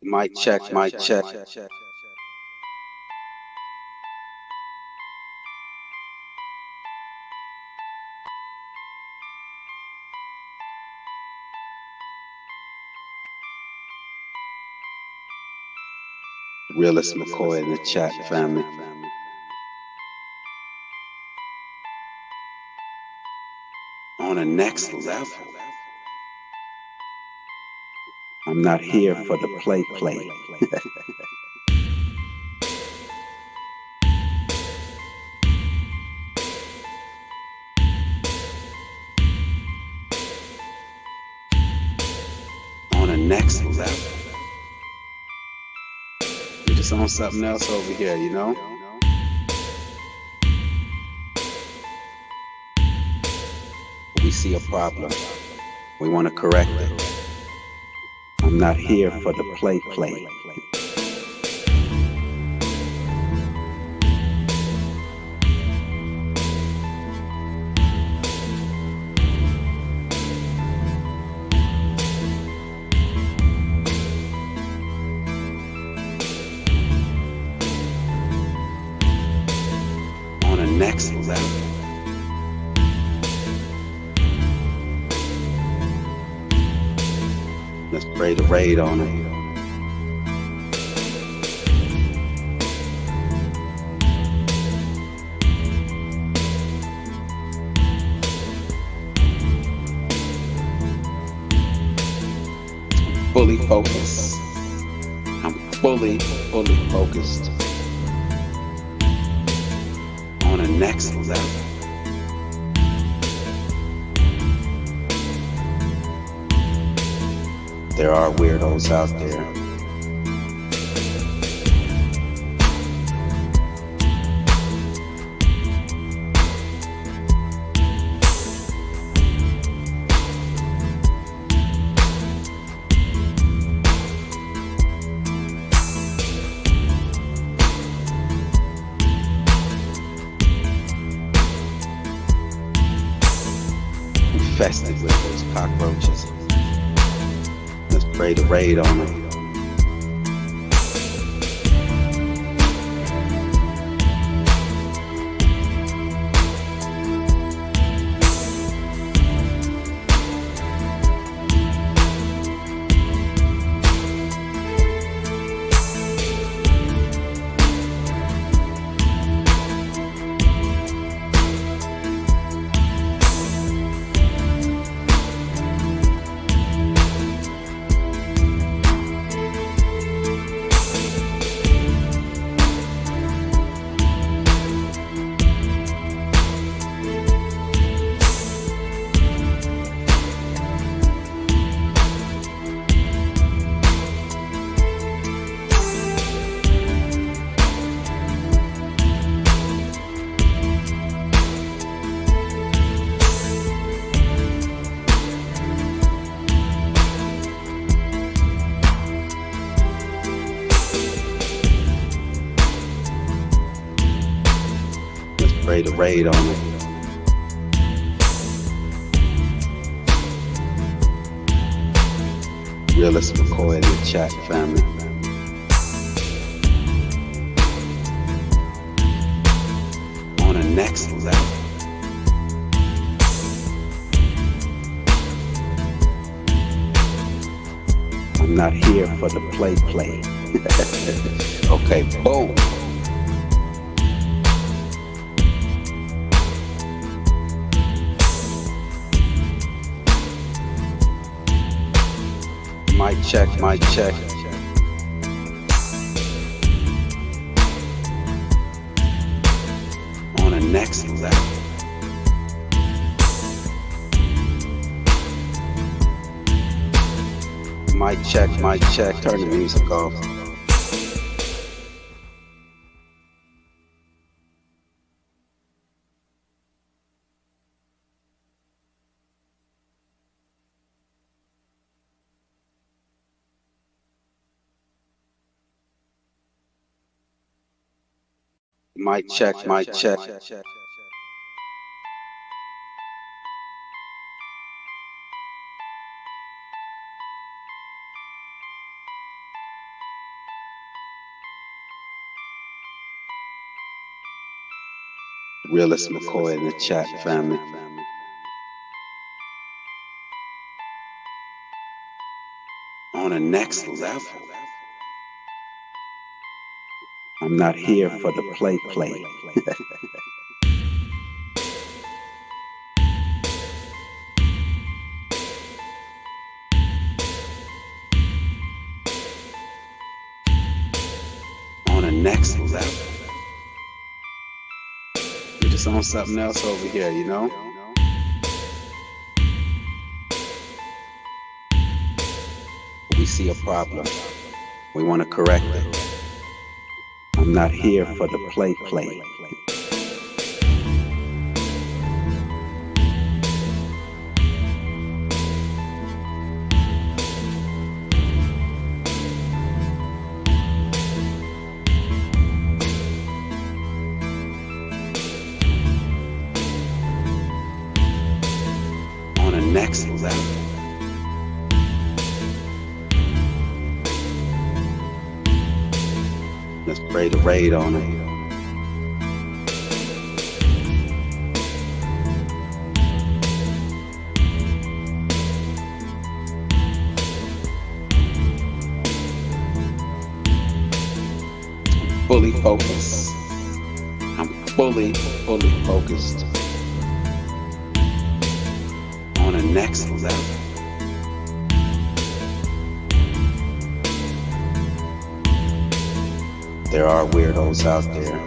Mic check, mic check. Realist McCoy in the chat, family. On a next level. I'm not here for the play. On a next level. We're just on something else over here, you know? We see a problem. We want to correct it. I'm not here for the play. On a next level. Let's pray the raid on it. Fully focused. I'm fully focused. On a next level. There are weirdos out there. Infested with those cockroaches. Let's pray the raid on it. Pray the raid on it. Realist McCoy in the chat, family. On a next level. I'm not here for the play. Okay, boom. Mic check, mic check. On a next level. Mic check, mic check. Turn the music off. Mic check, mic check. Realist McCoy in the chat, family. On a next level. I'm not here for the play. On a next level. We're just on something else over here, you know? We see a problem. We want to correct it. I'm not here for the play. On a next level. Let's pray the raid on it. Fully focused. I'm fully focused. On a next level. There are weirdos out there.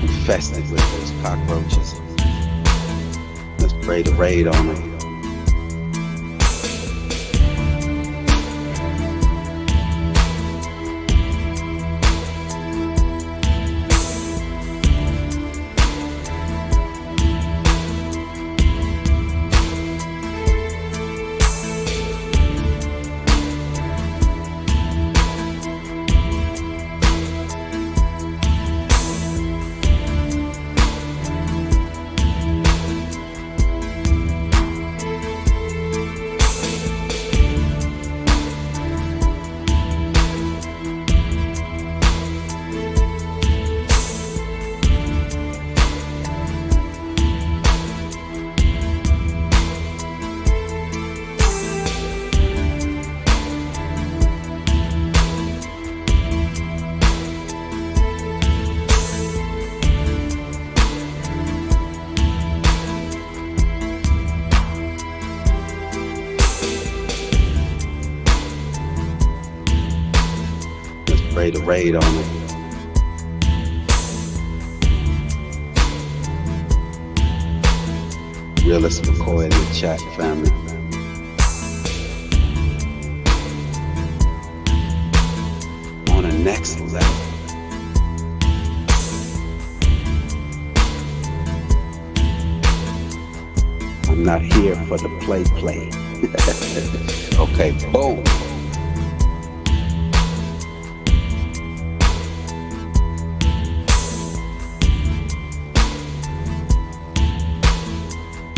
Infested with those cockroaches. Let's pray the raid on it. Pray the raid on it. Realist McCoy in the chat, family. On a next level. I'm not here for the play. Okay, boom.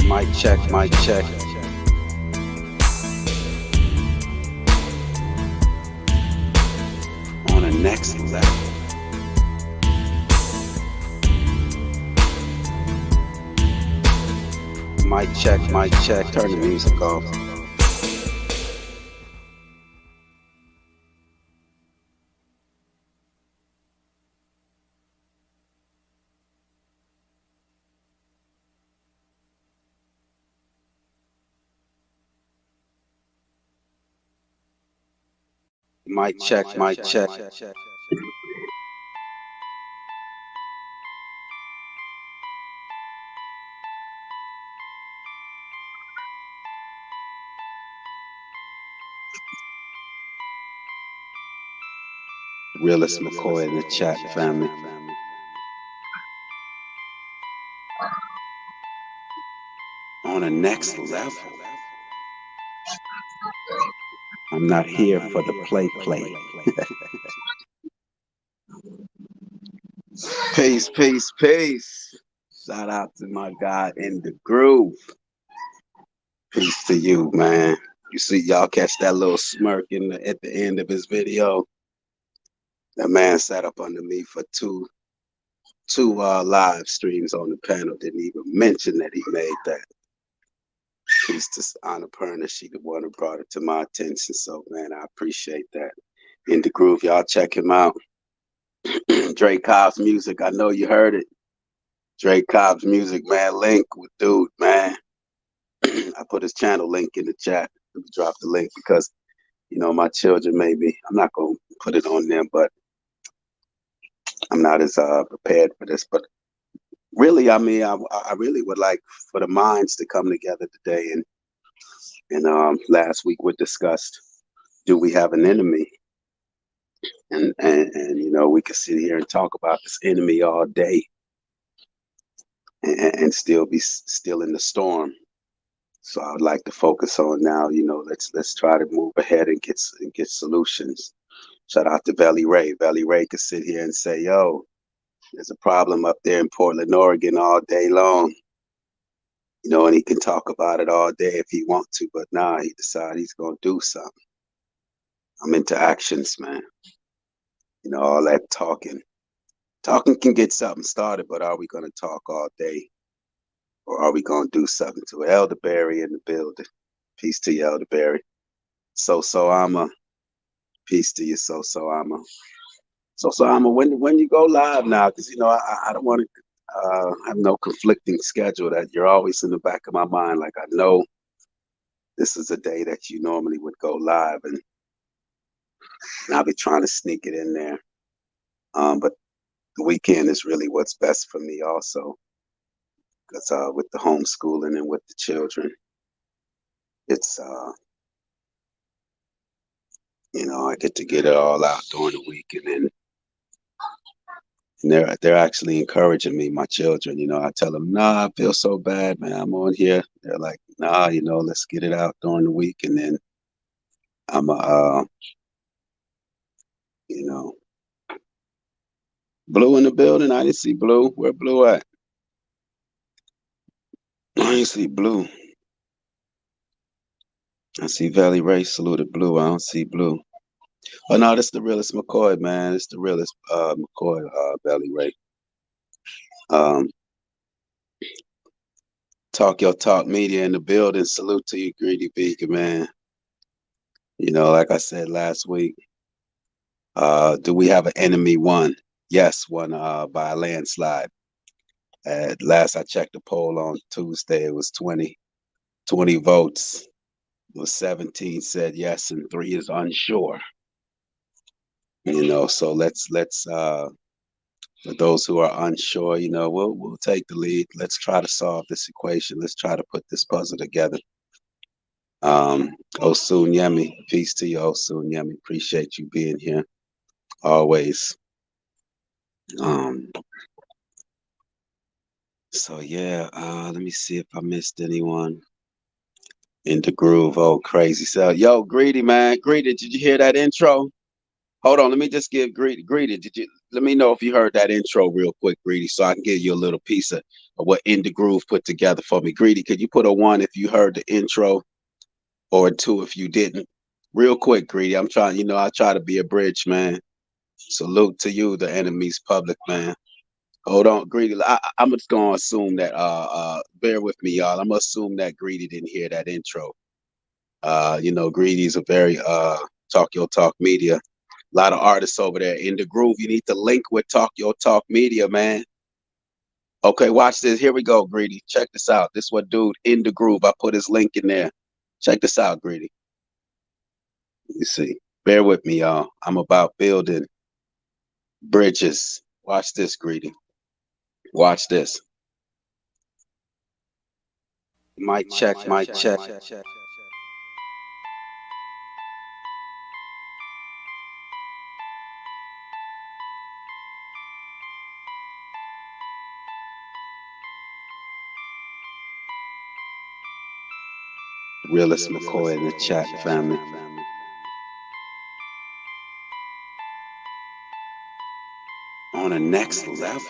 Mic check. On a next level. Mic check. Turn the music off. Mic check. Realist McCoy in the chat, family. On a next level. I'm not here for the play. Peace, peace, peace. Shout out to my guy indegruv. Peace to you, man. You see, y'all catch that little smirk at the end of his video. That man sat up under me for two live streams on the panel. Didn't even mention that he made that. Peace to Anna Perna. She the one who brought it to my attention. So, man, I appreciate that. indegruv, y'all check him out. Dre Cobb's music. I know you heard it. Dre Cobb's music, man. Link with dude, man. I put his channel link in the chat. Let me drop the link because, you know, my children maybe, I'm not going to put it on them, but I'm not as prepared for this. But really, I mean, I really would like for the minds to come together today. And last week we discussed, do we have an enemy? And you know, we could sit here and talk about this enemy all day and still be still in the storm. So I would like to focus on now, you know, let's try to move ahead and get solutions. Shout out to Belly Ray. Belly Ray could sit here and say, yo, there's a problem up there in Portland, Oregon all day long. You know, and he can talk about it all day if he wants to, but nah, he decided he's going to do something. I'm into actions, man. You know, all that talking. Talking can get something started, but are we going to talk all day? Or are we going to do something to it? Elderberry in the building. Peace to you, Elderberry. So I'm peace to you, so I'm when you go live now, because you know I don't want to have no conflicting schedule that you're always in the back of my mind. Like I know this is a day that you normally would go live, and I'll be trying to sneak it in there. But the weekend is really what's best for me, also, because with the homeschooling and with the children, it's you know, I get to get it all out during the week, and they're actually encouraging me, my children. You know, I tell them, nah, I feel so bad, man. I'm on here. They're like, nah, you know, let's get it out during the week, and then I'm you know, Blue in the building. I didn't see Blue. Where Blue at? I didn't see Blue. I see Valley Ray saluted Blue. I don't see Blue. Oh no, this the realest McCoy, man. It's the realest McCoy, Valley Ray. Talk Your Talk Media in the building. Salute to you, Greedy Beacon, man. You know, like I said last week, do we have an enemy? One. Yes, one by a landslide. At last I checked the poll on Tuesday, it was 20 votes. It was 17 said yes and 3 is unsure. You know, so let's for those who are unsure, you know, we'll take the lead. Let's try to solve this equation. Let's try to put this puzzle together. Osun Yemi, peace to you, Osun Yemi. Appreciate you being here always. So yeah, let me see if I missed anyone. indegruv, oh crazy. So yo, Greedy, man. Greedy, did you hear that intro? Hold on, let me just give Greedy. Let me know if you heard that intro real quick, Greedy, so I can give you a little piece of what indegruv put together for me. Greedy, could you put a 1 if you heard the intro, or a 2 if you didn't? Real quick, Greedy. I'm trying, you know, I try to be a bridge, man. Salute to you, the enemy's public, man. Hold on, Greedy. I'm just gonna assume that bear with me, y'all. I'm gonna assume that Greedy didn't hear that intro. You know, Greedy's a very Talk Your Talk Media. A lot of artists over there. indegruv, you need to link with Talk Your Talk Media, man. Okay, watch this. Here we go, Greedy. Check this out. This what dude indegruv. I put his link in there. Check this out, Greedy. You see. Bear with me, y'all. I'm about building bridges. Watch this, Greedy. Watch this. Mic check, mic check. Realist McCoy in the chat, family. on a next level.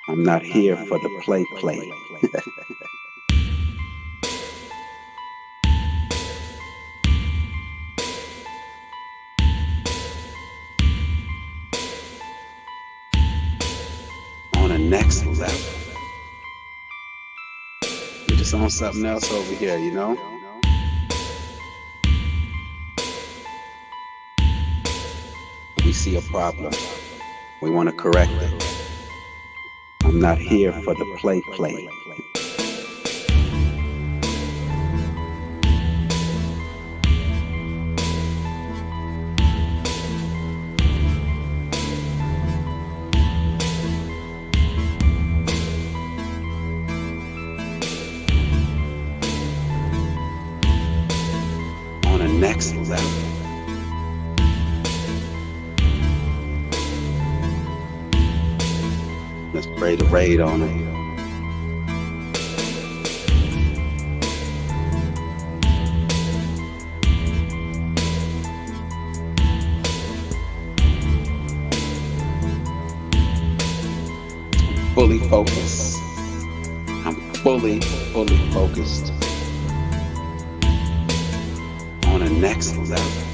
I'm not here for the play. On a next level. We're just on something else over here, you know? We see a problem. We want to correct it. I'm not here for the play. On a next level. Let's pray the raid on it. Fully focused. I'm fully focused. On a next level.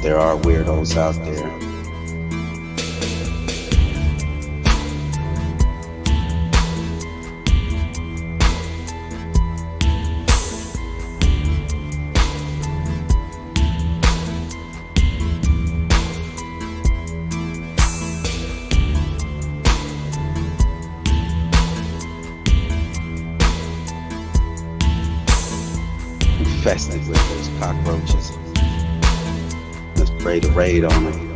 There are weirdos out there. Infested with those cockroaches. Let's pray the raid on it.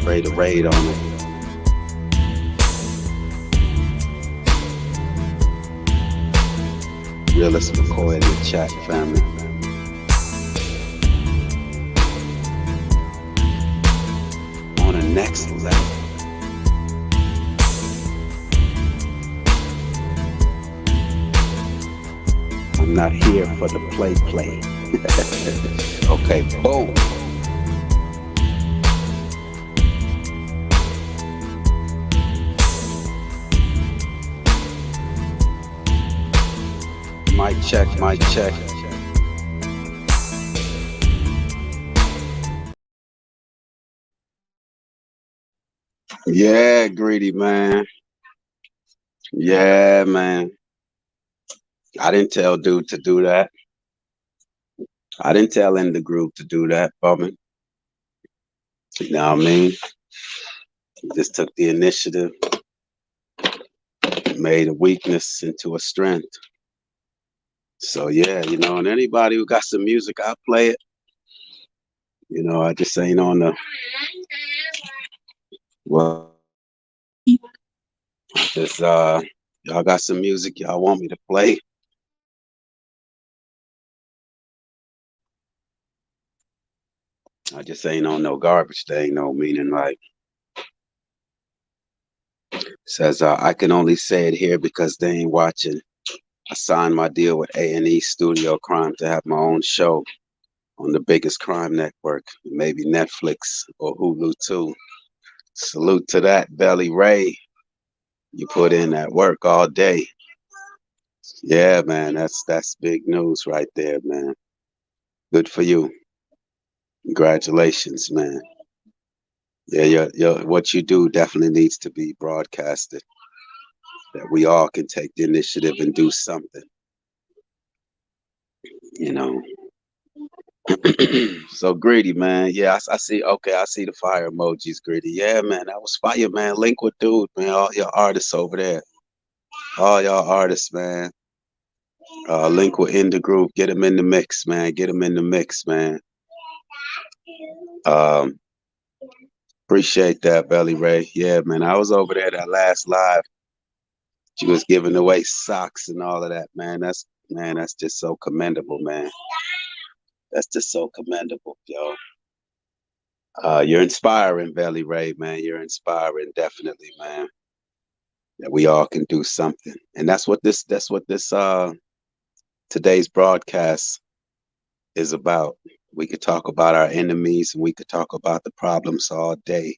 Pray the raid on it. Realist McCoy in the chat, family. On a next level. I'm not here for the play. Okay, boom. Mic check. Yeah, greedy man. Yeah, man. I didn't tell dude to do that. I didn't tell indegruv to do that for me. You know what I mean? He just took the initiative, made a weakness into a strength. So yeah, you know, and anybody who got some music, I'll play it. You know, I just ain't on the, well, just y'all got some music y'all want me to play. I just ain't on no garbage thing, no, meaning like, says I can only say it here because they ain't watching. I signed my deal with A&E Studio Crime to have my own show on the biggest crime network, maybe Netflix or Hulu too. Salute to that, Belly Ray. You put in that work all day. Yeah, man, that's big news right there, man. Good for you. Congratulations, man. Yeah, what you do definitely needs to be broadcasted. That we all can take the initiative and do something, you know. So greedy, man. Yeah, I see. Okay, I see the fire emojis, greedy. Yeah, man, that was fire, man. Link with dude, man. All your artists over there, all y'all artists, man. Link with indegruv. Get them in the mix, man. Get them in the mix, man. Um, Appreciate that, Belly Ray. Yeah, man. I was over there that last live. She was giving away socks and all of that, man. That's just so commendable, man. That's just so commendable, yo. You're inspiring, Belly Ray, man. You're inspiring, definitely, man. That we all can do something, and that's what this today's broadcast is about. We could talk about our enemies, and we could talk about the problems all day.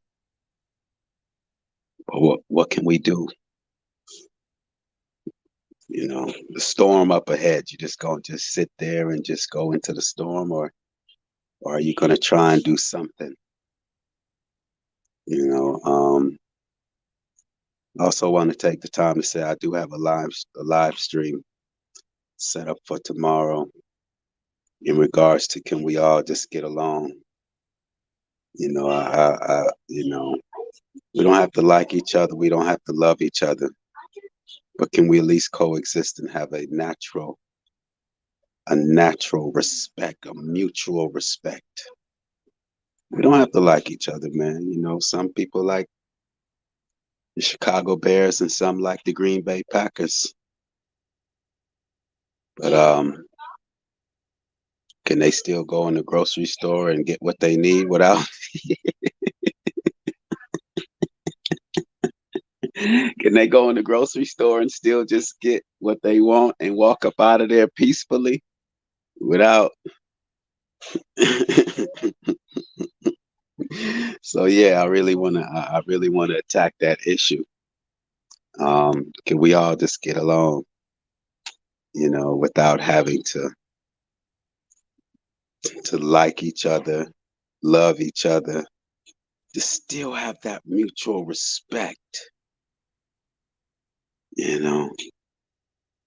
But what can we do? You know, the storm up ahead. You just gonna just sit there and just go into the storm, or are you gonna try and do something? You know, I also want to take the time to say I do have a live stream set up for tomorrow in regards to can we all just get along? You know, you know, we don't have to like each other. We don't have to love each other, but can we at least coexist and have a natural respect, a mutual respect? We don't have to like each other, man. You know, some people like the Chicago Bears and some like the Green Bay Packers. But can they still go in the grocery store and get what they need without? Can they go in the grocery store and still just get what they want and walk up out of there peacefully without? So yeah, I really wanna attack that issue. Can we all just get along, you know, without having to like each other, love each other, to still have that mutual respect, you know?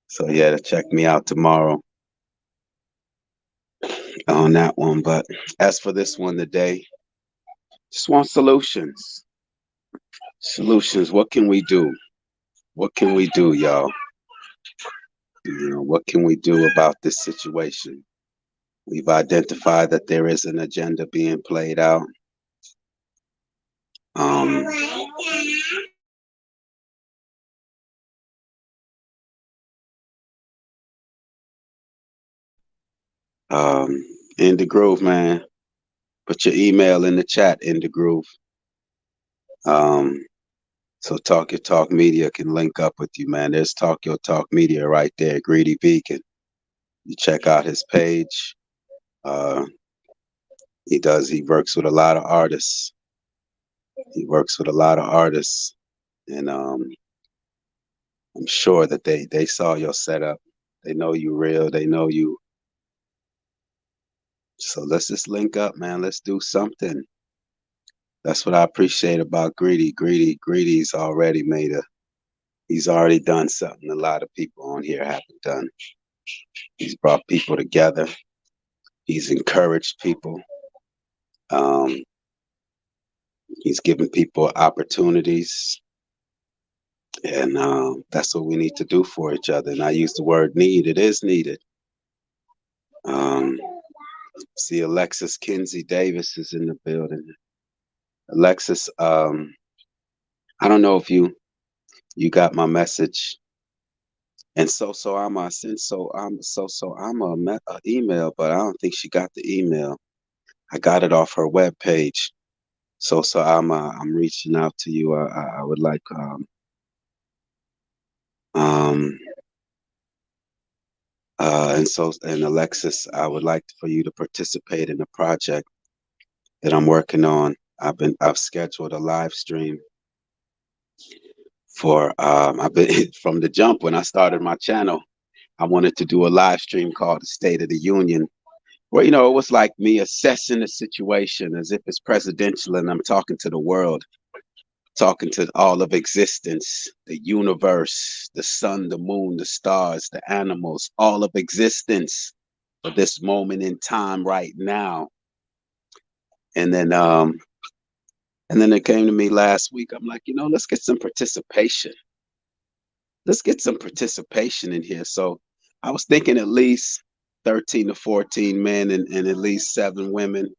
So yeah, check me out tomorrow on that one. But as for this one today, just want solutions. Solutions. What can we do? What can we do, y'all? You know, what can we do about this situation? We've identified that there is an agenda being played out. Um, um, indegruv, man. Put your email in the chat, indegruv. Um, so Talk Your Talk Media can link up with you, man. There's Talk Your Talk Media right there, Greedy Beacon. You check out his page. Uh, he works with a lot of artists. He works with a lot of artists. And I'm sure that they saw your setup. They know you real. They know you. So let's just link up, man. Let's do something. That's what I appreciate about Greedy. Greedy's already he's already done something a lot of people on here haven't done. He's brought people together. He's encouraged people. Um, he's given people opportunities. And that's what we need to do for each other. And I use the word need. It is needed. Um, See, Alexis Kinsey Davis is in the building. Alexis, I don't know if you got my message. And I sent a email, but I don't think she got the email. I got it off her web page. I'm reaching out to you. I would like um and Alexis, I would like for you to participate in a project that I'm working on. I've scheduled a live stream I've been from the jump when I started my channel. I wanted to do a live stream called the State of the Union, where it was like me assessing the situation as if it's presidential, and I'm talking to the world, talking to all of existence, the universe, the sun, the moon, the stars, the animals, all of existence for this moment in time right now. And then it came to me last week. I'm like, let's get some participation. Let's get some participation in here. So I was thinking at least 13 to 14 men and at least 7 women.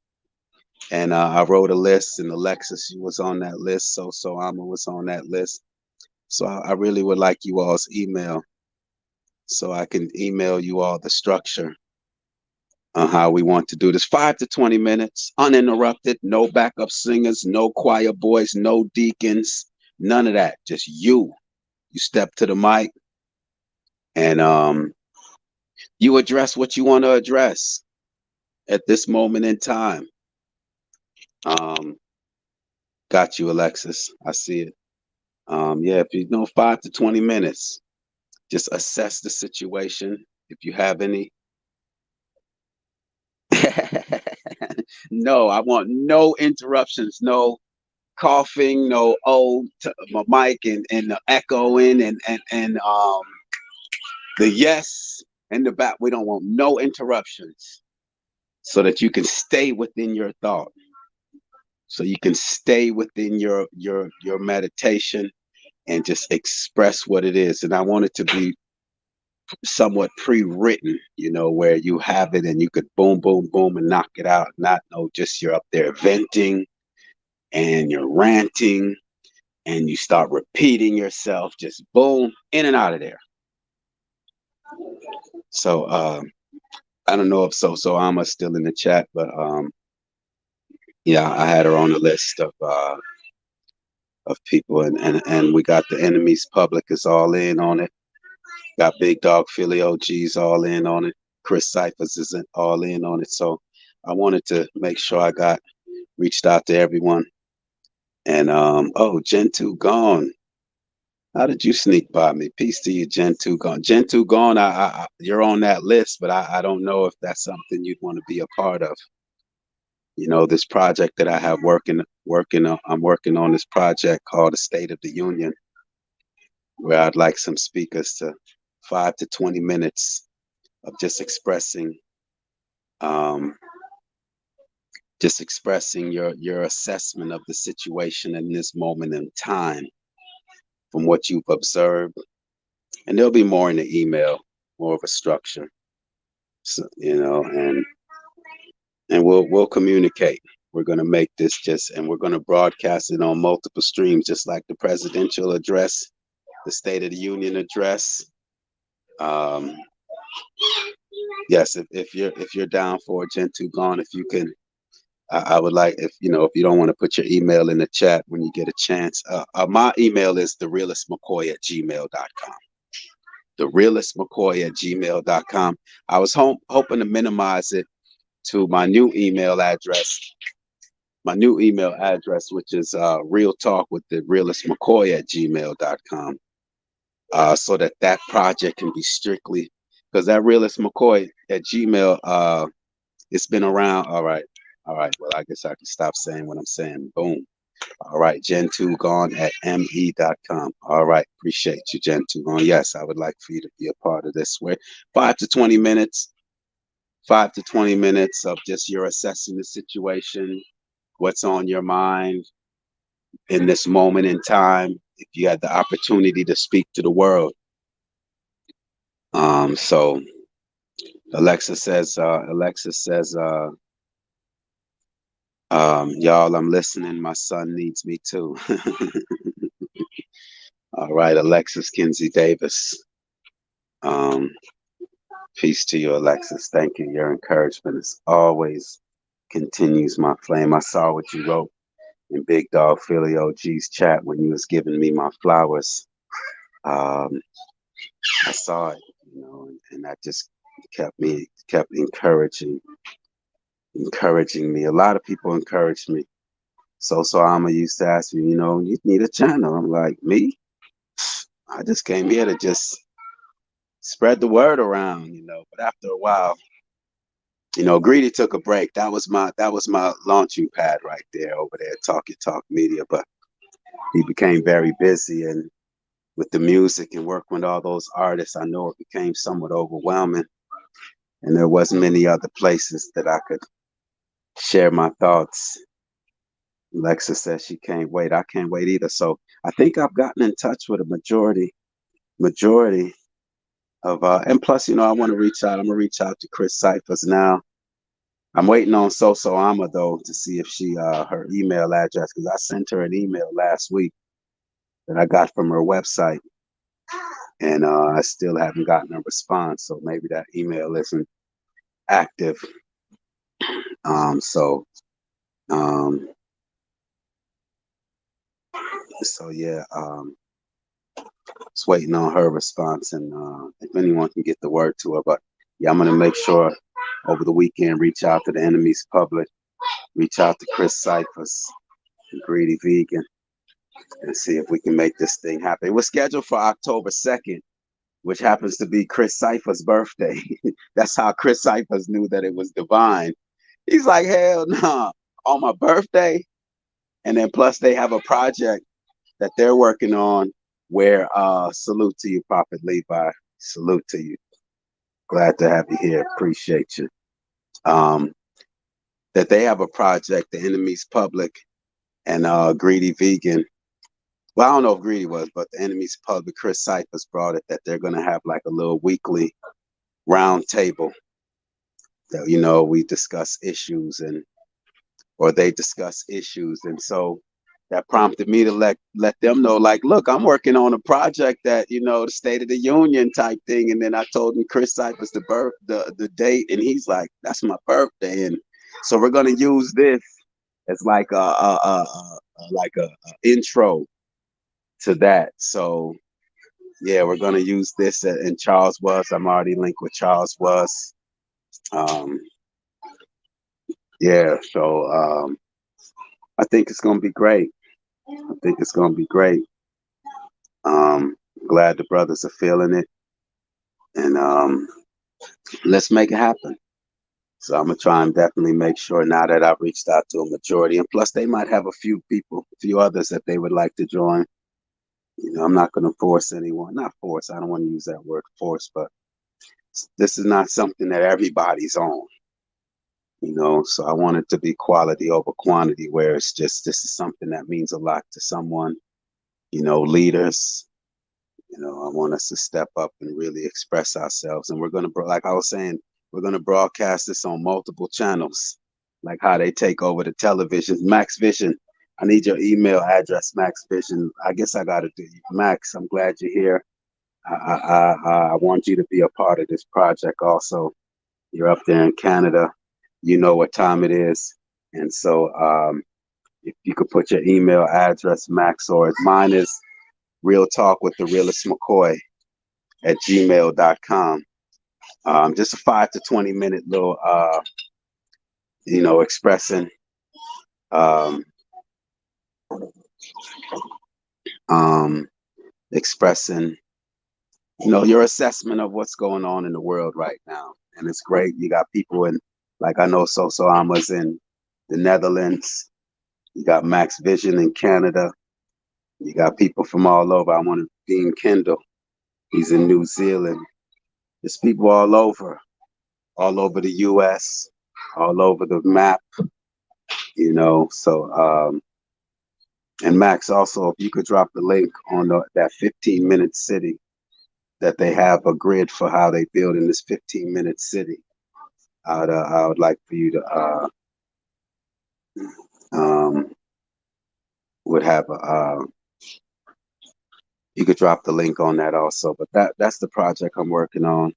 And I wrote a list, and Alexis was on that list. So Alma was on that list. So I really would like you all's email, so I can email you all the structure on how we want to do this. 5 to 20 minutes, uninterrupted, no backup singers, no choir boys, no deacons, none of that. Just you. You step to the mic, and you address what you want to address at this moment in time. Got you, Alexis. I see it. Yeah, if 5 to 20 minutes, just assess the situation. If you have any. No, I want no interruptions, no coughing, no my mic and the echoing and the yes and the back. We don't want no interruptions, so that you can stay within your thought, so you can stay within your meditation and just express what it is. And I want it to be somewhat pre-written, where you have it and you could boom, boom, boom and knock it out. Not just you're up there venting and you're ranting and you start repeating yourself, just boom, in and out of there. So I don't know if so Alma's still in the chat, but yeah, I had her on the list of people, and we got the enemies public is all in on it. Got Big Dog Philly OGs all in on it. Chris Cyphers isn't all in on it. So I wanted to make sure I reached out to everyone. And Gen2 gone. How did you sneak by me? Peace to you, Gen2 gone. Gen2 gone. You're on that list, but I don't know if that's something you'd want to be a part of. This project that I have I'm working on this project called the State of the Union, where I'd like some speakers to 5 to 20 minutes of just expressing your assessment of the situation in this moment in time from what you've observed. And there'll be more in the email, more of a structure. So, and we'll communicate. We're going to make this and we're going to broadcast it on multiple streams, just like the presidential address, the State of the Union address. Yes, if you're down for Gen2 gone, if you can, I would like, if you don't want to put your email in the chat when you get a chance. My email is therealistmccoy@gmail.com. Therealistmccoy@gmail.com. I was hoping to minimize it to my new email address. Which is real talk with therealistmccoy@gmail.com. So that project can be strictly, because that realistmccoy@gmail, it's been around. All right. Well, I guess I can stop saying what I'm saying. Boom. All right. Gen2 gone at me.com. All right. Appreciate you, Gen2 gone. Yes, I would like for you to be a part of this. Where 5 to 20 minutes of just your assessing the situation, what's on your mind in this moment in time, if you had the opportunity to speak to the world. So Alexis says, y'all, I'm listening. My son needs me too. All right, Alexis Kinsey Davis. Peace to you, Alexis. Thank you. Your encouragement as always continues my flame. I saw what you wrote in Big Dog Philly OG's chat when you was giving me my flowers. I saw it, and that just kept encouraging me. A lot of people encouraged me. So Alma used to ask me, you need a channel. I'm like, me? I just came here to just spread the word around, But after a while, Greedy took a break. That was my launching pad right there over there, Talk Your Talk Media. But he became very busy, and with the music and working with all those artists, I know it became somewhat overwhelming, and there wasn't many other places that I could share my thoughts. Lexa says she can't wait. I can't wait either. So I think I've gotten in touch with a majority of and plus, I want to reach out. I'm gonna reach out to Chris Cyphers now. I'm waiting on So Ama though to see if she her email address, because I sent her an email last week that I got from her website, and I still haven't gotten a response. So maybe that email isn't active. So um, yeah, just waiting on her response, and if anyone can get the word to her. But yeah, I'm gonna make sure over the weekend reach out to the enemy's public, reach out to Chris Cyphers, Greedy Vegan, and see if we can make this thing happen. It was scheduled for October 2nd, which happens to be Chris Cyphers' birthday. That's how Chris Cyphers knew that it was divine. He's like, hell no, nah, on my birthday. And then plus they have a project that they're working on where salute to you, Prophet Levi. Salute to you. Glad to have you here. Appreciate you. That they have a project, the enemy's public and Greedy Vegan. Well, I don't know if Greedy was, but the enemy's public, Chris Cyphers brought it, that they're going to have like a little weekly round table that, we discuss issues or they discuss issues. And so that prompted me to let them know, like, look, I'm working on a project that, the State of the Union type thing. And then I told him Chris Cyphers the date, and he's like, that's my birthday. And so we're going to use this as like a intro to that. So yeah, we're gonna use this. And Charles was. I'm already linked with Charles was. Um, yeah. So I think it's gonna be great. I think it's gonna be great. Glad the brothers are feeling it, and let's make it happen. So I'm gonna try and definitely make sure now that I've reached out to a majority, and plus they might have a few people, a few others that they would like to join. I'm not gonna force anyone. Not force. I don't want to use that word force, but this is not something that everybody's on. So I want it to be quality over quantity, where it's just, this is something that means a lot to someone, leaders. I want us to step up and really express ourselves. And we're going to, like I was saying, we're going to broadcast this on multiple channels, like how they take over the television. Max Vision, I need your email address, Max Vision. I guess I got to do Max. I'm glad you're here. I want you to be a part of this project also. You're up there in Canada. You know what time it is. And so if you could put your email address, Max, or mine is Real Talk with the Realest McCoy at gmail.com. Just a 5 to 20 minute little, expressing um, um, expressing, your assessment of what's going on in the world right now. And it's great. You got people in, like I know So Ama's in the Netherlands. You got Max Vision in Canada. You got people from all over. I want to Dean Kendall. He's in New Zealand. There's people all over the U.S., all over the map, So, and Max, also, if you could drop the link on that 15-minute city, that they have a grid for how they build in this 15-minute city. I would like for you to would have you could drop the link on that also. But that's the project I'm working on,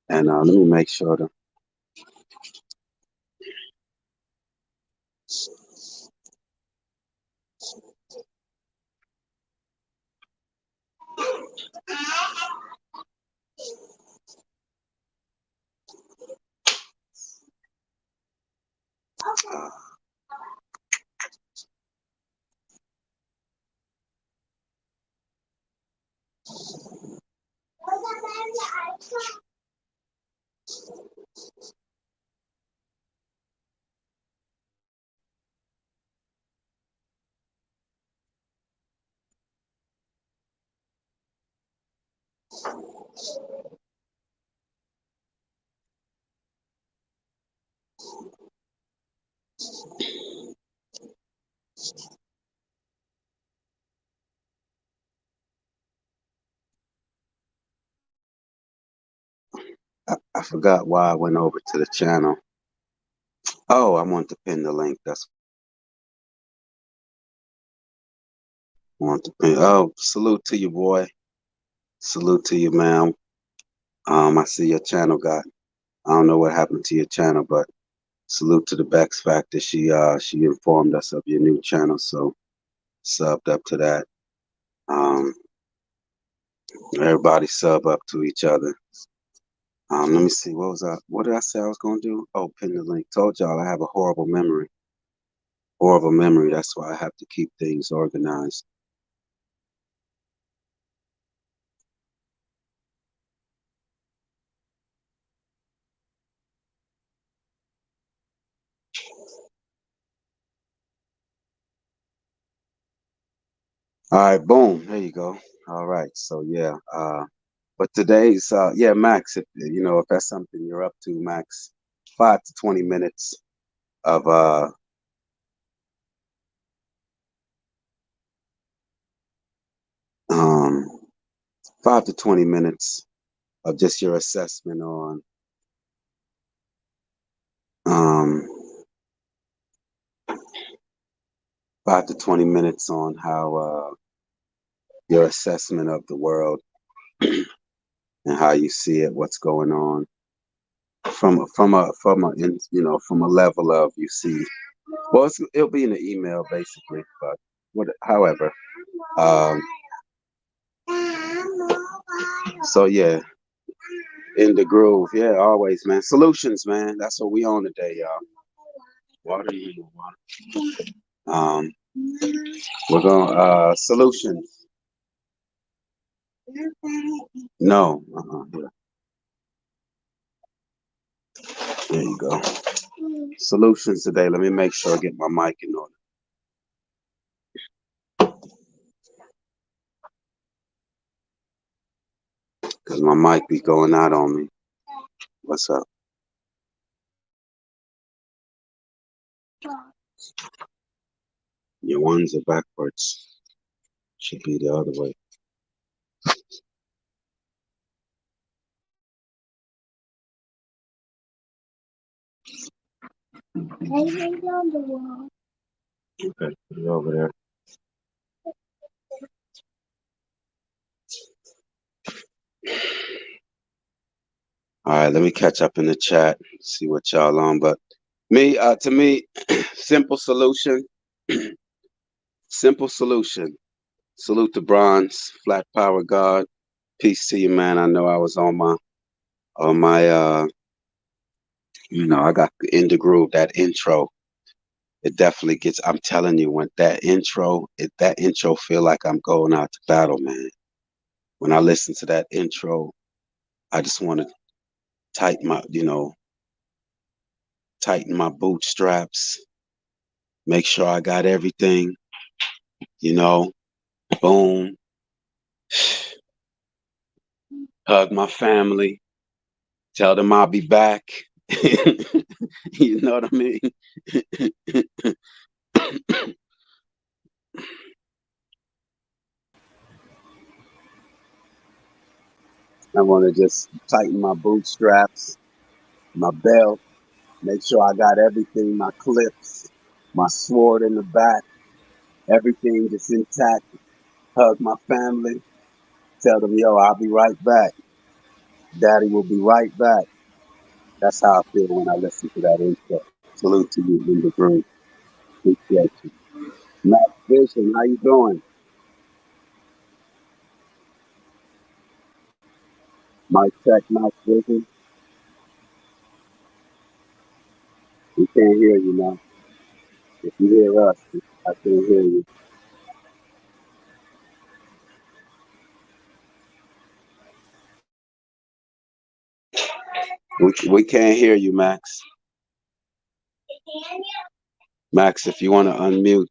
and let me make sure to. I forgot why I went over to the channel. Oh, I want to pin the link. That's I want to pin. Oh, salute to you, boy. Salute to you, ma'am. I see your channel got. I don't know what happened to your channel, but salute to the Bex Factor. She informed us of your new channel, so subbed up to that. Everybody sub up to each other. Let me see. What did I say I was gonna do? Oh, pin the link. Told y'all I have a horrible memory. Horrible memory. That's why I have to keep things organized. All right, boom. There you go. All right. So yeah. But today's yeah, Max. If you know if that's something you're up to, Max, 5 to 20 minutes of 5 to 20 minutes of just your assessment on um 5 to 20 minutes on how your assessment of the world and how you see it, what's going on from a level of you see. Well, it'll be in the email basically, but however, um, so yeah, in the groove, yeah, always, man. Solutions, man. That's what we on today, y'all. Water, water. We're going solutions. No, here. There you go. Solutions today. Let me make sure I get my mic in order. Because my mic be going out on me. What's up? Your ones are backwards. Should be the other way. Okay, put it over there. All right, let me catch up in the chat, see what y'all on. But to me, simple solution. Simple solution. Salute to Bronze, Flat Power God. Peace to you, man. I know I was on my I got in the groove, that intro. It definitely gets, I'm telling you, when that intro feel like I'm going out to battle, man. When I listen to that intro, I just want to tighten tighten my bootstraps, make sure I got everything, you know, boom, hug my family, tell them I'll be back. You know what I mean? I want to just tighten my bootstraps, my belt, make sure I got everything, my clips, my sword in the back, everything just intact. Hug my family, tell them, yo, I'll be right back. Daddy will be right back. That's how I feel when I listen to that intro. Salute to you in the group. Appreciate you. Max Vision, how you doing? Mic check, Max Vision. We can't hear you now. If you hear us, I can't hear you. We can't hear you, Max. Max, if you want to unmute,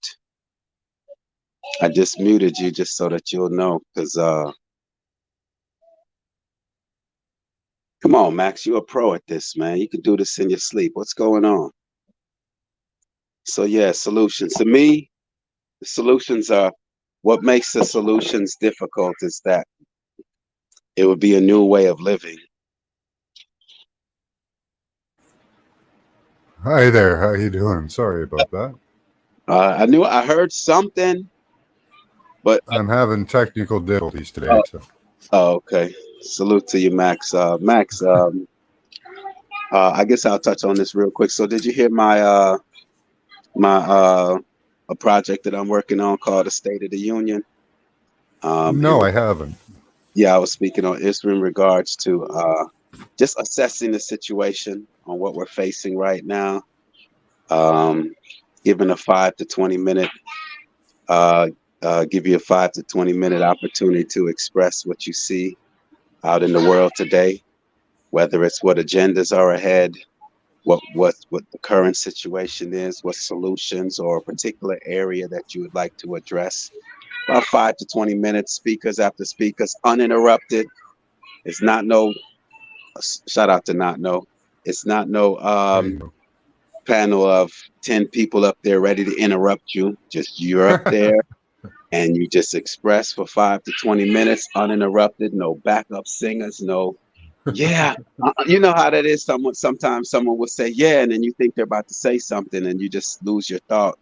I just muted you just so that you'll know, because come on, Max, you're a pro at this, man. You can do this in your sleep. What's going on? So yeah, solutions. To me, the solutions are, what makes the solutions difficult is that it would be a new way of living. Hi there, how you doing? Sorry about that. I heard something, but I'm having technical difficulties today. So. Okay. Salute to you, Max. Max, I guess I'll touch on this real quick. So did you hear my a project that I'm working on called the State of the Union? No, I haven't. Yeah, I was speaking on it in regards to just assessing the situation on what we're facing right now. Given a 5 to 20 minute, give you a 5 to 20 minute opportunity to express what you see out in the world today, whether it's what agendas are ahead, what the current situation is, what solutions or a particular area that you would like to address. About 5 to 20 minutes, speakers after speakers, uninterrupted. It's not no shout out to not no. It's not no panel of 10 people up there ready to interrupt you. Just you're up there and you just express for 5 to 20 minutes uninterrupted, no backup singers, no yeah, you know how that is. Sometimes someone will say yeah, and then you think they're about to say something, and you just lose your thought.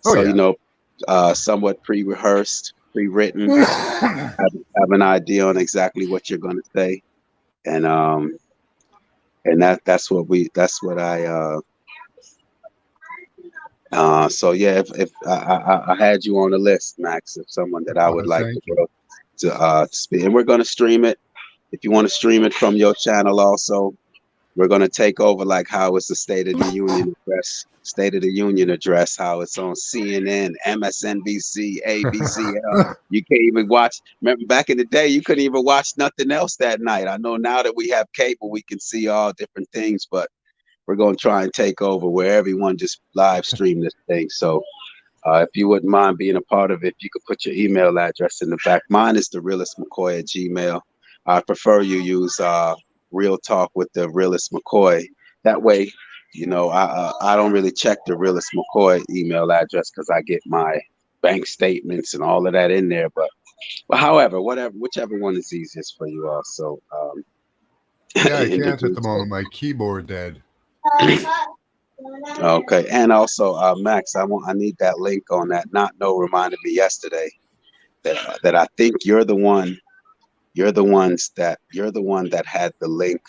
Oh, So yeah. somewhat pre-rehearsed, pre-written, have an idea on exactly what you're going to say, and that's what I. So yeah, if I had you on the list, Max, of someone that I would like Thank you. to speak, and we're going to stream it. If you want to stream it from your channel, also. We're going to take over like how it's the State of the Union address, how it's on CNN, MSNBC, ABC. You can't even watch. Remember back in the day, you couldn't even watch nothing else that night. I know now that we have cable, we can see all different things, but we're going to try and take over where everyone just live stream this thing. So if you wouldn't mind being a part of it, you could put your email address in the back. Mine is therealistmccoy@gmail. I prefer you use Real Talk with the Realist McCoy. That way, I don't really check the Realist McCoy email address because I get my bank statements and all of that in there. But however, whichever one is easiest for you all. So yeah, I can't at the moment. My keyboard dead. Okay, and also Max, I need that link on that. Not no reminded me yesterday that I think you're the one. You're the one that had the link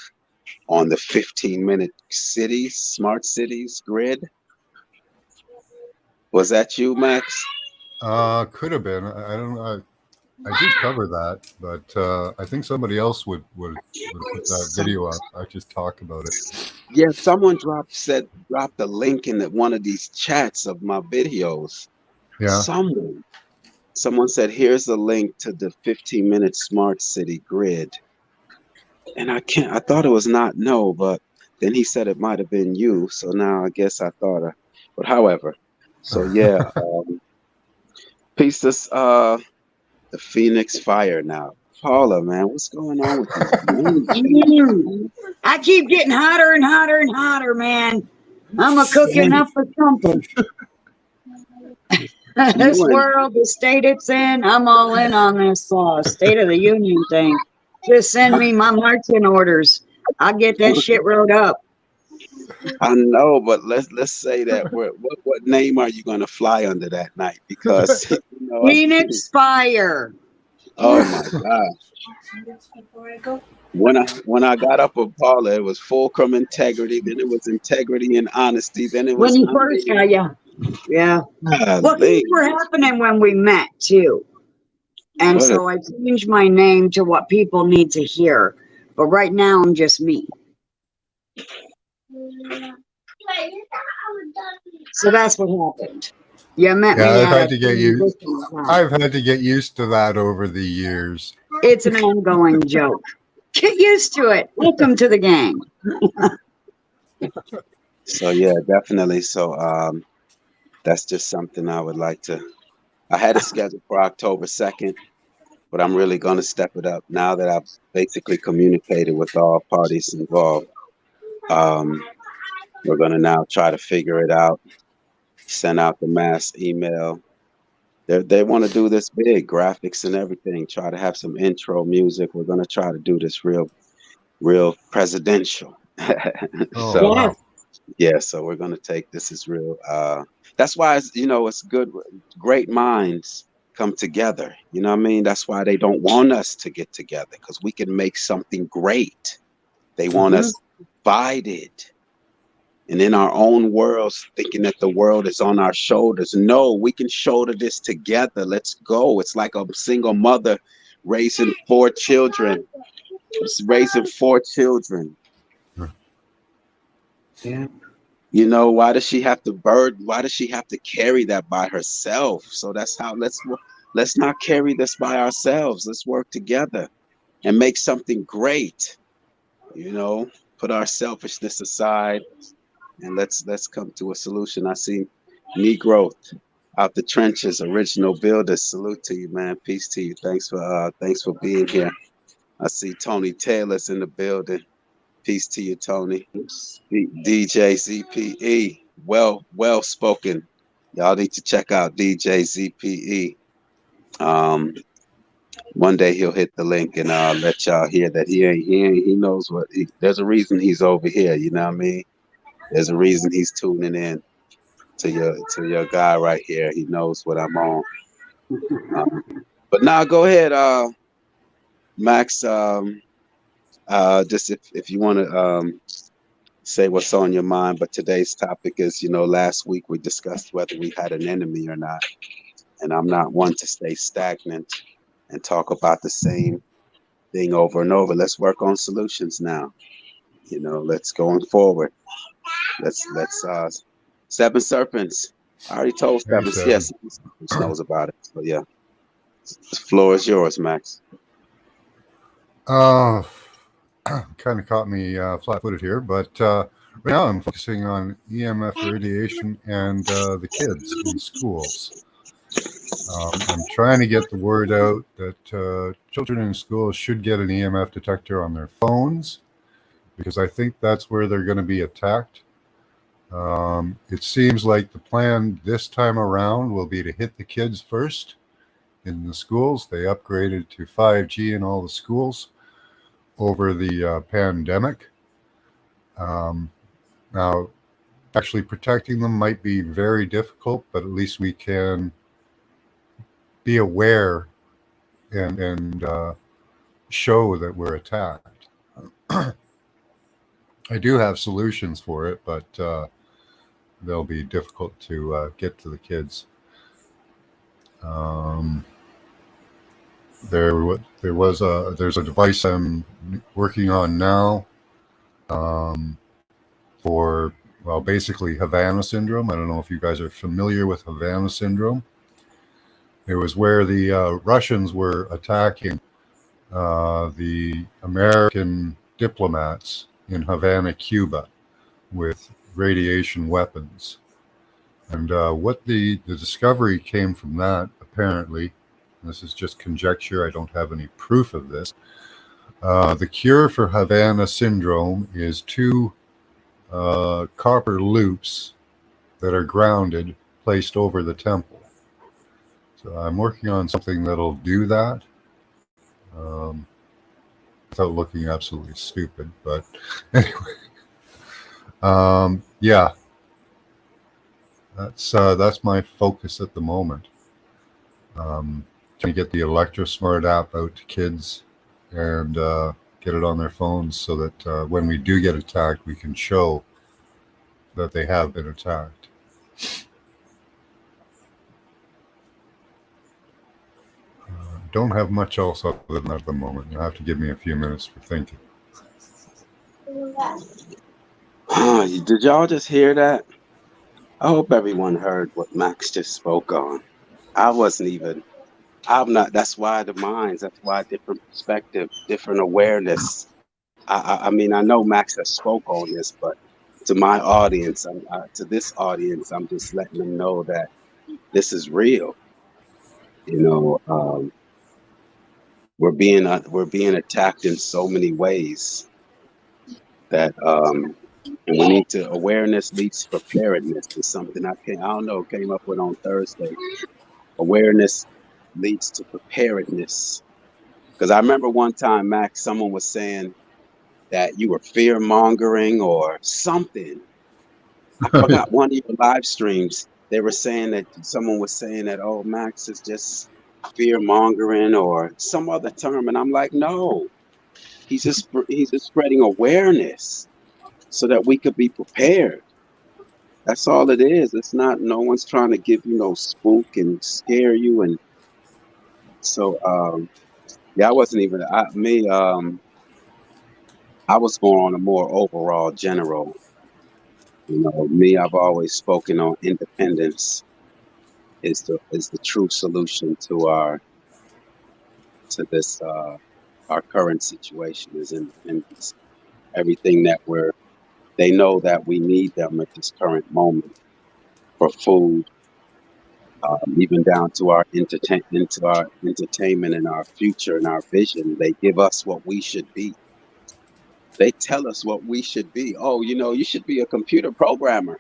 on the 15-minute smart cities grid. Was that you, Max? Could have been. I don't know. I did cover that, but I think somebody else would put that video up. I just talk about it. Yeah, someone dropped the link in one of these chats of my videos. Yeah. Someone said, here's the link to the 15-minute smart city grid. And I thought it was not no, but then he said it might have been you. So now I guess I thought, but however, so yeah, piece this, the Phoenix Fire now. Paula, man, what's going on with you? I keep getting hotter and hotter and hotter, man. I'm a cooking up for something. This world, the state it's in, I'm all in on this State of the Union thing. Just send me my marching orders. I'll get that shit wrote up. I know, but let's say that what name are you going to fly under that night? Because Phoenix Fire. Oh my God! When I got up with Paula, it was fulcrum integrity. Then it was integrity and honesty. Then it was when you first got yeah. Well, things were happening when we met too, and so I changed my name to what people need to hear. But right now, I'm just me. So that's what happened. You met me. I've had to get used. I've had to get used to that over the years. It's an ongoing joke. Get used to it. Welcome to the gang. So yeah, definitely. So that's just something I would like to. I had it scheduled for October 2nd, but I'm really going to step it up now that I've basically communicated with all parties involved. Um, we're going to now try to figure it out, send out the mass email. They want to do this big, graphics and everything, try to have some intro music. We're going to try to do this real presidential. Oh, So wow. Yes. yeah, so we're going to take this as real. That's why it's good. Great minds come together. You know what I mean? That's why they don't want us to get together, because we can make something great. They want us divided and in our own worlds, thinking that the world is on our shoulders. No, we can shoulder this together. Let's go. It's like a single mother raising 4 children. It's raising 4 children. Yeah. You know, why does she have to carry that by herself? So that's how let's not carry this by ourselves. Let's work together and make something great. You know, put our selfishness aside and let's come to a solution. I see Negro out the trenches, original builders. Salute to you, man. Peace to you. Thanks for being here. I see Tony Taylor's in the building. Peace to you, Tony. DJ ZPE, well spoken. Y'all need to check out DJ ZPE. One day he'll hit the link and let y'all hear that he knows there's a reason he's over here. You know what I mean? There's a reason he's tuning in to your guy right here. He knows what I'm on. But now go ahead, Max. Just if you want to say what's on your mind. But today's topic is, last week we discussed whether we had an enemy or not. And I'm not one to stay stagnant and talk about the same thing over and over. Let's work on solutions now. Let's going forward. Let's Seven Serpents. I already told Hey, Seven. Seven. Yes, knows about it. So yeah, the floor is yours, Max. Kind of caught me flat-footed here, but right now I'm focusing on EMF radiation and the kids in schools. I'm trying to get the word out that children in schools should get an EMF detector on their phones, because I think that's where they're going to be attacked. It seems like the plan this time around will be to hit the kids first in the schools. They upgraded to 5G in all the schools over the pandemic. Now, actually protecting them might be very difficult, but at least we can be aware and show that we're attacked. I do have solutions for it, but they'll be difficult to get to the kids. There's a device I'm working on now for, well, basically Havana syndrome. I don't know if you guys are familiar with Havana syndrome. It was where the Russians were attacking the American diplomats in Havana, Cuba, with radiation weapons. And what the discovery came from that, apparently, this is just conjecture, I don't have any proof of this. The cure for Havana syndrome is 2 copper loops that are grounded, placed over the temple. So I'm working on something that'll do that without looking absolutely stupid. But anyway, yeah, that's my focus at the moment. Trying to get the ElectroSmart app out to kids and get it on their phones so that when we do get attacked, we can show that they have been attacked. Don't have much else other than that at the moment. You'll have to give me a few minutes for thinking. Did y'all just hear that? I hope everyone heard what Max just spoke on. I wasn't even I'm not. That's why the minds. That's why different perspective, different awareness. I mean, I know Max has spoke on this, but to my audience, to this audience, I'm just letting them know that this is real. You know, we're being attacked in so many ways that, and we need to. Awareness leads to preparedness. Is something I don't know, came up with on Thursday. Awareness leads to preparedness. Because I remember one time, Max, someone was saying that you were fear mongering or something. I forgot one of your live streams. They were saying that someone was saying that, oh, Max is just fear mongering or some other term. And I'm like, no, he's just spreading awareness so that we could be prepared. That's all it is. It's not, no one's trying to give you no spook and scare you. And so, yeah, I wasn't even, I was going on a more overall general. You know, me, I've always spoken on independence is the true solution to this our current situation is independence. Everything that they know that we need them at this current moment for food, even down to our entertainment and our future and our vision. They give us what we should be. They tell us what we should be. Oh, you know, you should be a computer programmer.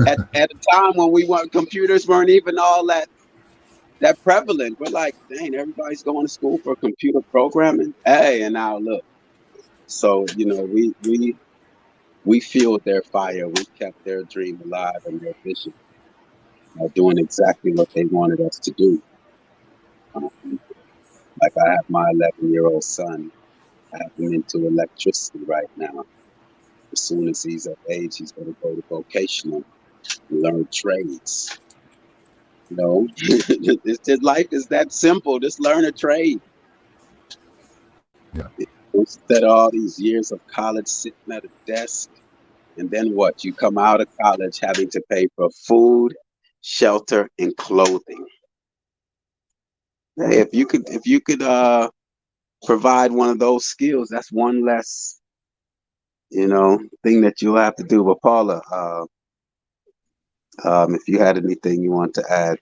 At a time when computers weren't even all that prevalent. We're like, dang, everybody's going to school for computer programming. Hey, and now look. So, you know, we fueled their fire. We kept their dream alive and their vision, doing exactly what they wanted us to do. Um, like I have my 11-year-old son. I have him into electricity right now. As soon as he's of age, he's going to go to vocational and learn trades. You know, it's just life is that simple. Just learn a trade. Yeah. Instead of all these years of college sitting at a desk, and then what? You come out of college having to pay for food, shelter, and clothing. Hey, if you could provide one of those skills, that's one less, you know, thing that you'll have to do. But Paula, if you had anything you want to add.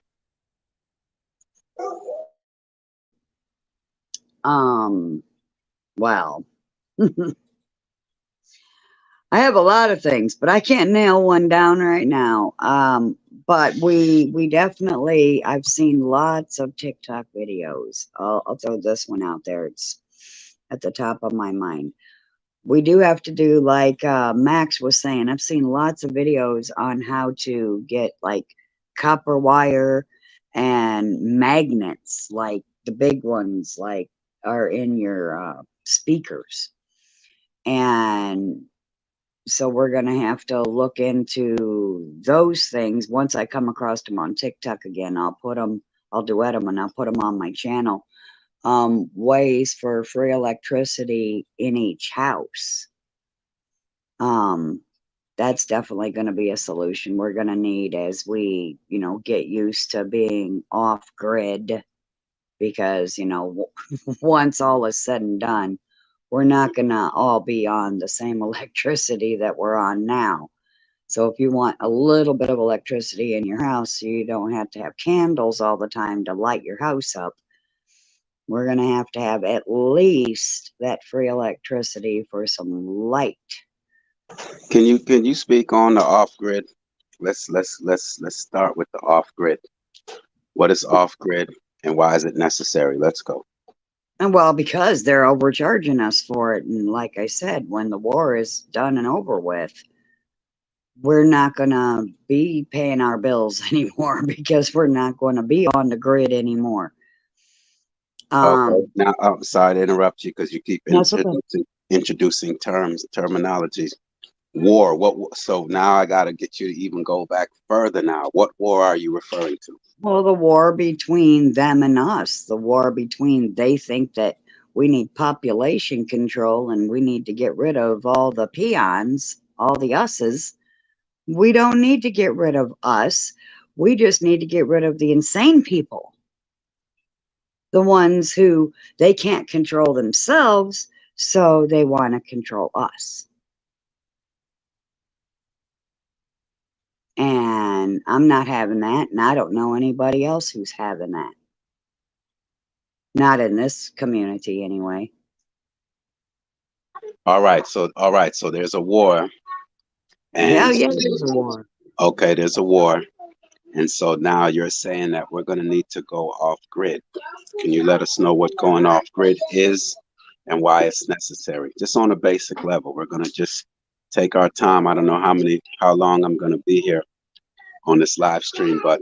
Well, I have a lot of things, but I can't nail one down right now. But we definitely, I've seen lots of TikTok videos. I'll throw this one out there. It's at the top of my mind. We do have to do like Max was saying. I've seen lots of videos on how to get like copper wire and magnets, like the big ones, like are in your speakers. And so we're going to have to look into those things. Once I come across them on TikTok again, I'll duet them and I'll put them on my channel. Ways for free electricity in each house. That's definitely going to be a solution we're going to need as we, you know, get used to being off grid, because, you know, once all is said and done, we're not going to all be on the same electricity that we're on now. So if you want a little bit of electricity in your house, so you don't have to have candles all the time to light your house up, we're going to have at least that free electricity for some light. Can you speak on the off grid? Let's start with the off grid. What is off grid and why is it necessary? Let's go. And well, because they're overcharging us for it. And like I said, when the war is done and over with, we're not going to be paying our bills anymore, because we're not going to be on the grid anymore. Okay. Now, I'm sorry to interrupt you because you keep introducing terminologies. War. So now I got to get you to even go back further now. What war are you referring to? Well, the war between them and us. The war between, they think that we need population control and we need to get rid of all the peons, all the us's. We don't need to get rid of us. We just need to get rid of the insane people. The ones who they can't control themselves, so they want to control us. And I'm not having that, and I don't know anybody else who's having that. Not in this community, anyway. All right, so there's a war. And Hell yeah, there's a war. Okay, there's a war. And so now you're saying that we're going to need to go off grid. Can you let us know what going off grid is and why it's necessary? Just on a basic level. We're going to just take our time. I don't know how long I'm going to be here on this live stream, but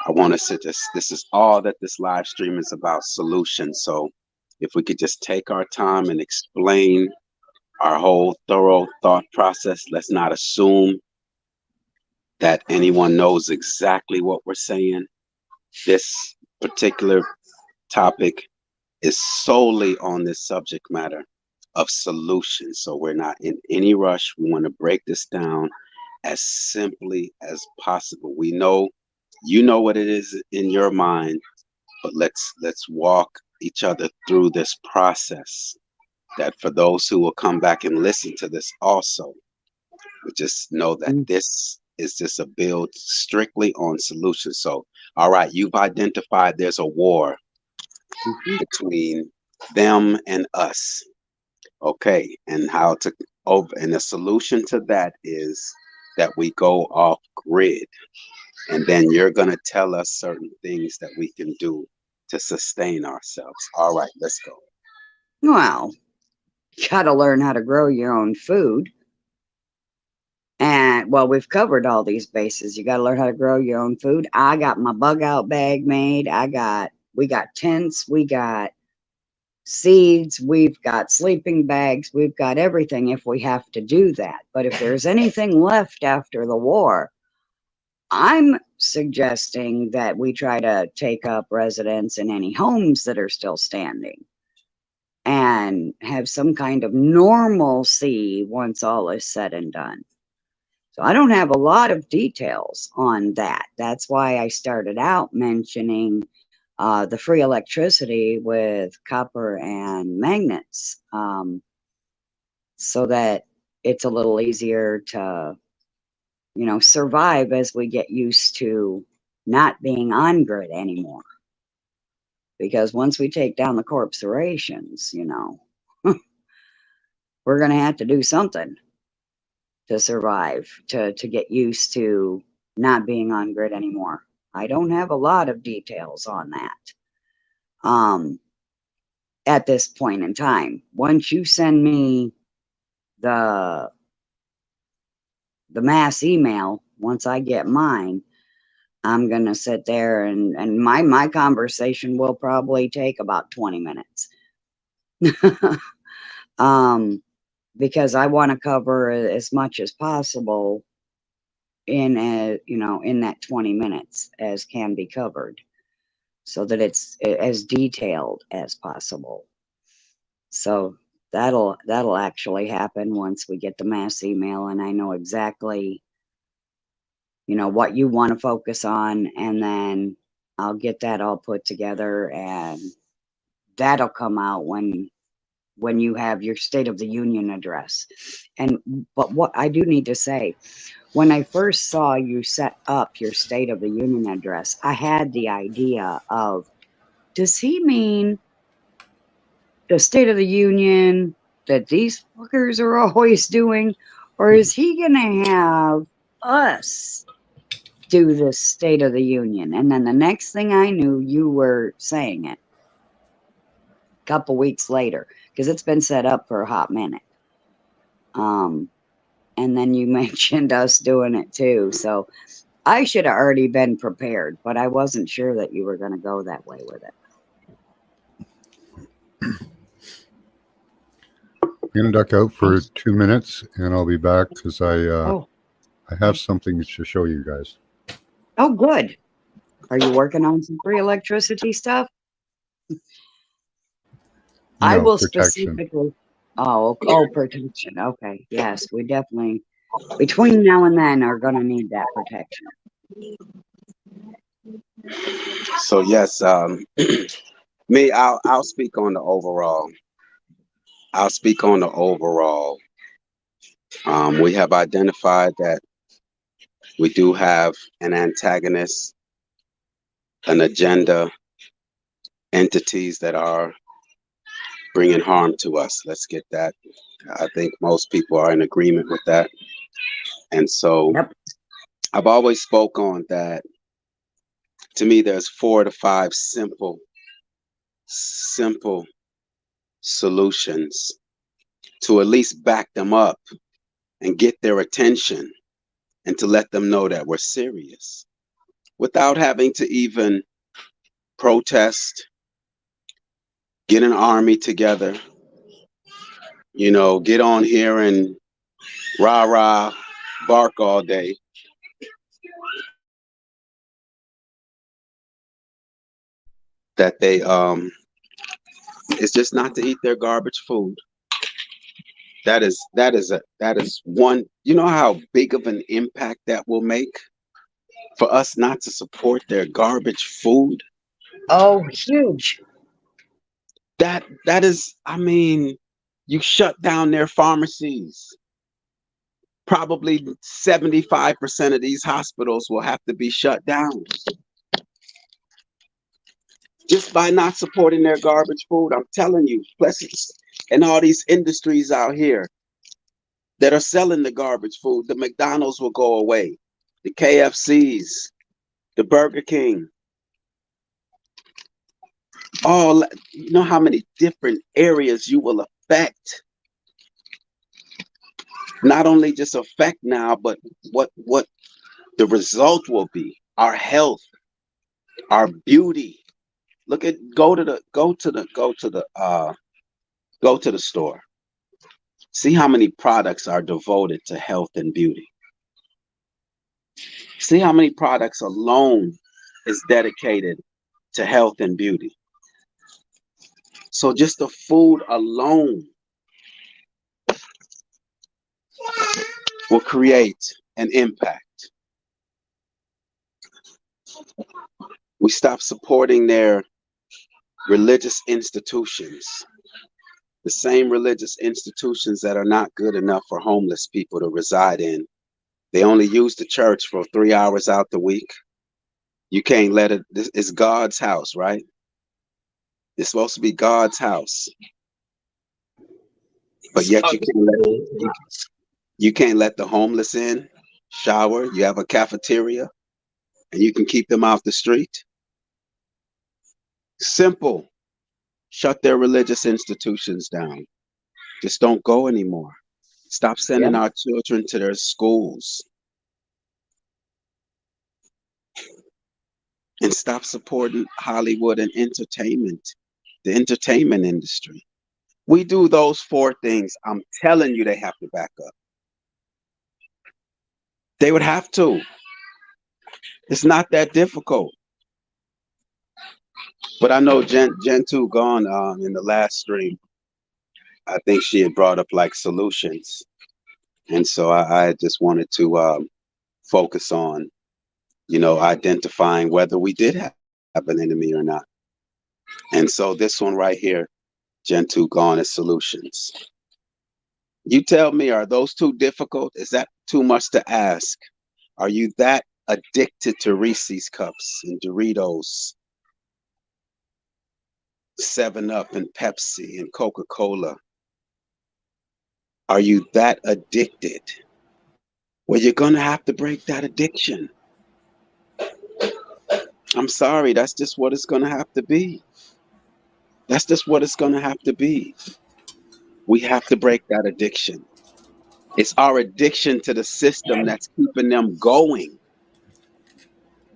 I want to say this is all that this live stream is about, solutions. So if we could just take our time and explain our whole thorough thought process, let's not assume that anyone knows exactly what we're saying. This particular topic is solely on this subject matter of solutions. So we're not in any rush. We want to break this down as simply as possible. We know, you know what it is in your mind, but let's walk each other through this process, that for those who will come back and listen to this also, we just know that this is just a build strictly on solutions. So, all right, you've identified there's a war between them and us. Okay, and and the solution to that is that we go off grid. And then you're going to tell us certain things that we can do to sustain ourselves. All right, let's go. Well, you got to learn how to grow your own food. And well, we've covered all these bases. You got to learn how to grow your own food. I got my bug out bag made. We got tents. We got seeds. We've got sleeping bags. We've got everything if we have to do that. But if there's anything left after the war, I'm suggesting that we try to take up residence in any homes that are still standing and have some kind of normalcy once all is said and done. So I don't have a lot of details on that. That's why I started out mentioning the free electricity with copper and magnets, so that it's a little easier to, survive as we get used to not being on grid anymore. Because once we take down the corporations, we're going to have to do something to survive, to get used to not being on grid anymore. I don't have a lot of details on that at this point in time. Once you send me the mass email, once I get mine, I'm going to sit there and my conversation will probably take about 20 minutes. Because I want to cover as much as possible in that 20 minutes as can be covered, so that it's as detailed as possible. So that'll actually happen once we get the mass email and I know exactly, what you want to focus on, and then I'll get that all put together, and that'll come out when you have your State of the Union address. But what I do need to say, when I first saw you set up your State of the Union address, I had the idea of, does he mean the State of the Union that these fuckers are always doing? Or is he going to have us do this State of the Union? And then the next thing I knew, you were saying it a couple weeks later, because it's been set up for a hot minute. And then you mentioned us doing it too. So I should have already been prepared, but I wasn't sure that you were going to go that way with it. I'm going to duck out for 2 minutes and I'll be back because I have something to show you guys. Oh, good. Are you working on some free electricity stuff? No, I will protection. specifically. Oh, protection. Okay. Yes, we definitely, between now and then, are going to need that protection. So yes, Me, I'll speak on the overall. I'll speak on the overall. We have identified that we do have an antagonist, an agenda, entities that are bringing harm to us. Let's get that. I think most people are in agreement with that. And so Yep. I've always spoke on that. To me, there's 4 to 5 simple solutions to at least back them up and get their attention and to let them know that we're serious without having to even protest, get an army together, get on here and rah rah bark all day. That they it's just not to eat their garbage food. That is one. You know how big of an impact that will make for us not to support their garbage food? Oh, huge. That is, I mean, you shut down their pharmacies. Probably 75% of these hospitals will have to be shut down just by not supporting their garbage food. I'm telling you, plus, and all these industries out here that are selling the garbage food, the McDonald's will go away, the KFCs, the Burger King. All, you know how many different areas you will affect. Not only just affect now, but what the result will be. Our health, our beauty. Look at go to the store. See how many products are devoted to health and beauty. See how many products alone is dedicated to health and beauty. So just the food alone will create an impact. We stop supporting their religious institutions, the same religious institutions that are not good enough for homeless people to reside in. They only use the church for 3 hours out the week. You can't let it, it's God's house, right? It's supposed to be God's house. But yet you can't let the homeless in, shower, you have a cafeteria, and you can keep them off the street. Simple. Shut their religious institutions down. Just don't go anymore. Stop sending our children to their schools. And stop supporting Hollywood and entertainment, the entertainment industry. We do those 4 things. I'm telling you, they have to back up. They would have to. It's not that difficult. But I know Gen 2 gone in the last stream. I think she had brought up like solutions. And so I just wanted to focus on, identifying whether we did have an enemy or not. And so this one right here, Gen 2 gone, is solutions. You tell me, are those too difficult? Is that too much to ask? Are you that addicted to Reese's Cups and Doritos, 7-Up and Pepsi and Coca-Cola? Are you that addicted? Well, you're going to have to break that addiction. I'm sorry, that's just what it's going to have to be. That's just what it's going to have to be. We have to break that addiction. It's our addiction to the system that's keeping them going.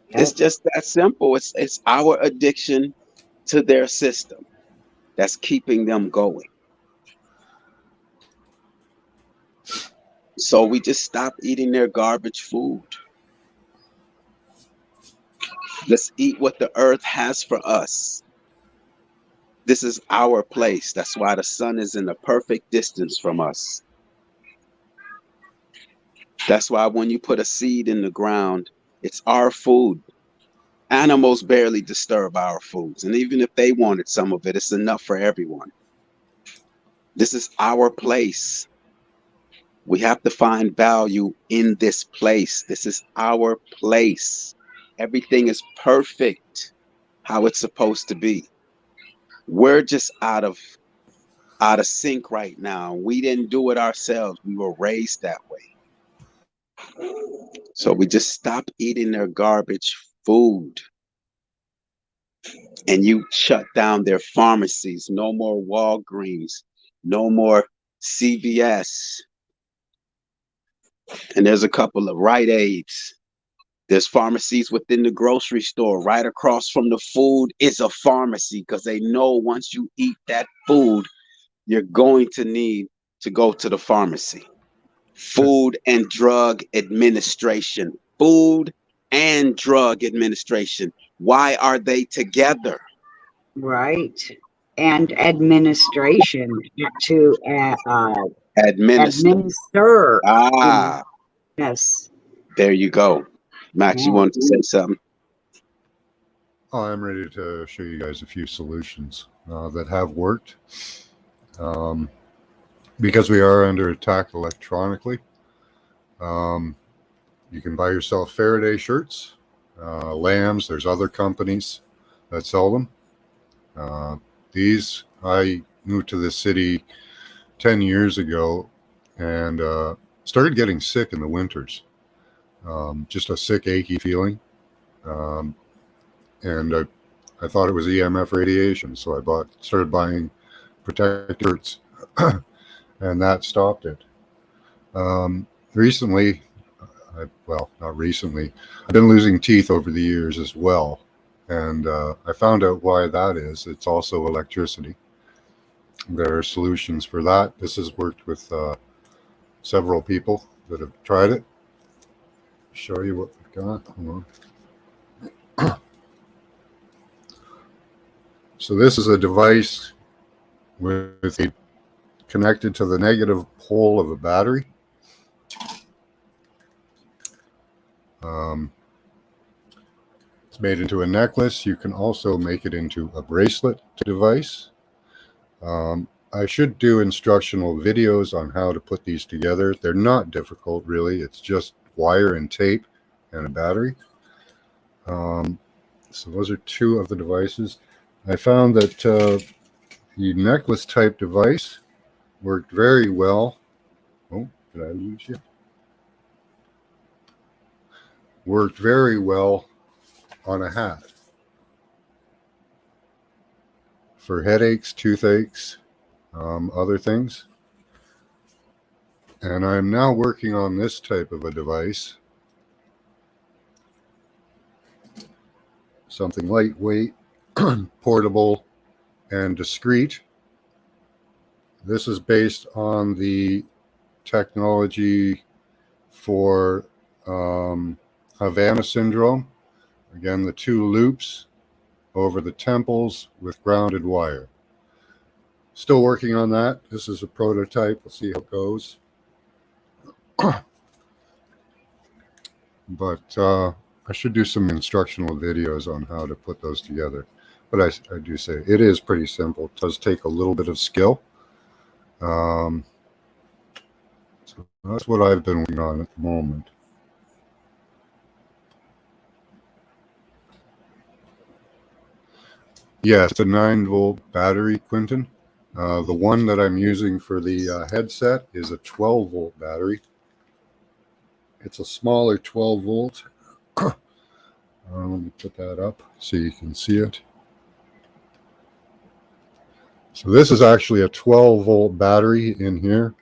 It's just that simple. It's our addiction to their system that's keeping them going. So we just stop eating their garbage food. Let's eat what the earth has for us. This is our place. That's why the sun is in the perfect distance from us. That's why when you put a seed in the ground, it's our food. Animals barely disturb our foods. And even if they wanted some of it, it's enough for everyone. This is our place. We have to find value in this place. This is our place. Everything is perfect how it's supposed to be. We're just out of sync right now. We didn't do it ourselves. We were raised that way. So we just stop eating their garbage food. And you shut down their pharmacies. No more Walgreens. No more CVS. And there's a couple of Rite Aids. There's pharmacies within the grocery store. Right across from the food is a pharmacy, because they know once you eat that food, you're going to need to go to the pharmacy. Food and Drug Administration. Food and Drug Administration. Why are they together? Right. And administration to administer. Ah, yes. There you go. Max, you wanted to say something? Oh, I'm ready to show you guys a few solutions that have worked. Because we are under attack electronically, you can buy yourself Faraday shirts, lambs. There's other companies that sell them. These, I moved to this city 10 years ago and started getting sick in the winters. Just a sick, achy feeling. And I thought it was EMF radiation, so I started buying protective shirts, and that stopped it. Recently, well, not recently, I've been losing teeth over the years as well, and I found out why that is. It's also electricity. There are solutions for that. This has worked with several people that have tried it. Show you what we've got. Hold on. So this is a device with a connected to the negative pole of a battery. It's made into a necklace. You can also make it into a bracelet device. I should do instructional videos on how to put these together. They're not difficult, really. It's just wire and tape and a battery. So those are two of the devices. I found that the necklace type device worked very well. Oh, did I lose you? Worked very well on a hat for headaches, toothaches, other things. And I'm now working on this type of a device. Something lightweight, portable, and discreet. This is based on the technology for Havana syndrome. Again, the two loops over the temples with grounded wire. Still working on that. This is a prototype. We'll see how it goes. But I should do some instructional videos on how to put those together. But I do say it is pretty simple. It does take a little bit of skill. So that's what I've been working on at the moment. Yeah, it's a 9-volt battery, Quentin. The one that I'm using for the headset is a 12-volt battery. It's a smaller 12-volt. Let me put that up so you can see it. So this is actually a 12-volt battery in here.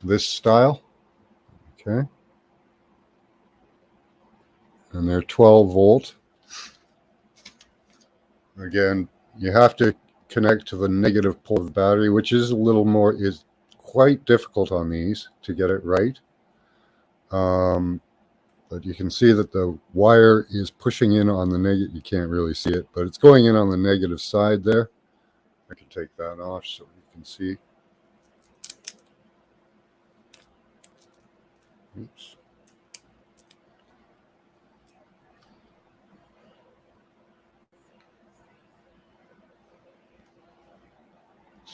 This style. Okay. And they're 12-volt. Again, you have to connect to the negative pole of the battery, which is is quite difficult on these to get it right. But you can see that the wire is pushing in on the negative. You can't really see it, but it's going in on the negative side there. I can take that off so you can see. Oops.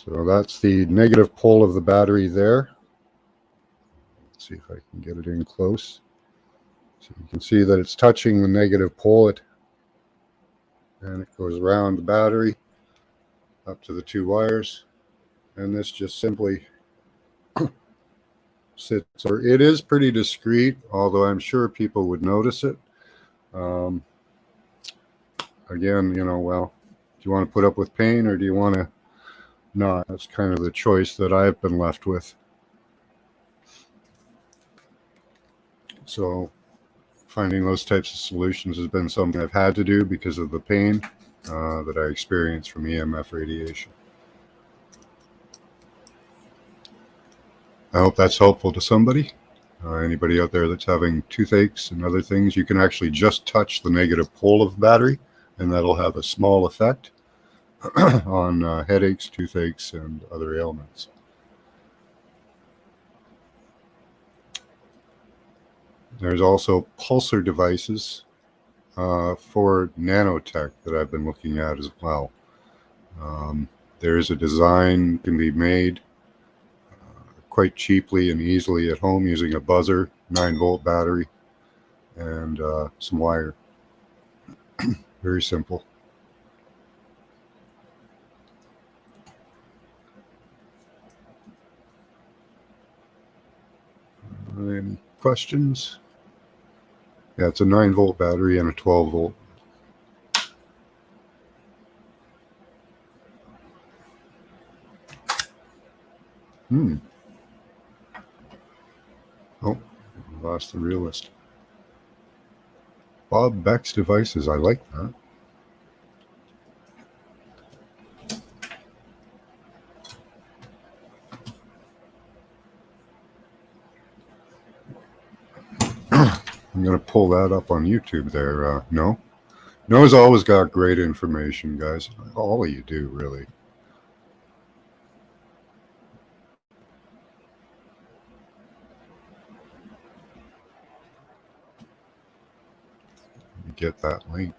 So that's the negative pole of the battery there. Let's see if I can get it in close. So you can see that it's touching the negative pole, and it goes around the battery up to the two wires, and this just simply sits, or it is pretty discreet, although I'm sure people would notice it. Again, you know, well, do you want to put up with pain or do you want to not? That's kind of the choice that I've been left with. So finding those types of solutions has been something I've had to do because of the pain that I experience from EMF radiation. I hope that's helpful to somebody. Anybody out there that's having toothaches and other things, you can actually just touch the negative pole of the battery, and that'll have a small effect on headaches, toothaches, and other ailments. There's also pulsar devices for nanotech that I've been looking at as well. There is a design that can be made quite cheaply and easily at home using a buzzer, 9-volt battery, and some wire. Very simple. Any questions? Yeah, it's a 9-volt battery and a 12-volt. Oh, lost the realist. Bob Beck's devices. I like that. I'm going to pull that up on YouTube there. No? Noah's always got great information, guys. All of you do, really. Let me get that link.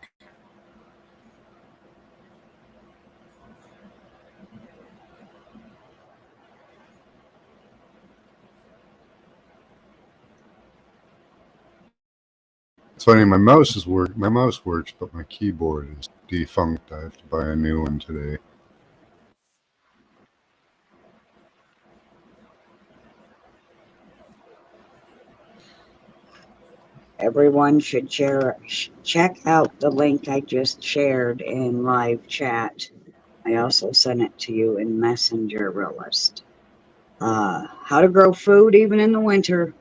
It's funny, my mouse works, but my keyboard is defunct. I have to buy a new one today. Everyone should check out the link I just shared in live chat. I also sent it to you in Messenger Realist. How to grow food even in the winter.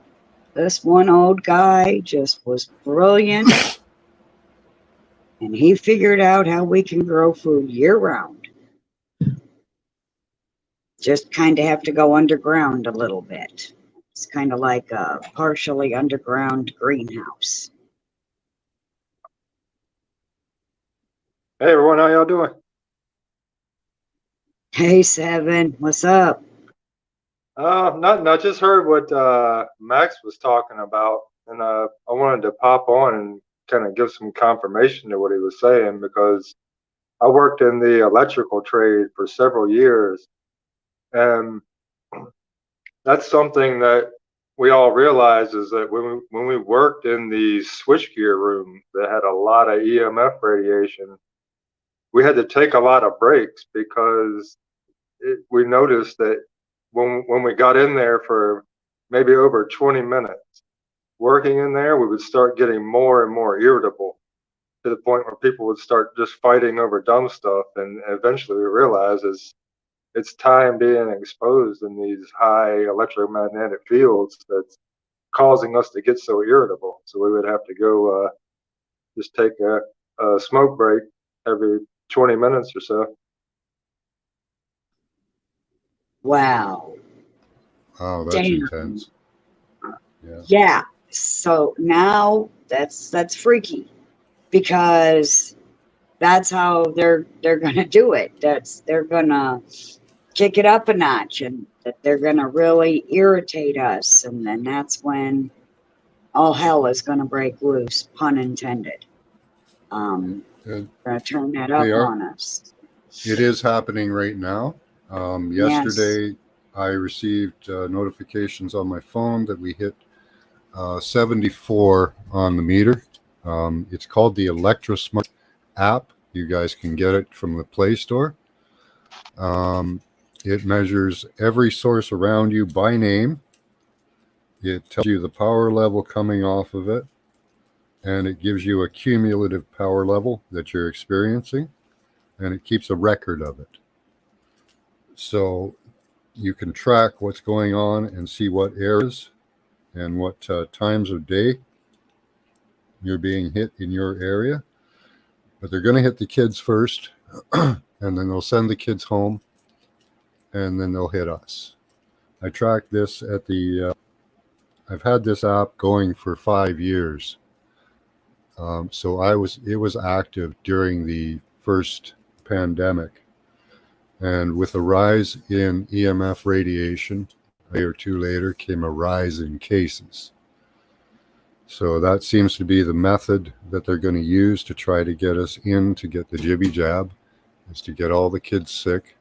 This one old guy just was brilliant, and he figured out how we can grow food year-round. Just kind of have to go underground a little bit. It's kind of like a partially underground greenhouse. Hey everyone, how y'all doing? Hey, Seven, what's up? Nothing. I just heard what Max was talking about, and I wanted to pop on and kind of give some confirmation to what he was saying, because I worked in the electrical trade for several years, and that's something that we all realize is that when we worked in the switchgear room that had a lot of EMF radiation, we had to take a lot of breaks because we noticed that when we got in there for maybe over 20 minutes working in there, we would start getting more and more irritable to the point where people would start just fighting over dumb stuff. And eventually we realized it's time being exposed in these high electromagnetic fields that's causing us to get so irritable. So we would have to go just take a smoke break every 20 minutes or so. Wow. Oh, that's Damn. intense. Yeah. So now that's freaky, because that's how they're gonna do it. They're gonna kick it up a notch, and that they're gonna really irritate us, and then that's when all hell is gonna break loose, pun intended. Gonna turn that up on us. It is happening right now. Yesterday, I received notifications on my phone that we hit 74 on the meter. It's called the ElectroSmart app. You guys can get it from the Play Store. It measures every source around you by name. It tells you the power level coming off of it, and it gives you a cumulative power level that you're experiencing, and it keeps a record of it. So you can track what's going on and see what areas and what times of day you're being hit in your area. But they're going to hit the kids first, and then they'll send the kids home, and then they'll hit us. I track this at the I've had this app going for 5 years. So it was active during the first pandemic. And with a rise in EMF radiation, a day or two later came a rise in cases. So that seems to be the method that they're going to use to try to get us in to get the jibby jab, is to get all the kids sick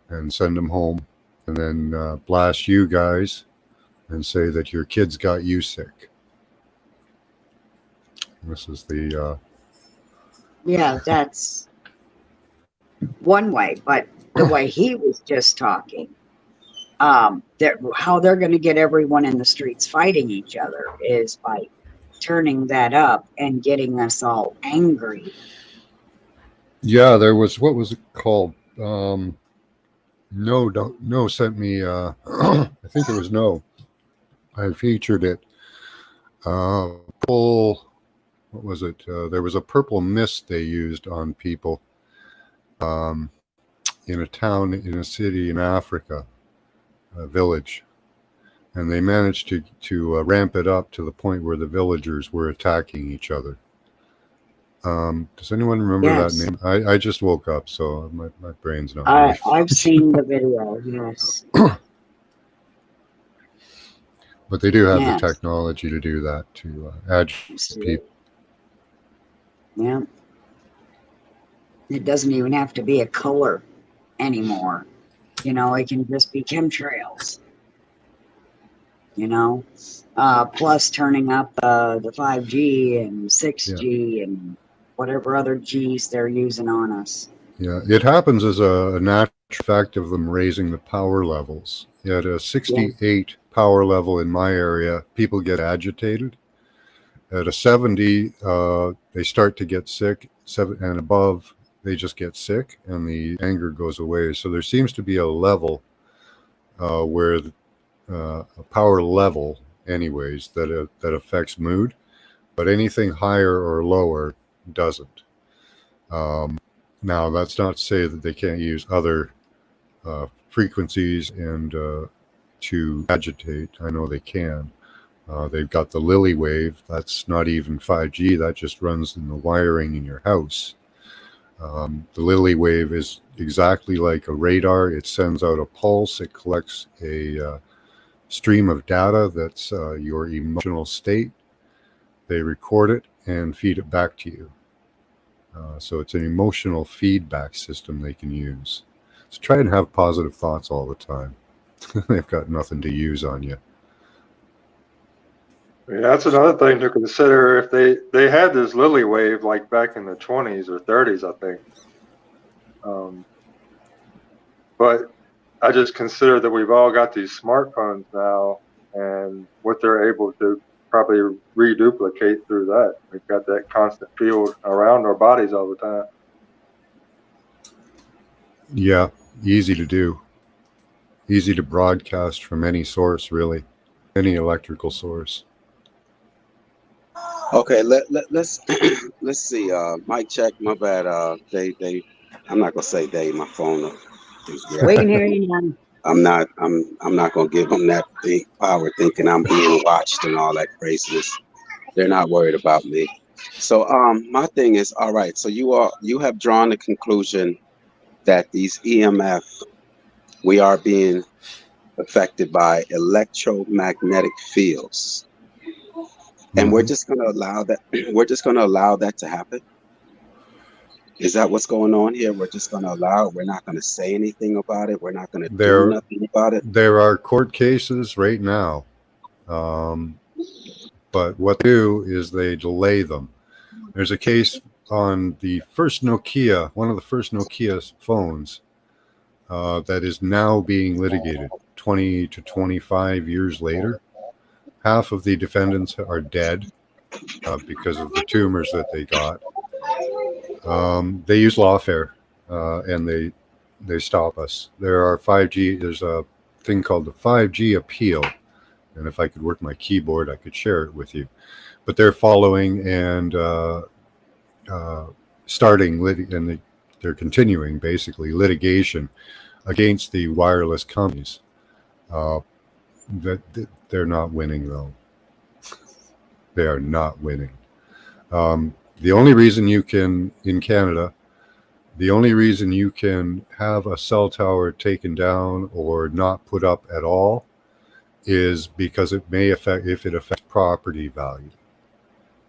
and send them home, and then blast you guys and say that your kids got you sick. This is the... Yeah, that's one way, but the way he was just talking, how they're going to get everyone in the streets fighting each other is by turning that up and getting us all angry. Yeah, there was, what was it called? No sent me, I think it was No. I featured it. Purple, what was it? There was a purple mist they used on people in a town, in a city in Africa, a village. And they managed to ramp it up to the point where the villagers were attacking each other. Does anyone remember that name? I just woke up, so my brain's not. I've seen the video, yes. But they do have the technology to do that, to agitate people. Yeah. It doesn't even have to be a color anymore. You know, it can just be chemtrails. You know, plus turning up the 5G and 6G and whatever other Gs they're using on us. Yeah, it happens as a natural effect of them raising the power levels. At a 68 power level in my area, people get agitated. At a 70, they start to get sick. 7 and above, they just get sick, and the anger goes away. So there seems to be a level where a power level, anyways, that affects mood, but anything higher or lower doesn't. Now, that's not to say that they can't use other frequencies and to agitate. I know they can. They've got the Lily wave. That's not even 5G. That just runs in the wiring in your house. The Lily wave is exactly like a radar. It sends out a pulse. It collects a stream of data that's your emotional state. They record it and feed it back to you. So it's an emotional feedback system they can use. So try and have positive thoughts all the time. They've got nothing to use on you. Yeah, that's another thing to consider. If they had this Lily wave like back in the 20s or 30s, I think. But I just consider that we've all got these smartphones now, and what they're able to probably reduplicate through that. We've got that constant field around our bodies all the time. Yeah, easy to do. Easy to broadcast from any source, really. Any electrical source. Okay, let's let's see. Mic check. My bad. They. I'm not gonna say they. My phone is great. We can hear you now. I'm not gonna give them that big power, thinking I'm being watched and all that craziness. They're not worried about me. So my thing is, all right. So you have drawn the conclusion that these EMF, we are being affected by electromagnetic fields. And we're just going to allow that. We're just going to allow that to happen. Is that what's going on here? We're just going to allow it. We're not going to say anything about it. We're not going to do There, nothing about it. there are court cases right now, but what they do is they delay them. There's a case on the first Nokia, one of the first Nokia phones, that is now being litigated 20 to 25 years later. Half of the defendants are dead because of the tumors that they got. They use lawfare, and they stop us. There are 5G. There's a thing called the 5G appeal, and if I could work my keyboard, I could share it with you. But they're following and they're continuing basically litigation against the wireless companies. That they're not winning though. They are not winning. The only reason you can, in Canada, the only reason you can have a cell tower taken down or not put up at all is because it may affect, if it affects property value.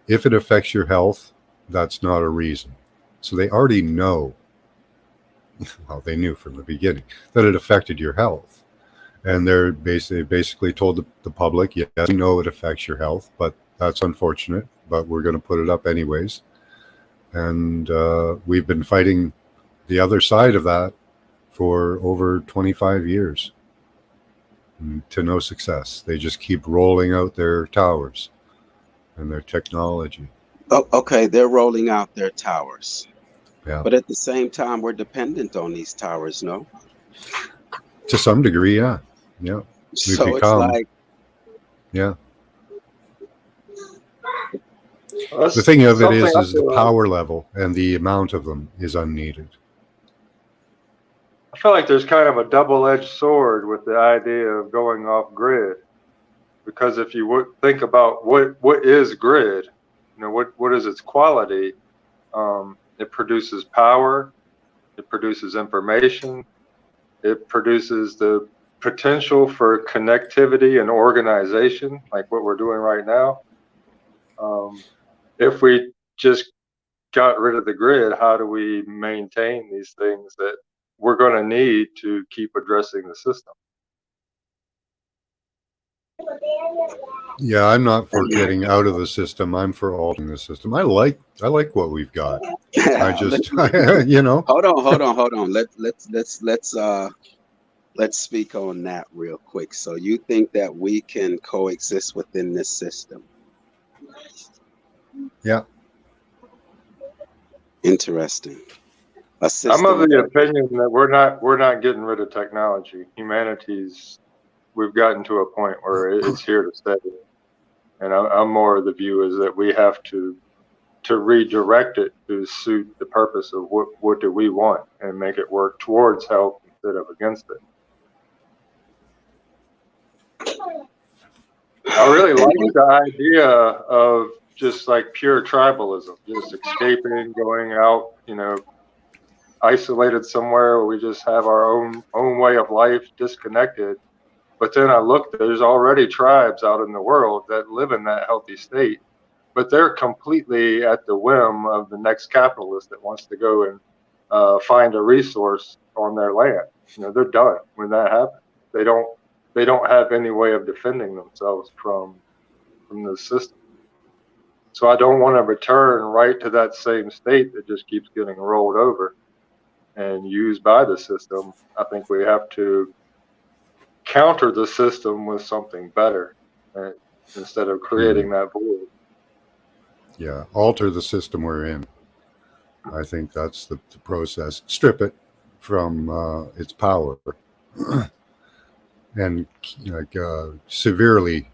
If it affects your health, that's not a reason. So they already know, well, they knew from the beginning that it affected your health. And they're basically told the public, yes, we know it affects your health, but that's unfortunate, but we're going to put it up anyways. And we've been fighting the other side of that for over 25 years to no success. They just keep rolling out their towers and their technology. Oh, okay, they're rolling out their towers. Yeah. But at the same time, we're dependent on these towers, no? To some degree, yeah. Yeah. So it's like... Yeah. The thing of it is the power level and the amount of them is unneeded. I feel like there's kind of a double-edged sword with the idea of going off grid, because if you would think about what is grid, you know, what is its quality? It produces power, it produces information, it produces the potential for connectivity and organization, like what we're doing right now. If we just got rid of the grid, how do we maintain these things that we're going to need to keep addressing the system? Yeah, I'm not for getting out of the system. I'm for altering the system. I like what we've got. I just, you know. Hold on. Let's speak on that real quick. So you think that we can coexist within this system? Yeah. Interesting. I'm of the opinion that we're not getting rid of technology. We've gotten to a point where it's here to stay. And I'm more of the view is that we have to redirect it to suit the purpose of what do we want and make it work towards health instead of against it. I really like the idea of just like pure tribalism, just escaping, going out, you know, isolated somewhere where we just have our own way of life, disconnected. But then I looked, there's already tribes out in the world that live in that healthy state, but they're completely at the whim of the next capitalist that wants to go and find a resource on their land. You know, they're done when that happens. They don't have any way of defending themselves from the system. So I don't want to return right to that same state that just keeps getting rolled over and used by the system. I think we have to counter the system with something better, right? Instead of creating that void. Yeah, alter the system we're in. I think that's the process. Strip it from its power and severely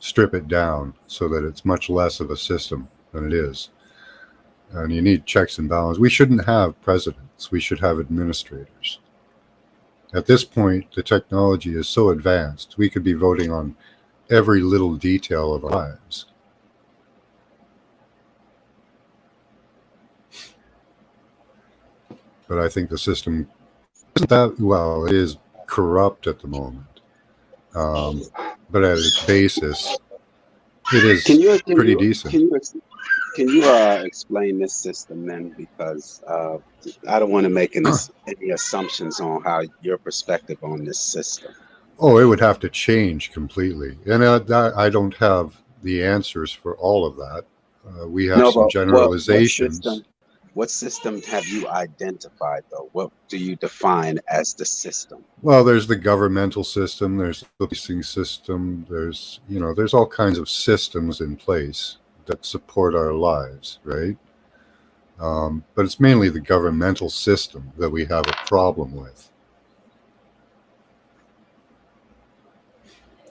strip it down so that it's much less of a system than it is. And you need checks and balances. We shouldn't have presidents. We should have administrators. At this point, the technology is so advanced, we could be voting on every little detail of our lives. But I think the system isn't that, well, it is corrupt at the moment. But at its basis, it is pretty decent. can you explain this system then? Because I don't want to make any assumptions on how your perspective on this system. Oh, it would have to change completely, and I don't have the answers for all of that. We have No, some but generalizations. what system have you identified though? What do you define as the system? Well, there's the governmental system, there's the policing system, there's all kinds of systems in place that support our lives, right? But it's mainly the governmental system that we have a problem with.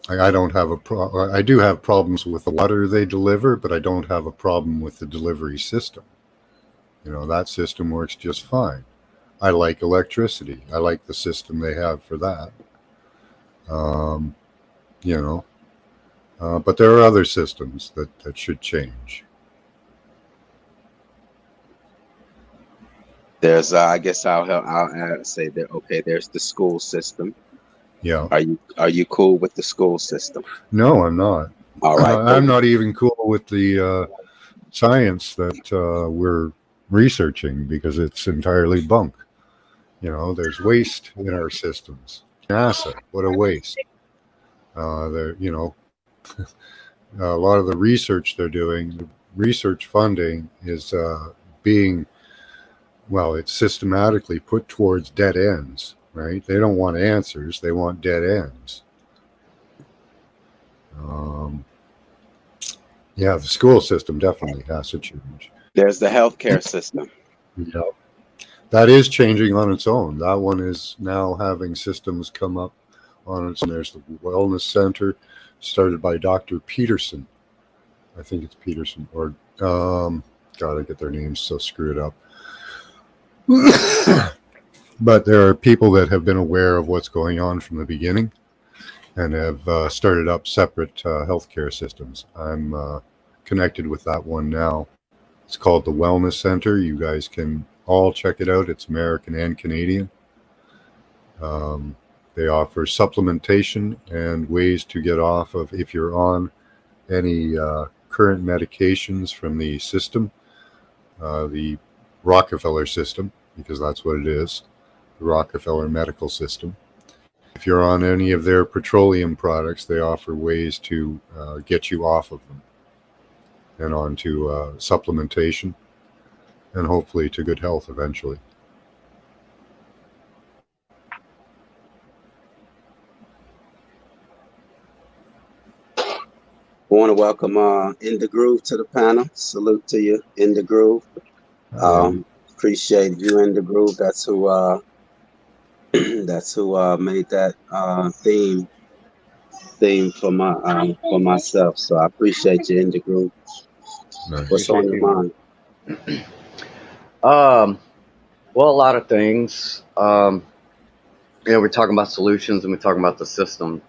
I don't have I do have problems with the water they deliver, but I don't have a problem with the delivery system. That system works just fine. I like electricity. I like the system they have for that. But there are other systems that should change. There's, I guess I'll say that. Okay, there's the school system. Yeah. Are you cool with the school system? No, I'm not. All right. I'm not even cool with the science that we're researching because it's entirely bunk. There's waste in our systems. NASA, what a waste. A lot of the research they're doing, the research funding is it's systematically put towards dead ends, right? They don't want answers, they want dead ends. The school system definitely has to change. There's the healthcare system. Yeah. That is changing on its own. That one is now having systems come up on its own. There's the Wellness Center started by Dr. Peterson. I think it's Peterson, or God, I get their names so screwed up. But there are people that have been aware of what's going on from the beginning and have started up separate healthcare systems. I'm connected with that one now. It's called the Wellness Center. You guys can all check it out. It's American and Canadian. They offer supplementation and ways to get off of, if you're on any current medications from the system, the Rockefeller system, because that's what it is, the Rockefeller medical system. If you're on any of their petroleum products, they offer ways to get you off of them and onto supplementation and hopefully to good health eventually. I want to welcome Indegruv to the panel. Salute to you, Indegruv. Appreciate you, Indegruv. That's who made that theme for myself. So I appreciate you, Indegruv. Nice. What's on your mind? Well, a lot of things. We're talking about solutions and we're talking about the system,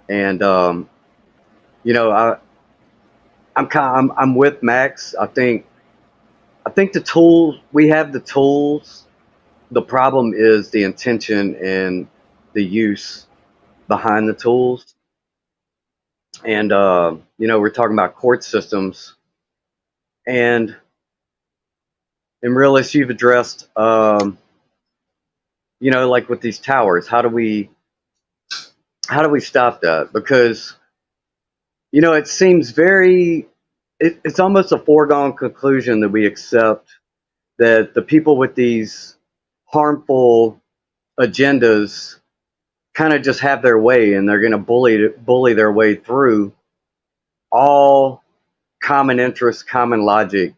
and I'm with Max. I think the tools, we have the tools. The problem is the intention and the use behind the tools. And we're talking about court systems, and Realist, you've addressed like with these towers, how do we stop that? Because it seems it's almost a foregone conclusion that we accept that the people with these harmful agendas kind of just have their way, and they're going to bully their way through all common interests, common logic.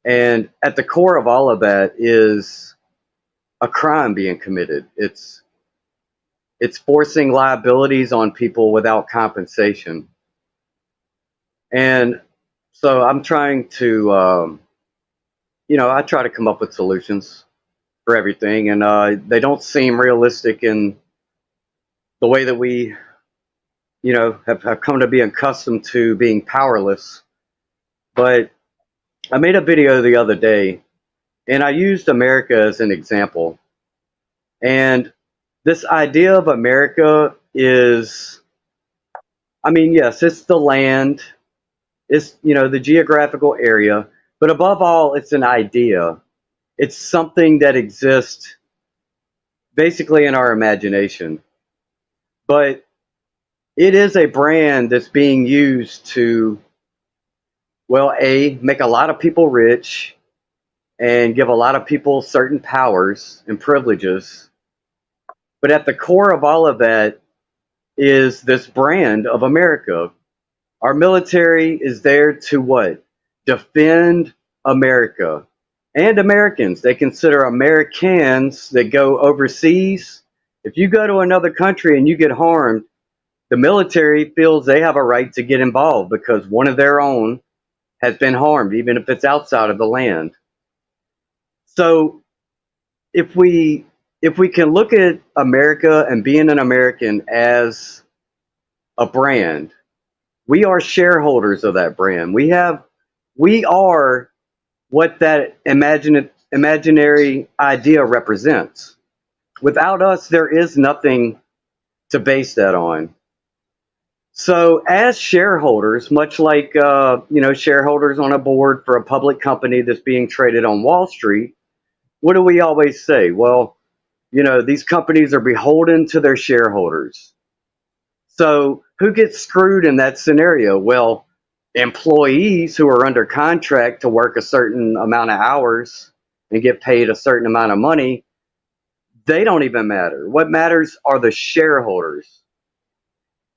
And at the core of all of that is a crime being committed. It's forcing liabilities on people without compensation. And so I'm trying to, I try to come up with solutions for everything, and they don't seem realistic in the way that we, have come to be accustomed to being powerless. But I made a video the other day, and I used America as an example. And this idea of America is, yes, it's the land, It's, you know, the geographical area, but above all, it's an idea. It's something that exists basically in our imagination. But it is a brand that's being used to, well, A, make a lot of people rich and give a lot of people certain powers and privileges. But at the core of all of that is this brand of America. Our military is there to what? Defend America and Americans. They consider Americans that go overseas. If you go to another country and you get harmed, the military feels they have a right to get involved because one of their own has been harmed, even if it's outside of the land. So if we can look at America and being an American as a brand, we are shareholders of that brand. We are what that imaginary idea represents. Without us, there is nothing to base that on. So as shareholders, much like shareholders on a board for a public company that's being traded on Wall Street, what do we always say? Well, these companies are beholden to their shareholders. So who gets screwed in that scenario? Well, employees who are under contract to work a certain amount of hours and get paid a certain amount of money, they don't even matter. What matters are the shareholders.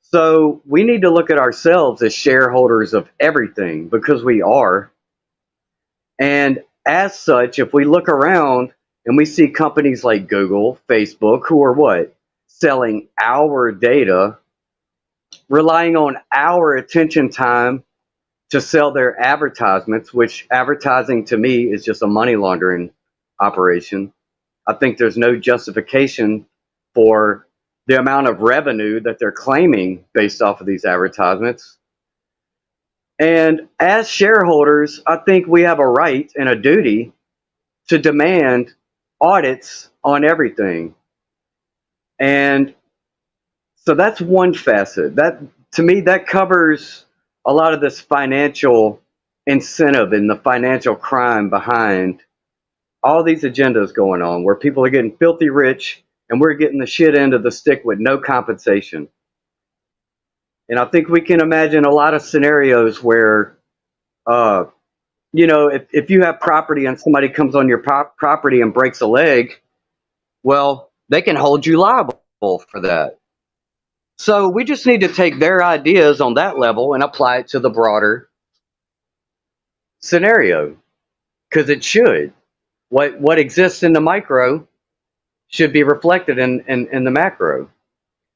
So we need to look at ourselves as shareholders of everything because we are. And as such, if we look around and we see companies like Google, Facebook, who are what? Selling our data, relying on our attention time to sell their advertisements, which advertising to me is just a money laundering operation. I think there's no justification for the amount of revenue that they're claiming based off of these advertisements. And as shareholders, I think we have a right and a duty to demand audits on everything. And so that's one facet. That, to me, that covers a lot of this financial incentive and the financial crime behind all these agendas going on where people are getting filthy rich and we're getting the shit end of the stick with no compensation. And I think we can imagine a lot of scenarios where, if you have property and somebody comes on your property and breaks a leg, well, they can hold you liable for that. So we just need to take their ideas on that level and apply it to the broader scenario, because it should. What exists in the micro should be reflected in the macro,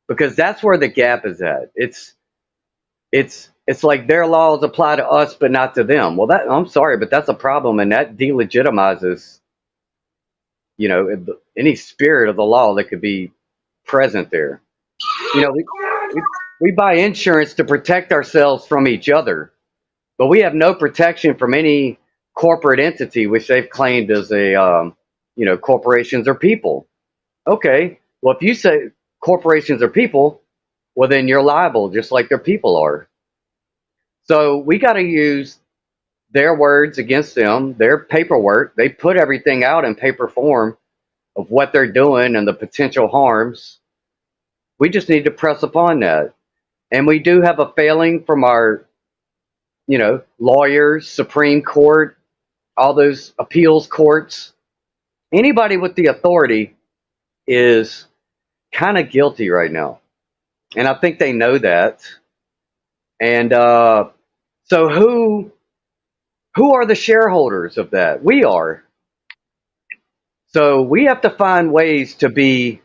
because that's where the gap is at. It's like their laws apply to us but not to them. Well, I'm sorry, but that's a problem, and that delegitimizes any spirit of the law that could be present there. We buy insurance to protect ourselves from each other, but we have no protection from any corporate entity which they've claimed as a corporations are people. Okay, well, if you say corporations are people, well, then you're liable just like their people are. So we got to use their words against them, their paperwork. They put everything out in paper form of what they're doing and the potential harms. We just need to press upon that. And we do have a failing from our, lawyers, Supreme Court, all those appeals courts. Anybody with the authority is kind of guilty right now. And I think they know that. And so who are the shareholders of that? We are. So we have to find ways to be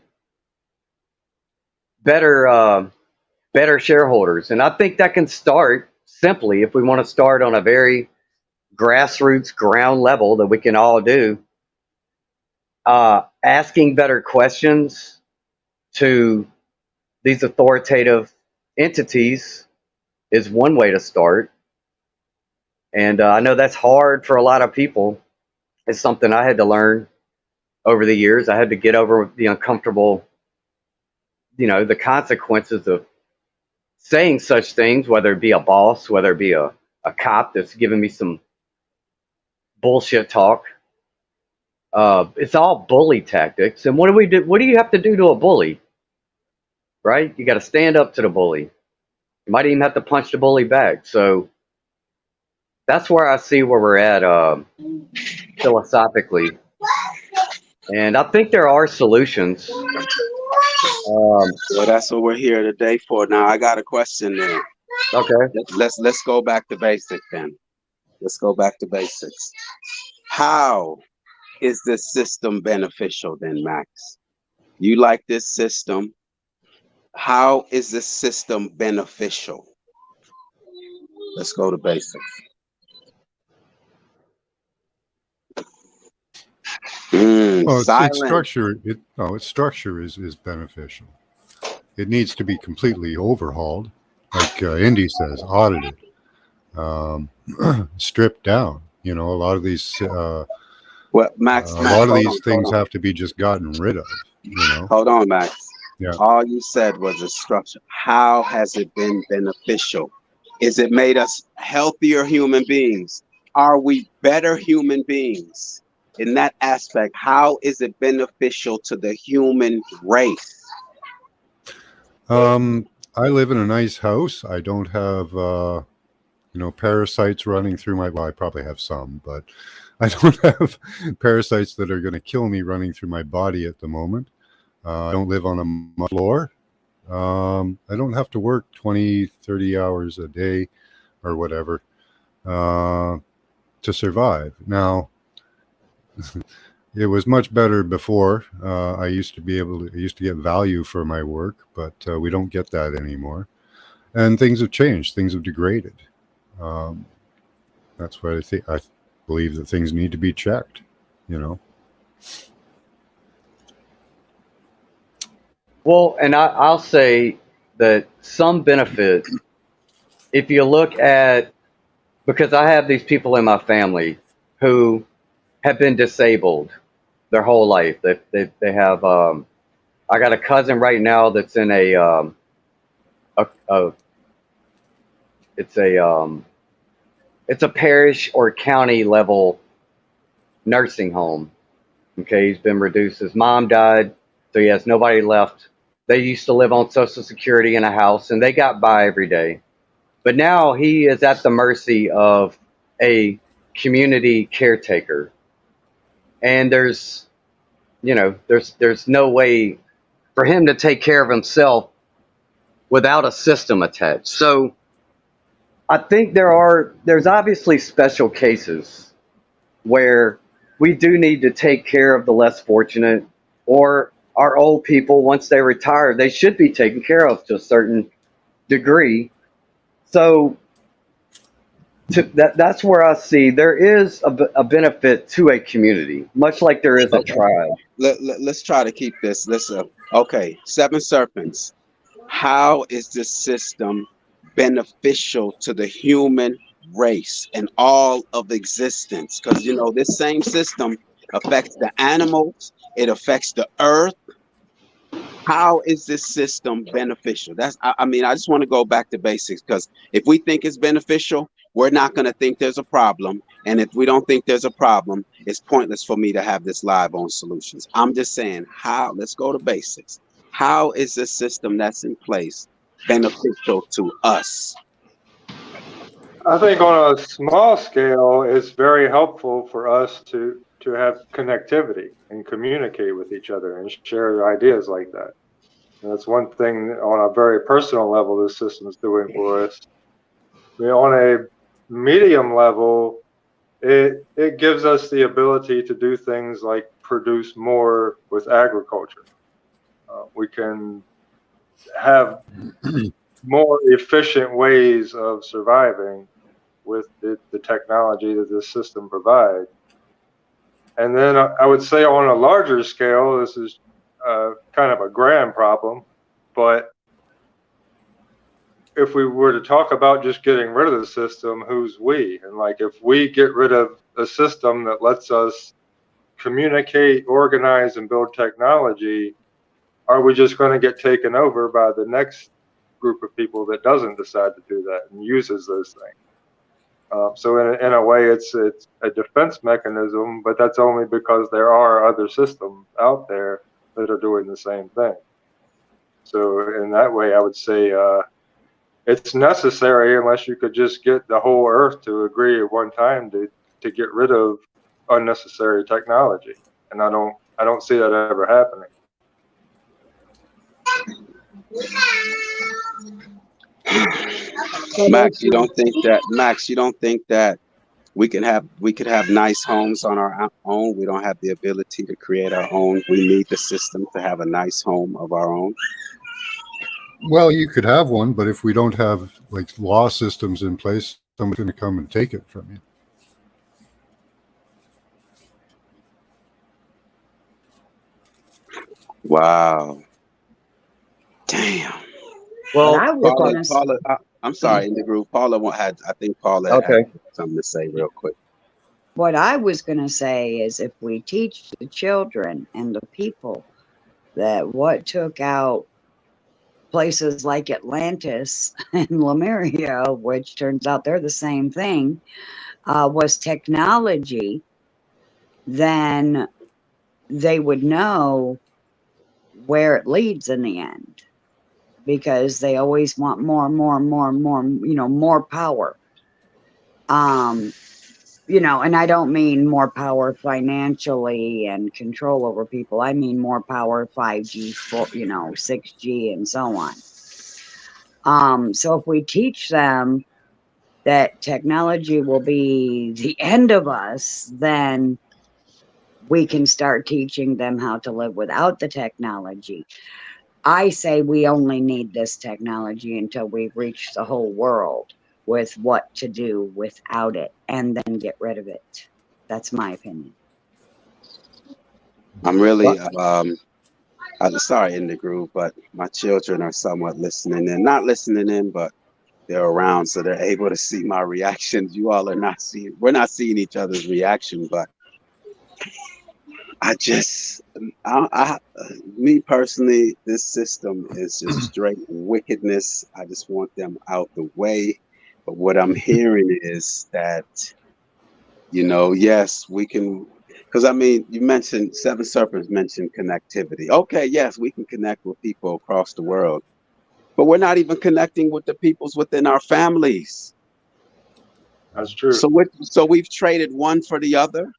better shareholders. And I think that can start simply, if we want to start on a very grassroots ground level that we can all do, asking better questions to these authoritative entities is one way to start. And I know that's hard for a lot of people. It's something I had to learn over the years. I had to get over the uncomfortable, the consequences of saying such things, whether it be a boss, whether it be a a cop that's giving me some bullshit talk. It's all bully tactics. And what do we do? What do you have to do to a bully? Right? You got to stand up to the bully. You might even have to punch the bully back. So that's where I see where we're at philosophically. And I think there are solutions. Well, that's what we're here today for. Now, I got a question there. Okay. Let's go back to basics then. Let's go back to basics. How is this system beneficial then, Max? You like this system. How is this system beneficial? Let's go to basics. Well, its Silent. structure is beneficial. It needs to be completely overhauled, like Indy says, audited, stripped down. You know, a lot of these Well, Max, a lot of these things have to be just gotten rid of. You know. Hold on, Max. Yeah. All you said was a structure. How has it been beneficial? Is it made us healthier human beings? Are we better human beings? In that aspect, how is it beneficial to the human race? I live in a nice house. I don't have, parasites running through my. Well, I probably have some, but I don't have parasites that are going to kill me running through my body at the moment. I don't live on a mud floor. I don't have to work 20, 30 hours a day or whatever to survive. Now, it was much better before. I used to get value for my work, but we don't get that anymore. And things have changed. Things have degraded. That's why I believe that things need to be checked, you know. Well, and I'll say that some benefit, if you look at, because I have these people in my family who have been disabled their whole life. They have, I got a cousin right now that's in it's a parish or county level nursing home. Okay, he's been reduced. His mom died, so he has nobody left. They used to live on Social Security in a house, and they got by every day. But now he is at the mercy of a community caretaker, and there's no way for him to take care of himself without a system attached. So I think there's obviously special cases where we do need to take care of the less fortunate, or our old people. Once they retire, they should be taken care of to a certain degree. So that's where I see there is a benefit to a community, much like there is a tribe. Let's try to keep this. Okay, Seven Serpents. How is this system beneficial to the human race and all of existence? Because this same system affects the animals, it affects the earth. How is this system beneficial? I just want to go back to basics, because if we think it's beneficial, we're not going to think there's a problem. And if we don't think there's a problem, it's pointless for me to have this live on solutions. I'm just saying, let's go to basics. How is this system that's in place beneficial to us? I think on a small scale, it's very helpful for us to have connectivity and communicate with each other and share ideas like that. And that's one thing on a very personal level this system is doing for us. On a medium level, it gives us the ability to do things like produce more with agriculture. We can have more efficient ways of surviving with the technology that this system provides. And then I would say on a larger scale, this is kind of a grand problem, but if we were to talk about just getting rid of the system, who's we? And like, if we get rid of a system that lets us communicate, organize, and build technology, are we just going to get taken over by the next group of people that doesn't decide to do that and uses those things? So in a way, it's a defense mechanism, but that's only because there are other systems out there that are doing the same thing. So in that way, I would say it's necessary unless you could just get the whole Earth to agree at one time to get rid of unnecessary technology, and I don't see that ever happening. Max, you don't think that we could have nice homes on our own? We don't have the ability to create our own. We need the system to have a nice home of our own. Well, you could have one, but if we don't have like law systems in place, someone's going to come and take it from you. Wow. Damn. Well, Paula, I'm sorry, in the group. I think Paula had something to say real quick. What I was going to say is if we teach the children and the people that what took out places like Atlantis and Lemuria, which turns out they're the same thing, was technology, then they would know where it leads in the end, because they always want more, more power. And I don't mean more power financially and control over people. I mean more power, 5G, 6G, and so on. So if we teach them that technology will be the end of us, then we can start teaching them how to live without the technology. I say we only need this technology until we've reached the whole world with what to do without it, and then get rid of it. That's my opinion. I'm really I'm sorry, in the group, but my children are somewhat listening in. Not listening in, but they're around, so they're able to see my reactions. You all are not seeing, we're not seeing each other's reaction, but me personally, this system is just straight wickedness. I just want them out the way. But what I'm hearing is that, yes, we can, because you mentioned, Seven Serpents mentioned connectivity. Okay, yes, we can connect with people across the world, but we're not even connecting with the peoples within our families. That's true. So we've traded one for the other.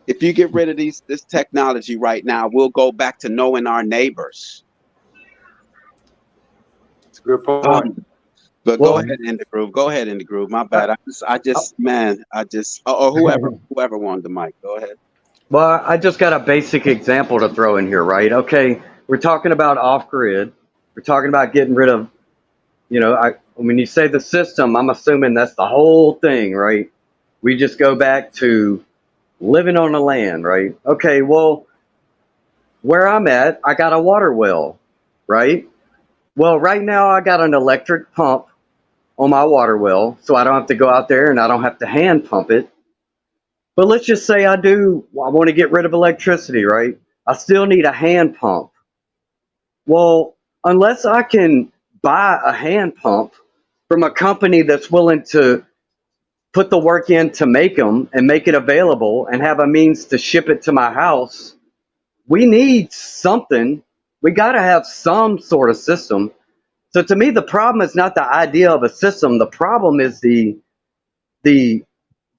If you get rid of this technology right now, we'll go back to knowing our neighbors. It's a good point. But go ahead, Indegruv. Go ahead, Indegruv. My bad. Whoever wanted the mic. Go ahead. Well, I just got a basic example to throw in here, right? Okay, we're talking about off-grid. We're talking about getting rid of, when you say the system, I'm assuming that's the whole thing, right? We just go back to living on the land, right? Okay, well, where I'm at, I got a water well, right? Well, right now I got an electric pump on my water well, so I don't have to go out there and I don't have to hand pump it. But let's just say I want to get rid of electricity, right? I still need a hand pump. Well, unless I can buy a hand pump from a company that's willing to put the work in to make them and make it available and have a means to ship it to my house, we need something. We got to have some sort of system. So to me, the problem is not the idea of a system. The problem is the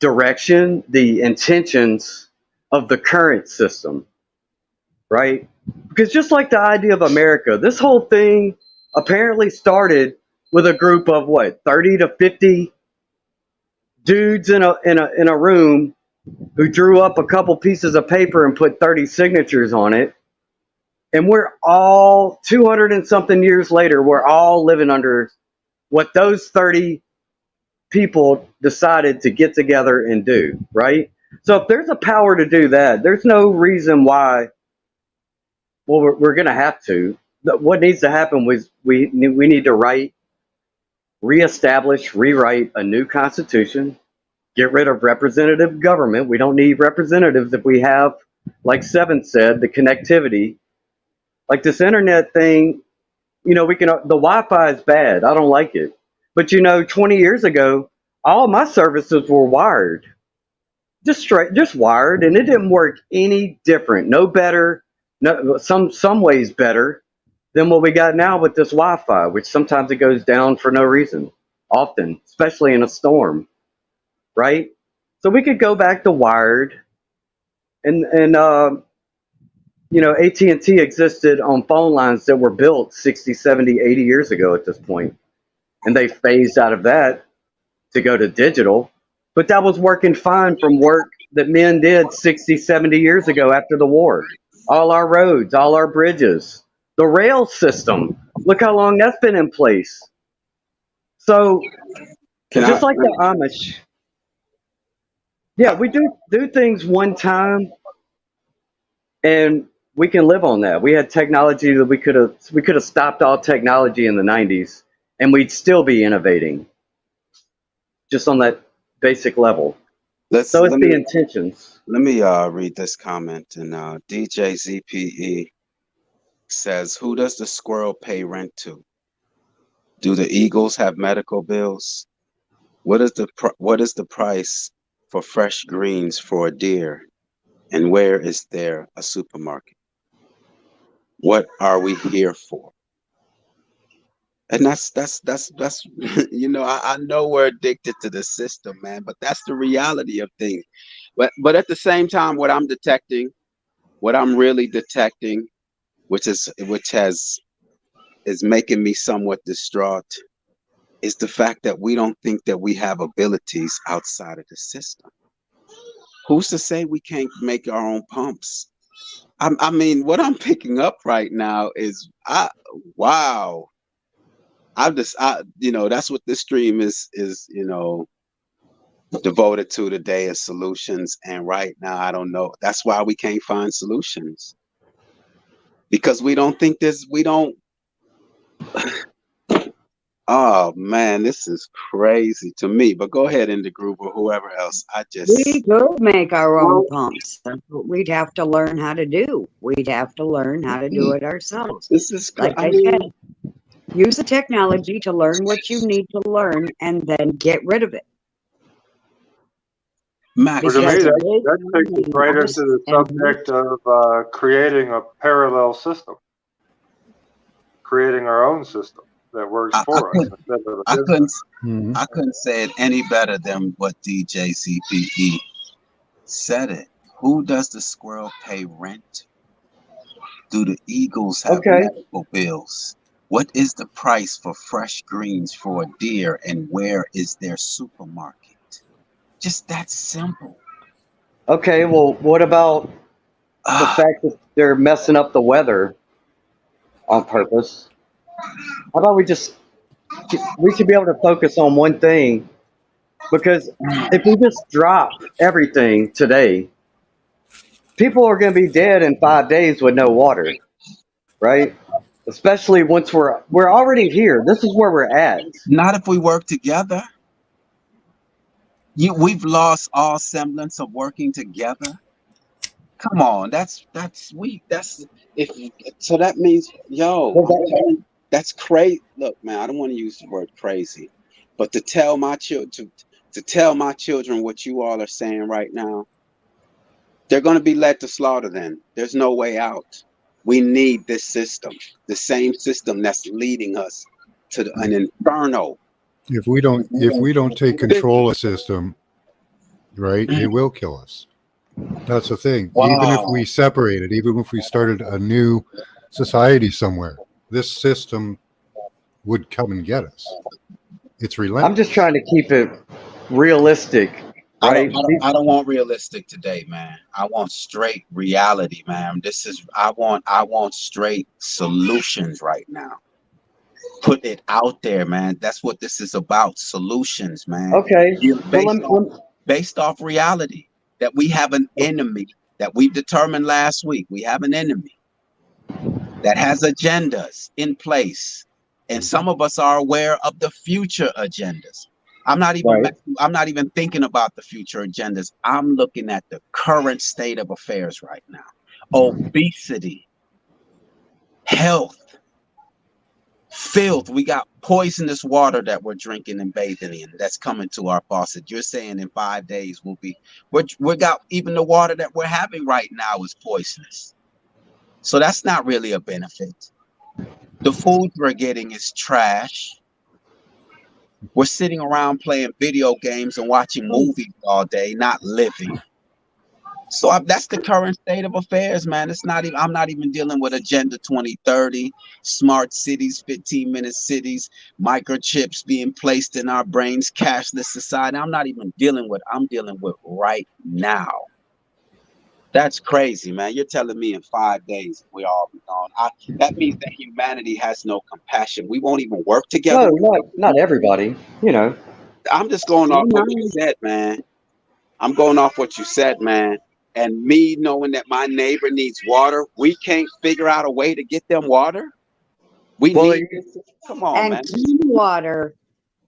direction, the intentions of the current system, right? Because just like the idea of America, this whole thing apparently started with a group of 30 to 50 dudes in a room who drew up a couple pieces of paper and put 30 signatures on it. And we're all 200 and something years later, we're all living under what those 30 people decided to get together and do, right? So if there's a power to do that, there's no reason why, we're going to have to. What needs to happen was we need to rewrite a new constitution, get rid of representative government. We don't need representatives if we have, like Seven said, the connectivity. Like this internet thing, the Wi-Fi is bad. I don't like it. But 20 years ago, all my services were wired, just straight, just wired, and it didn't work any different, no better, no some ways better than what we got now with this Wi-Fi, which sometimes it goes down for no reason, often, especially in a storm, right? So we could go back to wired, and you know, AT&T existed on phone lines that were built 60, 70, 80 years ago at this point, and they phased out of that to go to digital, but that was working fine from work that men did 60, 70 years ago after the war. All our roads, all our bridges, the rail system. Look how long that's been in place. So just like the Amish, yeah, we do things one time, and we can live on that. We had technology that we could have stopped all technology in the 90s, and we'd still be innovating, just on that basic level. So it's the intentions. Let me read this comment. And DJ ZPE says, "Who does the squirrel pay rent to? Do the eagles have medical bills? What is the price for fresh greens for a deer? And where is there a supermarket? What are we here for?" And that's you know, I know we're addicted to the system, man, but that's the reality of things. But at the same time, what I'm really detecting, which is making me somewhat distraught, is the fact that we don't think that we have abilities outside of the system. Who's to say we can't make our own pumps? I mean, what I'm picking up right now is, wow. You know, that's what this stream is, you know, devoted to today, is solutions. And right now, I don't know. That's why we can't find solutions, because we don't think we don't. Oh man, this is crazy to me. But go ahead, indegruv, or whoever else. We could make our own pumps. That's what we'd have to learn how to do. We'd have to learn how to do it ourselves. This is like I said, use the technology to learn what you need to learn, and then get rid of it. Max, to me, that takes us right into the subject of creating a parallel system, creating our own system that works for us. I couldn't say it any better than what DJ CPE said it. Who does the squirrel pay rent? Do the eagles have medical bills? What is the price for fresh greens for a deer, and where is their supermarket? Just that simple. Okay, well, what about the fact that they're messing up the weather on purpose? How about we should be able to focus on one thing, because if we just drop everything today, people are going to be dead in 5 days with no water, right? Especially once we're already here. This is where we're at. Not if we work together. We've lost all semblance of working together. Come on, that's weak. So that means, that's crazy. Look, man, I don't want to use the word crazy, but to tell my children what you all are saying right now, they're going to be led to slaughter. Then there's no way out. We need this system, the same system that's leading us to an inferno. If we don't take control of the system, right, it will kill us. That's the thing. Wow. Even if we separated, even if we started a new society somewhere, this system would come and get us. It's relentless. I'm just trying to keep it realistic. Right? I don't want realistic today, man. I want straight reality, man. I want straight solutions right now. Put it out there, man. That's what this is about. Solutions, man. Okay. Based off reality, that we have an enemy that we determined last week. We have an enemy that has agendas in place, and some of us are aware of the future agendas. I'm not even thinking about the future agendas. I'm looking at the current state of affairs right now. Obesity, health, Filth. We got poisonous water that we're drinking and bathing in that's coming to our faucet. You're saying in 5 days we got even the water that we're having right now is poisonous. So that's not really a benefit. The food we're getting is trash. We're sitting around playing video games and watching movies all day, not living. So that's the current state of affairs, man. It's not even. I'm not even dealing with Agenda 2030, smart cities, 15-minute cities, microchips being placed in our brains, cashless society. I'm not even dealing with. I'm dealing with right now. That's crazy, man. You're telling me in 5 days we all be gone. That means that humanity has no compassion. We won't even work together. No, not everybody. You know. I'm just going off what you said, man. I'm going off what you said, man. And me knowing that my neighbor needs water, we can't figure out a way to get them water. We need this. Come on, man. And clean water.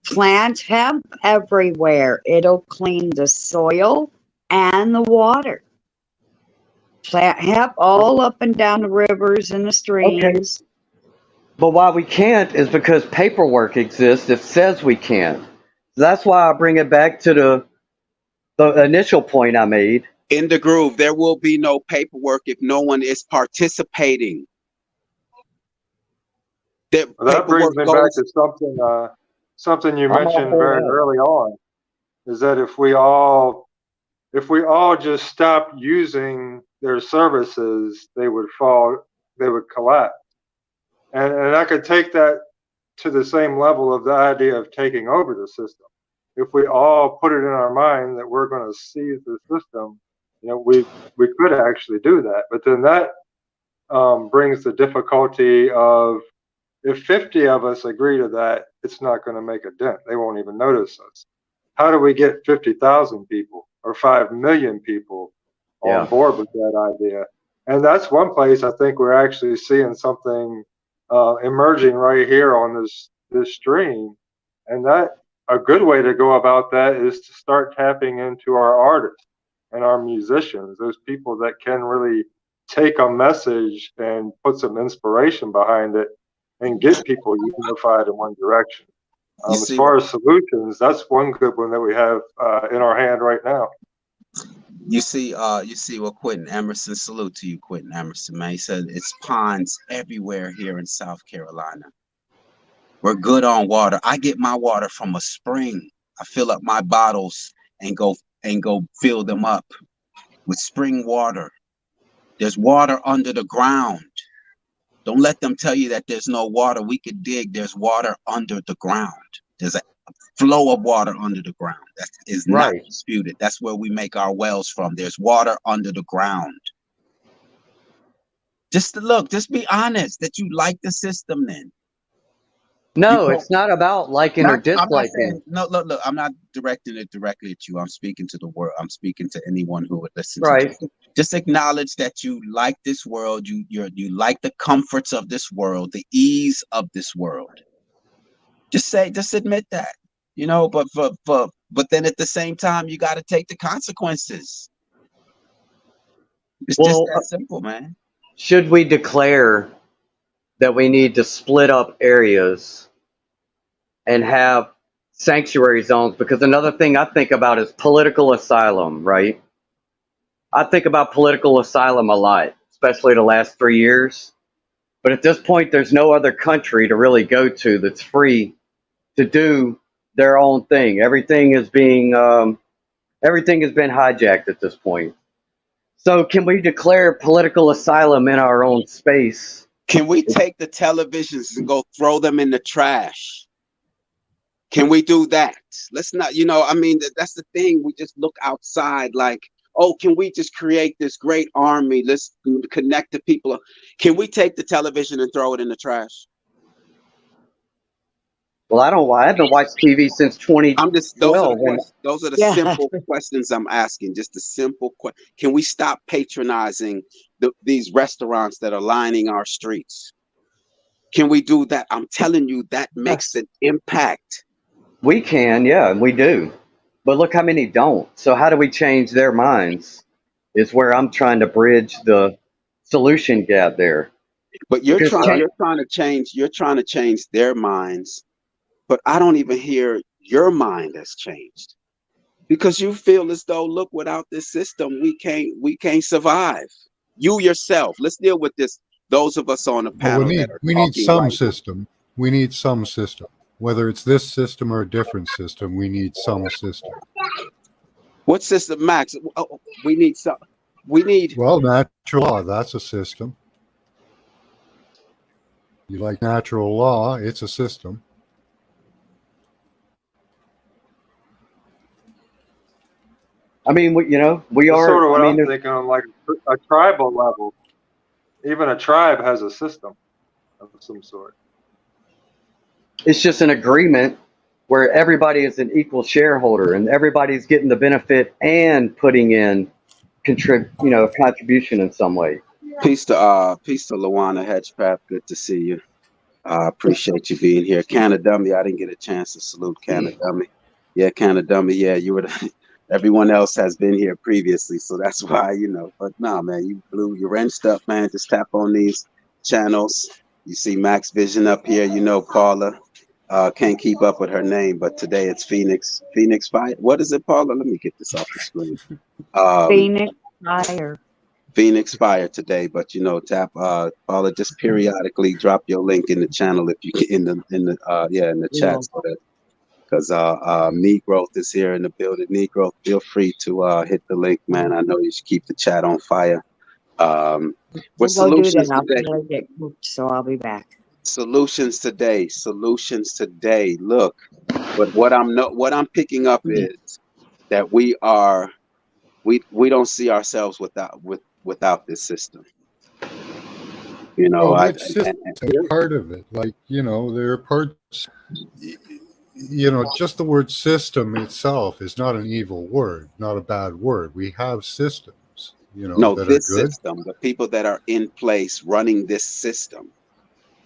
Plant hemp everywhere. It'll clean the soil and the water. Plant hemp all up and down the rivers and the streams. Okay. But why we can't is because paperwork exists that says we can't. That's why I bring it back to the initial point I made. Indegruv, there will be no paperwork if no one is participating. That brings me back to something you mentioned very early on, is that if we all just stopped using their services, they would collapse. And I could take that to the same level of the idea of taking over the system. If we all put it in our mind that we're going to seize the system, we could actually do that. But then that brings the difficulty of, if 50 of us agree to that, it's not going to make a dent. They won't even notice us. How do we get 50,000 people or 5 million people on board with that idea? And that's one place I think we're actually seeing something emerging right here on this stream. And that a good way to go about that is to start tapping into our artists and our musicians, those people that can really take a message and put some inspiration behind it and get people unified in one direction. As far as solutions, that's one good one that we have in our hand right now. You see what Quentin Emerson, salute to you, Quentin Emerson, man. He said it's ponds everywhere here in South Carolina. We're good on water. I get my water from a spring. I fill up my bottles and go fill them up with spring water. There's water under the ground. Don't let them tell you that there's no water. We could dig. There's water under the ground. There's a flow of water under the ground. That is not disputed. That's where we make our wells from. There's water under the ground. Just be honest that you like the system then. No, it's not about liking or disliking. Look, I'm not directing it directly at you. I'm speaking to the world. I'm speaking to anyone who would listen to it. Just acknowledge that you like this world. You like the comforts of this world, the ease of this world. Just admit that, but then at the same time, you got to take the consequences. It's just that simple, man. Should we declare that we need to split up areas and have sanctuary zones? Because another thing I think about is political asylum, right? I think about political asylum a lot, especially the last 3 years. But at this point, there's no other country to really go to that's free to do their own thing. Everything has been hijacked at this point. So can we declare political asylum in our own space? Can we take the televisions and go throw them in the trash? Can we do that? Let's not, that's the thing. We just look outside like, oh, can we just create this great army? Let's connect the people. Can we take the television and throw it in the trash? Well, I haven't watched TV since 2012. Those are the simple questions I'm asking. Just a simple question. Can we stop patronizing these restaurants that are lining our streets? Can we do that? I'm telling you, that makes an impact. We can, and we do. But look how many don't. So how do we change their minds is where I'm trying to bridge the solution gap there. But Because you're trying to change their minds, but I don't even hear your mind has changed. Because you feel as though, look, without this system, we can't survive. You yourself, let's deal with this. Those of us on the Well, panel that are we need talking some right now. system. We need some system. Whether it's this system or a different system, we need some system. What system, Max? Oh, we need some. We need. Well, natural law, that's a system. You like natural law, it's a system. I mean, we That's are. sort of what I I'm mean, thinking on like a tribal level. Even a tribe has a system of some sort. it's just an agreement where everybody is an equal shareholder and everybody's getting the benefit and putting in contribution in some way. Peace to Luana Hedgepath. Good to see you. I appreciate you being here. Canada Dummy, I didn't get a chance to salute Canada Dummy. Yeah, Canada Dummy, yeah, you were everyone else has been here previously, so that's why, but no, man, you blew your wrenched up, man. Just tap on these channels. You see Max Vision up here, Paula. Can't keep up with her name, but today it's Phoenix Fire. What is it, Paula? Let me get this off the screen. Phoenix Fire. Phoenix Fire today, but tap Paula, just periodically drop your link in the channel if you can in the chat, so that because Me Growth is here in the building. Me Growth, feel free to hit the link, man. I know you should keep the chat on fire. What solutions today? I'll get cooked, so I'll be back. Solutions today. Look, but what I'm picking up is that we don't see ourselves without this system. Which system is part of it? Like, there are parts, just the word system itself is not an evil word, not a bad word. We have systems, no, that this are good. system, the people that are in place running this system.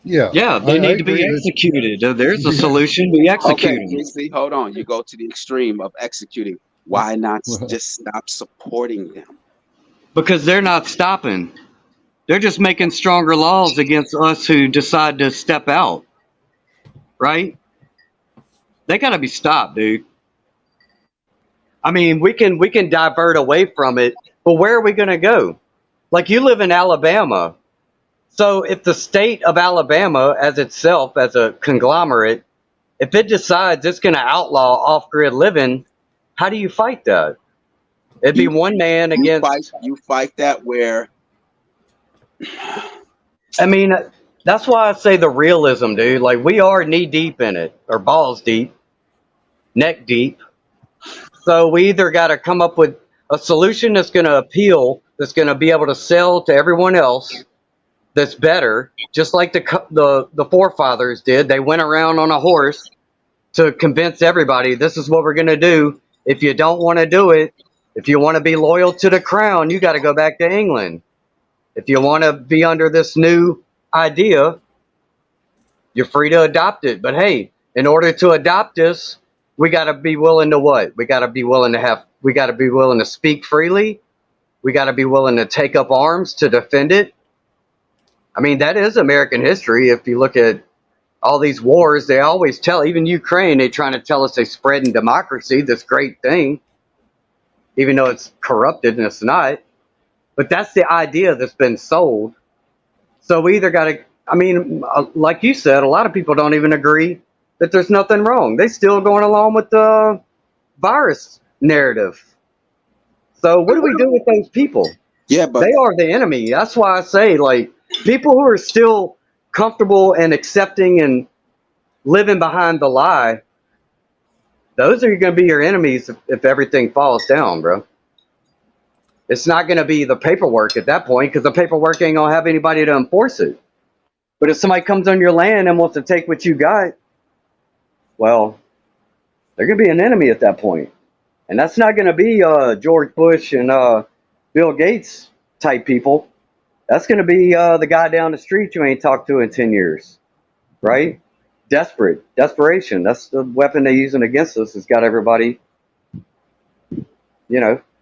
Yeah, they need to be executed. There's a solution. We execute them. See, hold on. You go to the extreme of executing. Why not just stop supporting them? Because they're not stopping. They're just making stronger laws against us who decide to step out. Right? They got to be stopped, dude. I mean, we can divert away from it, but where are we going to go? Like, you live in Alabama. So if the state of Alabama as itself, as a conglomerate, if it decides it's going to outlaw off-grid living, how do you fight that? It'd be one man against... You fight that where... I mean, that's why I say the realism, dude. Like, we are knee-deep in it, or balls deep, neck deep. So we either got to come up with a solution that's going to appeal, that's going to be able to sell to everyone else, that's better, just like the forefathers did. They went around on a horse to convince everybody, this is what we're going to do. If you don't want to do it, if you want to be loyal to the crown, you got to go back to England. If you want to be under this new idea, you're free to adopt it. But hey, in order to adopt this, we got to be willing to what? We got to be willing to speak freely. We got to be willing to take up arms to defend it. I mean, that is American history. If you look at all these wars, they always tell, even Ukraine, they're trying to tell us they're spreading democracy, this great thing, even though it's corrupted and it's not. But that's the idea that's been sold. So we either got to, I mean, like you said, a lot of people don't even agree that there's nothing wrong. They still going along with the virus narrative. So what do we do with those people? Yeah, but they are the enemy. That's why I say, like, people who are still comfortable and accepting and living behind the lie, those are going to be your enemies if everything falls down, bro. It's not going to be the paperwork at that point, because the paperwork ain't going to have anybody to enforce it. But if somebody comes on your land and wants to take what you got, well, they're going to be an enemy at that point. And that's not going to be George Bush and Bill Gates type people. That's going to be the guy down the street you ain't talked to in 10 years, right? Desperation. That's the weapon they're using against us. It's got everybody,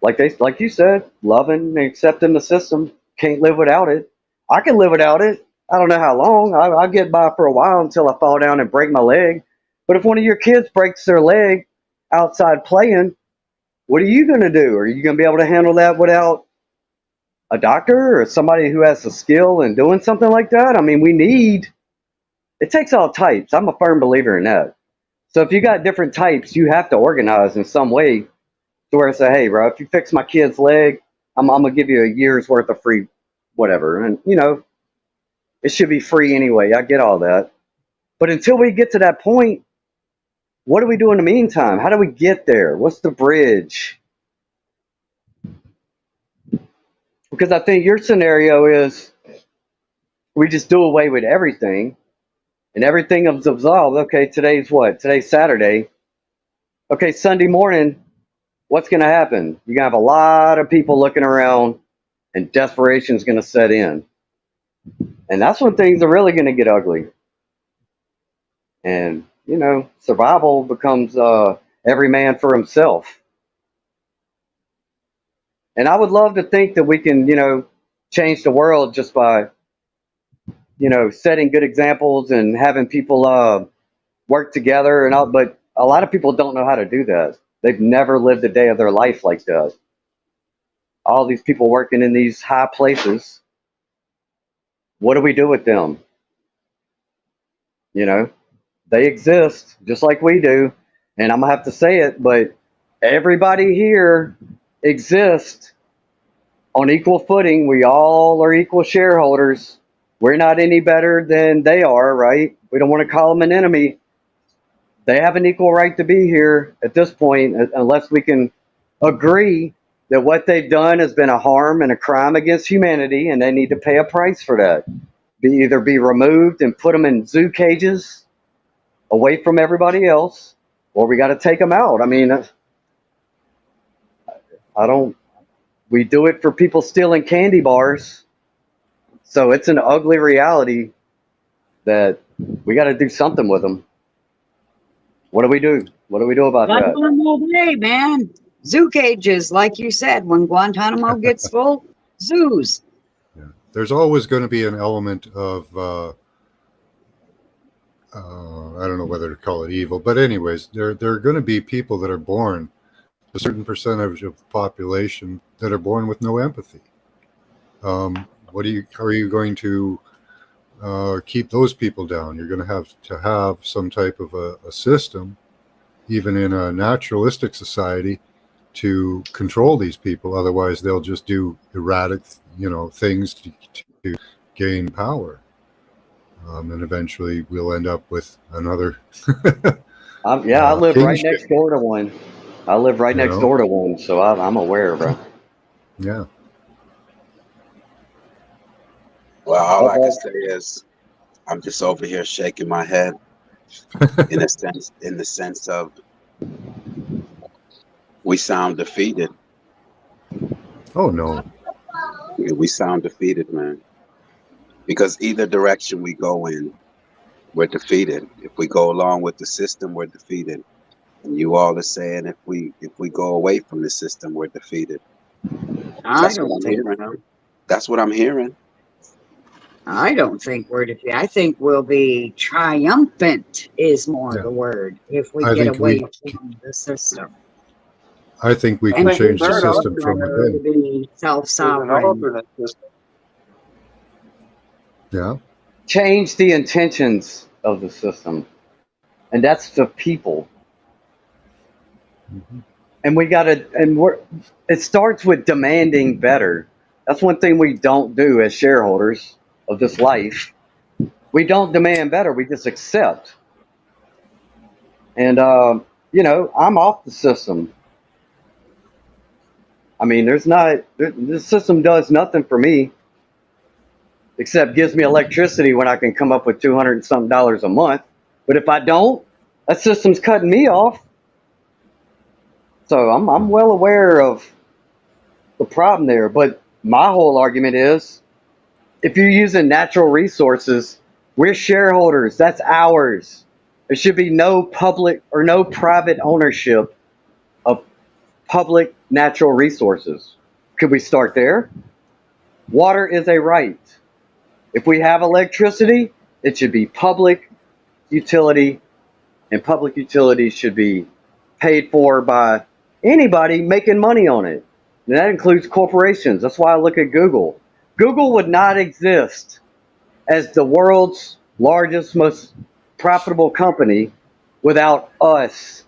like you said, loving and accepting the system. Can't live without it. I can live without it. I don't know how long. I'll get by for a while until I fall down and break my leg. But if one of your kids breaks their leg outside playing, what are you going to do? Are you going to be able to handle that without a doctor or somebody who has the skill in doing something like that? I mean, it takes all types. I'm a firm believer in that. So if you got different types, you have to organize in some way to where I say, hey, bro, if you fix my kid's leg, I'm going to give you a year's worth of free whatever. And, it should be free anyway. I get all that. But until we get to that point, what do we do in the meantime? How do we get there? What's the bridge? Because I think your scenario is we just do away with everything and everything is absolved. Okay, today's what? Today's Saturday. Okay, Sunday morning, what's going to happen? You're going to have a lot of people looking around and desperation is going to set in. And that's when things are really going to get ugly. And, survival becomes every man for himself. And I would love to think that we can, change the world just by, setting good examples and having people work together and all. But a lot of people don't know how to do that. They've never lived a day of their life like that. All these people working in these high places, what do we do with them? They exist just like we do. And I'm going to have to say it, but everybody here exists on equal footing. We all are equal shareholders. We're not any better than they are, right? We don't want to call them an enemy. They have an equal right to be here at this point, unless we can agree that what they've done has been a harm and a crime against humanity, and they need to pay a price for that. Either be removed and put them in zoo cages away from everybody else, or we got to take them out. I mean, we do it for people stealing candy bars. So it's an ugly reality that we got to do something with them. What do we do? What do we do about that? Guantanamo Bay, man. Zoo cages, like you said, when Guantanamo gets full, zoos. Yeah. There's always going to be an element of, I don't know whether to call it evil, but anyways, there are going to be people that are born, a certain percentage of the population that are born with no empathy. How are you going to keep those people down? You're going to have some type of a system, even in a naturalistic society, to control these people. Otherwise, they'll just do erratic, things to gain power. And eventually we'll end up with another. I live right next door to one. I live right next door to one, so I'm aware, bro. Yeah. Well, all I can say is I'm just over here shaking my head in the sense of we sound defeated. Oh, no. We sound defeated, man. Because either direction we go in, we're defeated. If we go along with the system, we're defeated. And you all are saying if we go away from the system, we're defeated. That's what I'm hearing. I don't think we're defeated. I think we'll be triumphant is more the word if we get away from the system. I think we can change the system from within. Be self-sovereign. Yeah. Change the intentions of the system. And that's the people. Mm-hmm. And it starts with demanding better. That's one thing we don't do as shareholders of this life. We don't demand better, we just accept. And I'm off the system. I mean, the system does nothing for me except gives me electricity when I can come up with $200 and something a month. But if I don't, that system's cutting me off. So I'm well aware of the problem there. But my whole argument is, if you're using natural resources, we're shareholders. That's ours. There should be no public or no private ownership of public natural resources. Could we start there? Water is a right. If we have electricity, it should be public utility, and public utilities should be paid for by anybody making money on it. And that includes corporations. That's why I look at Google. Google would not exist as the world's largest, most profitable company without us,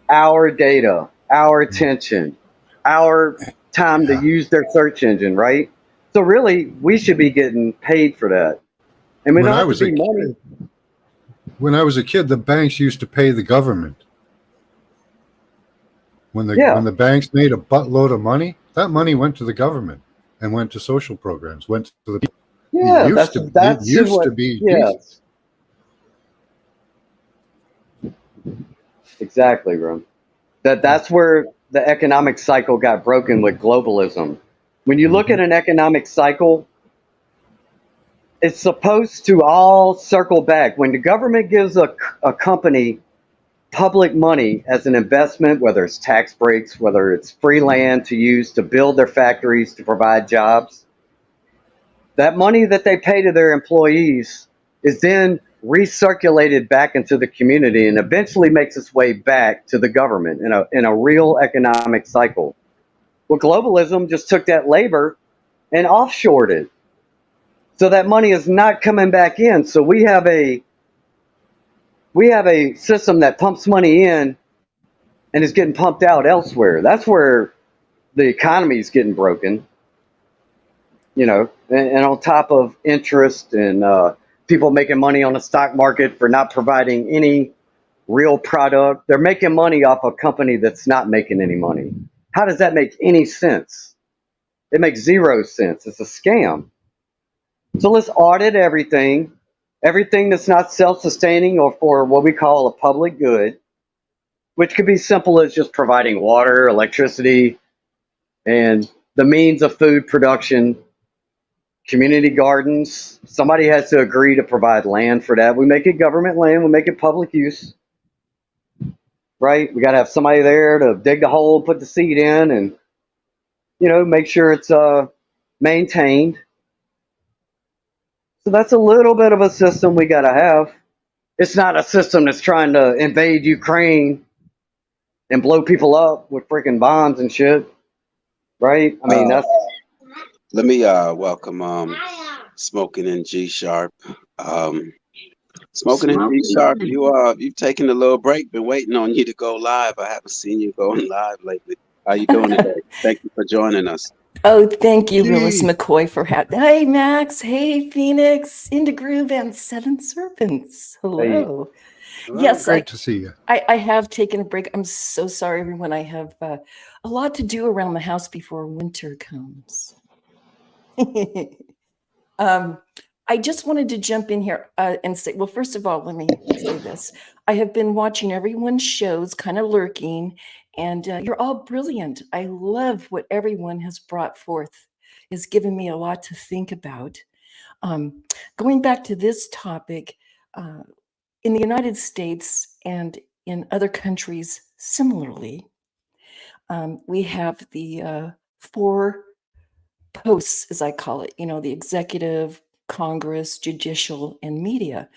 our data, our attention, our time to use their search engine, right? So really, we should be getting paid for that. And we don't have to be money. When I was a kid, the banks used to pay the government. When the banks made a buttload of money, that money went to the government and went to social programs, went to the people. Yeah, it used to be yes. Exactly, Ron. That's where the economic cycle got broken with globalism. When you look at an economic cycle, it's supposed to all circle back. When the government gives a company public money as an investment, whether it's tax breaks, whether it's free land to use to build their factories, to provide jobs, that money that they pay to their employees is then recirculated back into the community and eventually makes its way back to the government in a real economic cycle. Well, globalism just took that labor and offshored it. So that money is not coming back in. So we have a system that pumps money in and is getting pumped out elsewhere. That's where the economy is getting broken. You know, and on top of interest and people making money on the stock market for not providing any real product, they're making money off a company that's not making any money. How does that make any sense? It makes zero sense. It's a scam. So let's audit everything that's not self-sustaining or for what we call a public good, which could be simple as just providing water, electricity, and the means of food production. Community gardens, somebody has to agree to provide land for that. We make it government land, we make it public use, right? We got to have somebody there to dig the hole, put the seed in, and, you know, make sure it's maintained. So that's a little bit of a system we got to have. It's not a system that's trying to invade Ukraine and blow people up with freaking bombs and shit, right? I mean, that's... Let me welcome Smoking in G Sharp. Smoking in G Sharp, you've taken a little break. Been waiting on you to go live. I haven't seen you going live lately. How you doing today? Thank you for joining us. Oh, thank you, Willis McCoy, for having. Hey, Max. Hey, Phoenix, Indegruv, and Seven Serpents. Hello. Hey. Yes, great to see you. I have taken a break. I'm so sorry, everyone. I have a lot to do around the house before winter comes. I just wanted to jump in here and say, well, first of all, let me say this. I have been watching everyone's shows, kind of lurking, and you're all brilliant. I love what everyone has brought forth. It's given me a lot to think about. Going back to this topic, in the United States and in other countries similarly, we have the 4 posts, as I call it, you know, the executive, Congress, judicial, and media.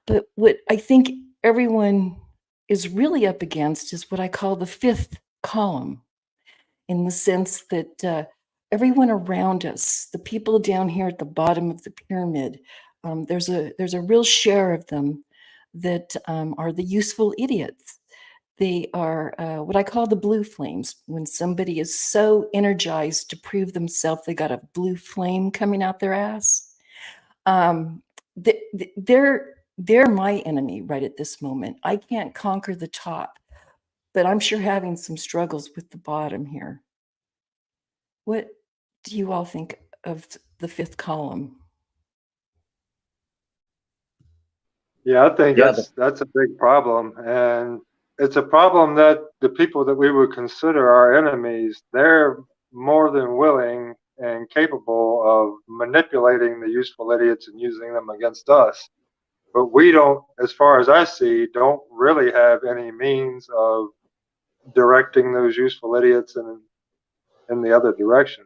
But what I think everyone is really up against is what I call the 5th column, in the sense that everyone around us, the people down here at the bottom of the pyramid, there's a real share of them that are the useful idiots. They are what I call the blue flames. When somebody is so energized to prove themselves, they got a blue flame coming out their ass. They're my enemy right at this moment. I can't conquer the top, but I'm sure having some struggles with the bottom here. What do you all think of the 5th column? Yeah, I think that's a big problem, and it's a problem that the people that we would consider our enemies, they're more than willing and capable of manipulating the useful idiots and using them against us. But we don't, as far as I see, don't really have any means of directing those useful idiots in the other direction.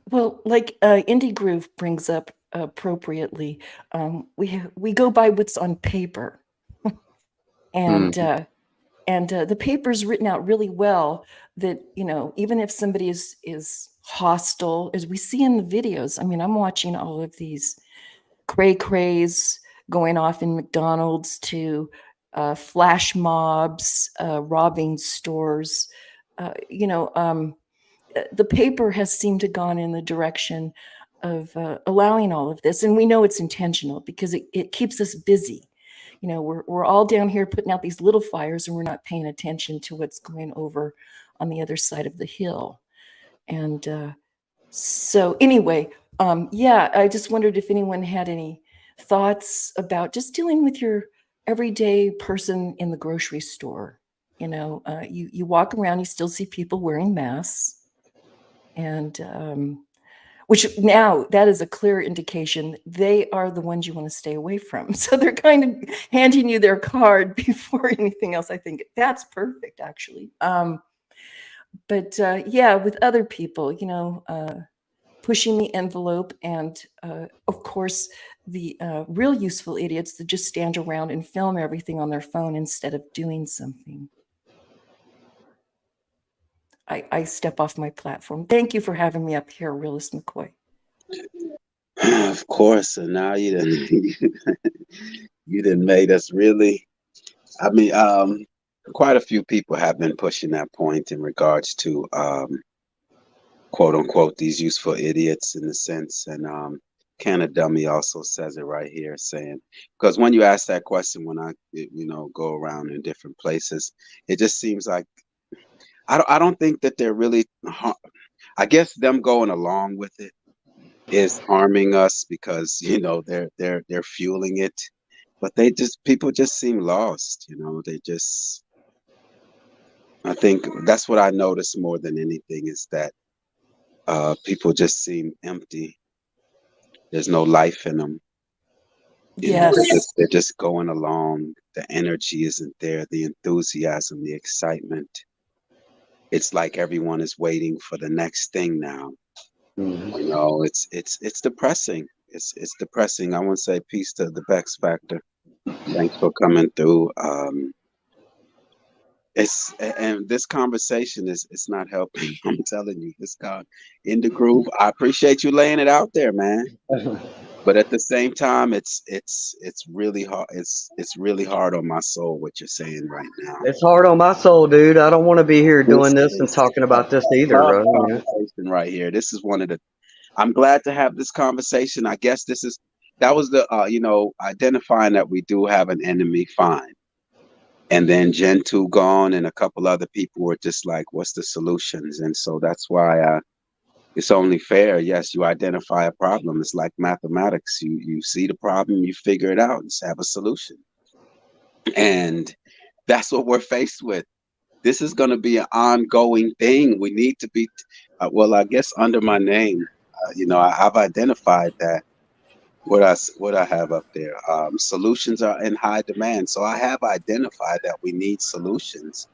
Well, like indegruv brings up appropriately, we go by what's on paper, and the paper's written out really well. That even if somebody is hostile, as we see in the videos. I mean, I'm watching all of these cray-crays going off in McDonald's to flash mobs, robbing stores. The paper has seemed to gone in the direction of allowing all of this, and we know it's intentional because it keeps us busy. We're all down here putting out these little fires, and we're not paying attention to what's going over on the other side of the hill. And so anyway, yeah, I just wondered if anyone had any thoughts about just dealing with your everyday person in the grocery store. You walk around, you still see people wearing masks, and which now that is a clear indication they are the ones you want to stay away from. So they're kind of handing you their card before anything else. I think that's perfect, actually. But yeah, with other people, pushing the envelope, and of course, the real useful idiots that just stand around and film everything on their phone instead of doing something. I step off my platform. Thank you for having me up here, Realist McCoy. Of course, and now you done made us really. I mean, quite a few people have been pushing that point in regards to quote unquote these useful idiots in the sense, and Can a Dummy also says it right here, saying, because when you ask that question, when I go around in different places, it just seems like I don't think that they're really. I guess them going along with it is harming us because they're fueling it, but people just seem lost. They just. I think that's what I notice more than anything is that people just seem empty. There's no life in them. Yes. They're just going along. The energy isn't there. The enthusiasm, the excitement. It's like everyone is waiting for the next thing now. Mm-hmm. It's depressing. It's depressing. I want to say peace to the Bex Factor. Thanks for coming through. And this conversation it's not helping. I'm telling you, this guy indegruv. I appreciate you laying it out there, man. But at the same time, it's really hard. It's really hard on my soul what you're saying right now. It's hard on my soul, dude. I don't want to be here doing this and talking about this either, bro. Conversation right here. This is one of the. I'm glad to have this conversation. I guess that was the identifying that we do have an enemy. Fine. And then Gen 2 gone, and a couple other people were just like, "What's the solutions?" And so that's why it's only fair. Yes, you identify a problem. It's like mathematics. You see the problem, you figure it out, and have a solution. And that's what we're faced with. This is going to be an ongoing thing. We need to be, well, I guess under my name, I've identified that. What I have up there, solutions are in high demand. So I have identified that we need solutions.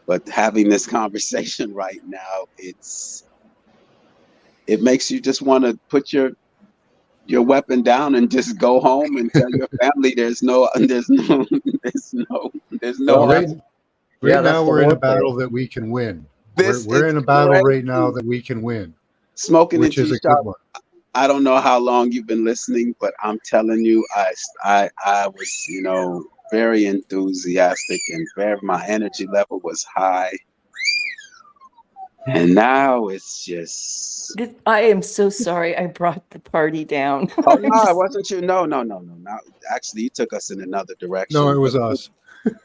But having this conversation right now, it makes you just want to put your weapon down and just go home and tell your family there's no. Right now we're in a battle that we can win. We're in a battle right now that we can win. Smoking which is a good one. I don't know how long you've been listening, but I'm telling you, I was very enthusiastic and my energy level was high. And now it's just. I am so sorry I brought the party down. Oh, no, it wasn't you. No. Actually, you took us in another direction. No, it was us.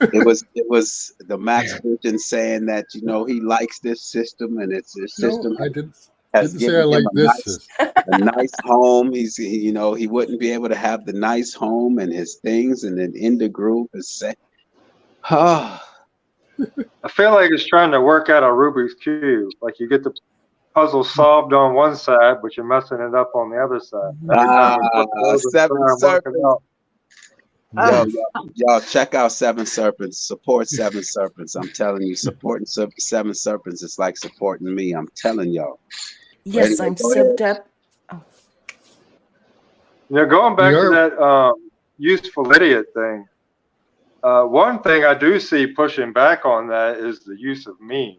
It was the Max Vision saying that he likes this system and it's his system. No, I didn't has say I like this. A nice home. He wouldn't be able to have the nice home and his things, and then indegruv is saying, I feel like it's trying to work out a Rubik's Cube. Like you get the puzzle solved on one side, but you're messing it up on the other side. Seven Serpents. Y'all check out Seven Serpents. Support Seven Serpents. I'm telling you, supporting Seven Serpents is like supporting me. I'm telling y'all. Yes, Anyway, I'm go ahead. subbed up. Oh, Going We back to are. that useful idiot thing. One thing I do see pushing back on that is the use of memes.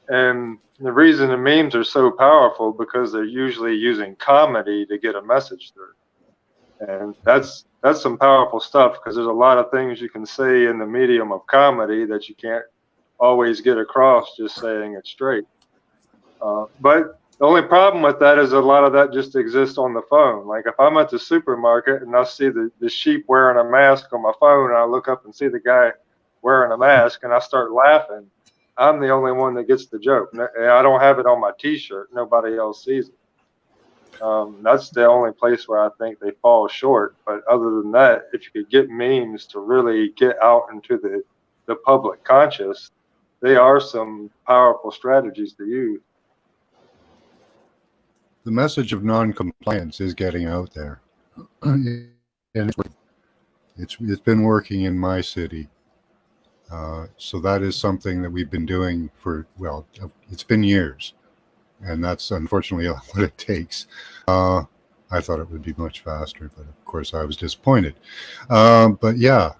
And the reason the memes are so powerful because they're usually using comedy to get a message through. And that's some powerful stuff because there's a lot of things you can say in the medium of comedy that you can't always get across just saying it straight. But the only problem with that is a lot of that just exists on the phone. Like if I'm at the supermarket and I see the sheep wearing a mask on my phone and I look up and see the guy wearing a mask and I start laughing, I'm the only one that gets the joke. And I don't have it on my t-shirt. Nobody else sees it. That's the only place where I think they fall short. But other than that, if you could get memes to really get out into the public conscious, they are some powerful strategies to use. The message of non-compliance is getting out there, and it's been working in my city. So that is something that we've been doing for, well, it's been years, and that's unfortunately what it takes. I thought it would be much faster, but of course I was disappointed. But yeah,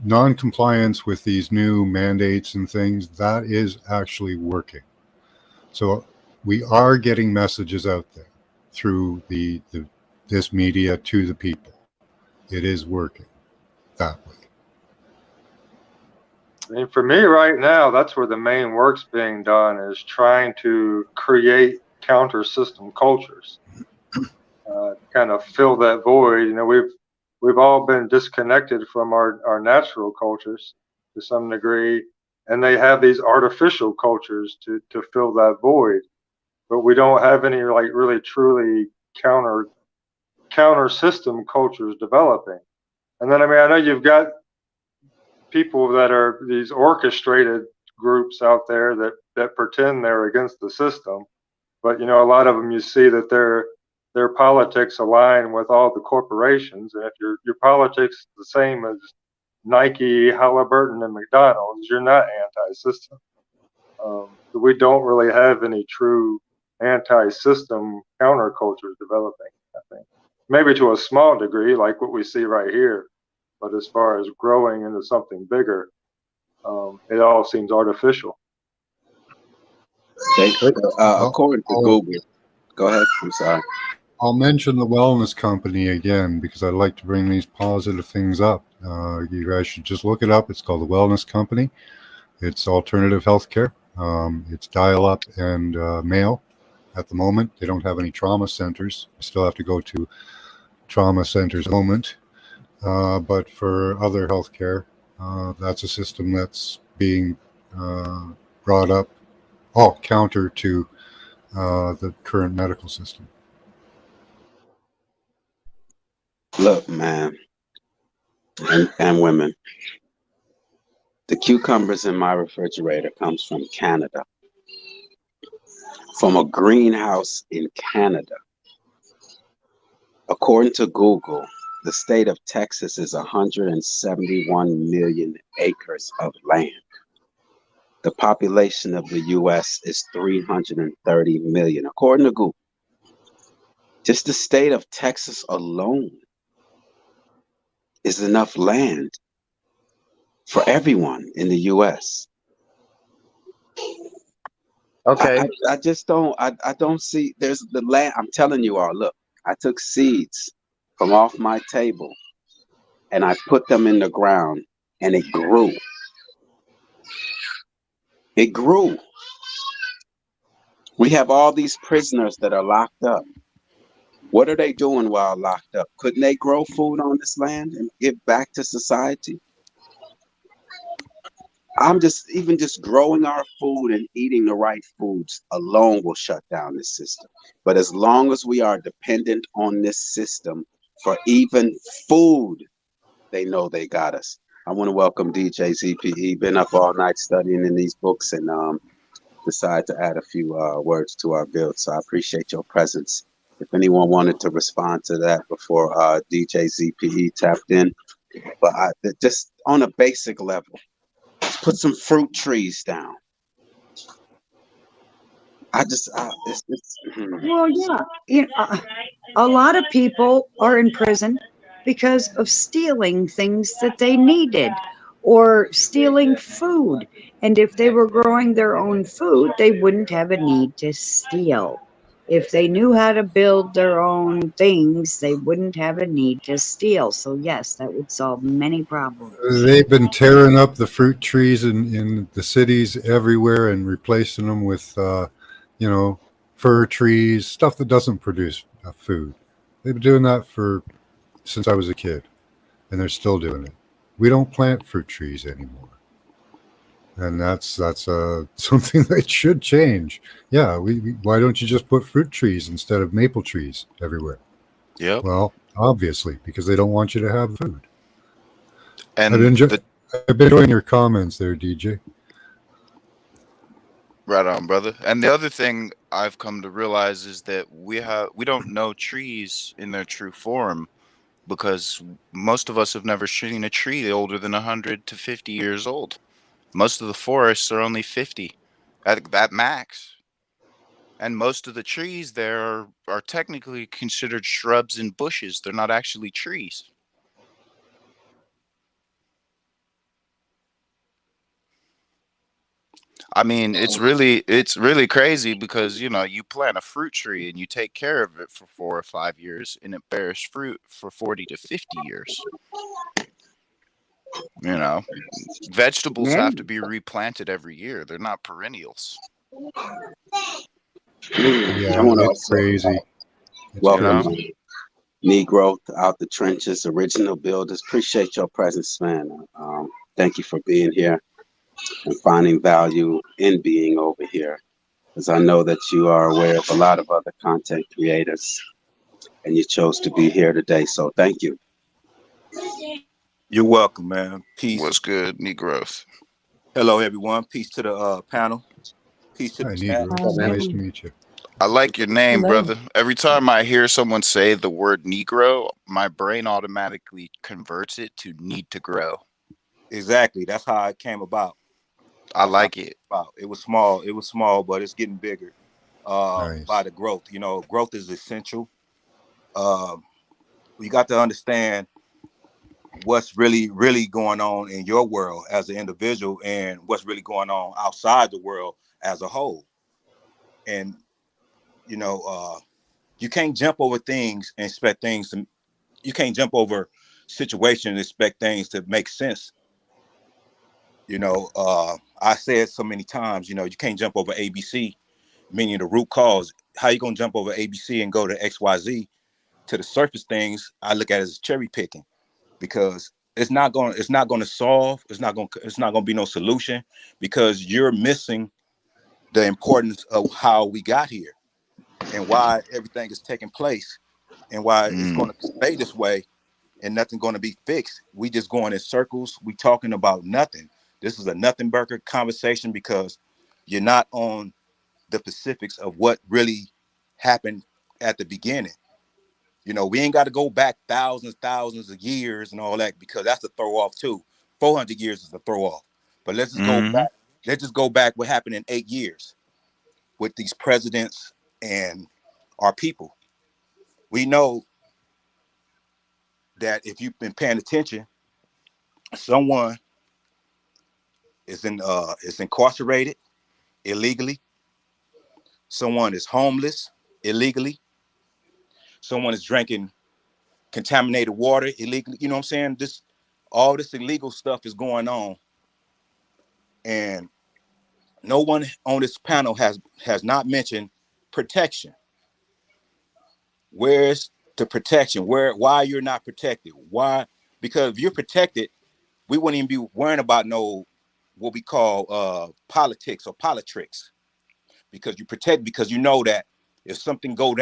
non-compliance with these new mandates and things, that is actually working. So we are getting messages out there through this media to the people. It is working that way. And for me right now, that's where the main work's being done, is trying to create counter system cultures, kind of fill that void. You know, we've all been disconnected from our natural cultures to some degree, and they have these artificial cultures to fill that void. But we don't have any like really truly counter system cultures developing. And then I mean I know you've got people that are these orchestrated groups out there that pretend they're against the system, but you know a lot of them you see that their politics align with all the corporations, and if your politics is the same as Nike, Halliburton, and McDonald's, you're not anti-system. We don't really have any true anti-system countercultures developing, I think. Maybe to a small degree, like what we see right here, but as far as growing into something bigger, it all seems artificial. According to Google, go ahead. I'm sorry. I'll mention the wellness company again because I like to bring these positive things up. You guys should just look it up. It's called the Wellness Company. It's alternative healthcare. It's dial-up and mail. At the moment, they don't have any trauma centers. I still have to go to trauma centers at the moment. But for other healthcare, that's a system that's being brought up, all counter to the current medical system. Look, man, and women, the cucumbers in my refrigerator comes from Canada, from a greenhouse in Canada. According to Google, the state of Texas is 171 million acres of land. The population of the U.S. is 330 million, according to Google. Just the state of Texas alone is enough land for everyone in the U.S. Okay. I just don't, I don't see, there's the land. I'm telling you all, look, I took seeds from off my table and I put them in the ground and it grew. It grew. We have all these prisoners that are locked up. What are they doing while locked up? Couldn't they grow food on this land and give back to society? Even just growing our food and eating the right foods alone will shut down this system. But as long as we are dependent on this system for even food, they know they got us. I want to welcome DJ ZPE. Been up all night studying in these books and decided to add a few words to our build. So I appreciate your presence. If anyone wanted to respond to that before DJ ZPE tapped in, but just on a basic level, put some fruit trees down. Well, yeah, a lot of people are in prison because of stealing things that they needed or stealing food. And if they were growing their own food, they wouldn't have a need to steal. If they knew how to build their own things, they wouldn't have a need to steal. So, yes, that would solve many problems. They've been tearing up the fruit trees in the cities everywhere and replacing them with, you know, fir trees, stuff that doesn't produce food. They've been doing that since I was a kid, and they're still doing it. We don't plant fruit trees anymore, and that's something that should change. Yeah, why don't you just put fruit trees instead of maple trees everywhere? Yep. Well, obviously, because they don't want you to have food. And I've been enjoying your comments there, DJ. right on, brother. And the other thing I've come to realize is that we don't know trees in their true form, because most of us have never seen a tree older than 100 to 50 years old. Most of the forests are only 50 at max. And most of the trees there are technically considered shrubs and bushes. They're not actually trees. I mean, it's really crazy, because you plant a fruit tree and you take care of it for 4 or 5 years, and it bears fruit for 40 to 50 years. Vegetables Yeah. have to be replanted every year. They're not perennials. Yeah, I want to it's also crazy. welcome crazy. Negro out the trenches, original builders. Appreciate your presence, man. Thank you for being here and finding value in being over here, because I know that you are aware of a lot of other content creators, and you chose to be here today. So thank you. You're welcome, man. Peace. What's good, Negroes? Hello, everyone. Peace to the panel. Peace to Hi, the chat. Negro. Nice to meet you. I like your name, Hello. brother. Every time I hear someone say the word Negro, my brain automatically converts it to need to grow. Exactly. That's how it came about. I like it. It was small. It was small, but it's getting bigger. Nice. By the growth. Growth is essential. You got to understand what's really, really going on in your world as an individual, and what's really going on outside the world as a whole. And you can't jump over things and expect things to. You can't jump over situations and expect things to make sense. I said so many times, you can't jump over ABC, meaning the root cause. How you gonna jump over ABC and go to XYZ? To the surface things, I look at it as cherry picking, because it's not going to solve. It's not going to be no solution, because you're missing the importance of how we got here and why everything is taking place, and why it's going to stay this way, and nothing going to be fixed. We just going in circles. We talking about nothing. This is a nothing burger conversation, because you're not on the specifics of what really happened at the beginning. We ain't got to go back thousands of years and all that, because that's a throw off too. 400 years is a throw off. But let's just go back. Let's just go back what happened in 8 years with these presidents and our people. We know that if you've been paying attention, someone is incarcerated illegally. Someone is homeless illegally. Someone is drinking contaminated water illegally. You know what I'm saying? All this illegal stuff is going on, and no one on this panel has not mentioned protection. Where's the protection? Why you're not protected? Why? Because if you're protected, we wouldn't even be worrying about what we call politics or politricks. Because you protect, because you know that if something go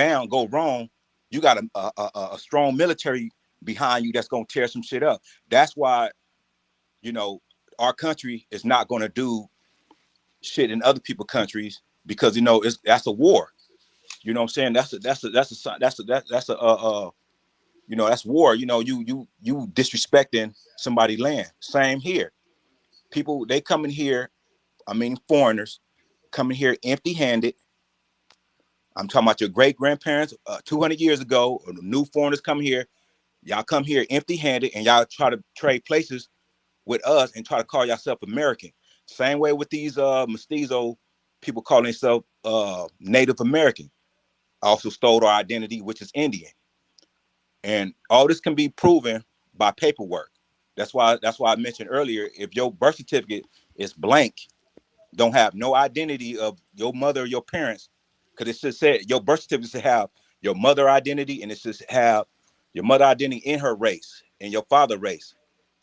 wrong, you got a strong military behind you that's gonna tear some shit up. That's why our country is not gonna do shit in other people's countries, because that's a war. You know what I'm saying? That's war. You disrespecting somebody's land. Same here. People, they come in here, I mean foreigners, come in here empty-handed, I'm talking about your great grandparents 200 years ago. New foreigners come here. Y'all come here empty-handed, and y'all try to trade places with us and try to call yourself American. Same way with these mestizo people calling themselves Native American. Also stole our identity, which is Indian. And all this can be proven by paperwork. That's why I mentioned earlier, if your birth certificate is blank, don't have no identity of your mother or your parents, because it should say your birth certificate should have your mother identity, and it should have your mother identity in her race and your father race,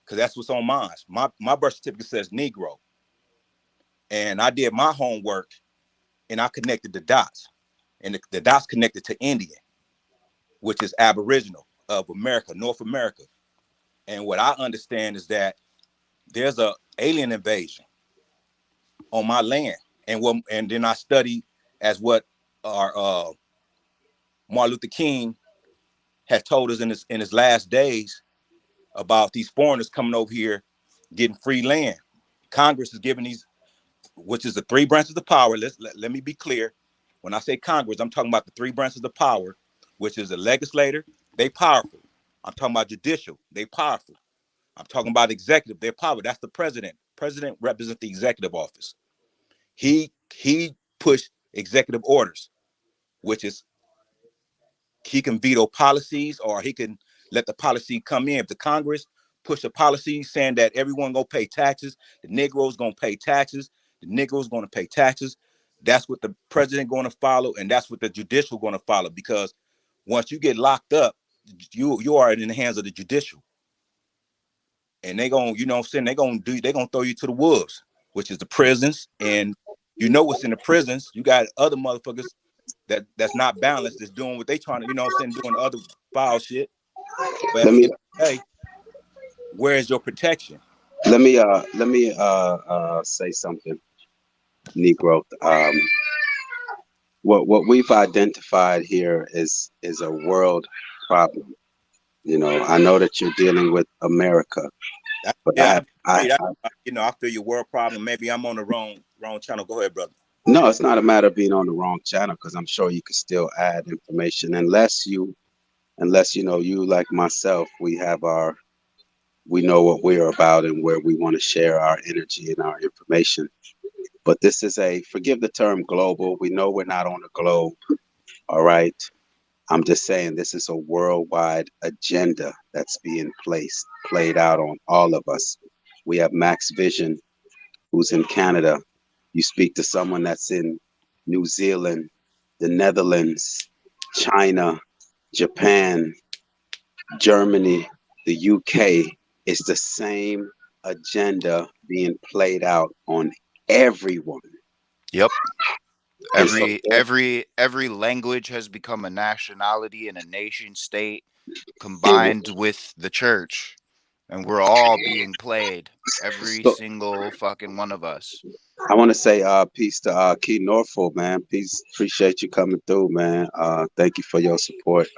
because that's what's on mine. My birth certificate says Negro, and I did my homework, and I connected the dots, and the dots connected to Indian, which is Aboriginal of America, North America. And what I understand is that there's a alien invasion on my land, and then I study as what our Martin Luther King has told us in his last days about these foreigners coming over here getting free land. Congress is giving these, which is the three branches of power. Let me be clear. When I say Congress, I'm talking about the three branches of power, which is the legislator, they powerful. I'm talking about judicial, they powerful. I'm talking about executive, they're powerful. That's the president. President represents the executive office. He pushed executive orders, which is he can veto policies, or he can let the policy come in. If the Congress push a policy saying that everyone gonna pay taxes, the Negroes gonna pay taxes, the Negroes gonna pay taxes, that's what the president gonna follow, and that's what the judicial gonna follow. Because once you get locked up, you are in the hands of the judicial, and they gonna, you know what I'm saying, they gonna throw you to the wolves, which is the prisons. And you know what's in the prisons, you got other motherfuckers that's not balanced, that's doing what they trying to, you know what I'm saying, doing other foul shit. But at Let the me end of the day, where is your protection? let me say something, Negro. What we've identified here is a world problem. You know, I know that you're dealing with America, but Yeah, you know, I feel your world problem. Maybe I'm on the wrong channel. Go ahead, brother. no, it's not a matter of being on the wrong channel, because I'm sure you can still add information, unless you know, you like myself, we know what we're about and where we want to share our energy and our information. But this is forgive the term global. We know we're not on the globe. All right. I'm just saying this is a worldwide agenda that's being played out on all of us. We have Max Vision, who's in Canada. You speak to someone that's in New Zealand, the Netherlands, China, Japan, Germany, the UK. It's the same agenda being played out on everyone. Yep. And so, Every language has become a nationality and a nation state combined with the church, and we're all being played, every so single fucking one of us. I want to say peace to Key Norfolk, man. Peace. Appreciate you coming through, man. Thank you for your support.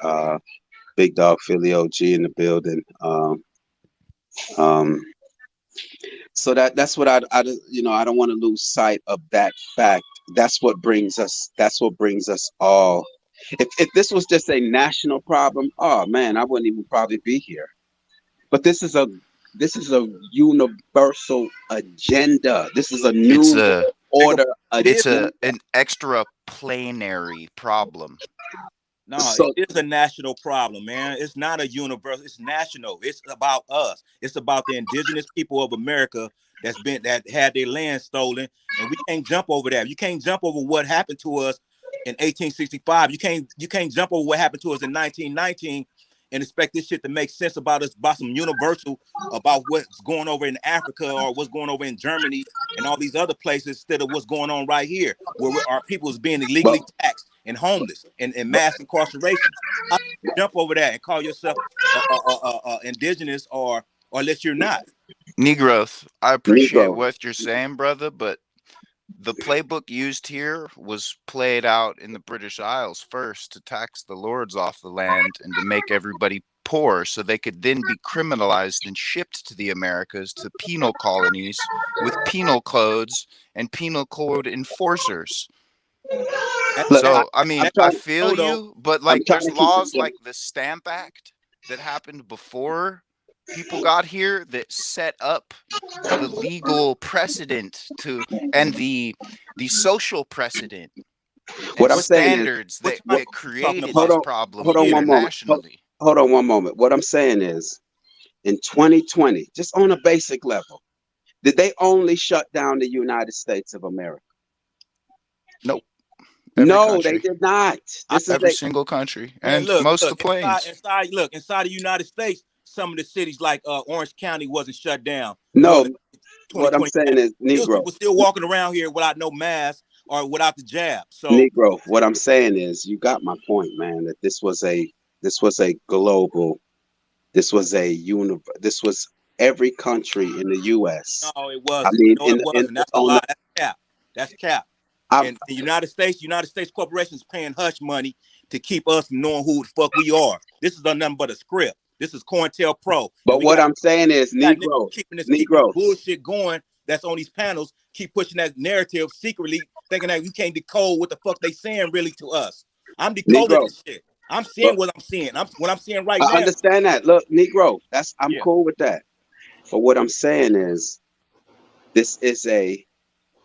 Big Dog Philly OG in the building. Um, so that's what I you know, I don't want to lose sight of that fact. That's what brings us all. If this was just a national problem, oh man, I wouldn't even probably be here. But this is a universal agenda. This is a It's new a order it's agenda. an extra planary problem. No, So it is a national problem, man. It's not a universal. It's national. It's about us. It's about the indigenous people of America that had their land stolen, and we can't jump over that. You can't jump over what happened to us in 1865. You can't jump over what happened to us in 1919 and expect this shit to make sense about us, about some universal, about what's going over in Africa or what's going over in Germany and all these other places, instead of what's going on right here, where our people is being illegally but, taxed and homeless and mass incarceration. How do you jump over that and call yourself indigenous, or unless you're not? Negroes, I appreciate Negro, what you're saying, brother, but the playbook used here was played out in the British Isles first to tax the lords off the land and to make everybody poor so they could then be criminalized and shipped to the Americas to penal colonies with penal codes and penal code enforcers. Look, So I mean, I'm I trying. feel you, but I'm like trying there's to keep it laws simple. like the Stamp Act that happened before people got here that set up the legal precedent to and the social precedent What and I'm saying is, standards Which that country that you talking created hold about? this on, problem hold on Yeah. one moment. internationally. Hold on one moment. What I'm saying is, in 2020, just on a basic level, did they only shut down the United States of America? Nope. Every No, they country, did not. I, This is every a single country, man, and look, most of look, the planes. inside the United States, some of the cities like Orange County wasn't shut down. no. 2020. What I'm saying is, There was Negro, people still walking around here without no mask or without the jab. So Negro. What I'm saying is, you got my point, man. That this was a global, this was a this was every country in the U.S. no, it I wasn't. mean, No, it wasn't. That's a on lie. That's cap. That's cap. I'm, And the United States corporations paying hush money to keep us from knowing who the fuck we are. This is nothing but a script. This is COINTELPRO. And but we what got I'm saying is, niggas Negro, keeping this Negro, bullshit going that's on these panels, keep pushing that narrative secretly, thinking that you can't decode what the fuck they saying really to us. I'm decoding Negro. this shit. I'm But seeing what I'm seeing. What I'm seeing right I now. understand that. Look, Negro, I'm Yeah. cool with that. But what I'm saying is, this is a,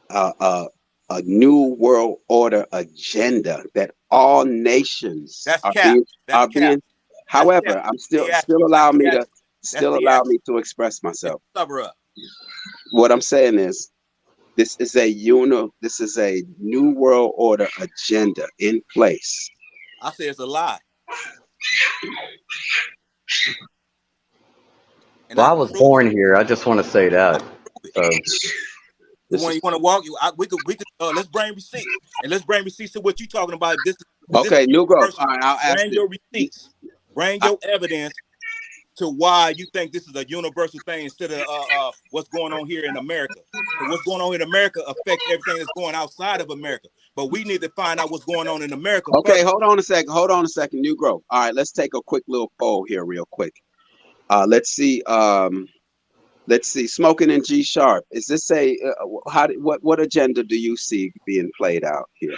a, a new world order agenda that all nations That's are cap. being That's are cap. being. That's cap. However, I'm still Theatrics. That's allow me to theatrics. That's theatrics. express It's myself. a cover up. What I'm saying is, this is a new world order agenda in place. I say it's a lie. And Well, I I can was prove it. born here. I just want to say I that. can prove it. So You This want is you want to walk? We could let's bring receipts and let's bring receipts to what you talking about. This is okay. New growth. universal. All right, I'll ask Bring you. your receipts. Bring your evidence to why you think this is a universal thing instead of what's going on here in America. Because what's going on in America affects everything that's going outside of America. But we need to find out what's going on in America Okay, first. hold on a second. Hold on a second. New growth. All right, let's take a quick little poll here, real quick. Let's see. Let's see. Smoking in G sharp. Is this a what agenda do you see being played out here?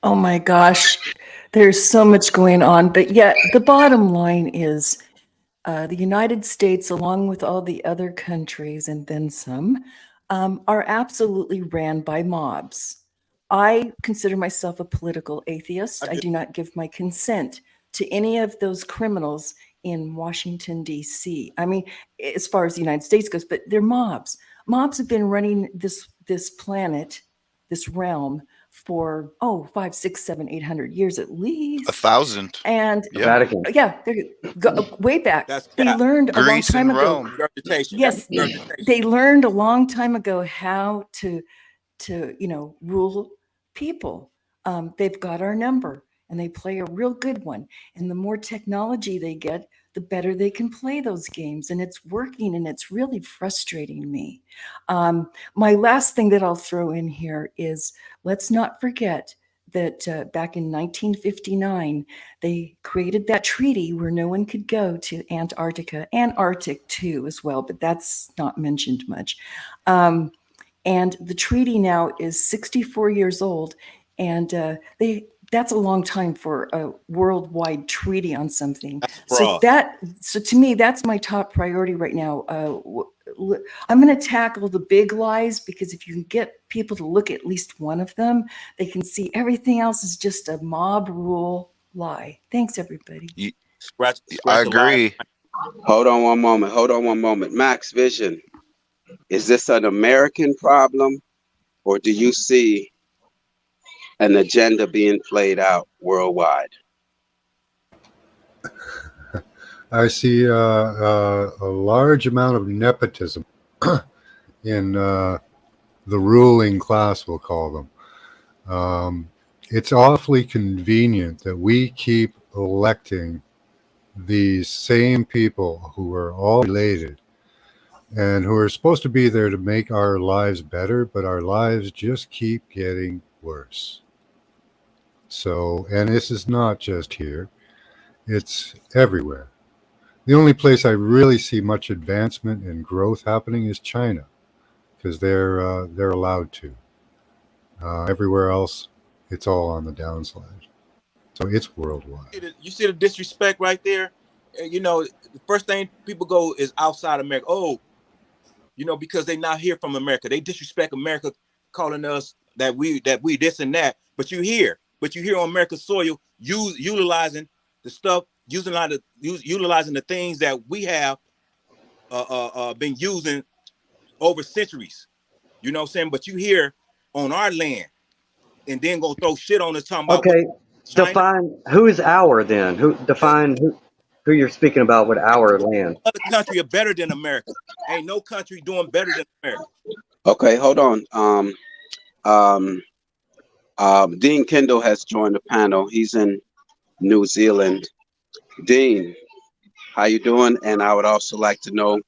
Oh my gosh, there's so much going on. But yet, the bottom line is the United States, along with all the other countries and then some, are absolutely ran by mobs. I consider myself a political atheist. I do not give my consent to any of those criminals in Washington, D.C. I mean, as far as the United States goes, but they're mobs. Mobs have been running this planet, this realm, for 5, 6, 7, 800 years at least. 1,000. And Yeah. Vatican. yeah, they're way back. That's They cap. learned a long Greece time and ago. Rome. Regurgitation. Yes, That's regurgitation. they learned a long time ago how to rule people. They've got our number and they play a real good one. And the more technology they get, the better they can play those games. And it's working, and it's really frustrating me. My last thing that I'll throw in here is, let's not forget that back in 1959, they created that treaty where no one could go to Antarctica and Arctic too as well, but that's not mentioned much. And the treaty now is 64 years old, and that's a long time for a worldwide treaty on something. That's So fraud. so to me, that's my top priority right now. I'm going to tackle the big lies, because if you can get people to look at least one of them, they can see everything else is just a mob rule lie. Thanks, everybody. Scratch I a lie. agree. Hold on one moment. Hold on one moment. Max Vision. Is this an American problem, or do you see an agenda being played out worldwide? I see a large amount of nepotism in the ruling class, we'll call them. It's awfully convenient that we keep electing these same people who are all related and who are supposed to be there to make our lives better, but our lives just keep getting worse. So, and this is not just here, it's everywhere. The only place I really see much advancement and growth happening is China, because they're allowed to. Everywhere else, it's all on the downslide. So it's worldwide. You see the disrespect right there? You know, the first thing people go is outside America. Oh, you know, because they not here from America. They disrespect America, calling us that we this and that. But you here on America's soil, utilizing the stuff, utilizing the things that we have been using over centuries. You know what I'm saying? But you here on our land, and then gonna throw shit on us talking about what Okay, China. define who is our then? Define who you're speaking about with our land? Other country are better than America. Ain't no country doing better than America. Okay, hold on. Dean Kendall has joined the panel. He's in New Zealand. Dean, how you doing? And I would also like to know,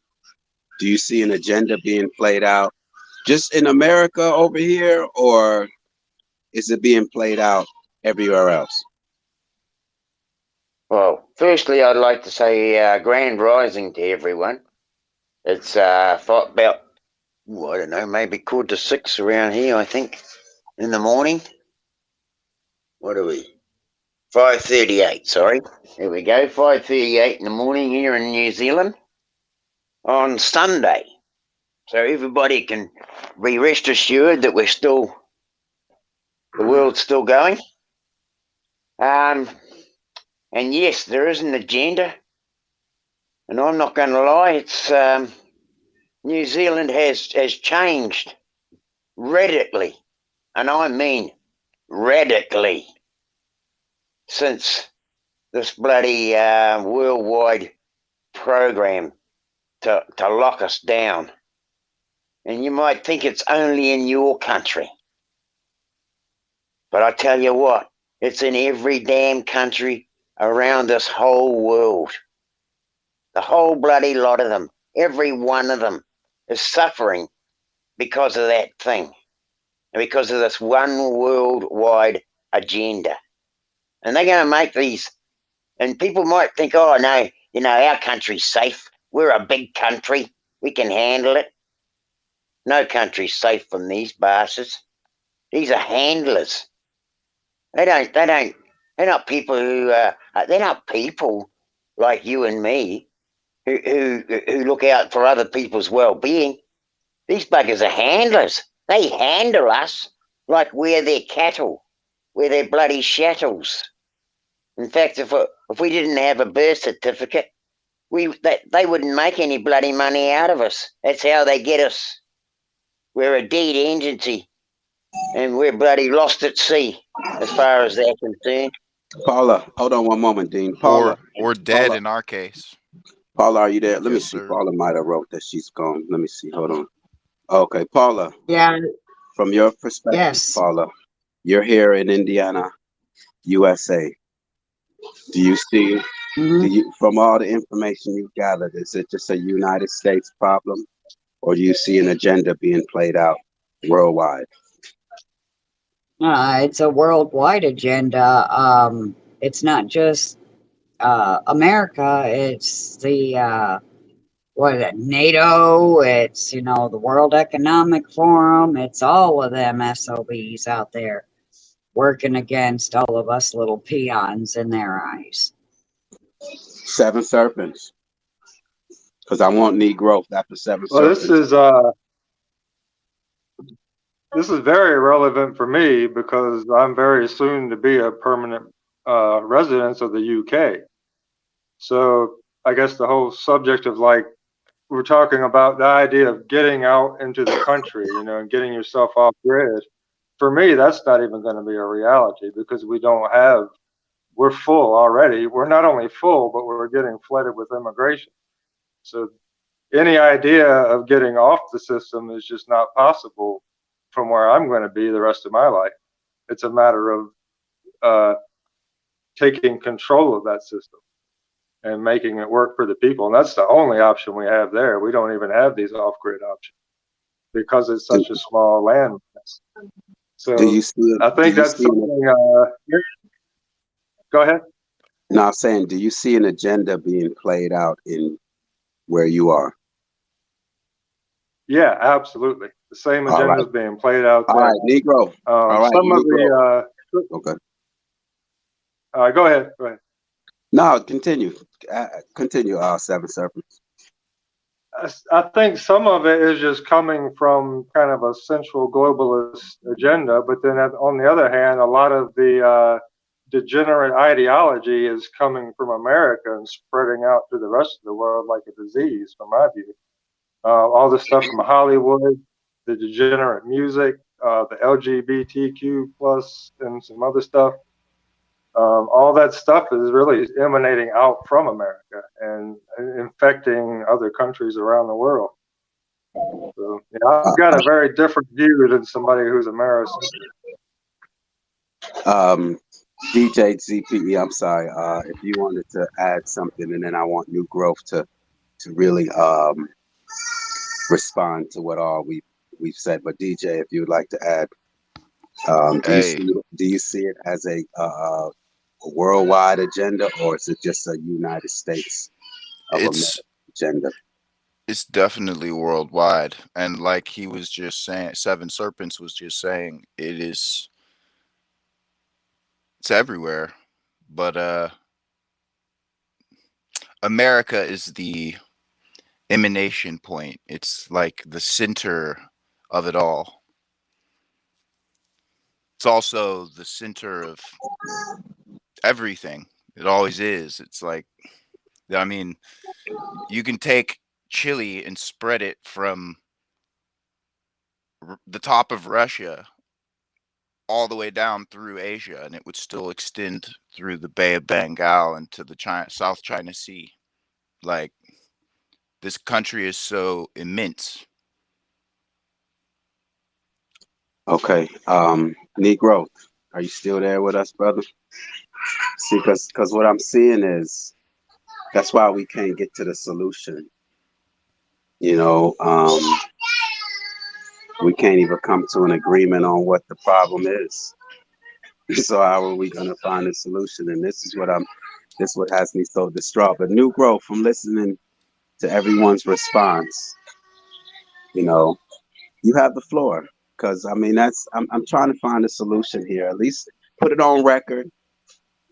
do you see an agenda being played out just in America over here, or is it being played out everywhere else? Well, firstly, I'd like to say grand rising to everyone. It's about, I don't know, maybe 5:45 around here, I think, in the morning. What are we? 5:38, sorry. There we go, 5:38 in the morning here in New Zealand on Sunday. So everybody can be rest assured that the world's still going. And yes, there is an agenda. And I'm not going to lie, it's New Zealand has changed radically, and I mean radically, since this bloody worldwide program to lock us down. And you might think it's only in your country, but I tell you what, it's in every damn country around this whole world. The whole bloody lot of them, every one of them is suffering because of that thing, and because of this one worldwide agenda. And they're going to make these, and people might think, oh no, you know, our country's safe. We're a big country. We can handle it. No country's safe from these bastards. These are handlers. They're not people who, they're not people like you and me who look out for other people's well-being. These buggers are handlers. They handle us like we're their cattle. We're their bloody chattels. In fact, if we didn't have a birth certificate, they wouldn't make any bloody money out of us. That's how they get us. We're a deed entity, and we're bloody lost at sea, as far as they're concerned. Paula, hold on one moment, Dean. Paula. Or dead Paula. in our case. Paula, are you there? Let me Yes, see. sir. Paula might have wrote that she's gone. Let me see. Hold on. Okay, Paula. Yeah. From your perspective, Yes. Paula, you're here in Indiana, USA. Do you see, from all the information you've gathered, is it just a United States problem, or do you see an agenda being played out worldwide? It's a worldwide agenda. It's not just America. It's the what is it, NATO? It's, you know, the World Economic Forum. It's all of them SOBs out there working against all of us little peons in their eyes. Seven serpents. Because I won't need growth after seven Well, serpents. This is very relevant for me because I'm very soon to be a permanent resident of the UK. So I guess the whole subject of, like, we're talking about the idea of getting out into the country, you know, and getting yourself off grid. For me, that's not even going to be a reality because we're full already. We're not only full, but we're getting flooded with immigration. So any idea of getting off the system is just not possible from where I'm going to be the rest of my life. It's a matter of taking control of that system and making it work for the people. And that's the only option we have there. We don't even have these off-grid options because it's such a small land. So do you see, I think that's something, go ahead. No, I'm saying, do you see an agenda being played out in where you are? Yeah, absolutely. The same All agenda right. is being played out All there. right, Negro. All right, Some of Negro. the Okay. go ahead. Go ahead. No, continue. Continue, Seven Serpents. I think some of it is just coming from kind of a central globalist agenda, but then on the other hand, a lot of the degenerate ideology is coming from America and spreading out to the rest of the world like a disease, from my view. All the stuff from Hollywood, the degenerate music, the LGBTQ plus, and some other stuff. All that stuff is really emanating out from America and infecting other countries around the world. So, yeah, I've got a very different view than somebody who's American. DJ ZPE, I'm sorry. If you wanted to add something, and then I want New Growth to really respond to what all we've said. But DJ, if you'd like to add, Hey, do you see it as a worldwide agenda, or is it just a United States of America it's agenda? it's definitely worldwide, and like he was just saying, Seven Serpents was just saying, it's everywhere. But America is the emanation point. It's like the center of it all. It's also the center of everything. It always is. It's like, I mean, you can take Chile and spread it from the top of Russia all the way down through Asia, and it would still extend through the Bay of Bengal and to the South China Sea. Like, this country is so immense. Okay. Negro, are you still there with us, brother? See, because what I'm seeing is that's why we can't get to the solution. You know, we can't even come to an agreement on what the problem is. So how are we gonna find a solution? And this is what has me so distraught. But New Growth, from listening to everyone's response, you know, you have the floor. Because I mean, I'm trying to find a solution here. At least put it on record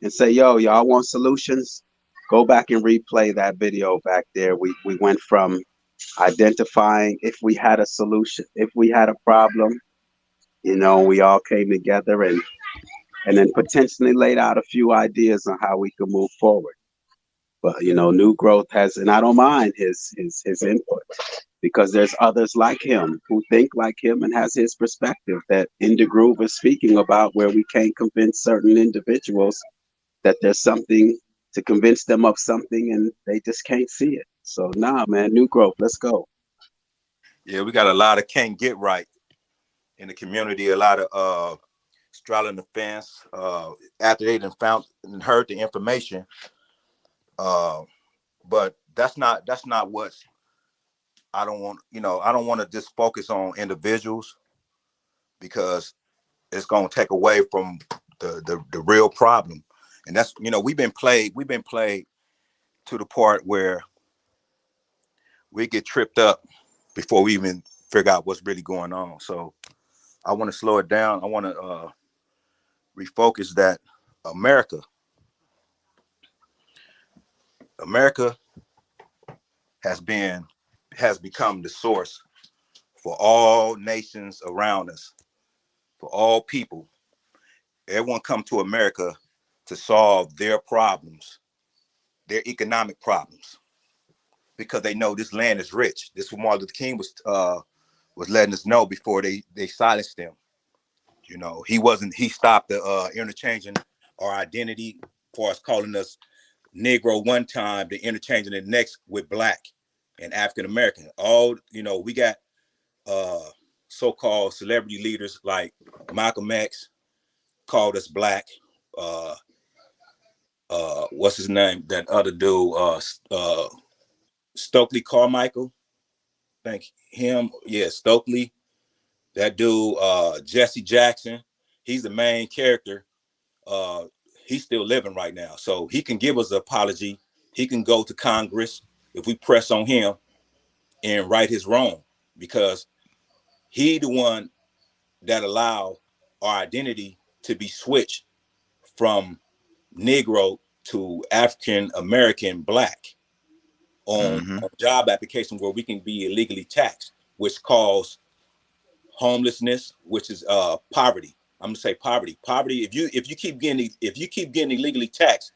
and say, yo, y'all want solutions? Go back and replay that video back there. We went from identifying if we had a solution, if we had a problem, you know, we all came together and then potentially laid out a few ideas on how we could move forward. But you know, New Growth has, and I don't mind his input, because there's others like him who think like him and has his perspective that indegruv is speaking about, where we can't convince certain individuals that there's something, to convince them of something, and they just can't see it. So nah, man, New Growth, let's go. Yeah, we got a lot of can't get right in the community, a lot of straddling the fence after they done found and heard the information. But that's not what I don't want. You know, I don't want to just focus on individuals, because it's going to take away from the real problem. And that's, you know, we've been played to the part where we get tripped up before we even figure out what's really going on. So I want to slow it down. I want to refocus that America has become the source for all nations around us, for all people. Everyone come to America to solve their problems, their economic problems, because they know this land is rich. This is what Martin Luther King was letting us know before they silenced them. You know, he stopped the interchanging our identity, for us calling us Negro one time, to interchanging it next with Black and African American. All, you know, we got so-called celebrity leaders like Malcolm X called us Black. What's his name? That other dude, Stokely Carmichael. Thank him. Yeah, Stokely. That dude, Jesse Jackson. He's the main character. He's still living right now, so he can give us an apology. He can go to Congress if we press on him and right his wrong, because he the one that allowed our identity to be switched from Negro to African American Black on job application where we can be illegally taxed, which cause homelessness, which is poverty. I'm gonna say poverty. Poverty. If you keep getting illegally taxed,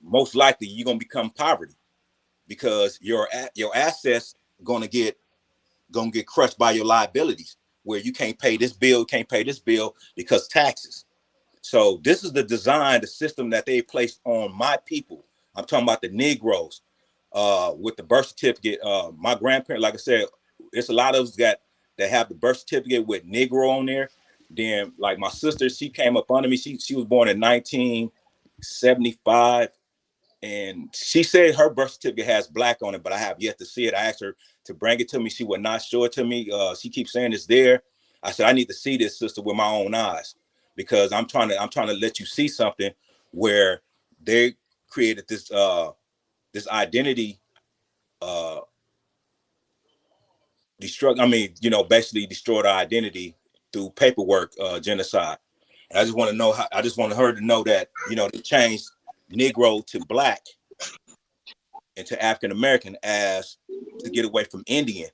most likely you're gonna become poverty because your assets gonna get crushed by your liabilities, where you can't pay this bill, because taxes. So this is the design, the system that they placed on my people. I'm talking about the Negroes. With the birth certificate, my grandparents, like I said, it's a lot of us that have the birth certificate with Negro on there. Then, like my sister, she came up under me. She was born in 1975, and she said her birth certificate has Black on it, but I have yet to see it. I asked her to bring it to me. She would not show it to me. She keeps saying it's there. I said I need to see this, sister, with my own eyes, because I'm trying to let you see something where they created this this identity basically destroyed our identity through paperwork genocide. And I just want to know how, I just want her to know that, they changed Negro to Black and to African American as to get away from Indian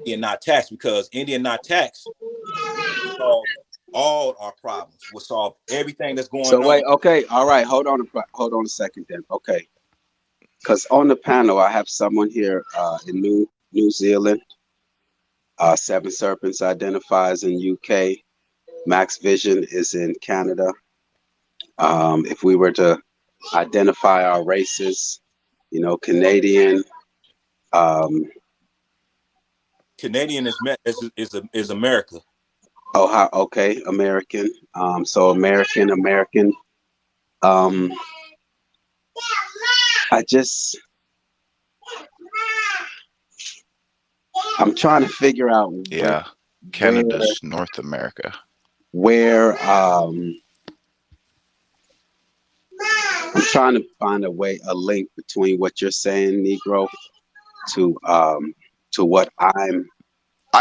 not tax, because Indian not tax will solve all our problems, will solve everything that's going So on. wait, okay, all right, hold on a second then. Okay. Because on the panel I have someone here in New Zealand. Seven Serpents identifies in UK. Max Vision is in Canada. If we were to identify our races, Canadian. Canadian is America. Oh, okay, American. So American. I'm trying to figure out Canada's North America. Where I'm trying to find a link between what you're saying, Negro, to what I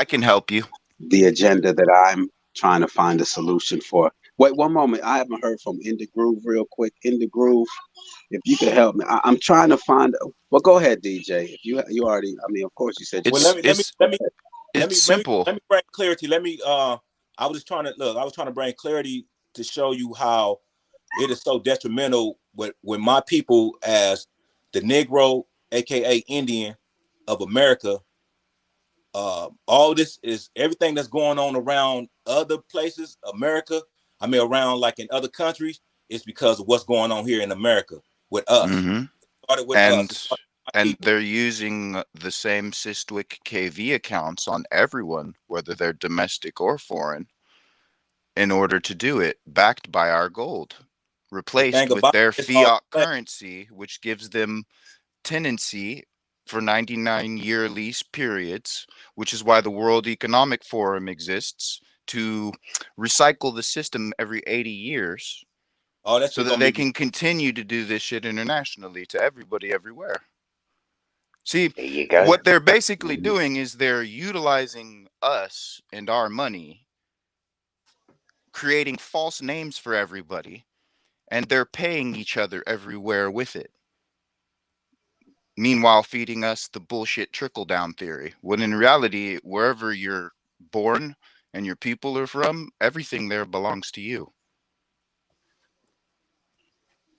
can help you. The agenda that I'm trying to find a solution for. Wait one moment. I haven't heard from Indegruv real quick. Indegruv, if you could help me. I'm trying to find. Well, go ahead, DJ. If you already. I mean, of course you said. Well, It's simple. Let me bring clarity. I was trying to bring clarity to show you how it is so detrimental when my people, as the Negro, aka Indian of America, all this is everything that's going on around other places, America. I mean, around like in other countries, it's because of what's going on here in America with us. It started with us. And they're using the same Systwick KV accounts on everyone, whether they're domestic or foreign, in order to do it, backed by our gold, replaced with their fiat currency, which gives them tenancy for 99-year lease periods, which is why the World Economic Forum exists, to recycle the system every 80 years so that they can continue to do this shit internationally to everybody everywhere. See, what they're basically doing is they're utilizing us and our money, creating false names for everybody, and they're paying each other everywhere with it. Meanwhile, feeding us the bullshit trickle-down theory, when in reality, wherever you're born and your people are from, everything there belongs to you.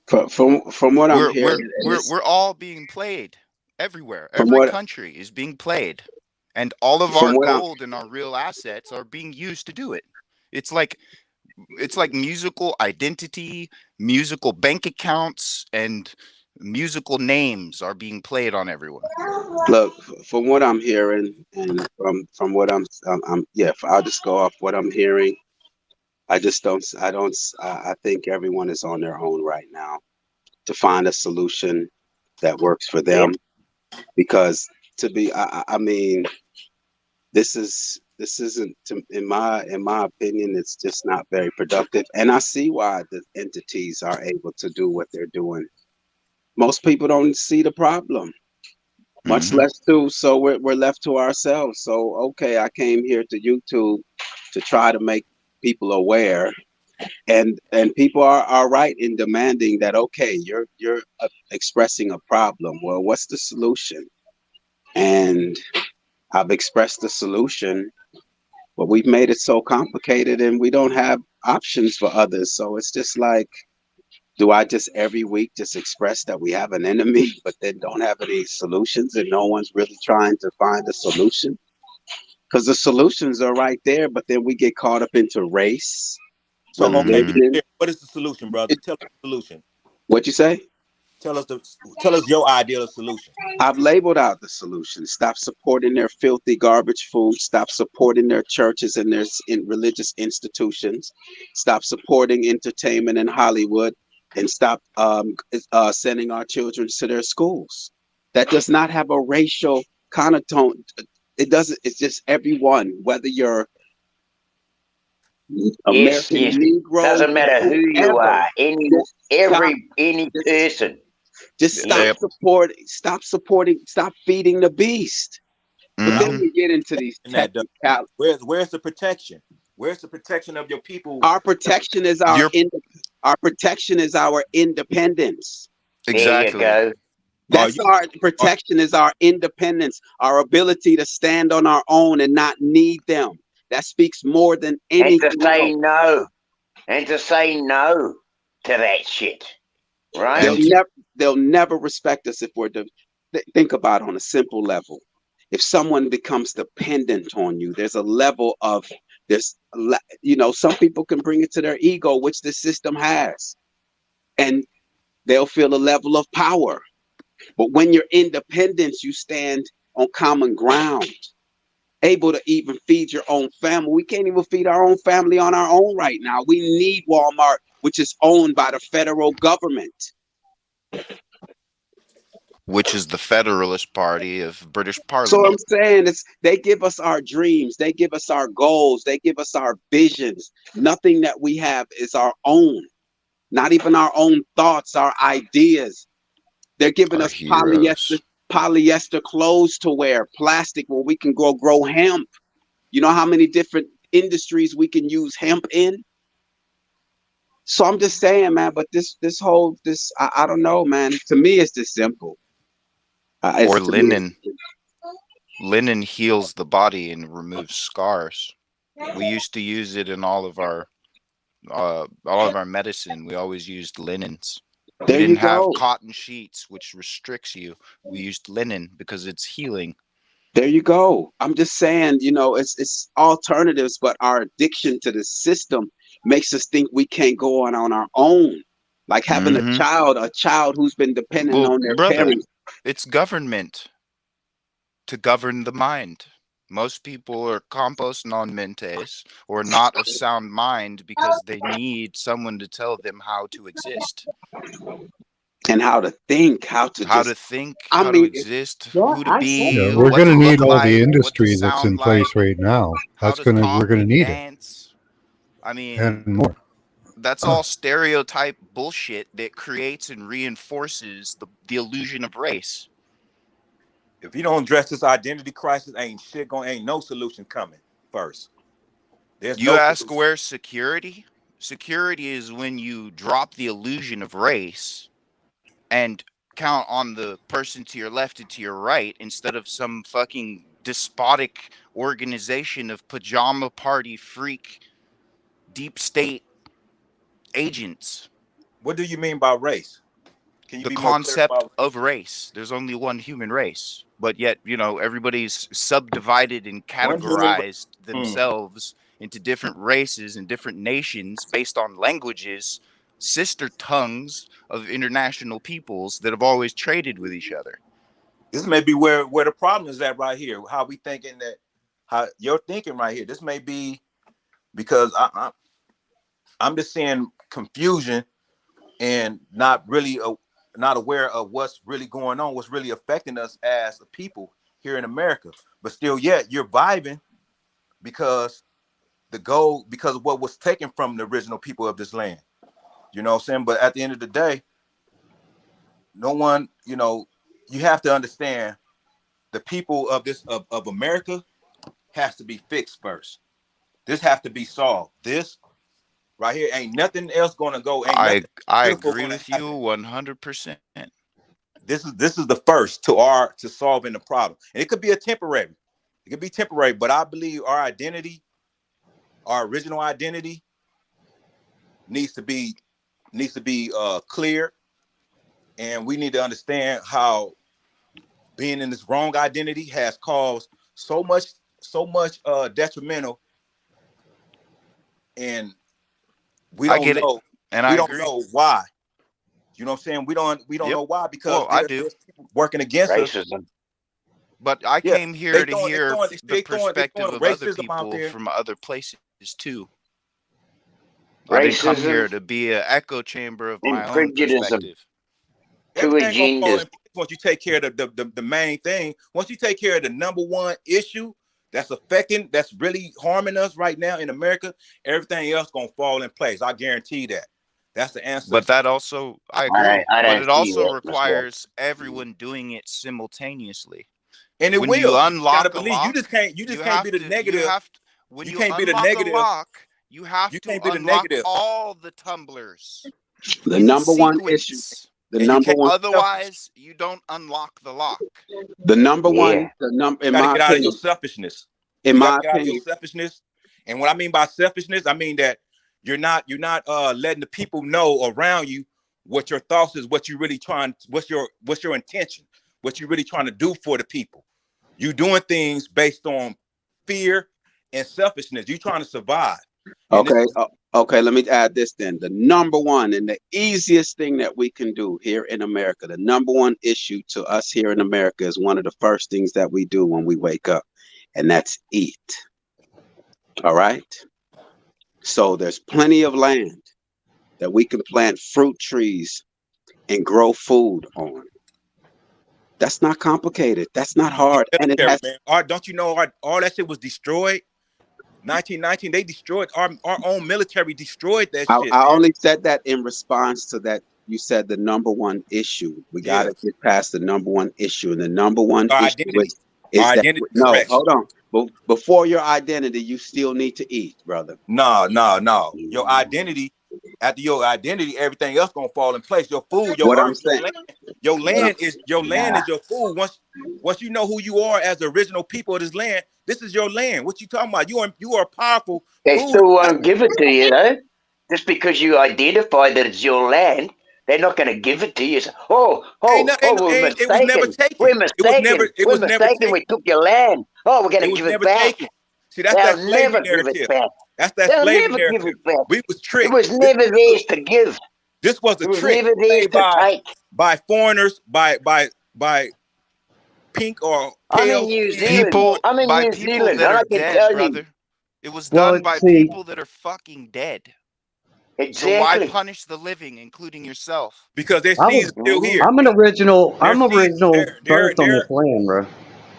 From what I'm hearing, we're all being played everywhere. Every country is being played, and all of our gold and our real assets are being used to do it. It's like musical identity, musical bank accounts, and musical names are being played on everyone. Look, from what I'm hearing, and from what I'll just go off what I'm hearing. I think everyone is on their own right now to find a solution that works for them. Because I mean, this isn't, in my opinion, it's just not very productive. And I see why the entities are able to do what they're doing. Most people don't see the problem. much less two. So we're left to ourselves. So okay, I came here to YouTube to try to make people aware, and people are right in demanding that. Okay, you're expressing a problem. Well, what's the solution? And I've expressed the solution, but we've made it so complicated, and we don't have options for others. So it's just like, do I just every week just express that we have an enemy, but then don't have any solutions, and no one's really trying to find a solution? Because the solutions are right there, but then we get caught up into race, So okay, religion. what is the solution, brother? Tell us the solution. What you say? Tell us your ideal solution. I've labeled out the solution. Stop supporting their filthy garbage food. Stop supporting their churches and their religious institutions. Stop supporting entertainment in Hollywood, and stop sending our children to their schools. That does not have a racial connotation. It doesn't. It's just everyone, whether you're Yes, American yes. Negro, Doesn't matter who you whoever. are, any person. Just Yep. stop supporting, stop feeding the beast. But then we get into these technicalities. Where's the protection? Where's the protection of your people? Our protection is our protection is our independence. Exactly. There you go. That's our protection is our independence, our ability to stand on our own and not need them. That speaks more than anything. And to say no. And to say no to that shit. Right? They'll never respect us if we're think about it on a simple level. If someone becomes dependent on you, there's a level of this, some people can bring it to their ego, which the system has, and they'll feel a level of power. But when you're independent, you stand on common ground, able to even feed your own family. We can't even feed our own family on our own right now. We need Walmart, which is owned by the federal government. Which is the Federalist Party of British Parliament. So I'm saying they give us our dreams, they give us our goals, they give us our visions. Nothing that we have is our own, not even our own thoughts, our ideas. They're giving us polyester clothes to wear, plastic where we can grow hemp. You know how many different industries we can use hemp in? So I'm just saying, man, but I don't know, man. To me, it's just simple. Or linen. Linen heals the body and removes scars. We used to use it in all of our medicine. We always used linens. We didn't have cotton sheets, which restricts you. We used linen because it's healing. There you go. I'm just saying, it's alternatives, but our addiction to the system makes us think we can't go on our own. Like having a child who's been dependent on their parents. It's government to govern the mind. Most people are compos non mentes, or not of sound mind, because they need someone to tell them how to exist. And how to think, how to exist, who to be. Yeah, we're going to need all the industry that's in place right now. We're going to need it. I mean, and more. That's all stereotype bullshit that creates and reinforces the illusion of race. If you don't address this identity crisis, ain't no solution coming first. You ask where's security? Security is when you drop the illusion of race and count on the person to your left and to your right instead of some fucking despotic organization of pajama party freak deep state agents. What do you mean by race? Can you the concept of race? There's only one human race, but yet everybody's subdivided and categorized themselves into different races and different nations based on languages, sister tongues of international peoples that have always traded with each other. This may be where the problem is at right here. How we thinking how you're thinking right here. This may be because I'm just seeing confusion and not aware of what's really going on, what's really affecting us as a people here in America. But still, yet you're vibing because of what was taken from the original people of this land. You know what I'm saying? But at the end of the day, no one, you have to understand the people of of America has to be fixed first. This has to be solved. This right here ain't nothing else gonna go. Ain't nothing I beautiful agree gonna with happen. you 100%. This is the first to solving the problem, and it could be a temporary. It could be temporary, but I believe our identity, our original identity, needs to be clear, and we need to understand how being in this wrong identity has caused so much detrimental, and we I don't get it, know and I agree. why. You know what I'm saying? We don't Yep. know why, because Well, I do. there's people working against us. Racism. But I Yeah, came here to hear the they perspective throwing of other racism out people there. from other places too. I didn't come Racism here to be an echo chamber of my and own prejudice. perspective. Two Everything gonna fall agendas. in place once you take care of the main thing. Once you take care of the number one issue that's really harming us right now in America, everything else gonna fall in place. I guarantee that. That's the answer. But that also, I agree. I But don't it see also that myself. requires everyone doing it simultaneously. And it When will. you You unlock gotta a believe. You lock, just can't be the you negative. have to, when You you can't be the unlock a negative. lock, you have You to can't be the unlock negative. all the tumblers. The in number one issue. sequence. The And you number can't one. Otherwise, you don't unlock the lock. The number Yeah. one. The number. You In gotta my get out of your opinion. selfishness. In You my gotta get out of your opinion. selfishness. And what I mean by selfishness, I mean that you're not letting the people know around you what your thoughts is, what you really trying, what's your intention, what you're really trying to do for the people. You doing things based on fear and selfishness. You trying to survive. And Okay. Okay. Let me add this then. The number one and the easiest thing that we can do here in America, the number one issue to us here in America is one of the first things that we do when we wake up, and that's eat. All right. So there's plenty of land that we can plant fruit trees and grow food on. That's not complicated. That's not hard. And it military, has. man. Don't you know all that shit was destroyed? 1919, they destroyed our own military, destroyed that shit, I man. only said that in response to that. You said the number one issue. We got to get past the number one issue. And the number one Our issue identity. is Our that, identity no, correction. hold on. Before your identity, you still need to eat, brother. No. Your identity, after your identity, everything else gonna fall in place. Your food, your What I'm earth, saying. your land is your food. Once you know who you are as the original people of this land, this is your land. What you talking about? You are powerful. They Food. still won't give it to you, though. Just because you identify that it's your land, they're not going to give it to you. We're It was never mistaken. taken. We're mistaken. It We're was never mistaken. taken. We took your land. Oh, we're going It to was give it never back. taken. See, that's that They'll slavery never give it narrative. back. That's that They'll slavery never give narrative. it back. We was tricked. It was never theirs to give. This was a It was trick never theirs played to take. by foreigners, by pink or I'm in pale New skin. Zealand. I'm in By New people Zealand, that and are I can dead, tell you brother. It was Well, done by see, people that are fucking dead. So why exactly. punish the living, including yourself? Because their I seeds was, are still here. I'm an original. Their I'm seeds, original first on this land, bro.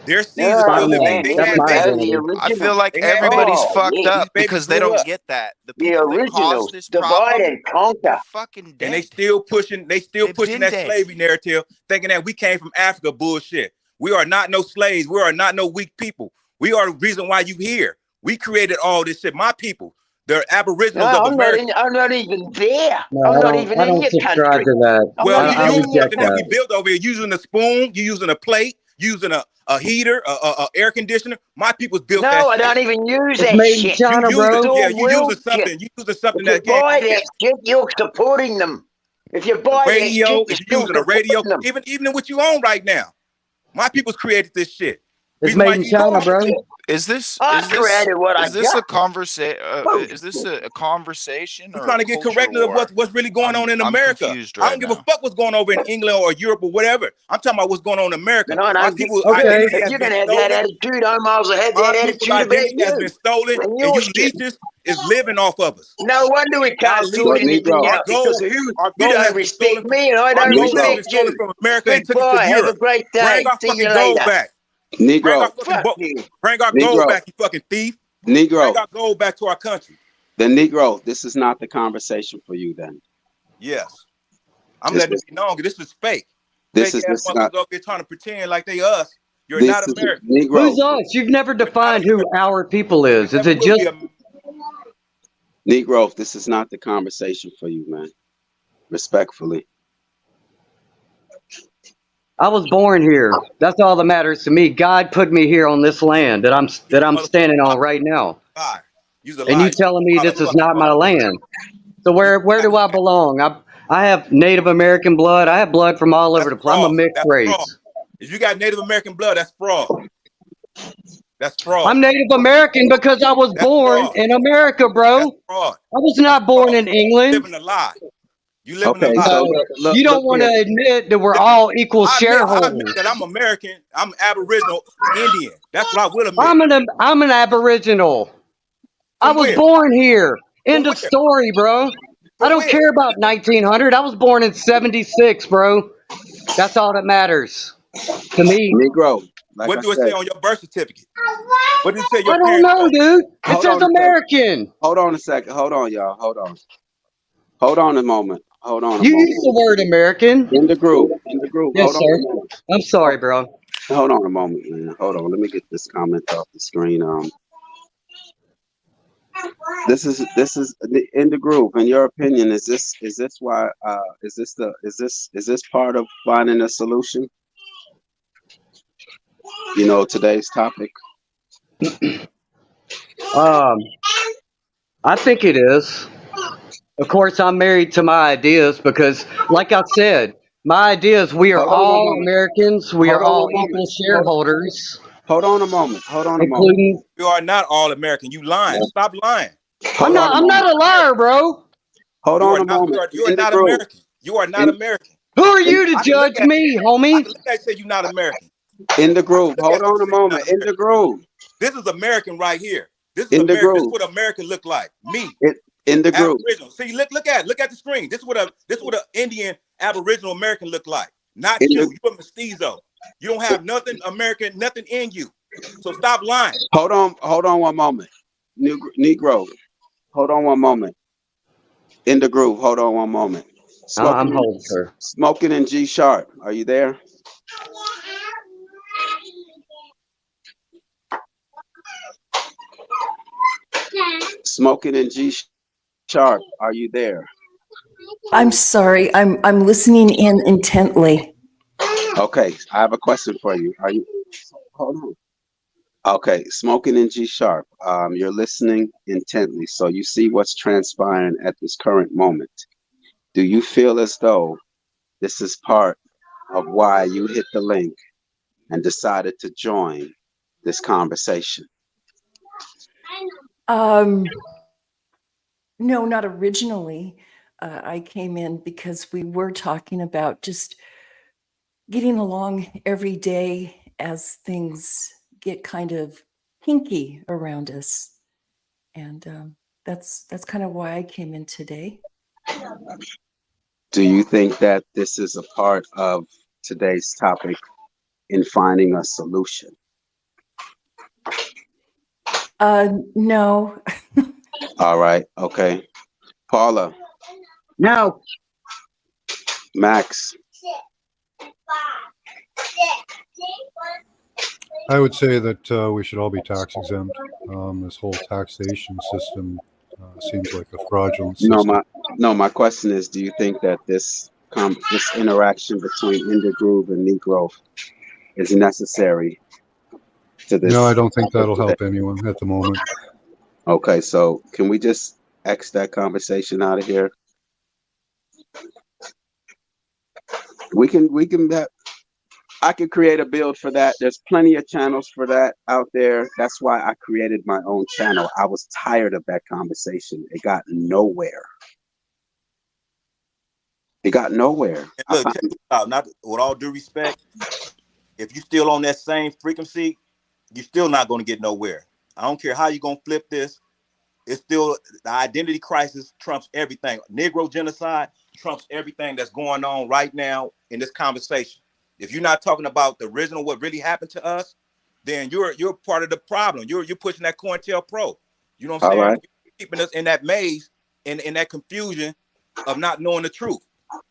their seeds are Oh, still living. Man, They here that's had we my go. babies. The identity. I feel original. like They had everybody's babies. Oh, fucked yeah. These up babies because they grew don't up, get that. The The people that originals. caused this Divide problem, and conquer. they're fucking and they dead. still pushing. They've been that dead. slavery narrative, thinking that we came from Africa. Bullshit. We are not no slaves. We are not no weak people. We are the reason why you here. We created all this shit. My people, the No, Aboriginals of America. I'm not even there. No, I'm I not don't. even I in don't your subscribe country. to that. I'm Well, not you even I in using your reject something that we that. country. built over here. Using a spoon. You using a plate. Using a heater, a air conditioner. My people's built that No, I shit. don't even use It's that made in shit. You China, using, It's bro. yeah, all you using bullshit. something. You using If something you that came buy from that shit, you're supporting them. If you a buy that shit, radio. you're If you're still using a radio, supporting them. even what you own right now. My people's created this shit. It's Reason why made in you China, bro. Bullshit. Is this I created what I is this got. a conversation? Boom. Is this a conversation I'm or a trying to get culture corrected of war? what's really going on in I'm America. confused I right don't give a now. fuck what's going over in England or Europe or whatever. I'm talking about what's going on in America. And I My don't give people's a shit. Okay. identity If has you're been going to have that stolen. attitude, I might as well have My that people's attitude about identity has been you stolen, and and your you shit. leeches is living off of us. No wonder we Y'all can't sort So leeches. anything Negro, Our out gold, because you our you gold don't has been stolen respect from me and I our don't gold has Negro, been respect stolen you. from America and took it to Goodbye. Have a Europe. great Bring day. our See you fucking gold later. back. Bring our Negro, fucking Fuck you. bring our gold Negro, back, you fucking thief. Bring Negro. our gold back to our country. The Negro. This is not the conversation for you. Then Yes. I'm this letting is it be known. This is fake. this Fake is ass this is motherfuckers not. up here trying to pretend like they us. You're not American. Negro. Who's us? You've never defined who our people is. Is Never it will just be a- Negro, this is not the conversation for you, man. Respectfully. I was born here. That's all that matters to me. God put me here on this land that I'm standing on right now. lie. You's a And you liar. telling me this is not my land. So where do I belong? I have Native American blood. I have blood from all over That's the place. I'm a fraud. mixed That's fraud. race. If you got Native American blood, that's fraud. That's fraud. I'm Native American because I was That's born fraud. in America, bro. That's fraud. I was not born in You England. live in a lie. You live in a Okay, lie. so No, you don't want to admit that we're all equal I shareholders. admit that I'm American. I'm Aboriginal Indian. That's what I will admit. I'm an Aboriginal. I From was where? born here. End From of where? story, bro. I From don't where? care about 1900. I was born in 76, bro. That's all that matters to me. Negro, like What I do it said, say on your birth certificate? What does it say I your don't parents know, are? dude. It hold says on a second. American. Hold on a second. Hold on, y'all. Hold on. Hold on a moment. Hold on a You moment. use the word American. In the group. In the group. Yes, Hold on a sir. moment. I'm sorry, bro. Hold on a moment, man. Hold on. Let me get this comment off the screen. This is in the group. In your opinion, is this why is this part of finding a solution? You know, today's topic. I think it is. Of course, I'm married to my ideas because, like I said, my ideas, we are Hold on one all moment. Americans. We are Hold on all one moment. equal shareholders, Hold on a moment. Hold on a moment. including. You are not all American. You lying. Stop lying. Hold on a I'm not moment. a liar, bro. Hold You on are a not. moment. You are In the not group. American. You are not In, American. Who are you to I can look judge at me, I homie? can look at you and say you're not American. in the I can group. look Hold at you on and a say you're moment. not In American. the group. This is American right here. This is In the American. This is group. what American look like. Me, In the group. Aboriginal. See, look at the screen. This is what an Indian Aboriginal American look like. Not In you. the, You a mestizo. You don't have nothing American, nothing in you. So stop lying. hold on one moment. Negro. Hold on one moment. In the groove. Hold on one moment. I'm holding, sir. Smoking in G sharp. Are you there? Smoking in G sharp. Are you there? I'm sorry. I'm listening in intently. Okay, I have a question for you. Are you? Hold on. Okay, smoking in G sharp. You're listening intently, so you see what's transpiring at this current moment. Do you feel as though this is part of why you hit the link and decided to join this conversation? No, not originally. I came in because we were talking about just getting along every day as things get kind of hinky around us. And that's kind of why I came in today. Do you think that this is a part of today's topic in finding a solution? No. All right, okay. Paula, No. Max, I would say that we should all be tax exempt. This whole taxation system seems like a fraudulent system. my question is, do you think that this interaction between indegruv and negro is necessary to this? No, I don't think that'll help anyone at the moment. Okay, so can we just X that conversation out of here? We can have, I could create a build for that. There's plenty of channels for that out there. That's why I created my own channel. I was tired of that conversation. It got nowhere. It got nowhere. And look, check this out. Not with all due respect, if you still on that same frequency, you're still not going to get nowhere. I don't care how you're going to flip this. It's still the identity crisis trumps everything. Negro genocide trumps everything that's going on right now in this conversation. If you're not talking about the original, what really happened to us, then you're part of the problem. You're pushing that COINTELPRO. You know what I'm saying? Right. You're keeping us in that maze and in that confusion of not knowing the truth.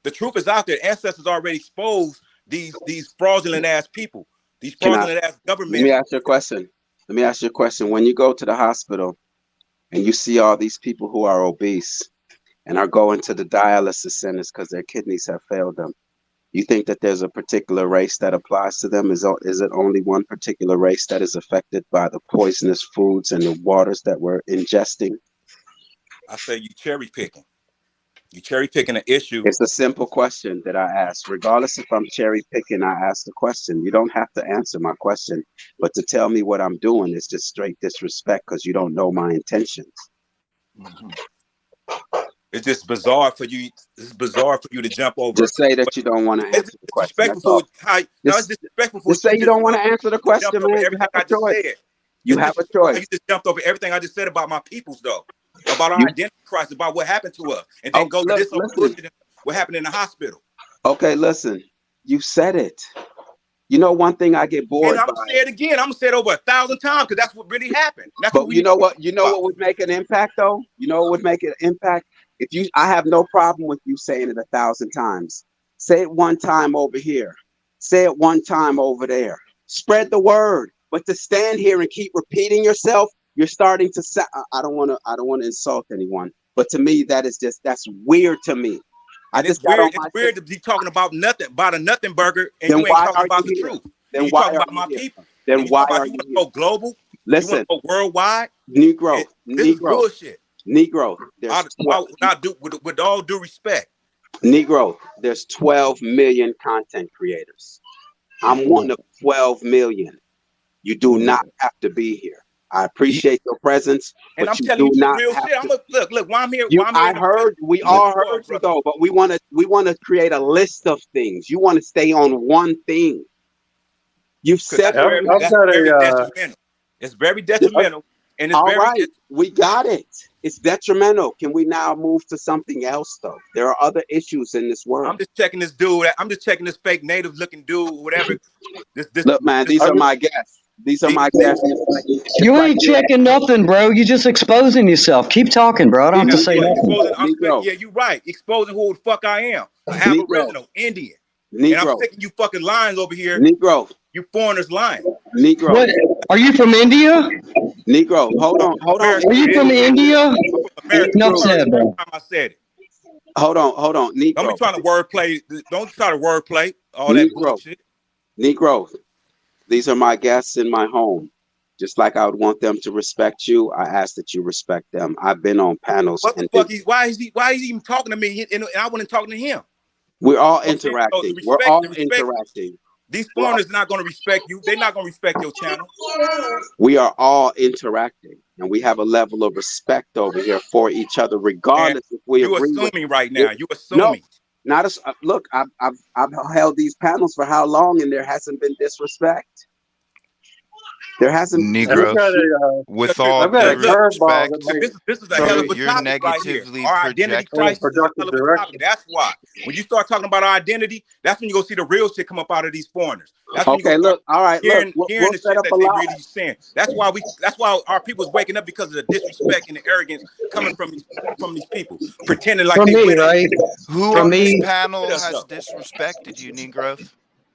The truth is out there. Ancestors already exposed these fraudulent ass people. These Can I, fraudulent ass let government. me ask you a question. Let me ask you a question. When you go to the hospital and you see all these people who are obese and are going to the dialysis centers because their kidneys have failed them, you think that there's a particular race that applies to them? Is it only one particular race that is affected by the poisonous foods and the waters that we're ingesting? I say you cherry picking. You cherry picking an issue. It's a simple question that I ask. Regardless if I'm cherry picking, I ask the question. You don't have to answer my question, but to tell me what I'm doing is just straight disrespect because you don't know my intentions. Mm-hmm. It's just bizarre for you. It's bizarre for you to jump over. Just say that you don't want to answer the question. Disrespectful for how. No, it's disrespectful for just say you don't want to answer the question, man. You have a choice. You have a choice. You just jumped over everything I just said about my peoples, though, about our identity crisis, about what happened to us, and then go to this bullshit. What happened in the hospital? Okay, listen. You said it. You know, one thing I get bored by. And I'm gonna say it again. I'm gonna say it over 1,000 times because that's what really happened. That's but you know what? You know what would make an impact, though. You know what would make an impact? I have no problem with you saying it 1,000 times. Say it one time over here. Say it one time over there. Spread the word. But to stand here and keep repeating yourself, you're starting to. I don't want to insult anyone, but to me, that's weird to me. And it's weird to be talking about nothing, about a nothing burger, and then you ain't talking about the truth. Then you talking about my people. Then why are you want to go global? Listen, you want to go worldwide? Negro, this is bullshit. Negro, with all due respect. Negro, there's 12 million content creators. I'm one of 12 million. You do not have to be here. I appreciate your presence, and but I'm telling you some real shit. Look. Why I'm here? We all heard you though, but we want to create a list of things. You want to stay on one thing. You've said that's very detrimental. It's very detrimental, and it's right. We got it. It's detrimental. Can we now move to something else though? There are other issues in this world. I'm just checking this dude. I'm just checking this fake native looking dude, whatever. Look, man, these are my guests. These are my guests. You ain't checking nothing, bro. You just exposing yourself. Keep talking, bro. I don't have to say nothing. Yeah, you're right. Exposing who the fuck I am. An Aboriginal, Indian. And I'm sick of you fucking lying over here. Negro. You foreigners lying. Negro. What? Are you from India? Negro. Hold on. Are you from India? No, said, bro. I said it. Hold on. Negro. Don't be trying to wordplay. Don't try to wordplay. All that bullshit. Negro. These are my guests in my home. Just like I would want them to respect you, I ask that you respect them. I've been on panels. What the fuck? Why is he even talking to me? And I wasn't talking to him. We're all interacting. We're all interacting. These foreigners are not going to respect you. They're not going to respect your channel. We are all interacting, and we have a level of respect over here for each other, regardless if we agree. You're assuming right now. You're assuming. No, not as look. I've held these panels for how long, and there hasn't been disrespect. There hasn't. Negro, with all due respect, this is a hell of a topic right here. Our identity crisis is a hell of a topic. That's why. When you start talking about our identity, that's when you go see the real shit come up out of these foreigners. That's when okay, look, all right, hearing we'll the shit that they really saying. That's why our people's waking up because of the disrespect and the arrogance coming from these people, pretending like they me, right? Who on this panel has disrespected you, Negro?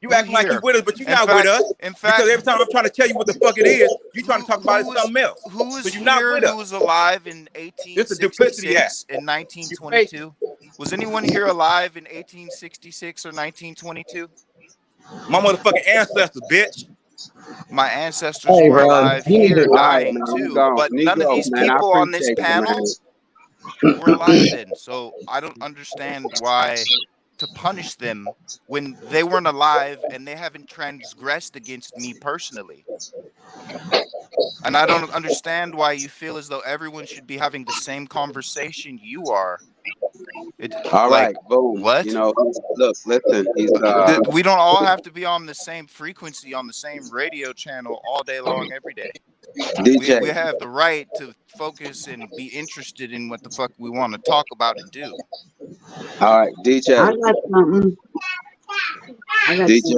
You acting like you with us, but you're not with us. In fact, because every time I'm trying to tell you what the fuck it is, you trying to talk about it something else. Who is here who was alive in 1866 and 1922? Was anyone here alive in 1866 or 1922? My motherfucking ancestors, bitch. My ancestors were alive here, dying too. But none of these people on this panel were alive then. So I don't understand why to punish them when they weren't alive and they haven't transgressed against me personally. And I don't understand why you feel as though everyone should be having the same conversation you are. All right, boom. What? You know, look, listen. We don't all have to be on the same frequency, on the same radio channel all day long, every day. DJ. We have the right to focus and be interested in what the fuck we want to talk about and do. All right, DJ. I got something. DJ.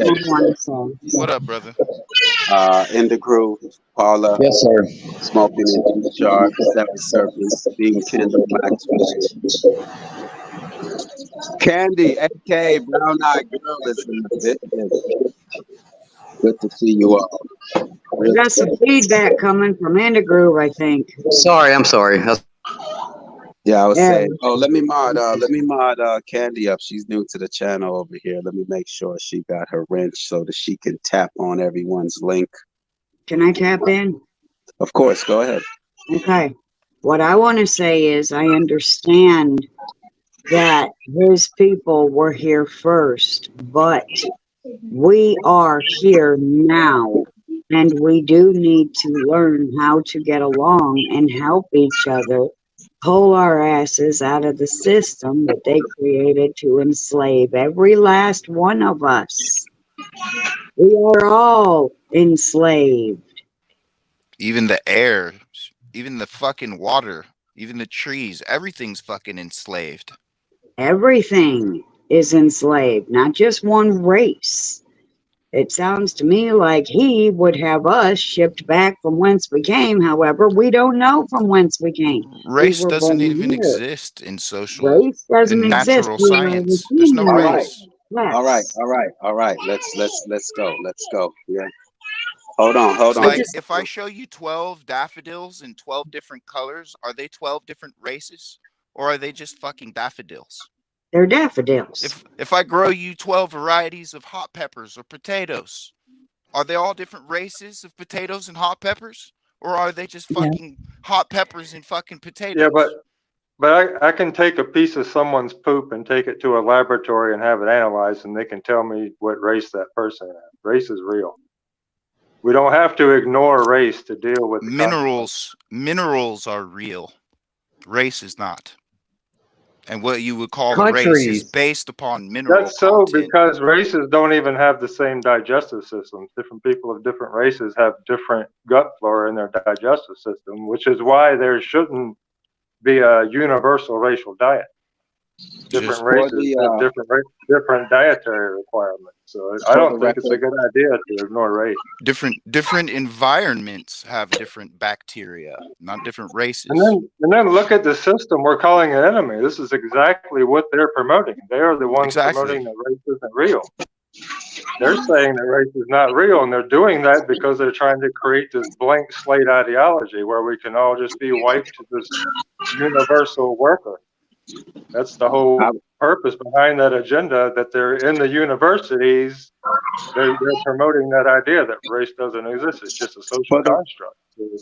What up, brother? Indegruv, Paula. Yes, sir. Smoking in the jar, Seven Serpents, Being Kindle, MaxVision. Candy, aka Brown Eyed Girl, is in the business. Good to see you all. We got some feedback coming from indegruv, I think. Sorry, I'm sorry. Yeah, I was Yeah. saying. Oh, let me mod Candy up. She's new to the channel over here. Let me make sure she got her wrench so that she can tap on everyone's link. Can I tap in? Of course, go ahead. Okay. What I want to say is I understand that his people were here first, but we are here now, and we do need to learn how to get along and help each other pull our asses out of the system that they created to enslave every last one of us. We are all enslaved. Even the air, even the fucking water, even the trees, everything's fucking enslaved. Everything is enslaved, not just one race. It sounds to me like he would have us shipped back from whence we came. However, we don't know from whence we came. We Race were doesn't born even here. exist in social, Race doesn't in exist. natural We are the science. There's no human All right. race. race. All right. Yes. All right. Let's go. Let's go. Yeah. Hold on. It's I like just, if I show you 12 daffodils in 12 different colors, are they 12 different races? Or are they just fucking daffodils? they're daffodils. If I grow you 12 varieties of hot peppers or potatoes, are they all different races of potatoes and hot peppers? Or are they just Yeah. fucking hot peppers and fucking Yeah, potatoes? but I can take a piece of someone's poop and take it to a laboratory and have it analyzed, and they can tell me what race that person is. Race is real. We don't have to ignore race to deal with the consequences. Minerals are real. Race is not. And what you would call a race is Countries. based upon mineral That's so content. because races don't even have the same digestive systems. Different people of different races have different gut flora in their digestive system, which is why there shouldn't be a universal racial diet. Different Just For races the have different dietary requirements. So I for the don't think it's a record, good idea to ignore race. different environments have different bacteria, not different races. And then look at the system we're calling an enemy. This is exactly what they're promoting. They are the ones Exactly. promoting that race isn't real. They're saying that race is not real, and they're doing that because they're trying to create this blank slate ideology where we can all just be wiped to this universal worker. That's the I, whole purpose behind that agenda, that they're in the universities. They're promoting that idea that race doesn't exist. It's just a social for the construct.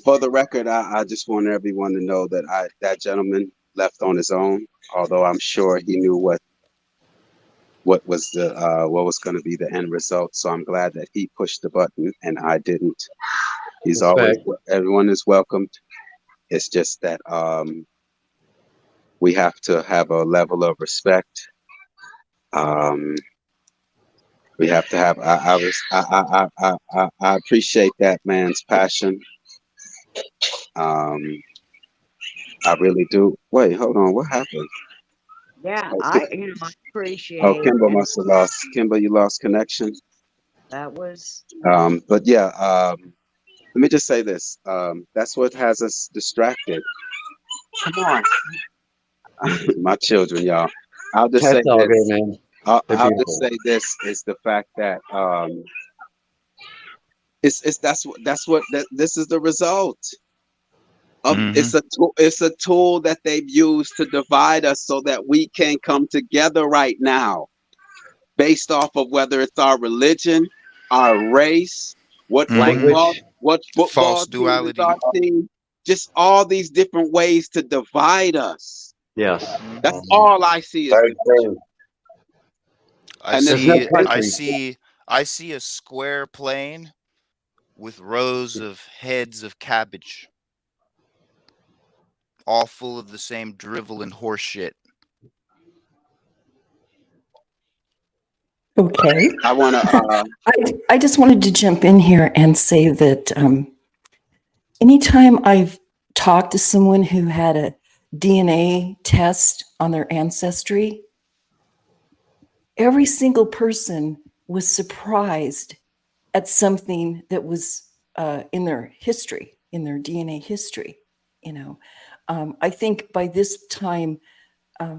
for the record, I just want everyone to know that that gentleman left on his own. Although I'm sure he knew what was going to be the end result. So I'm glad that he pushed the button and I didn't. He's always Respect. everyone is welcomed. It's just that we have to have a level of respect. We have to have. I appreciate that man's passion. I really do. Wait, hold on. What happened? Yeah, Oh, I appreciate, Kimber and must have lost. Kimber, you lost connection. that was, But yeah. Let me just say this. That's what has us distracted. Come on, my children, y'all. I'll just say That's all good, this. man. I'll They're just beautiful. say this is the fact that it's this is the result of it's a tool that they've used to divide us so that we can't come together right now based off of whether it's our religion, our race, what Language. football False team is our duality. team, just all these different ways to divide us. Yes. That's all I see is division. I And There's no see I countries. see I see a square plane with rows of heads of cabbage, all full of the same drivel and horse shit. Okay. I want to. I just wanted to jump in here and say that anytime I've talked to someone who had a DNA test on their ancestry, every single person was surprised at something that was in their history, in their DNA history. You know, I think by this time,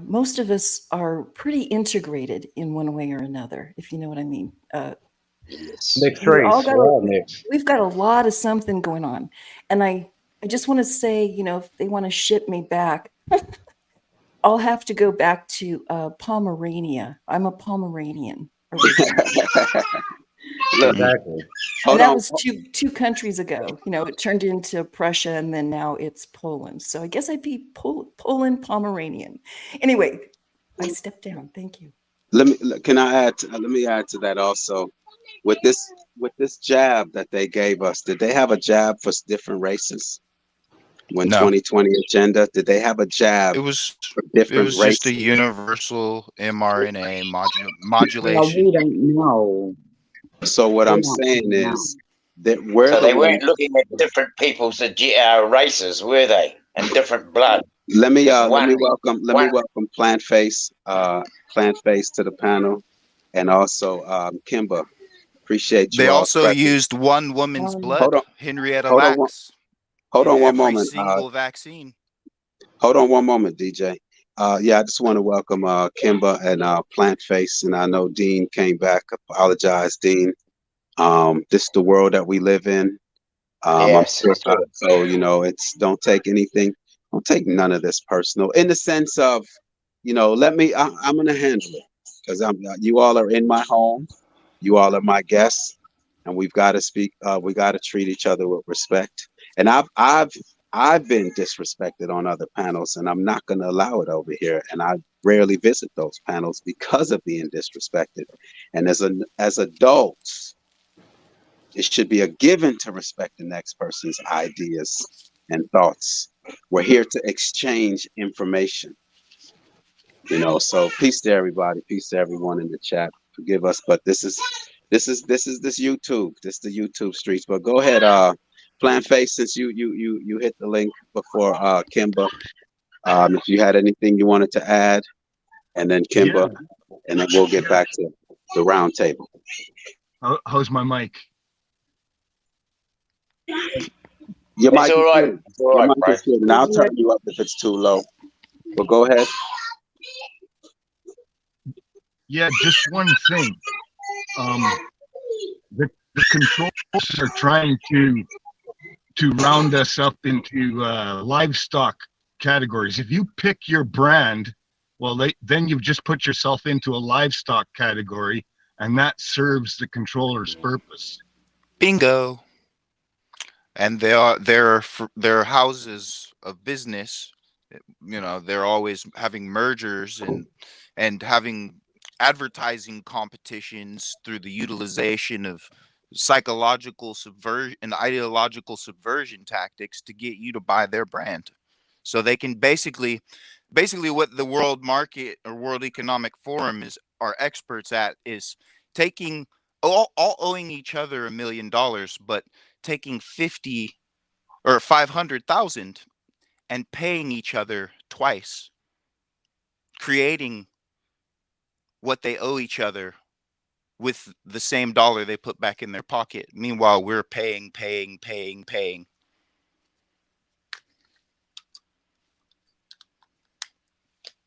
most of us are pretty integrated in one way or another, if you know what I mean. Mixed We race. all got We're all mixed. we've got a lot of something going on. And I just want to say, you know, if they want to ship me back, I'll have to go back to Pomerania. I'm a Pomeranian originally. Look, Exactly. hold And that on. was two countries ago. You know, it turned into Prussia and then now it's Poland. So I guess I'd be Poland Pomeranian. Anyway, I stepped down. Thank you. Can I add? Let me add to that also. With this jab that they gave us, did they have a jab for different races? When No, 2020 agenda, did they have a jab it was for different just a races? universal mRNA Well, modulation. we don't know. So what We I'm don't saying know. is that we're So the they ones. weren't looking at different people's races, were they? And different blood. Let me Because welcome Plant Face to the panel, and also Kimba. Appreciate They you all also present. used one woman's Hold blood, on, Henrietta hold on, Lacks, hold in on one every moment. single vaccine. Hold on one moment, DJ. Yeah, I just want to welcome Kimba and Plant Face, and I know Dean came back. Apologize, Dean. This is the world that we live in. yes, it's true. So you know, don't take none of this personal. In the sense of, you know, I'm gonna handle it because you all are in my home, you all are my guests, and we've got to speak. We got to treat each other with respect. And I've been disrespected on other panels, and I'm not gonna allow it over here. And I rarely visit those panels because of being disrespected. And as adults, it should be a given to respect the next person's ideas and thoughts. We're here to exchange information, you know. So peace to everybody, peace to everyone in the chat. Forgive us, but this YouTube, this the YouTube streets. But go ahead, Plan Face, since you hit the link before Kimba. If you had anything you wanted to add, and then Kimba, and then we'll get back to the round table. How's my mic? Your mic It's all right. is It's all right, bro. good, and I'll turn you up if it's too low. But go ahead. Yeah, just one thing. The controllers are trying to round us up into livestock categories. If you pick your brand, well, then you've just put yourself into a livestock category, and that serves the controller's purpose. Bingo. And their houses of business, you know, they're always having mergers and having advertising competitions through the utilization of psychological subversion and ideological subversion tactics to get you to buy their brand. So they can basically what the world market or World Economic Forum are experts at is taking all owing each other $1 million, but taking 50 or 500,000 and paying each other twice, creating what they owe each other with the same dollar they put back in their pocket. Meanwhile, we're paying.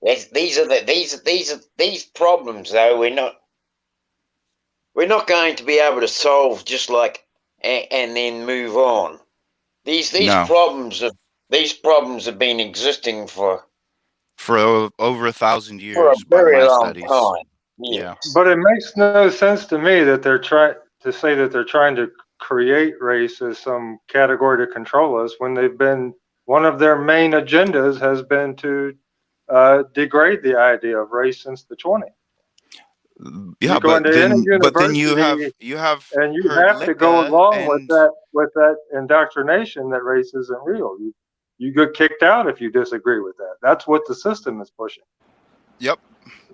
These problems though we're not going to be able to solve just like and then move on. These No. problems have been existing for over 1,000 a years by very my long studies. time. Yeah. But it makes no sense to me that they're trying to create race as some category to control us when one of their main agendas has been to degrade the idea of race since the 20s. Yeah, You go into any university, you have and you heard have to go Licka along with and that indoctrination that race isn't real. You get kicked out if you disagree with that. That's what the system is pushing. Yep.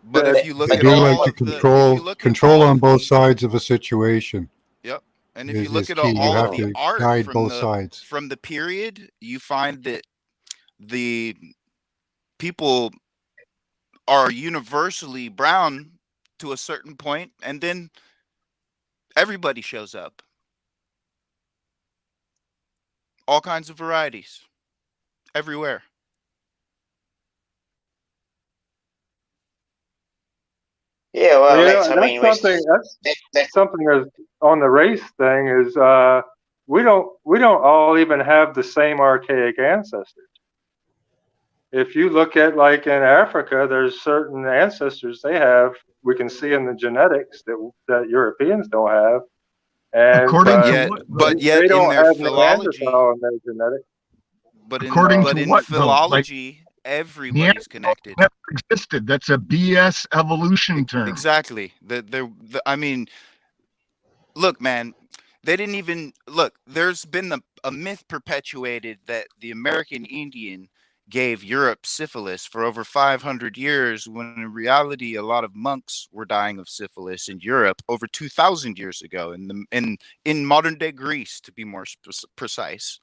But if you look They at do all like to of the if you look at control all on of both sides of a situation. Yep. And if you look Is at key. You all of have the to art guide both sides. from the period, you find that the people are universally brown to a certain point, and then everybody shows up. All kinds of varieties. Everywhere. Yeah, well, Well, that's, yeah, I that's mean, something. That's something as on the race thing is we don't all even have the same archaic ancestors. If you look at like in Africa, there's certain ancestors they have we can see in the genetics that Europeans don't have, and According But to yet, what? but they yet in don't their have philology, Neanderthal in their genetics. According to in what though? Like philology, everybody's Neanderthals connected. never existed. That's a BS evolution term. Exactly. I mean, look, man, they didn't even look. There's been a myth perpetuated that the American Indian gave Europe syphilis for over 500 years, when in reality, a lot of monks were dying of syphilis in Europe over 2,000 years ago, in modern day Greece, to be more precise.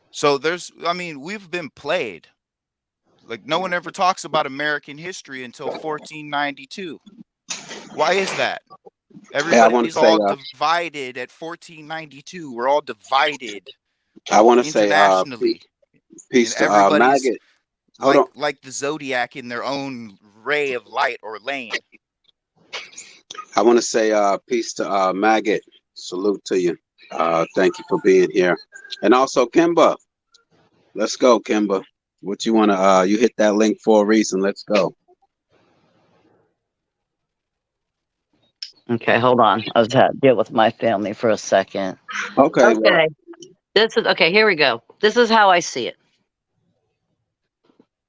So I mean, we've been played. Like no one ever talks about American history until 1492. Why is that? Hey, I want to Everybody's say, all divided at 1492. We're all divided I want to say, internationally, peace and to everybody's Maggot. Hold on. like the zodiac in their own ray of light or lane. I want to say, peace to Maggot. Salute to you. Thank you for being here. And also, Kimba. Let's go, Kimba. What you want to, you hit that link for a reason. Let's go. Okay, hold on. I was had to deal with my family for a second. Okay. Well, Okay. This is okay, here we go. This is how I see it.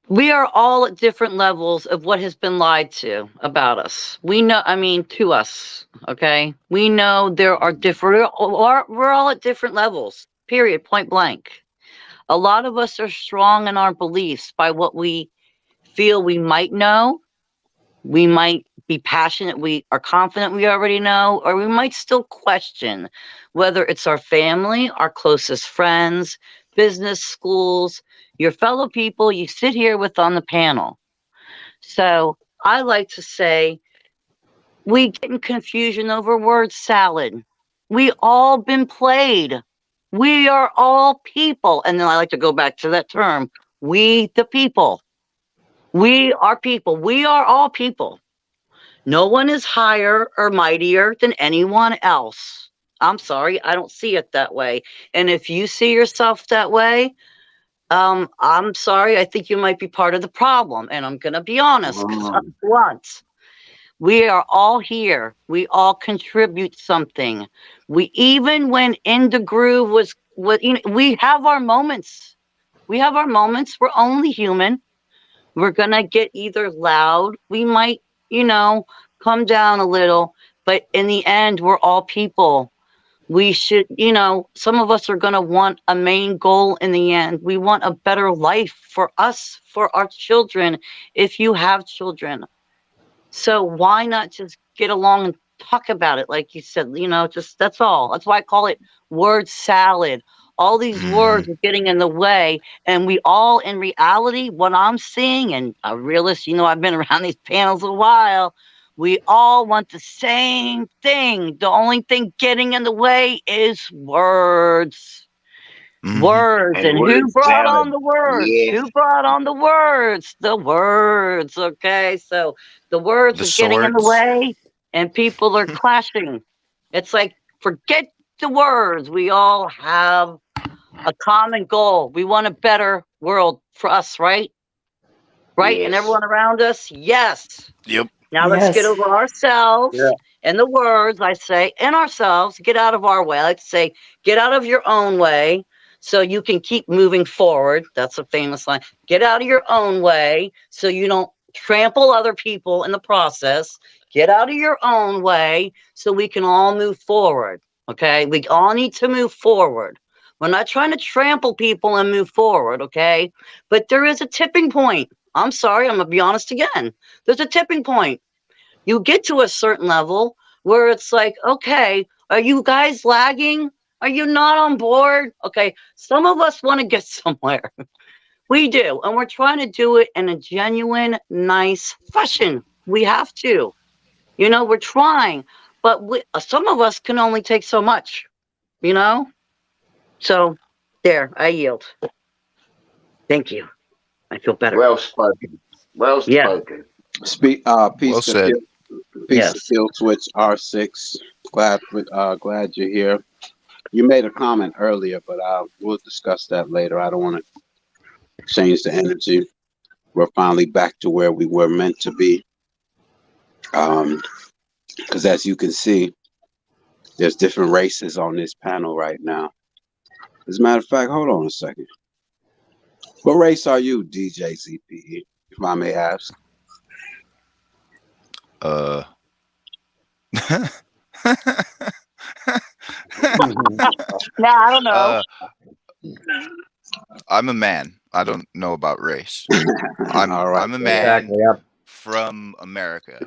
We are all at different levels of what has been lied to about us. We know, I mean, to us, okay? We know there are different, we're all at different levels, period, point blank. A lot of us are strong in our beliefs by what we feel we might know. We might be passionate, we are confident we already know, or we might still question whether it's our family, our closest friends, business, schools, your fellow people you sit here with on the panel. So I like to say we get in confusion over word salad. We all been played. We are all people. And then I like to go back to that term, we the people. We are people. We are all people. No one is higher or mightier than anyone else. I'm sorry, I don't see it that way. And if you see yourself that way, I'm sorry, I think you might be part of the problem. And I'm going to be honest because I'm blunt. We are all here. We all contribute something. We even when indegruv was what you know, we have our moments. We have our moments. We're only human. We're gonna get either loud. We might, come down a little. But in the end, we're all people. We should, some of us are going to want a main goal in the end. We want a better life for us, for our children, if you have children. So why not just get along and talk about it? Like you said, just that's all. That's why I call it word salad. All these words are getting in the way. And we all, in reality, what I'm seeing, and a realist, I've been around these panels a while. We all want the same thing. The only thing getting in the way is words. Words. And And word who brought on salad. the words? Yeah. Who brought on the words? The words. Okay. So the words The are getting in the swords. way and people are clashing. It's like, forget the words. We all have a common goal. We want a better world for us, right? Right? And Yes. everyone around us? Yes. Yep. Now let's get Yes. over ourselves Yeah. and the words I say in ourselves, get out of our way. I like to say, get out of your own way so you can keep moving forward. That's a famous line. Get out of your own way so you don't trample other people in the process. Get out of your own way so we can all move forward. Okay. We all need to move forward. We're not trying to trample people and move forward. Okay. But there is a tipping point. I'm sorry. I'm going to be honest again. There's a tipping point. You get to a certain level where it's like, okay, are you guys lagging? Are you not on board? Okay, some of us want to get somewhere. We do. And we're trying to do it in a genuine, nice fashion. We have to. We're trying. But some of us can only take so much, So there, I yield. Thank you. I feel better. Well spoken. Well Yeah. spoken. peace Well to said. Piece of Yes. Kill Switch R6. Glad you're here. You made a comment earlier, but we'll discuss that later. I don't want to change the energy. We're finally back to where we were meant to be. Because as you can see, there's different races on this panel right now. As a matter of fact, hold on a second. What race are you, DJ ZPE, if I may ask? No, I don't know. I'm a man. I don't know about race. All right. I'm a man Exactly. Yep. from America.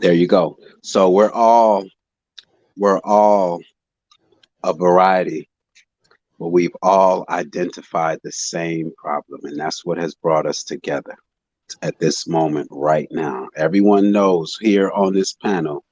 There you go. So we're all a variety, but we've all identified the same problem, and that's what has brought us together at this moment right now. Everyone knows here on this panel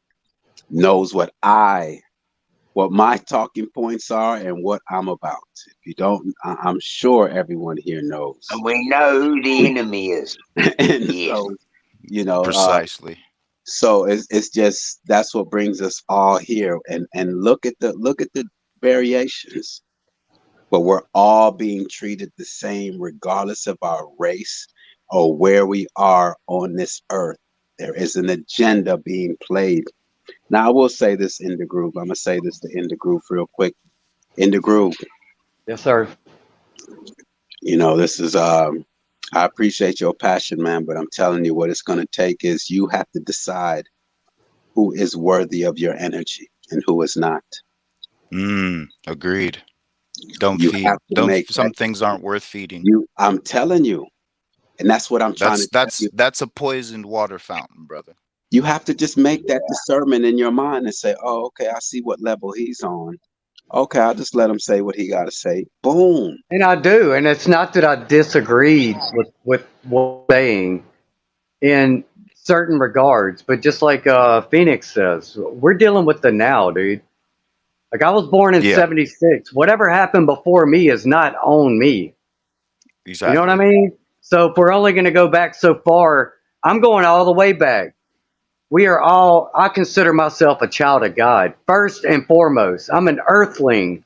knows what my talking points are and what I'm about. If you don't, I'm sure everyone here knows. And we know who the enemy is. And Yes. so, you know, Precisely. so it's just that's what brings us all here, and look at the variations. But we're all being treated the same, regardless of our race or where we are on this earth. There is an agenda being played. Now, I will say this in the group. I'm gonna say this to indegruv real quick. Indegruv, Yes, sir. you know, this is I appreciate your passion, man, but I'm telling you what it's gonna take is you have to decide who is worthy of your energy and who is not. Agreed. Don't You feed. have to Don't. make Some that. things aren't worth feeding. I'm telling you, and that's what I'm trying to tell you. That's a poisoned water fountain, brother. You have to just make that discernment in your mind and say, "Oh, okay, I see what level he's on. Okay, I'll just let him say what he got to say." Boom. And I do, and it's not that I disagreed with what you're saying in certain regards, but just like Phoenix says, we're dealing with the now, dude. Like I was born in Yeah, '76. Whatever happened before me is not on me. You know what I exactly. mean? So if we're only going to go back so far, I'm going all the way back. We are all, I consider myself a child of God. First and foremost, I'm an earthling.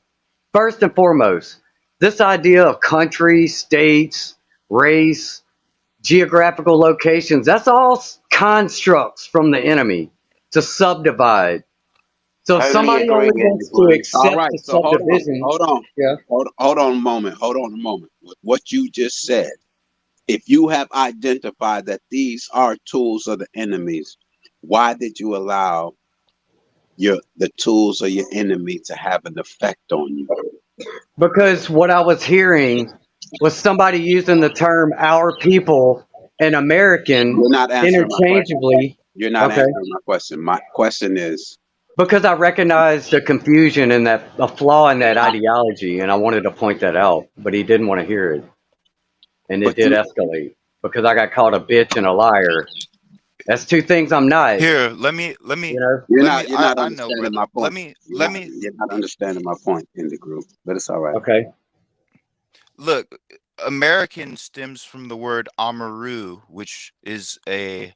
First and foremost, this idea of country, states, race, geographical locations, that's all constructs from the enemy to subdivide. So if Totally somebody only agree, wants to indegruv. All accept right. the So subdivision, yeah. hold on a moment. Hold on a moment. With what you just said, if you have identified that these are tools of the enemies, why did you allow the tools of your enemy to have an effect on you? Because what I was hearing was somebody using the term our people and American You're not answering my question. interchangeably. You're not Okay. answering my question. My question is, Because I recognized the confusion and that a flaw in that ideology, and I wanted to point that out, but he didn't want to hear it. And it but did you escalate because I got called a bitch and a liar. That's two things I'm not, Here, you know? you're not I know, understanding brother. my point. Let me You're not understanding my point in the group, but it's all right. Okay. look. American stems from the word Amaru, which is a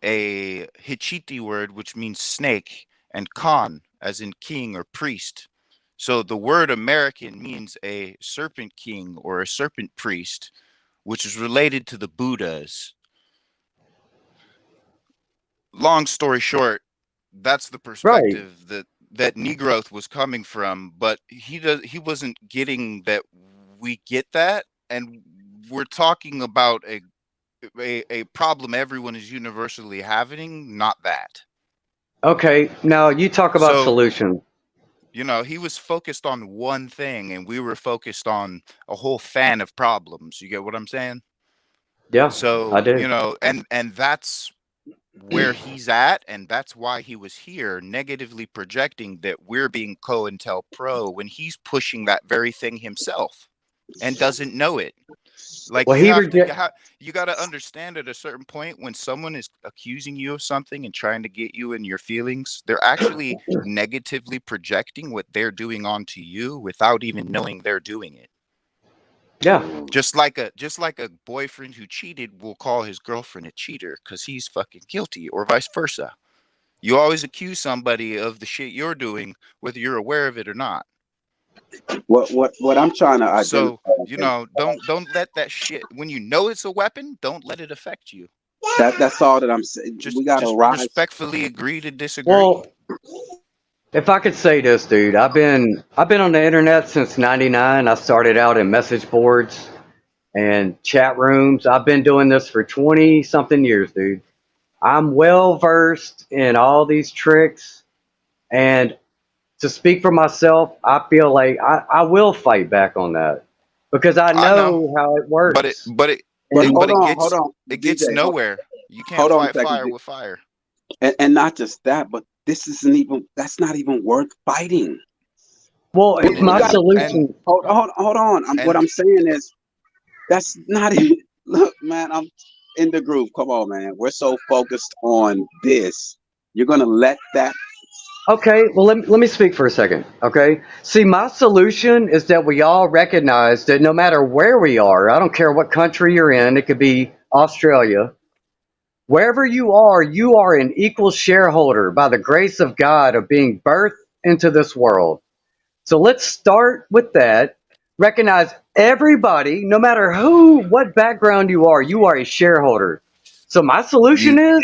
Hichiti word which means snake, and Khan, as in king or priest. So the word American means a serpent king or a serpent priest, which is related to the Buddhas. Long story short, that's the Right. perspective that Negrowth was coming from, but he wasn't getting that we get that, and we're talking about a problem everyone is universally having, not that. Okay. Now you talk about So, solutions. he was focused on one thing and we were focused on a whole fan of problems. You get what I'm saying? Yeah, I So, do. and that's where he's at, and that's why he was here negatively projecting that we're being COINTELPRO when he's pushing that very thing himself and doesn't know it. Like Well, you got to understand at a certain point when someone is accusing you of something and trying to get you in your feelings, they're actually negatively projecting what they're doing onto you without even knowing they're doing it. Yeah. Just like a boyfriend who cheated will call his girlfriend a cheater because he's fucking guilty, or vice versa. You always accuse somebody of the shit you're doing, whether you're aware of it or not. What I'm trying to So, identify. don't let that shit, when you know it's a weapon, don't let it affect you. That's all that I'm saying. We gotta Just rise. respectfully agree to disagree. Well, if I could say this, dude, I've been on the internet since '99. I started out in message boards and chat rooms. I've been doing this for 20 something years, dude. I'm well versed in all these tricks, and to speak for myself, I feel like I will fight back on that because I I know, know how it but works. Hold on, it gets DJ. nowhere. You can't Hold on a fight second. fire with fire. And not just that, but that's not even worth fighting. Well, And my and solution. Hold on. What and I'm saying is that's not even. Look, man, I'm in the groove. Come on, man. We're so focused on this. You're gonna let that. Okay, well, let me speak for a second. Okay, see, my solution is that we all recognize that no matter where we are, I don't care what country you're in, it could be Australia, wherever you are an equal shareholder by the grace of God of being birthed into this world. So let's start with that. Recognize everybody, no matter what background you are a shareholder. So my solution you, is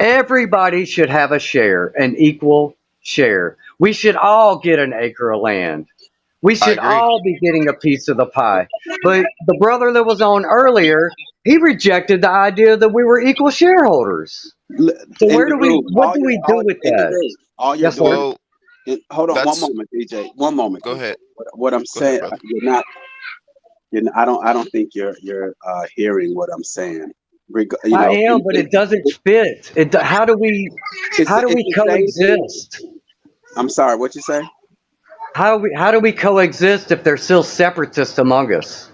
everybody should have a share, an equal share. We should all get an acre of land. We I should agree. all be getting a piece of the pie. But the brother that was on earlier, he rejected the idea that we were equal shareholders. So In the groove. what do we do with In the that? groove. All you're Yes, doing. sir. Well, Hold on, one that's moment, DJ. One moment, go DJ. ahead. What I'm Go ahead, saying, brother. you're not. I don't think you're hearing what I'm saying. I am, but it doesn't fit. How do we it's the same thing. coexist? I'm sorry. What you say? How do we coexist if they're still separatists among us?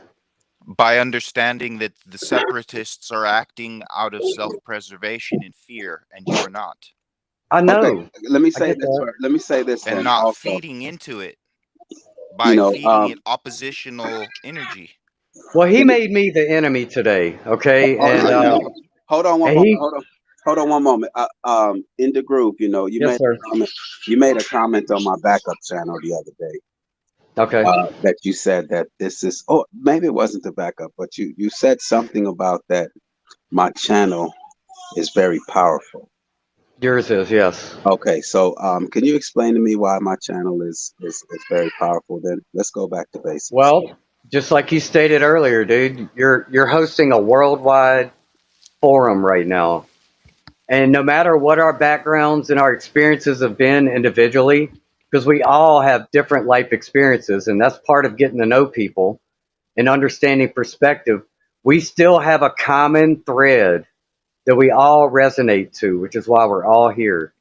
By understanding that the separatists are acting out of self-preservation and fear, and you are not, I Okay. know. Let me I say get this that. first. Let me say this and then. not Also, feeding into it you by know, feeding it oppositional energy. Well, he let me. made me the enemy today, okay? Oh, And I know. hold on one and moment. he, Hold on one moment. In the group, you yes, made sir. a comment. You made a comment on my backup channel the other day. Okay. That you said that this is. Oh, maybe it wasn't the backup, but you said something about that. My channel is very powerful. Yours is, yes. Okay, so can you explain to me why my channel is very powerful? Then let's go back to basics. Well, just like you stated earlier, dude, you're hosting a worldwide forum right now. And no matter what our backgrounds and our experiences have been individually, because we all have different life experiences, and that's part of getting to know people and understanding perspective, we still have a common thread that we all resonate to, which is why we're all here.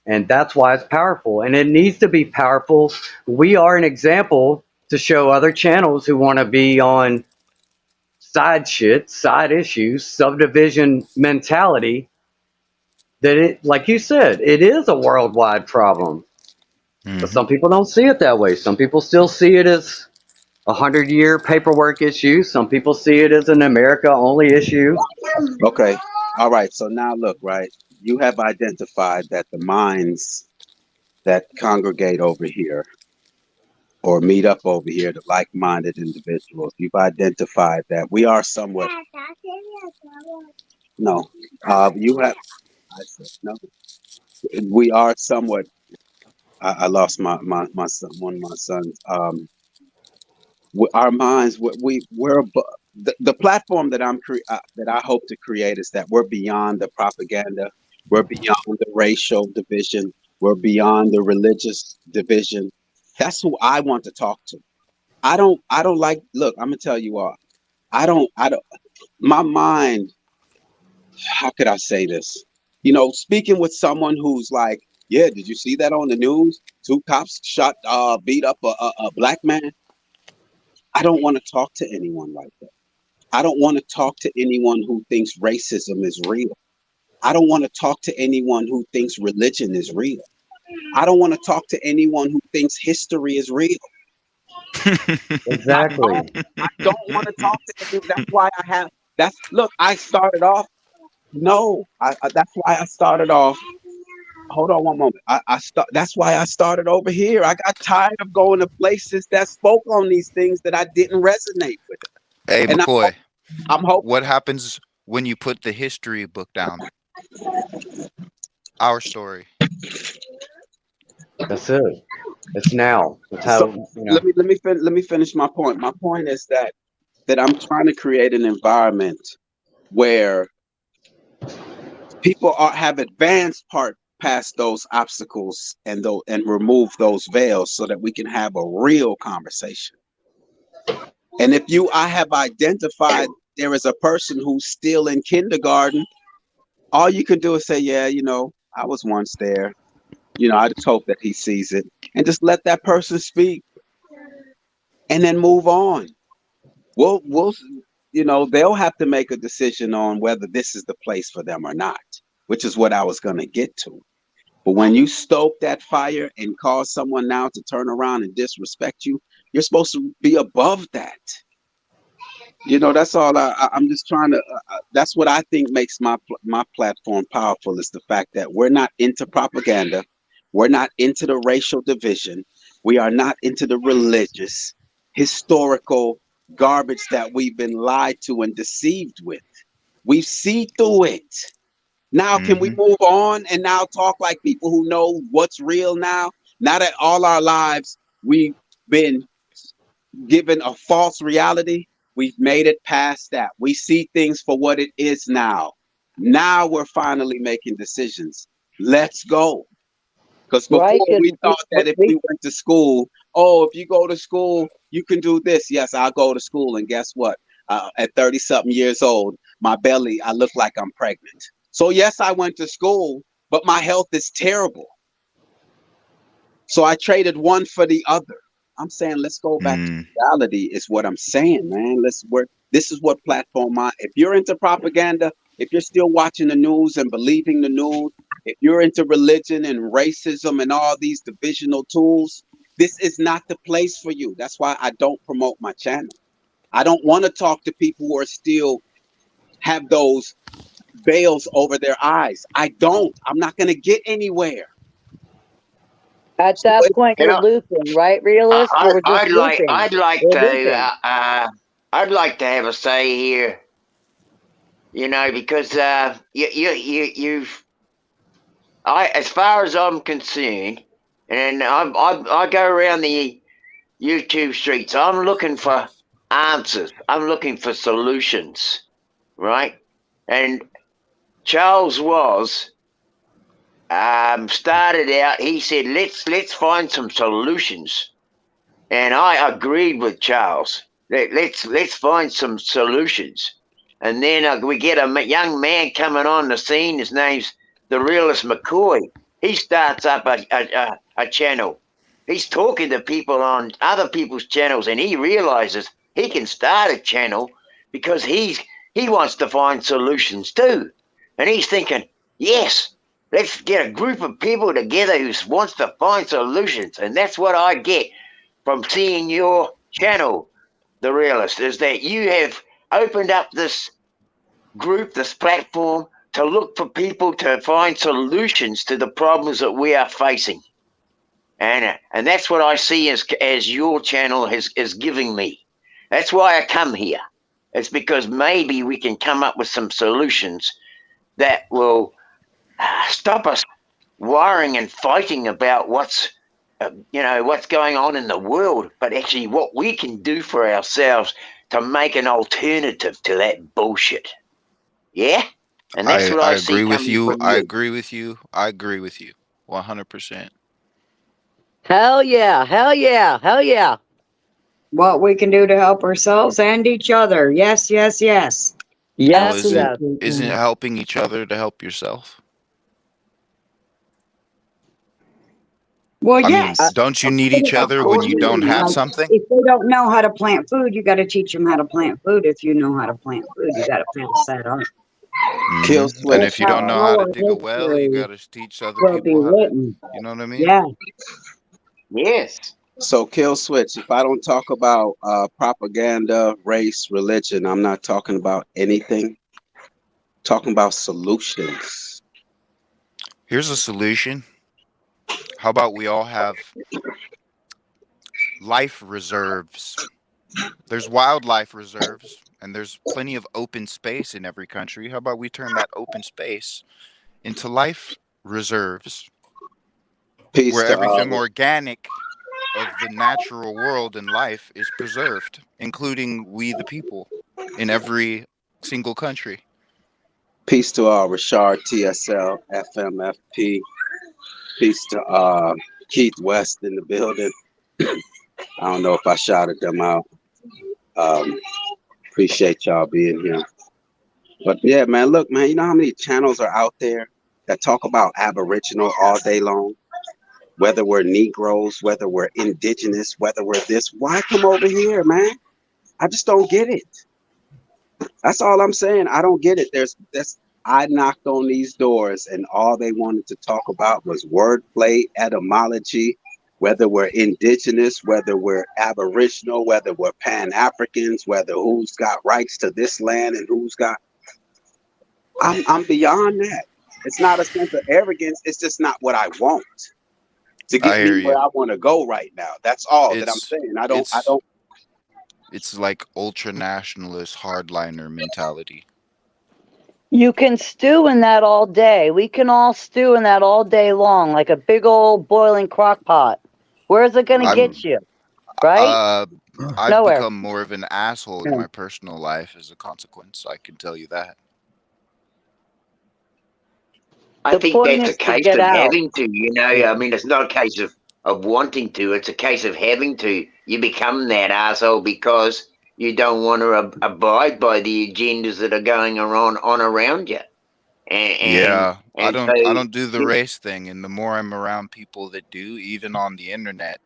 And that's why it's powerful. And it needs to be powerful. We are an example to show other channels who want to be on side shit, side issues, subdivision mentality, that it, like you said, it is a worldwide problem. But Hmm. some people don't see it that way. Some people still see it as a 100-year paperwork issue. Some people see it as an America only issue. Okay, all right. So now look, right? You have identified that the minds that congregate over here or meet up over here, the like-minded individuals, you've identified that we are somewhat. No, you have. I said no. We are somewhat. I lost my son, one of my sons. Our minds, the platform that that I hope to create is that we're beyond the propaganda, we're beyond the racial division, we're beyond the religious division. That's who I want to talk to. I don't like. Look, I'm gonna tell you all. I don't. My mind. How could I say this? Speaking with someone who's like, yeah, did you see that on the news? Two cops beat up a black man. I don't want to talk to anyone like that. I don't want to talk to anyone who thinks racism is real. I don't want to talk to anyone who thinks religion is real. I don't want to talk to anyone who thinks history is real. Exactly. I don't want to talk to everyone. That's why I have. Look. I started off. No, that's why I started off. Hold on one moment. That's why I started over here. I got tired of going to places that spoke on these things that I didn't resonate with. Hey, And McCoy, I'm hoping. what happens when you put the history book down? Our story. That's it. It's now. It's So how, you know. let me finish my point. My point is that I'm trying to create an environment where people have advanced past those obstacles and remove those veils so that we can have a real conversation. And if I have identified there is a person who's still in kindergarten, all you can do is say, yeah, I was once there. I just hope that he sees it, and just let that person speak and then move on. We'll they'll have to make a decision on whether this is the place for them or not, which is what I was going to get to. But when you stoke that fire and cause someone now to turn around and disrespect you, you're supposed to be above that. That's all. I'm just trying to. That's what I think makes my platform powerful, is the fact that we're not into propaganda, we're not into the racial division, we are not into the religious, historical garbage that we've been lied to and deceived with. We see through it. Now, can we move on and now talk like people who know what's real now? Now that all our lives we've been given a false reality, we've made it past that. We see things for what it is now. Now we're finally making decisions. Let's go. Because Right? before we thought that if we went to school, if you go to school, you can do this. Yes, I'll go to school. And guess what? At 30 something years old, my belly, I look like I'm pregnant. So yes, I went to school, but my health is terrible. So I traded one for the other. I'm saying, let's go back to reality is what I'm saying, man. Let's work. This is what platform if you're into propaganda, if you're still watching the news and believing the news, if you're into religion and racism and all these divisional tools, this is not the place for you. That's why I don't promote my channel. I don't want to talk to people who are still have those veils over their eyes. I'm not going to get anywhere. At that point, You we're know, looping, right, realist? We're just looping. I'd like We're to, looping. I'd like to have a say here. Because as far as I'm concerned, and I go around the YouTube streets, I'm looking for answers. I'm looking for solutions, right? And Charles was started out. He said, "Let's find some solutions," and I agreed with Charles. Let's find some solutions, and then we get a young man coming on the scene. His name's the realist McCoy. He starts up a channel. He's talking to people on other people's channels, and he realizes he can start a channel because he wants to find solutions too, and he's thinking, yes. Let's get a group of people together who wants to find solutions. And that's what I get from seeing your channel, The Realist, is that you have opened up this group, this platform, to look for people to find solutions to the problems that we are facing. And that's what I see as your channel is giving me. That's why I come here. It's because maybe we can come up with some solutions that will stop us worrying and fighting about what's going on in the world, but actually what we can do for ourselves to make an alternative to that bullshit. Yeah? And that's what I I see agree with coming you. from I you. agree with you. I agree with you. 100%. Hell yeah. Hell yeah. Hell yeah. What we can do to help ourselves and each other. Yes, yes, yes. Well, Yes, isn't yes. isn't it helping each other to help yourself? Well, I mean, yes. don't you need each Of other when course you we don't do. have Like, something? if they don't know how to plant food, you got to teach them how to plant food. If you know how to plant food, you got to pass that on. Kill And That's switch. if you how don't know how to our dig a well, you history got to teach other will be people how to, written. you know what I mean? Yeah. Yes. So kill switch. If I don't talk about propaganda, race, religion, I'm not talking about anything. Talking about solutions. Here's a solution. How about we all have life reserves? There's wildlife reserves, and there's plenty of open space in every country. How about we turn that open space into life reserves, Peace where to everything organic of the natural world and life is preserved, including we the people in every single country. peace to Rashard TSL FMFP. Peace to Keith West in the building. I don't know if I shouted them out. Appreciate y'all being here. But yeah, man, look, man, you know how many channels are out there that talk about Aboriginal all day long? Whether we're Negroes, whether we're indigenous, whether we're this, why come over here, man? I just don't get it. That's all I'm saying. I don't get it. I knocked on these doors and all they wanted to talk about was wordplay, etymology, whether we're indigenous, whether we're Aboriginal, whether we're Pan-Africans, whether who's got rights to this land and who's got. I'm beyond that. It's not a sense of arrogance. It's just not what I want to I get hear me where you. I want to go right now. That's all that I'm It's saying. it's it's like ultra nationalist hardliner mentality. You can stew in that all day. We can all stew in that all day long, like a big old boiling crock pot. Where's it going to I'm get you? Right? I've Nowhere. become more of an asshole in Yeah. my personal life as a consequence. I can tell you that. I The think point that's a is to case get of out. having to, you know. I mean, it's not a case of wanting to, it's a case of having to. You become that asshole because you don't want to abide by the agendas that are going on around you. Yeah, And I so, don't do the race thing, and the more I'm around people that do, even on the internet,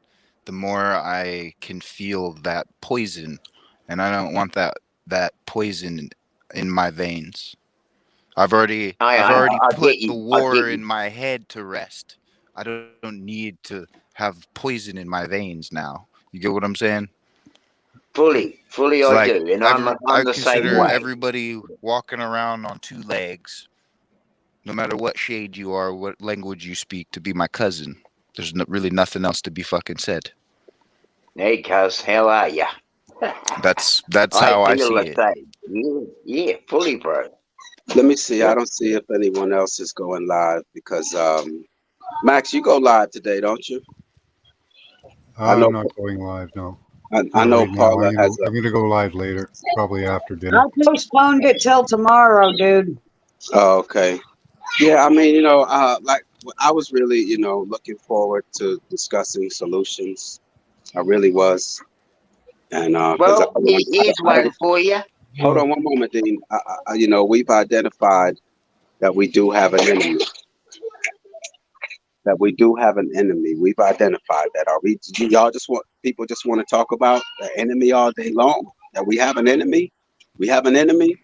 the more I can feel that poison, and I don't want that poison in my veins. I've already I put get the you. I get war you. in my head to rest. I don't need to have poison in my veins now. You get what I'm saying? Fully It's I like do. And I'm I the same consider way. everybody walking around on two legs, no matter what shade you are, what language you speak, to be my cousin. There's really nothing else to be fucking said. Hey, cuz, how are ya? That's I how I feel see the it. same. Yeah, fully, bro. Let me see. I Yep. don't see if anyone else is going live because Max, you go live today, don't you? I I'm know. not going live, no. I Not know right now. Paula has I'm gonna go live later, probably after dinner. I postponed it till tomorrow, dude. Oh, okay. Yeah, I mean, you know, like I was really, you know, looking forward to discussing solutions. I really was, and because Well, here's I don't. one for you. Hold on one moment, Dean. You know, we've identified that we do have an enemy. That we do have an enemy. We've identified that. Are we? Y'all just want people just want to talk about the enemy all day long? That we have an enemy. We have an enemy,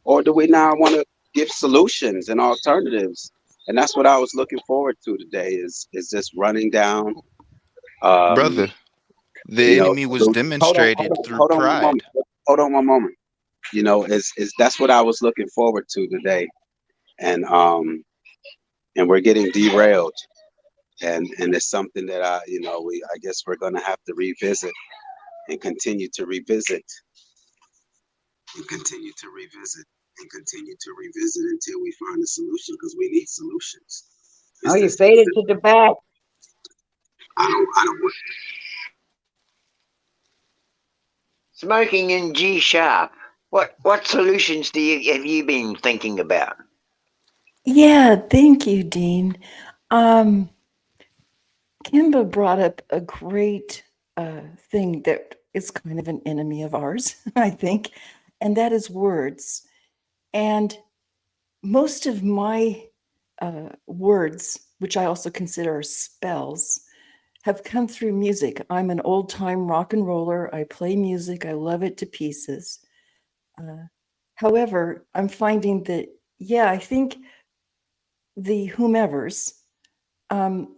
or do we now want to give solutions and alternatives? And that's what I was looking forward to today. Is just running down. Um, Brother, the you know, enemy was demonstrated through hold on one moment. pride. Hold on one moment. You know, is that's what I was looking forward to today, and we're getting derailed, and it's something that I guess we're gonna have to revisit and continue to revisit and continue to revisit and continue to revisit until we find a solution because we need solutions. Oh, you faded to the back. I don't want. Smoking in G sharp. What solutions have you been thinking about? Yeah, thank you, Dean. Um, Kimba brought up a great thing that is kind of an enemy of ours, I think, and that is words. And most of my words, which I also consider spells, have come through music. I'm an old time rock and roller. I play music, I love it to pieces. However, I'm finding that, yeah, I think the whomevers, um,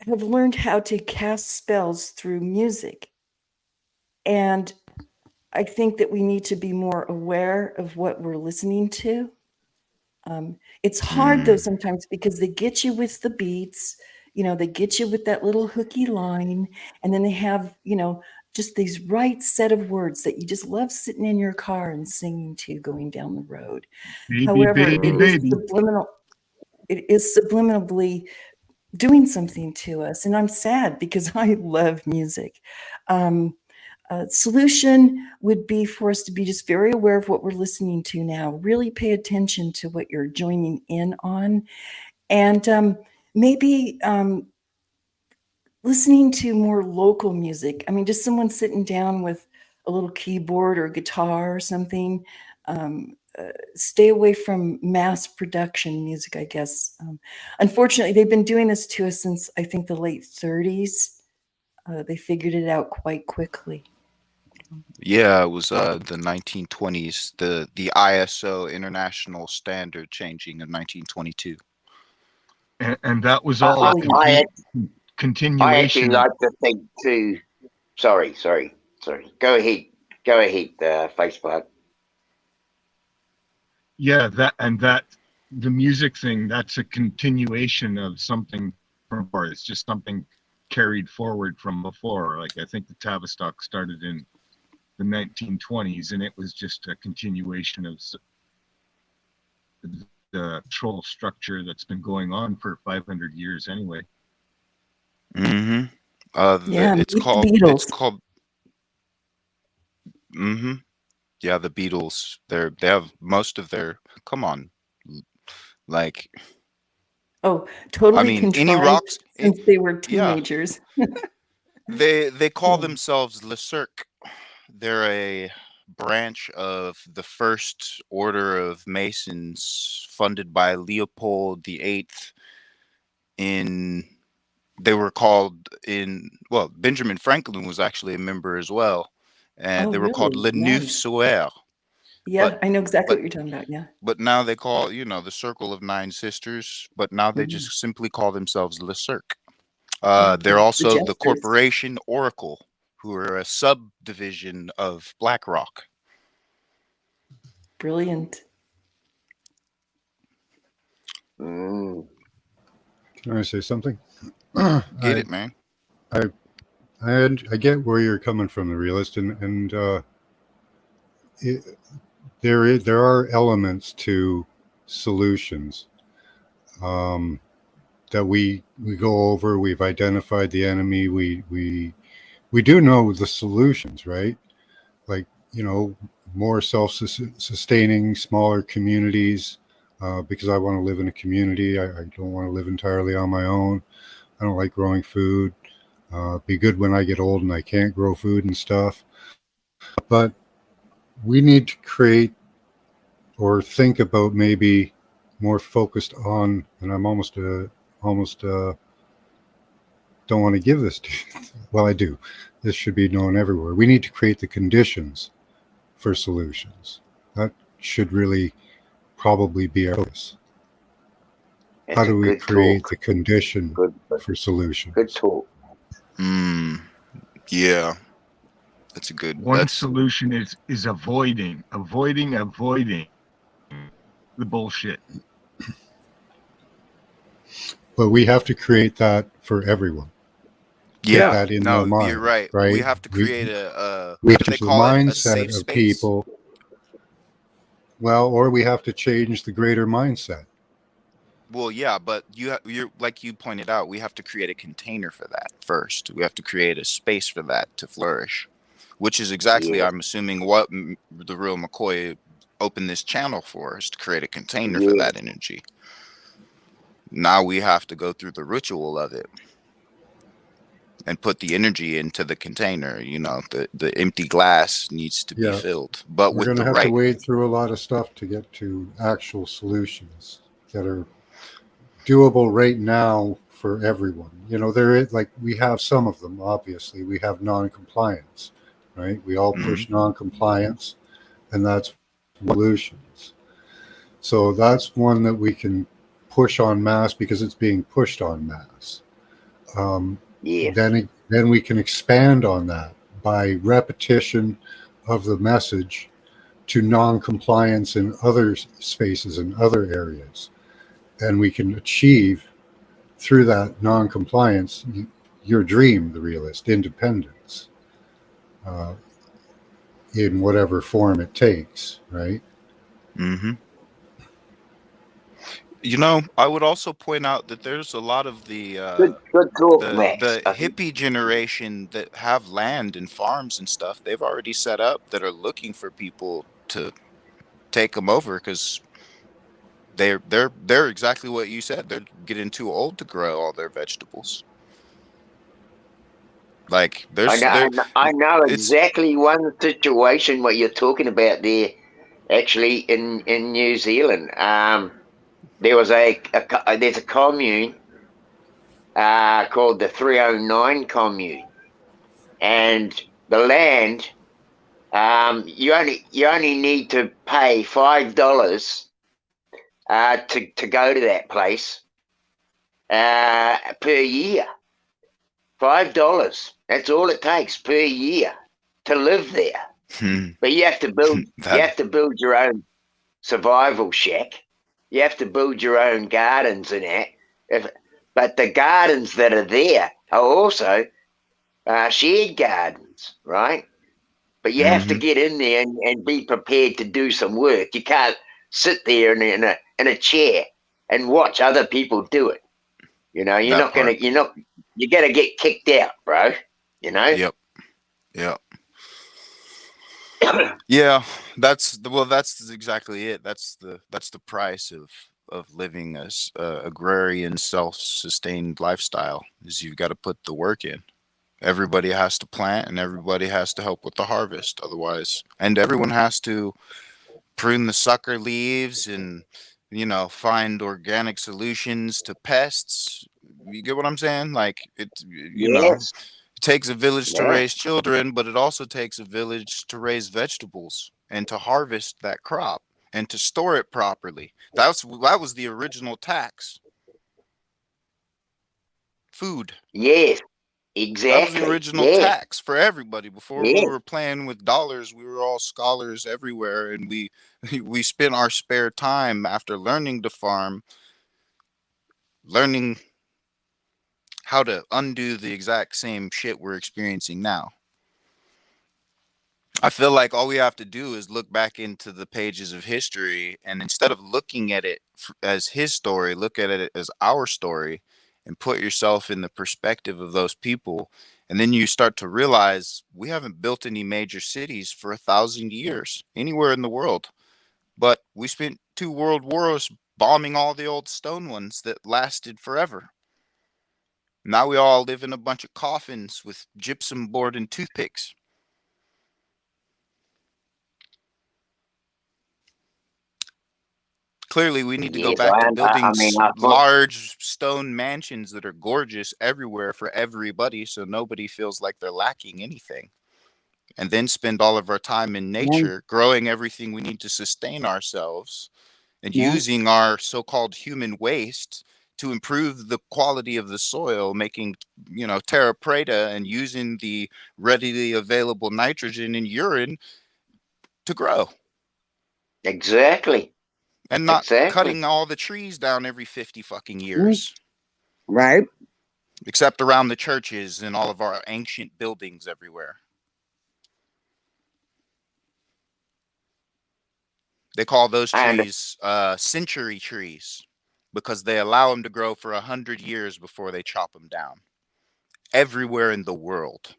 have learned how to cast spells through music. And I think that we need to be more aware of what we're listening to. It's hard though sometimes because they get you with the beats, they get you with that little hooky line, and then they have, just these right set of words that you just love sitting in your car and singing to going down the road. Baby, However, baby, baby. It is subliminally doing something to us, and I'm sad because I love music. Solution would be for us to be just very aware of what we're listening to now. Really pay attention to what you're joining in on, and maybe listening to more local music. I mean, just someone sitting down with a little keyboard or guitar or something. Stay away from mass production music, I guess. Unfortunately, they've been doing this to us since I think the late 30s. They figured it out quite quickly. Yeah, it was the 1920s, the ISO International Standard changing in 1922. And that was all a continuation. I actually like to think too. Sorry. Go ahead, Facebook. Yeah, the music thing, that's a continuation of something from before. It's just something carried forward from before. Like I think the Tavistock started in the 1920s, and it was just a continuation of the control structure that's been going on for 500 years anyway. Mm-hmm. It's called. Mm-hmm. Yeah, the Beatles. They have most of their. Come on, like. Oh, totally. I mean, any rocks since they were teenagers. Yeah. they call themselves Le Cirque. They're a branch of the First Order of Masons, funded by Leopold VIII. They were called Benjamin Franklin was actually a member as well, and they were called Le Neuf Soeurs. Yeah, I know exactly what you're talking about. Yeah. But now they call, the Circle of Nine Sisters, but now they just simply call themselves Le Cirque. They're also the Corporation Oracle, who are a subdivision of BlackRock. Brilliant. Can I say something? Get it, man. I get where you're coming from, the realist, and there are elements to solutions that we go over. We've identified the enemy. We do know the solutions, right? Like, more self-sustaining, smaller communities, because I want to live in a community. I don't want to live entirely on my own. I don't like growing food. Be good when I get old and I can't grow food and stuff. But we need to create or think about maybe more focused on, and I'm almost don't want to give this to you. Well, I do. This should be known everywhere. We need to create the conditions for solutions. That should really probably be our focus. How do we create the condition for solutions? Good talk. Yeah. That's a good one. Solution is avoiding the bullshit. But we have to create that for everyone. Yeah, that in their mind, you're right. We have to create we have to change the mindset of people. Well, or we have to change the greater mindset. Well, yeah, but you're like you pointed out, we have to create a container for that first. We have to create a space for that to flourish, which is exactly, I'm assuming, what the real McCoy opened this channel for, is to create a container for that energy. Now we have to go through the ritual of it and put the energy into the container. The empty glass needs to be filled, but we're going to have to wade through a lot of stuff to get to actual solutions that are doable right now for everyone. There is, like, we have some of them. Obviously, we have non-compliance, right? We all push non-compliance, and that's solutions. So that's one that we can push en masse because it's being pushed en masse. Yeah. then we can expand on that by repetition of the message to non-compliance in other spaces and other areas. And we can achieve through that non-compliance your dream, the realist, independence, in whatever form it takes, right? Mm-hmm. You know, I would also point out that there's a lot of Good talk, Max. the hippie generation that have land and farms and stuff. They've already set up that are looking for people to take them over because they're exactly what you said. They're getting too old to grow all their vegetables. Like I know it's exactly one situation what you're talking about there. Actually, in New Zealand, there was there's a commune called the 309 commune, and the land, you only need to pay $5 to go to that place per year. $5. That's all it takes per year to live there. But you have to build your own survival shack. You have to build your own gardens and that. But the gardens that are there are also shared gardens, right? But you have to get in there and be prepared to do some work. You can't sit there in a chair and watch other people do it. You know, you're gonna get kicked out, bro. You know? Yep. Yep. Yeah, that's exactly it. That's the price of living as agrarian, self-sustained lifestyle. Is you've got to put the work in. Everybody has to plant and everybody has to help with the harvest. Otherwise, and everyone has to prune the sucker leaves and find organic solutions to pests. You get what I'm saying? Like Yes. it takes a village to Yeah. raise children, but it also takes a village to raise vegetables and to harvest that crop and to store it properly. That was the original tax. Food. Yes. That was the Exactly. original Yes. tax for everybody. Before we Yes. were playing with dollars, we were all scholars everywhere, and we spent our spare time after learning to farm, learning how to undo the exact same shit we're experiencing now. I feel like all we have to do is look back into the pages of history, and instead of looking at it as his story, look at it as our story and put yourself in the perspective of those people. And then you start to realize we haven't built any major cities for 1,000 years anywhere in the world, but we spent 2 world wars bombing all the old stone ones that lasted forever. Now we all live in a bunch of coffins with gypsum board and toothpicks. Clearly, we need to go Yes. back to I building mean, I thought. large stone mansions that are gorgeous everywhere for everybody so nobody feels like they're lacking anything. And then spend all of our time in Yeah, nature, growing everything we need to sustain ourselves and yeah, using our so-called human waste to improve the quality of the soil, making, terra preta and using the readily available nitrogen in urine to grow. Exactly. And not Exactly. cutting all the trees down every 50 fucking mm, years, right. except around the churches and all of our ancient buildings everywhere. They call those And trees century trees because they allow them to grow for 100 years before they chop them down everywhere in the world.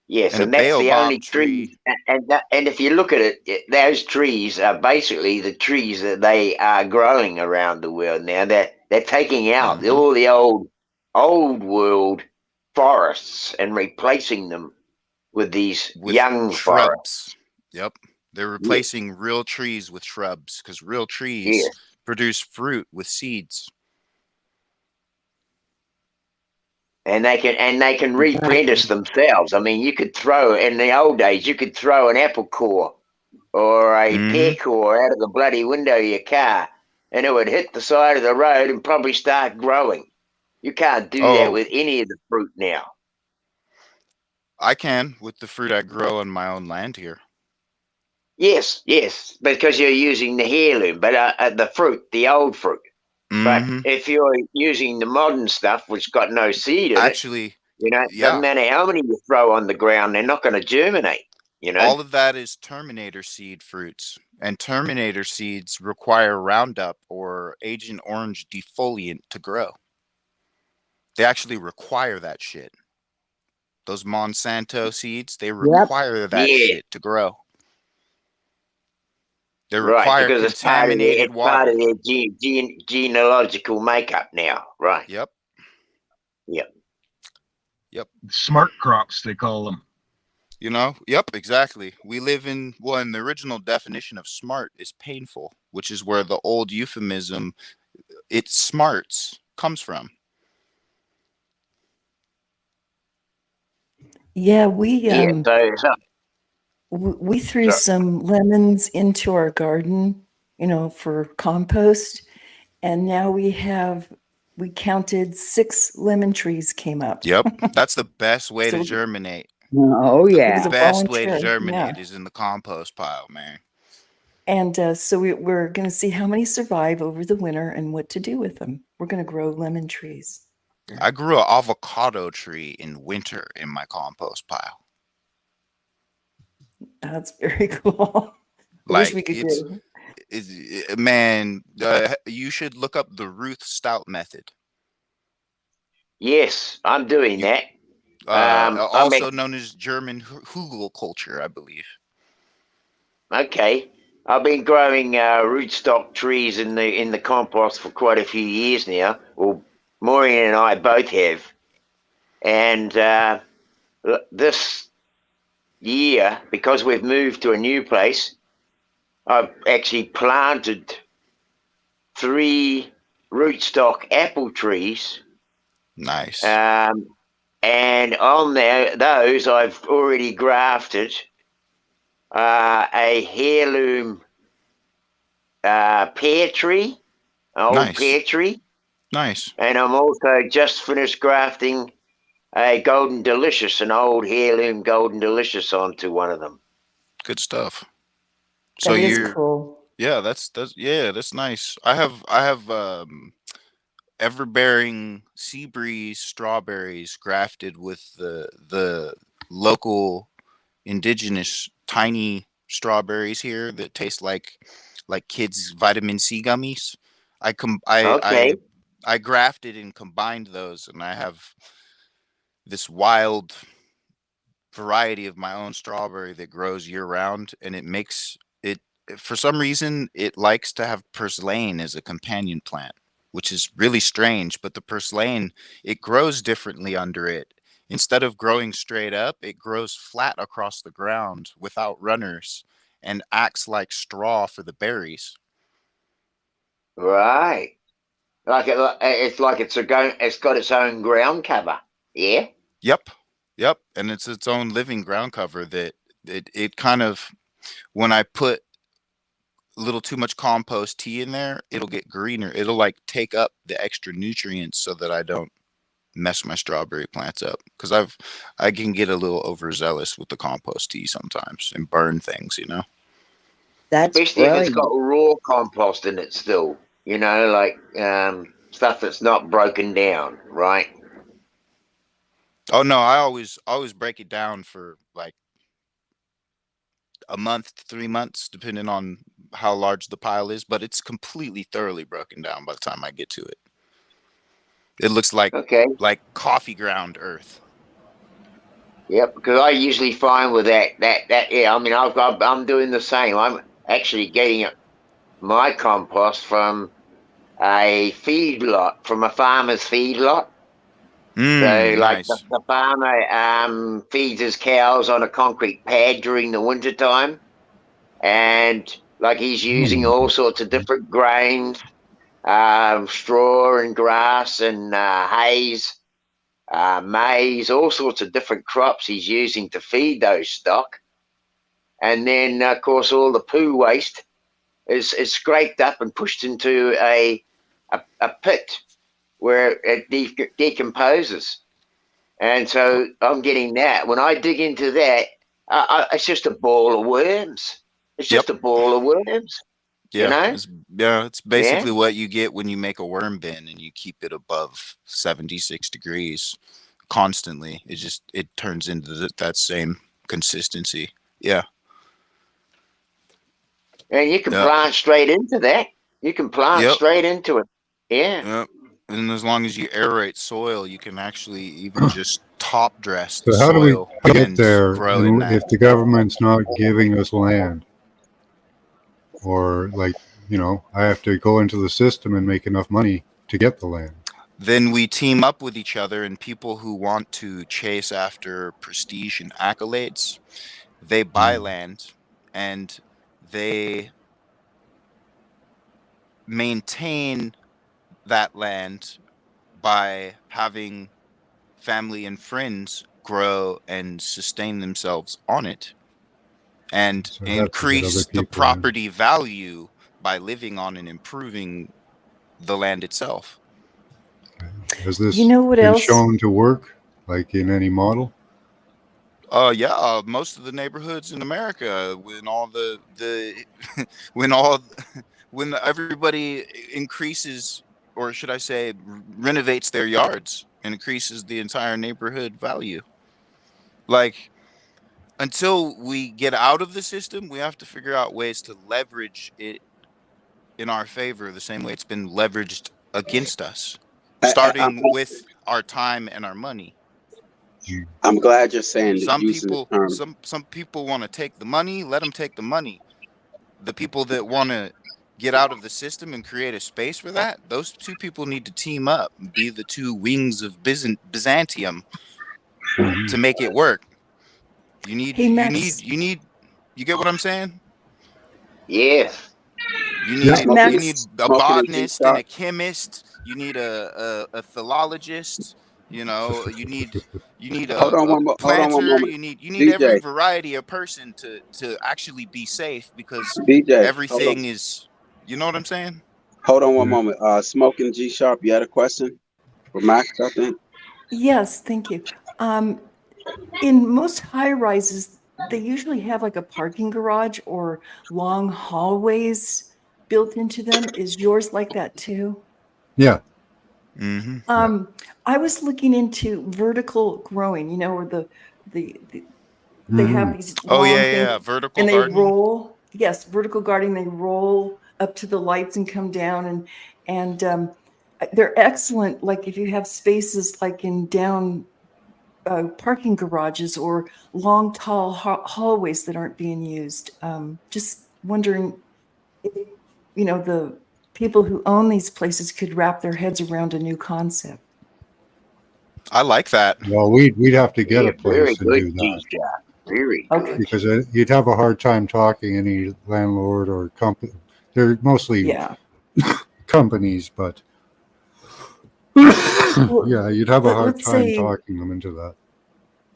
yes, And a and that's the baobab only trees. tree. And if you look at it, those trees are basically the trees that they are growing around the world now. They're taking out Mhm. all the old world forests and replacing them with these With young forests. shrubs. Yep. They're Yes, replacing real trees with shrubs because real trees yes. produce fruit with seeds. And they can Exactly. replenish themselves. I mean, you could throw in the old days, you could throw an apple core or a pear Hmm. core out of the bloody window of your car, and it would hit the side of the road and probably start growing. You can't do that Oh, with any of the fruit now. I can with the fruit I grow on my own land here. Yes, yes, because you're using the heirloom, but the fruit, the old fruit. But Mm-hmm. if you're using the modern stuff, which got no seed in it, Actually, you know, it doesn't yeah, matter how many you throw on the ground, they're not going to germinate, you know? all of that is Terminator seed fruits. And Terminator seeds require Roundup or Agent Orange defoliant to grow. They actually require that shit. Those Monsanto seeds, they Yep. require that Yeah, shit to grow. They right, require because contaminated it's part water. of their genealogical makeup now, right? Yep, Yep. yep. Smart crops, they call them. You know, yep, exactly. We live in, well, and the original definition of smart is painful, which is where the old euphemism, it smarts, comes from. Yeah, Yeah, we threw so some lemons into our garden, for compost, and now we counted 6 lemon trees came up. Yep, that's the best way to So germinate. Oh, The it was yeah. a best way to volunteer, yeah. germinate is in the compost pile, man. And so we're going to see how many survive over the winter and what to do with them. We're going to grow lemon trees. I grew an avocado tree in winter in my compost pile. That's very cool. I wish we Like could do. man, you should look up the Ruth Stout method. yes, I'm doing You, that. I'm also known as German Hugel culture, I believe. okay. I've been growing rootstock trees in the compost for quite a few years now. Well, Maureen and I both have, and this year, because we've moved to a new place, I've actually planted 3 rootstock apple trees. Nice. And on those, I've already grafted a heirloom pear tree, an old Nice. pear tree. Nice. And I'm also just finished grafting a golden delicious, an old heirloom golden delicious onto one of them. Good stuff. So That is you're, cool. yeah, that's nice. I have everbearing sea breeze strawberries grafted with the local indigenous tiny strawberries here that taste like kids vitamin C gummies. I com Okay. I grafted and combined those, and I have this wild variety of my own strawberry that grows year round, and it makes it, for some reason it likes to have purslane as a companion plant, which is really strange, but the purslane, it grows differently under it. Instead of growing straight up, it grows flat across the ground without runners and acts like straw for the berries. Right. It's like it's got its own ground cover. Yeah. Yep. Yep. And it's its own living ground cover that it kind of, when I put a little too much compost tea in there, it'll get greener. It'll like take up the extra nutrients so that I don't mess my strawberry plants up. Because I can get a little overzealous with the compost tea sometimes and burn things, you know? That's Especially if it's brilliant. got raw compost in it still. You know, like stuff that's not broken down, right? Oh no, I always break it down for like a month, 3 months, depending on how large the pile is, but it's completely thoroughly broken down by the time I get to it. It looks Okay. like coffee ground earth. Yep. Because I usually find with that yeah. I mean, I'm doing the same. I'm actually getting my compost from a feedlot, from a farmer's feedlot. So, like Nice. the farmer feeds his cows on a concrete pad during the winter time, and like he's using all sorts of different grains, straw and grass and hays, maize, all sorts of different crops he's using to feed those stock. And then, of course, all the poo waste is scraped up and pushed into a pit where it decomposes. And so I'm getting that. When I dig into that, it's just a ball of worms. It's just a ball of worms. You know? It's basically what you get when you make a worm bin and you keep it above 76 degrees constantly. It turns into that same consistency. Yeah. And you can plant straight into that. You can plant straight into it. Yeah. Yep. And as long as you aerate soil, you can actually even just top dress the So how do we soil get and there grow in that. if the government's not giving us land? Or like, you know, I have to go into the system and make enough money to get the land. Then we team up with each other, and people who want to chase after prestige and accolades, they buy land and they maintain that land by having family and friends grow and sustain themselves on it, and So I have to get other increase the people in. property value by living on and improving the land itself. Has this You know what been else? shown to work, like in any model? Most of the neighborhoods in America, when all the when everybody increases, or should I say renovates their yards, and increases the entire neighborhood value. Like, until we get out of the system, we have to figure out ways to leverage it in our favor the same way it's been leveraged against us, starting with our time and our money. I'm glad you're saying that Some using the people term. some people want to take the money, let them take the money. The people that want to get out of the system and create a space for that, those two people need to team up and be the two wings of Byzantium to make it work. You get what I'm saying? Yes. You need a Smoking and botanist and a G-Sharp. chemist. You need a philologist. You know, you need Hold on one planter. moment. You need every DJ, variety of person to actually be safe, because DJ, everything is. You know what I'm saying? hold on one moment. Smoking G-Sharp, you had a question for Max, I think? Yes, thank you. In most high rises, they usually have like a parking garage or long hallways built into them. Is yours like that too? Yeah. Mm-hmm. I was looking into vertical growing, you know, where they have these long things vertical and they gardening. roll. Yes, vertical gardening. They roll up to the lights and come down, and they're excellent. Like if you have spaces like in down parking garages or long, tall hallways that aren't being used. Just wondering if, you know, the people who own these places could wrap their heads around a new concept. I like that. Well, we'd have to get a Very place and good, do that. G-Sharp. Very good. Because you'd have a hard time talking any landlord or company. They're mostly companies, but yeah, you'd have a hard time talking them into that.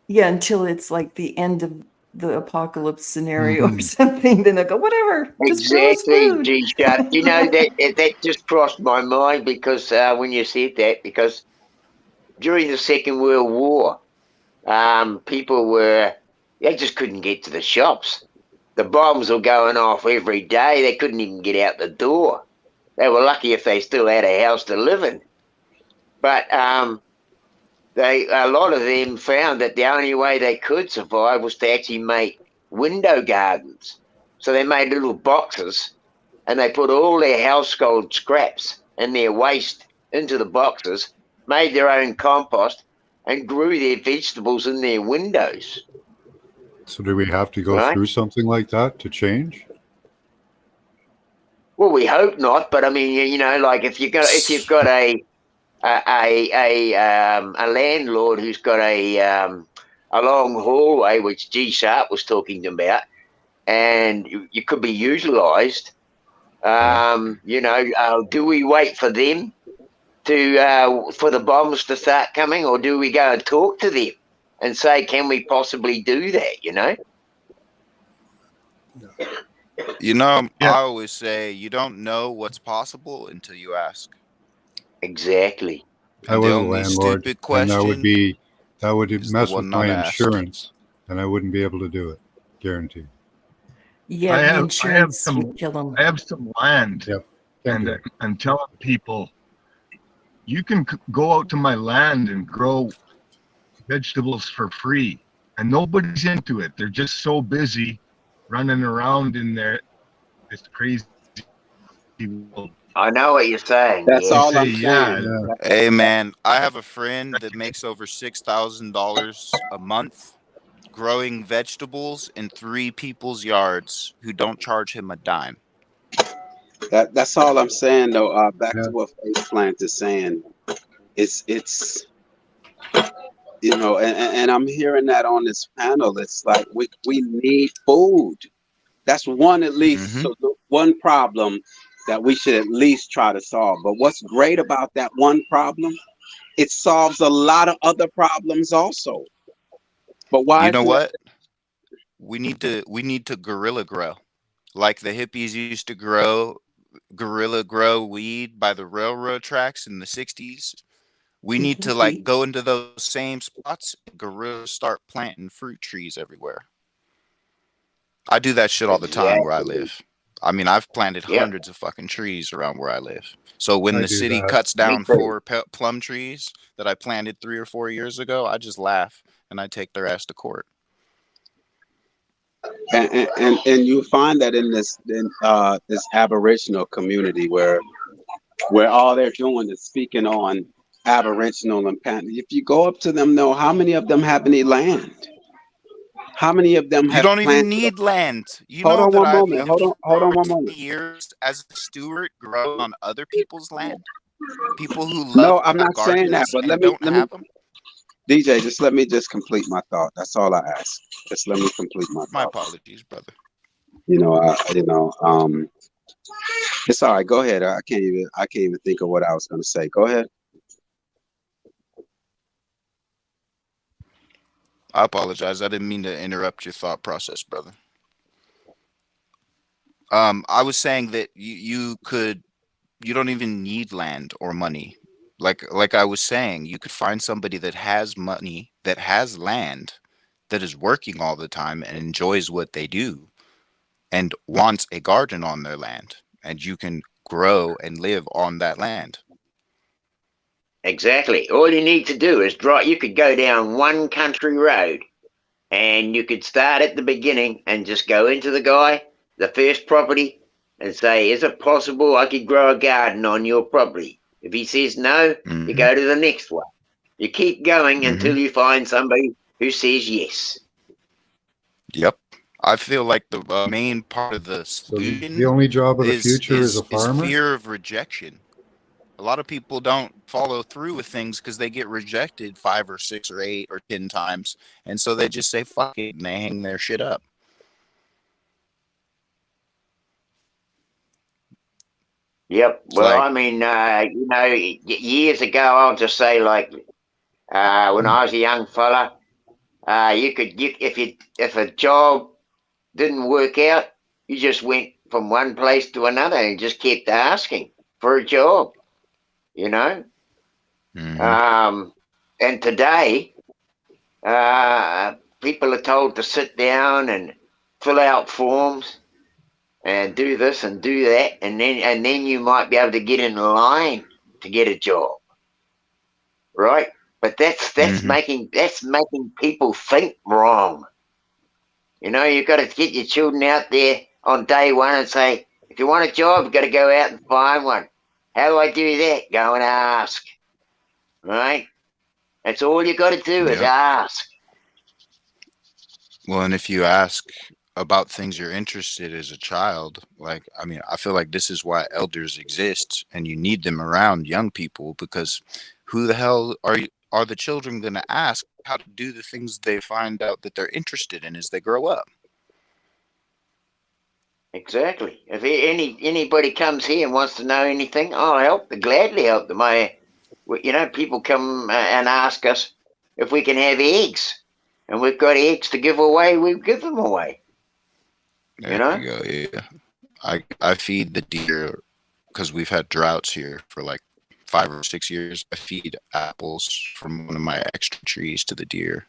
Yeah, until it's like the end of the apocalypse scenario or something, then they'll go, whatever, just grow us Exactly, food. G-Sharp. You know, that just crossed my mind because when you said that, because during the Second World War, people they just couldn't get to the shops. The bombs were going off every day. They couldn't even get out the door. They were lucky if they still had a house to live in. But a lot of them found that the only way they could survive was to actually make window gardens. So they made little boxes and they put all their household scraps and their waste into the boxes, made their own compost, and grew their vegetables in their windows. So do we have to go through something like that to change? Well, we hope not, but I mean, you know, like if you've got a landlord who's got a long hallway, which G Sharp was talking about, and you could be utilised. You know, do we wait for them to for the bombs to start coming, or do we go and talk to them and say, can we possibly do that? You know. You know, Yeah. I always say you don't know what's possible until you ask. Exactly. I And the was a only landlord, stupid and that question would is the mess one with my not asked. insurance, and I wouldn't be able to do it. Guaranteed. Yeah, I the have insurance some would kill them. I have some land, Yep. Can't do and it. I'm telling people you can go out to my land and grow vegetables for free, and nobody's into it. They're just so busy running around in there. It's crazy world. I know what you're saying. That's They Yeah. all say, I'm yeah, saying. Yeah. Hey man, I have a friend that makes over $6,000 a month growing vegetables in 3 people's yards who don't charge him a dime. That's all I'm saying though. Back Yeah. to what Face Plant is saying. It's you know, and I'm hearing that on this panel. It's like we need food. That's one at least. Mm-hmm. So the one problem that we should at least try to solve. But what's great about that one problem? It solves a lot of other problems also. But why You know isn't it? what? We need to guerrilla grow. Like the hippies used to guerrilla grow weed by the railroad tracks in the 60s. We need to like go into those same spots and guerrilla start planting fruit trees everywhere. I do that shit all the time where I Exactly. live. I mean, I've planted Yep. hundreds of fucking trees around where I live. So when I the do city that. cuts Me down too. 4 plum trees that I planted 3 or 4 years ago, I just laugh and I take their ass to court. And you find that in this Aboriginal community where all they're doing is speaking on Aboriginal and Pan. If you go up to them, though, how many of them have any land? How many of them You have don't even planted? need land. You Hold know on that one I've moment. lived Hold on for one 20 moment. years as a steward growing on other people's land? People who No, love I'm not saying that, gardens but and don't let me, have them? DJ, just let me just complete my thought. That's all I ask. Just let me complete my My thought. apologies, brother. It's all right. Go ahead. I can't even think of what I was going to say. Go ahead. I apologize. I didn't mean to interrupt your thought process, brother. I was saying that you don't even need land or money. Like I was saying, you could find somebody that has money, that has land, that is working all the time and enjoys what they do and wants a garden on their land, and you can grow and live on that land. Exactly. All you need to do is draw. You could go down one country road, and you could start at the beginning and just go into the first property, and say, "Is it possible I could grow a garden on your property?" If he says no, you Mm-hmm. go to the next one. You keep going Mm-hmm. until you find somebody who says yes. Yep. I feel like the main part of the So the solution only job of the is future is a is is farmer. fear of rejection. A lot of people don't follow through with things because they get rejected 5 or 6 or 8 or 10 times, and so they just say fuck it and they hang their shit up. Yep. It's Well, like, I mean, years ago, I'll just say, like, when I was a young fella, if a job didn't work out, you just went from one place to another and just kept asking for a job, you know. mm-hmm. And today, people are told to sit down and fill out forms and do this and do that, and then you might be able to get in line to get a job, right? But Mm-hmm. that's making people think wrong. You know, you've got to get your children out there on day one and say, if you want a job, you've got to go out and find one. How do I do that? Go and ask, right? That's all you got to do is Yep. ask. Well, and if you ask about things you're interested as a child, like, I mean, I feel like this is why elders exist and you need them around young people, because who the hell are the children going to ask how to do the things they find out that they're interested in as they grow up? Exactly. If anybody comes here and wants to know anything, I'll gladly help them. People come and ask us if we can have eggs, and we've got eggs to give away. We give them away. You know? you go. Yeah. I feed the deer because we've had droughts here for like 5 or 6 years. I feed apples from one of my extra trees to the deer,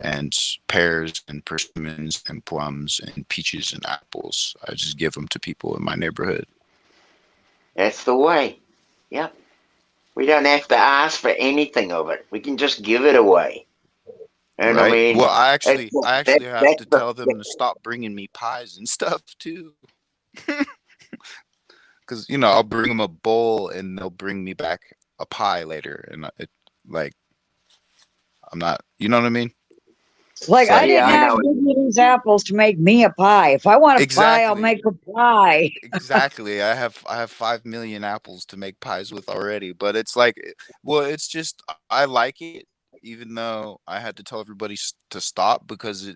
and pears and persimmons and plums and peaches and apples. I just give them to people in my neighborhood. That's the way. Yep. We don't have to ask for anything of it. We can just give it away. And I Right. mean, Well, I actually have that's to tell them to stop bringing me pies and stuff too. Because I'll bring them a bowl and they'll bring me back a pie later, and like I'm not, you know what I mean? Like, It's I like didn't I have know. give me these apples to make me a pie. If I want a pie, I'll exactly, make a pie. exactly. I have 5 million apples to make pies with already, but it's like, well, it's just I like it, even though I had to tell everybody to stop because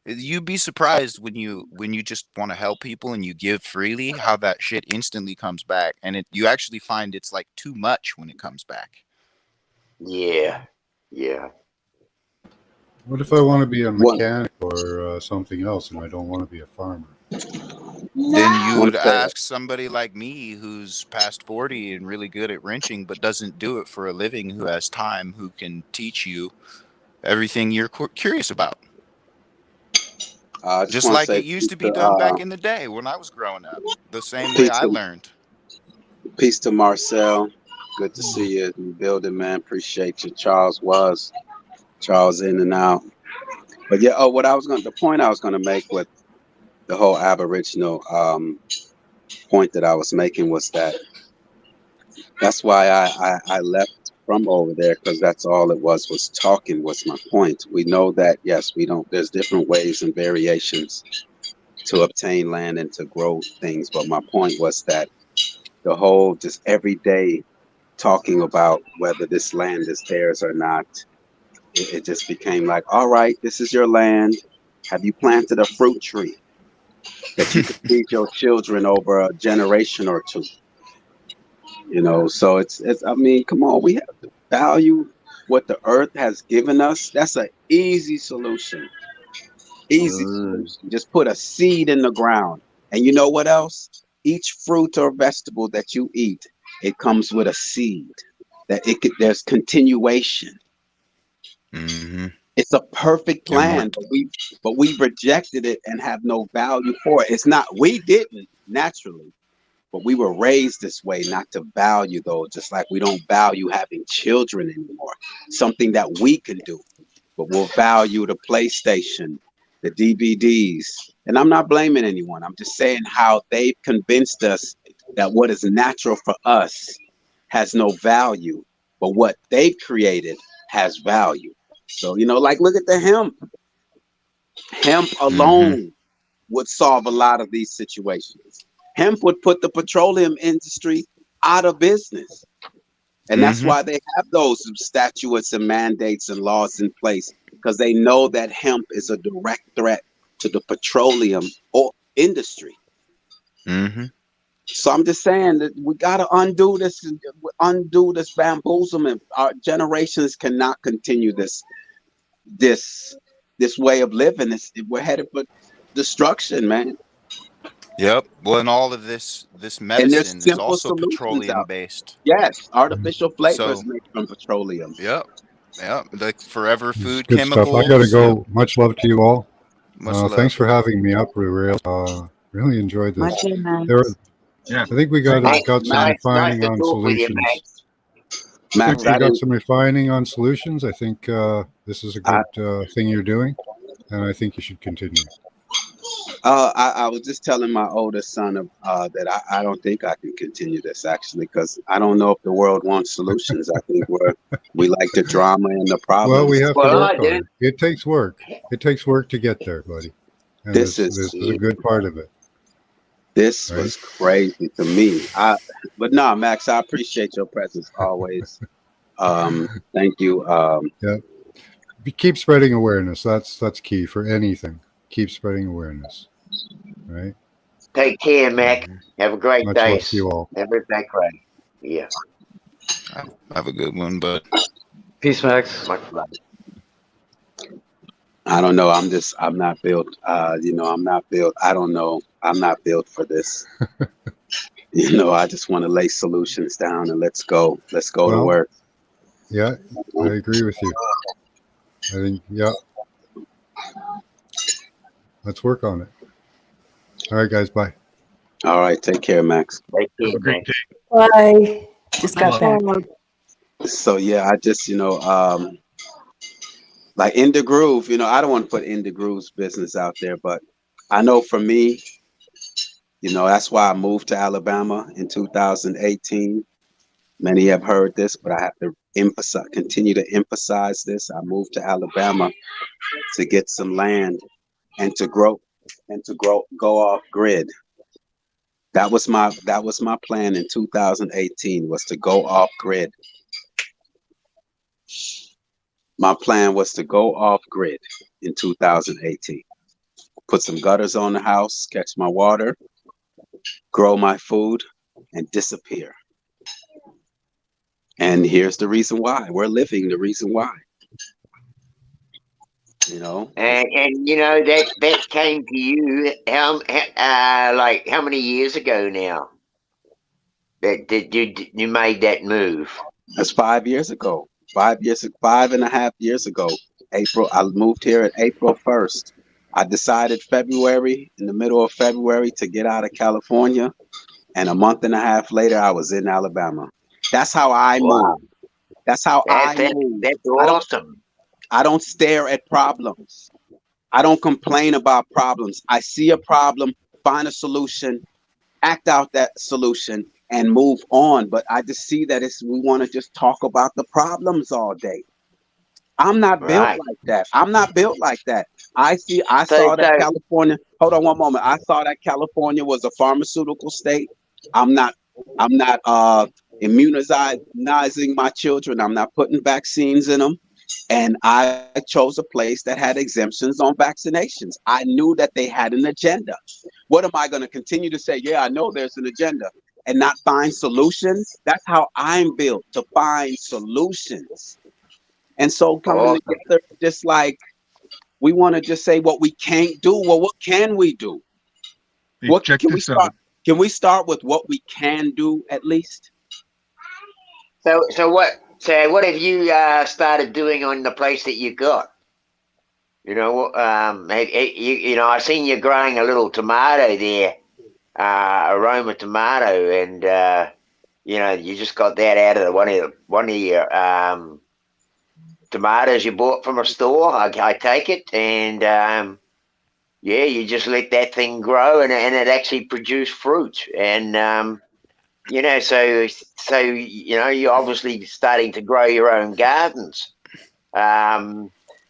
you'd be surprised when you just want to help people and you give freely, how that shit instantly comes back, and you actually find it's like too much when it comes back. Yeah. Yeah. What if I want to be a One, mechanic or something else and I don't want to be a farmer? Then you want would to say, ask somebody like me who's past 40 and really good at wrenching, but doesn't do it for a living, who has time, who can teach you everything you're curious about. I just Just want to like say it used to be done back in the day when I was growing up, the same way peace I to, learned. peace to Marcel. Good to see you in the building, man. Appreciate you. Charles in and out. But yeah, the point I was gonna make with the whole Aboriginal point that I was making was that's why I left from over there, because that's all it was talking was my point. We know that, yes, we don't, there's different ways and variations to obtain land and to grow things. But my point was that the whole just every day talking about whether this land is theirs or not, it just became like, all right, this is your land. Have you planted a fruit tree that you could feed your children over a generation or two? So it's I mean, come on, we have to value what the earth has given us. That's an easy solution. Easy solution. Just put a seed in the ground. And you know what else? Each fruit or vegetable that you eat, it comes with a seed. There's continuation. Mm-hmm. It's a perfect Get more. plan, but we've rejected it and have no value for it. It's not, we didn't naturally, but we were raised this way not to value those, just like we don't value having children anymore. Something that we can do, but we'll value the PlayStation, the DVDs. And I'm not blaming anyone. I'm just saying how they've convinced us that what is natural for us has no value, but what they've created has value. So, like, look at the hemp. Hemp Mm-hmm. alone would solve a lot of these situations. Hemp would put the petroleum industry out of business. And that's Mm-hmm. why they have those statutes and mandates and laws in place, because they know that hemp is a direct threat to the petroleum or industry. Mm-hmm. So I'm just saying that we got to undo this bamboozlement. Our generations cannot continue this way of living. We're headed for destruction, man. Yep. Well, and all of this And there's medicine is simple also solutions petroleum out. based. Yes, artificial So, flavors made from petroleum. yep. Yep. Like forever It's food good stuff. I got to chemicals. Yep. go. Much love to you all. Much Thanks love. for having me up, Rail. Really enjoyed Much this. Max. Yeah. I think we Thank you. got some Nice refining to on talk with you, solutions. Max. I Max, think we I got didn't. some refining on solutions. I think this is a I, good thing you're doing, and I think you should continue. I was just telling my oldest son that I don't think I can continue this, actually, because I don't know if the world wants solutions. I think we like the drama and the Well, we problems. have to Well, work I on do. it. It takes work. It takes work to get there, buddy. And This this is is a good part of it, this right? was crazy to me. But no, Max, I appreciate your presence always. Thank you. Yeah. Keep spreading awareness. That's key for anything. Keep spreading awareness, right? Take care, Mac. Mm-hmm. Have a great Much day. love to you all. Everything great. Yeah. Have a good one, but Peace, Max. Much love. I don't know. I'm not built. I'm not built. I don't know. I'm not built for this. I just want to lay solutions down and let's go. Let's go to Well, work. yeah, I agree with you. I think, yeah. Let's work on it. All right, guys. Bye. All right. Take care, Max. Have a great day. Bye. Just got back. So yeah, I just, like indegruv, I don't want to put indegruv's business out there, but I know for me, that's why I moved to Alabama in 2018. Many have heard this, but I have to continue to emphasize this. I moved to Alabama to get some land and to go off grid. That was my plan in 2018, was to go off grid. My plan was to go off grid in 2018. Put some gutters on the house, catch my water, grow my food, and disappear. And here's the reason why. We're living the reason why. And that came to you how many years ago now that you made that move? That's 5 years ago. 5.5 years ago. April. I moved here at April 1st. I decided in the middle of February, to get out of California, and a month and a half later, I was in Alabama. That's how I move. That's how I move. That's awesome. I don't stare at problems. I don't complain about problems. I see a problem, find a solution, act out that solution, and move on. But I just see that we want to just talk about the problems all day. I'm not built like that. I'm not built like that. I saw that California. Hold on one moment. I saw that California was a pharmaceutical state. I'm not immunizing my children. I'm not putting vaccines in them. And I chose a place that had exemptions on vaccinations. I knew that they had an agenda. What am I going to continue to say? Yeah, I know there's an agenda, and not find solutions? That's how I'm built, to find solutions. And so coming together, just like we want to just say what we can't do. Well, what can we do? What can we start? Can we start with what we can do at least? So what have you started doing on the place that you got? I seen you growing a little tomato there, aroma tomato, and you just got that out of one of your tomatoes you bought from a store. I take it, and you just let that thing grow, and it actually produced fruit, and so you're obviously starting to grow your own gardens.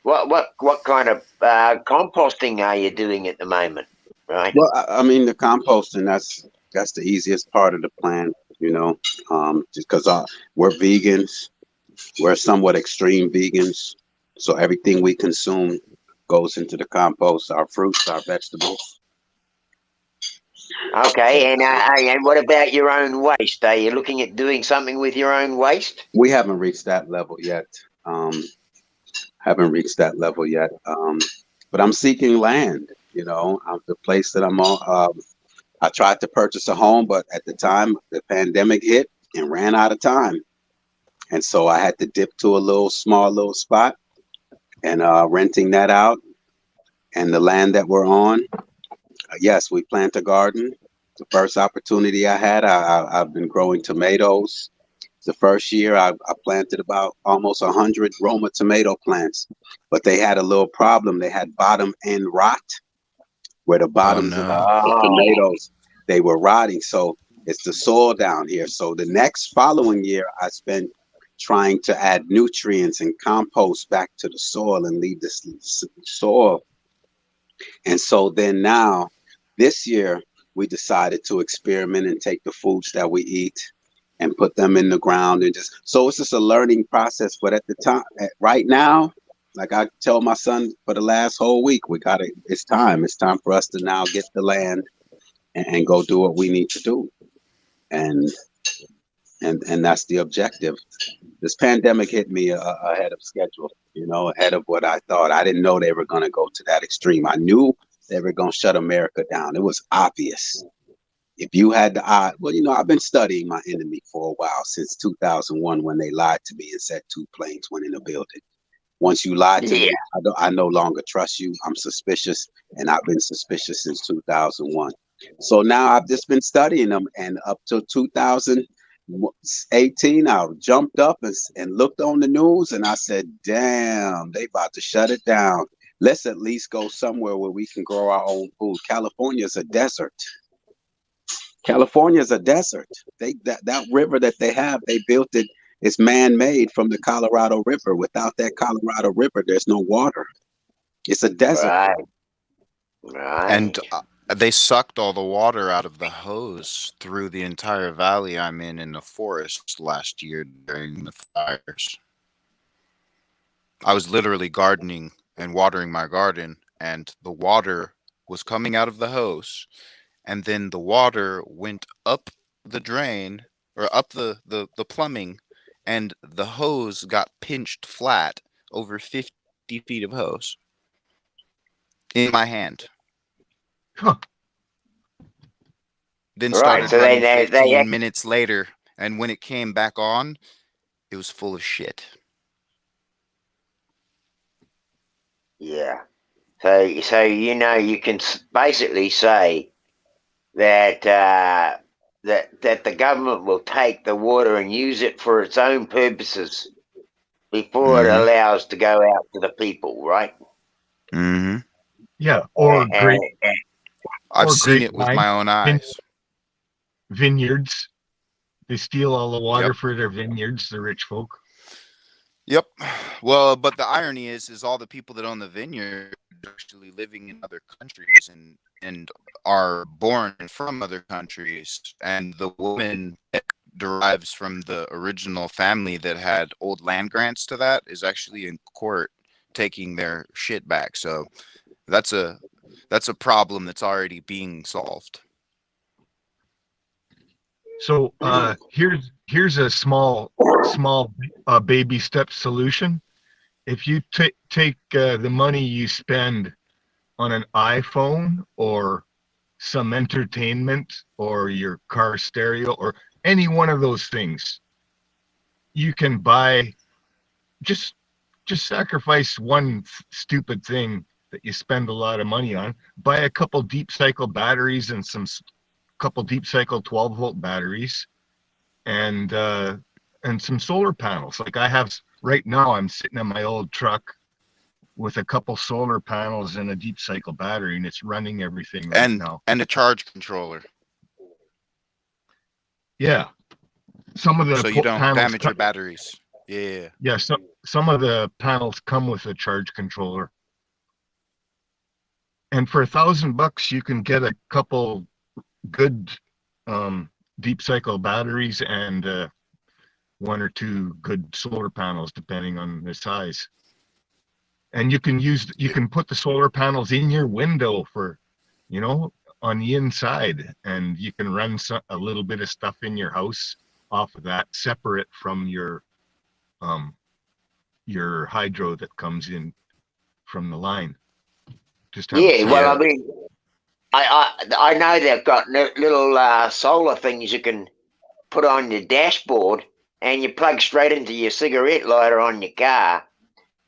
What kind of composting are you doing at the moment? Right. Well, I mean, the composting, that's the easiest part of the plan, just because we're vegans. We're somewhat extreme vegans. So everything we consume goes into the compost, our fruits, our vegetables. Okay, and what about your own waste? Are you looking at doing something with your own waste? We haven't reached that level yet. But I'm seeking land. The place that I'm on. I tried to purchase a home, but at the time the pandemic hit and ran out of time, and so I had to dip to a small spot and renting that out. And the land that we're on, yes, we plant a garden. The first opportunity I had, I've been growing tomatoes. The first year, I planted about almost 100 Roma tomato plants, but they had a little problem. They had bottom end rot, where the bottoms of the tomatoes, they were rotting. So it's the soil down here. So the following year, I spent trying to add nutrients and compost back to the soil and leave this soil. And so then now, this year, we decided to experiment and take the foods that we eat and put them in the ground, and so it's just a learning process. But at the time, right now, like I tell my son for the last whole week, it's time for us to now get the land and go do what we need to do. And and that's the objective. This pandemic hit me ahead of schedule, you know, ahead of what I thought. I didn't know they were going to go to that extreme. I knew they were going to shut America down. It was obvious. If you had the eye, well, you know, I've been studying my enemy for a while, since 2001, when they lied to me and said 2 planes went in the building. Once you lie to Yeah. me, I no longer trust you. I'm suspicious, and I've been suspicious since 2001. So now I've just been studying them, and up to 2018, I jumped up and looked on the news, and I said, damn, they about to shut it down. Let's at least go somewhere where we can grow our own food. California's a desert. California is a desert. That river that they have, they built it. It's man-made from the Colorado River. Without that Colorado River, there's no water. It's a desert. Right. Right. And they sucked all the water out of the hose through the entire valley I'm in the forest last year during the fires. I was literally gardening and watering my garden, and the water was coming out of the hose, and then the water went up the drain, or up the plumbing, and the hose got pinched flat over 50 feet of hose in my hand. Huh. Then Right. started So running they 15 minutes later, and when it came back on, it was full of shit. yeah. So you know, you can basically say that that the government will take the water and use it for its own purposes before it Mm-hmm. allows to go out to the people, right? Mm-hmm. Yeah, or And, I've seen it with grapevine my own eyes. vineyards. They steal all the water Yep. for their vineyards, the rich folk. Yep. Well, but the irony is all the people that own the vineyard are actually living in other countries and are born from other countries, and the woman that derives from the original family that had old land grants to that is actually in court taking their shit back. So that's a problem that's already being solved. So here's a small baby step solution. If you take the money you spend on an iPhone or some entertainment or your car stereo or any one of those things, you can buy, just sacrifice one stupid thing that you spend a lot of money on. Buy a couple deep cycle batteries and couple deep cycle 12-volt batteries and some solar panels. Like I have right now, I'm sitting in my old truck with a couple solar panels and a deep cycle battery, and it's running everything right now. And a charge controller. Yeah, some of the so you don't panels damage your batteries. Yeah. Yeah, some of the panels come with a charge controller, and for $1,000 you can get a couple good deep cycle batteries and 1 or 2 good solar panels depending on the size. And you can put the solar panels in your window for, you know, on the inside, and you can run a little bit of stuff in your house off of that, separate from your hydro that comes in from the line. Just have well, I mean, I know they've got little solar things you can put on your dashboard, and you plug straight into your cigarette lighter on your car.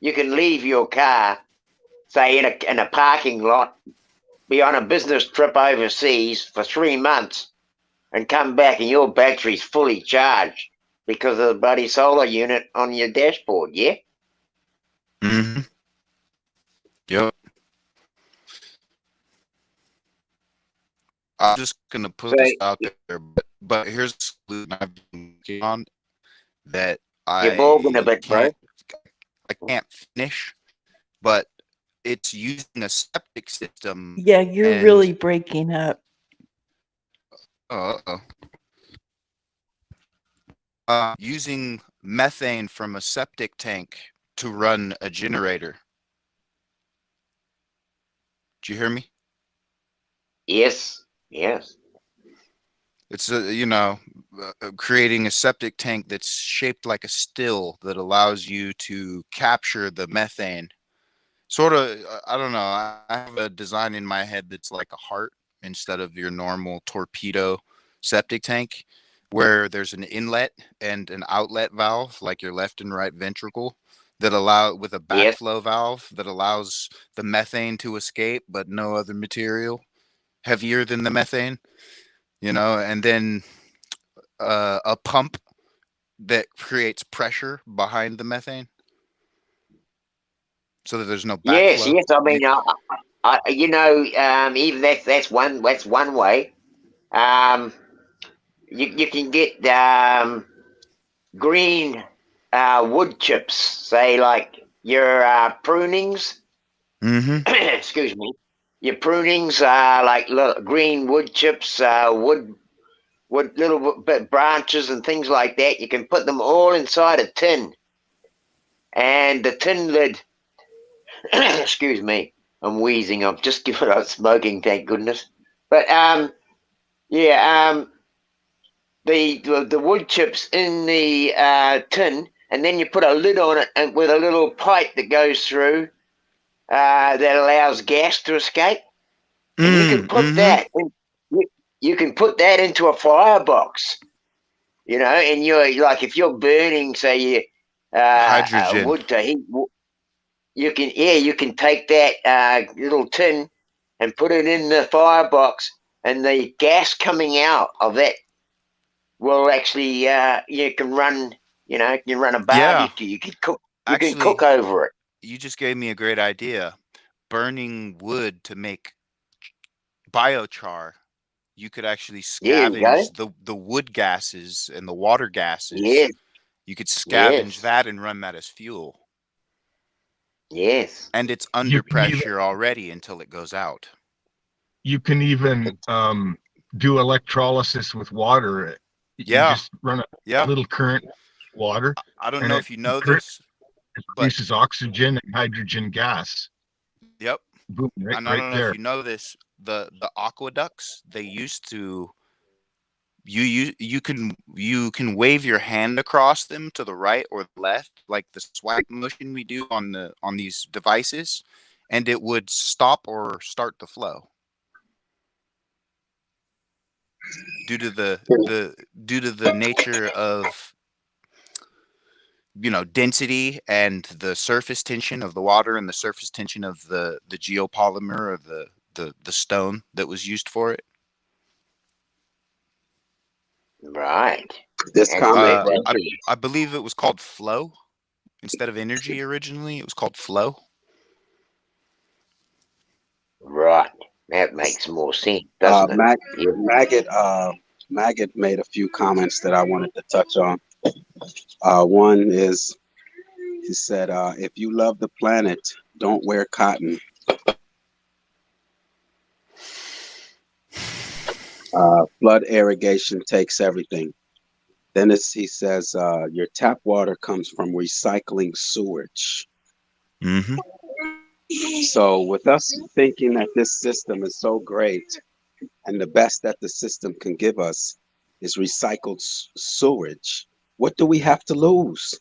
You can leave your car, say in a parking lot, be on a business trip overseas for 3 months, and come back and your battery's fully charged because of the bloody solar unit on your dashboard. Yeah. Mm-hmm. Yep. I'm just gonna put this out there, but here's a solution I've been working on that You're bogging a bit, bro. I can't finish, but it's using a septic system. Yeah, you're really breaking up. Using methane from a septic tank to run a generator. Did you hear me? Yes. Yes. It's creating a septic tank that's shaped like a still that allows you to capture the methane. Sort of, I don't know. I have a design in my head that's like a heart instead of your normal torpedo septic tank, where there's an inlet and an outlet valve, like your left and right ventricle, that allow with a Yep. backflow valve that allows the methane to escape, but no other material heavier than the methane. And then a pump that creates pressure behind the methane so that there's no Yes, backflow. yes. I mean, even that's one way. You can get green wood chips, say like your prunings. Mm-hmm. Excuse me. Your prunings are like green wood chips, wood little bit branches and things like that. You can put them all inside a tin, and the tin lid. Excuse me, I'm wheezing. I've just given up smoking, thank goodness. But yeah, the wood chips in the tin, and then you put a lid on it, and with a little pipe that goes through that allows gas to escape, and you can put Mm-hmm. that in, you can put that into a firebox, and you're like, if you're burning, say, Hydrogen. wood to heat, you can take that little tin and put it in the firebox, and the gas coming out of that will actually you can run a Yeah. barbecue. You can Actually, cook over it. you just gave me a great idea. Burning wood to make biochar. You could actually There you go. scavenge the wood gases and the water gases. Yes, You could scavenge yes, that and run that as fuel. yes. And it's You under can even pressure already until it goes out. do electrolysis with water. You Yeah. just run a Yeah. little current water, I don't and know it if you know cur- this, it but produces oxygen and hydrogen gas. yep. Boom! Right, And I right don't know if there. you know this, the aqueducts, they used to you can wave your hand across them to the right or the left, like the swipe motion we do on these devices, and it would stop or start the flow due to the nature of density and the surface tension of the water and the surface tension of the geopolymer or the stone that was used for it. Right. This comment, That's I I believe it was called flow instead of energy originally. It was called flow. right. That makes more sense, doesn't it? Yeah. Maggot made a few comments that I wanted to touch on. One is, he said, if you love the planet, don't wear cotton. Flood irrigation takes everything. Then he says, your tap water comes from recycling sewage. Mm-hmm. So with us thinking that this system is so great and the best that the system can give us is recycled sewage, what do we have to lose?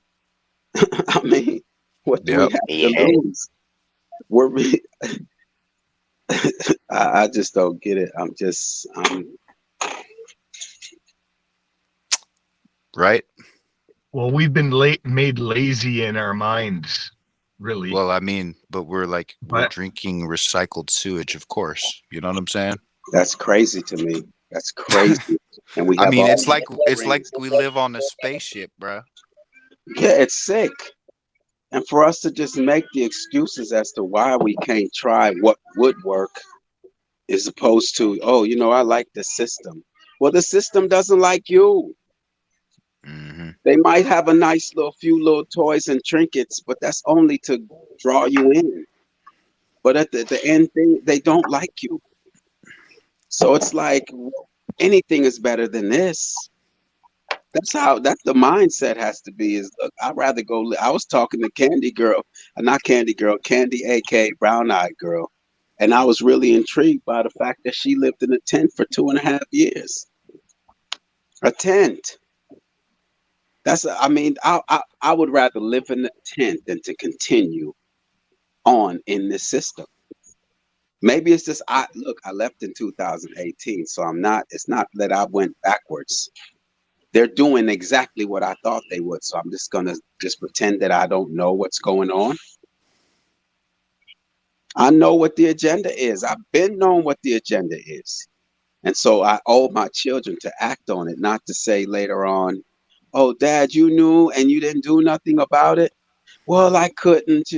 I mean, what do we Yep. have to Yeah. lose? We're I just don't get it. Right. Well, we've been made lazy in our minds, really. Well, I mean, but we're But drinking recycled sewage, of course. You know what I'm saying? That's crazy to me. That's crazy. And we I have mean, all it's like these we live on a spaceship, bro. yeah, it's sick. And for us to just make the excuses as to why we can't try what would work, as opposed to, oh, I like the system. Well, the system doesn't like you. Mm-hmm. They might have a nice few little toys and trinkets, but that's only to draw you in. But at the end, they don't like you. So it's like anything is better than this. That's the mindset has to be is, look, I'd rather go. I was talking to Candy Girl, not Candy Girl, Candy, aka Brown Eyed Girl. And I was really intrigued by the fact that she lived in a tent for 2.5 years. A tent. I mean, I would rather live in a tent than to continue on in this system. Maybe it's just I left in 2018, so it's not that I went backwards. They're doing exactly what I thought they would, so I'm just gonna pretend that I don't know what's going on. I know what the agenda is. I've been known what the agenda is. And so I owe my children to act on it, not to say later on, oh, Dad, you knew and you didn't do nothing about it. Well, I couldn't,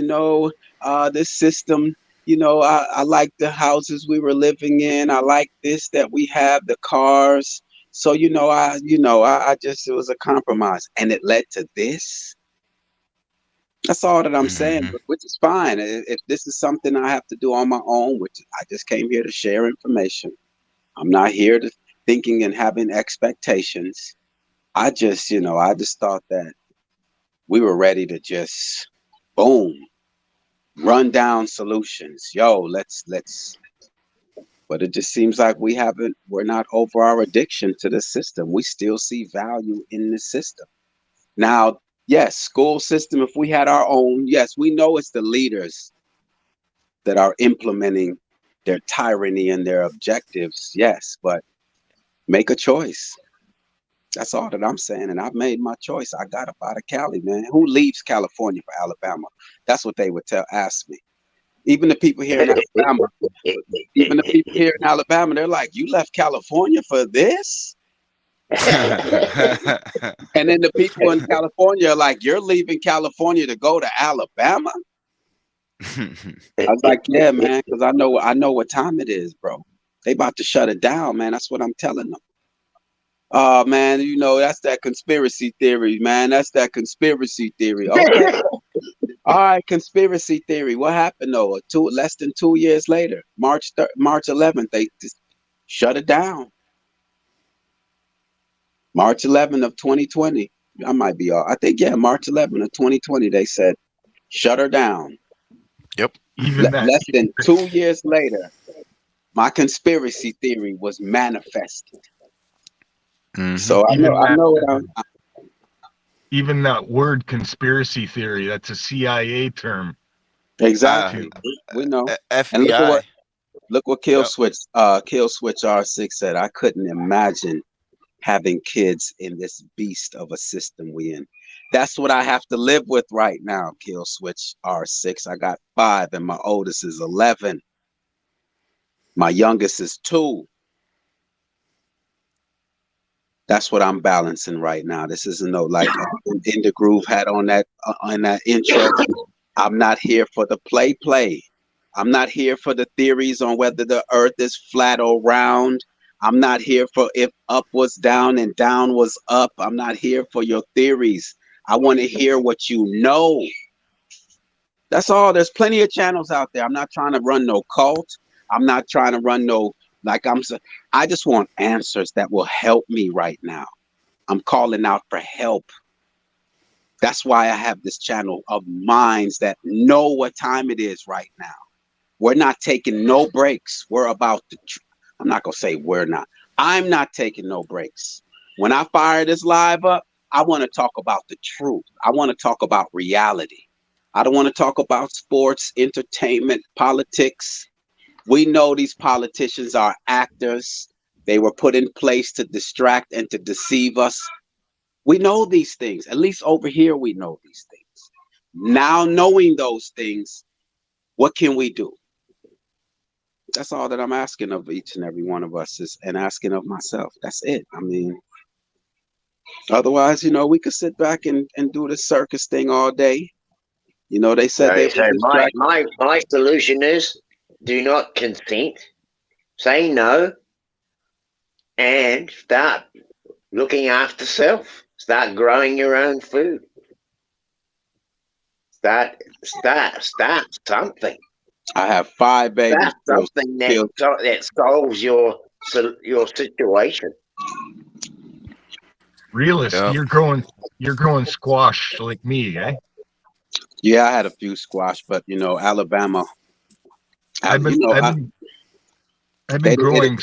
this system, I like the houses we were living in. I like this, that we have, the cars. So, I just, it was a compromise and it led to this. That's all that I'm saying, which is fine. If this is something I have to do on my own, which I just came here to share information. I'm not here to thinking and having expectations. I just thought that we were ready to just boom, run down solutions. Yo, let's but it just seems like we're not over our addiction to the system. We still see value in the system. Now, yes, school system, if we had our own, yes, we know it's the leaders that are implementing their tyranny and their objectives. Yes, but make a choice. That's all that I'm saying. And I've made my choice. I got up out of Cali, man. Who leaves California for Alabama? That's what they would ask me. Even the people here in Alabama, they're like, you left California for this? And then the people in California are like, you're leaving California to go to Alabama? I was like, yeah, man, because I know what time it is, bro. They about to shut it down, man. That's what I'm telling them. Oh, man, that's that conspiracy theory, man. That's that conspiracy theory. Okay. All right, conspiracy theory. What happened, though? Less than 2 years later, March 11th, they just shut it down. March 11th of 2020. I might be off. I think, yeah, March 11th of 2020, they said, shut her down. Yep. Less than 2 years later, my conspiracy theory was manifested. So I know even that word conspiracy theory, that's a CIA term. Exactly. We know. FBI. And look what Kill Switch R6 said. I couldn't imagine having kids in this beast of a system we in. That's what I have to live with right now, Kill Switch R6. I got 5 and my oldest is 11. My youngest is 2. That's what I'm balancing right now. This isn't like indegruv had on that intro. I'm not here for the play. I'm not here for the theories on whether the earth is flat or round. I'm not here for if up was down and down was up. I'm not here for your theories. I want to hear what you know. That's all. There's plenty of channels out there. I'm not trying to run no cult. I'm not trying to run no I just want answers that will help me right now. I'm calling out for help. That's why I have this channel of minds that know what time it is right now. We're not taking no breaks. We're about to, I'm not going to say we're not. I'm not taking no breaks. When I fire this live up, I want to talk about the truth. I want to talk about reality. I don't want to talk about sports, entertainment, politics. We know these politicians are actors. They were put in place to distract and to deceive us. We know these things. At least over here, we know these things. Now knowing those things, what can we do? That's all that I'm asking of each and every one of us and asking of myself. That's it. I mean, otherwise, we could sit back and do the circus thing all day. They said my solution is do not consent, say no, and start looking after self. Start growing your own food. Start something. I have 5 babies. Start something that solves your situation. Realist, you're growing squash like me, eh? Yeah, I had a few squash, but Alabama. I've been growing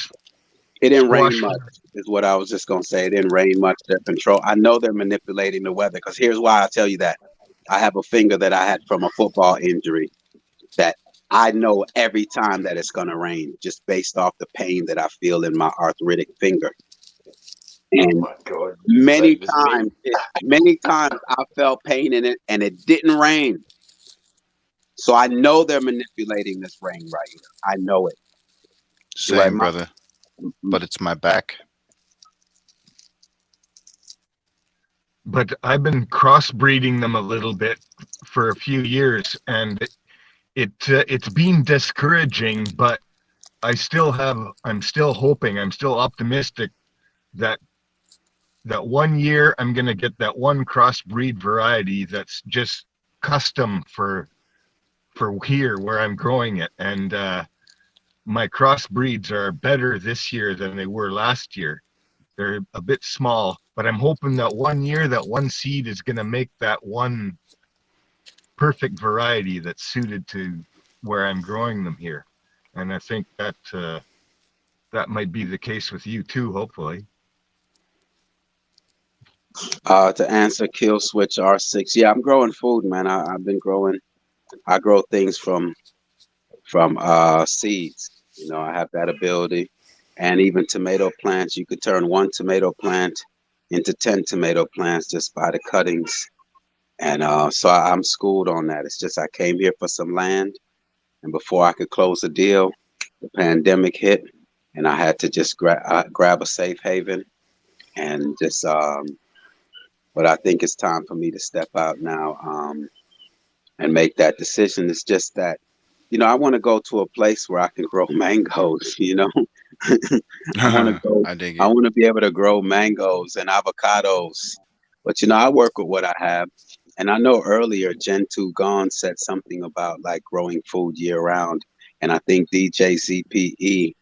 It didn't rain squash. much, is what I was just gonna say. It didn't rain much. Their control. I know they're manipulating the weather because here's why I tell you that. I have a finger that I had from a football injury that I know every time that it's gonna rain, just based off the pain that I feel in my arthritic finger. And many times I felt pain in it, and it didn't rain. So I know they're manipulating this rain right here. I know it. Same, brother. But it's my back. But I've been crossbreeding them a little bit for a few years, and it's been discouraging. But I'm still hoping, I'm still optimistic that 1 year I'm gonna get that one crossbreed variety that's just custom for here where I'm growing it, and my crossbreeds are better this year than they were last year. They're a bit small, but I'm hoping that 1 year, that one seed is going to make that one perfect variety that's suited to where I'm growing them here. And I think that that might be the case with you too, hopefully. To answer Kill Switch R6, yeah, I'm growing food, man. I've been growing. I grow things from seeds. You know, I have that ability. And even tomato plants, you could turn one tomato plant into 10 tomato plants just by the cuttings. And so I'm schooled on that. It's just I came here for some land, and before I could close the deal, the pandemic hit, and I had to just grab a safe haven and just. But I think it's time for me to step out now and make that decision. It's just that, you know, I want to go to a place where I can grow mangoes. You know, I want to go. I want to be able to grow mangoes and avocados. But you know, I work with what I have, and I know earlier Gen 2 Gone said something about like growing food year round, and I think DJ ZPE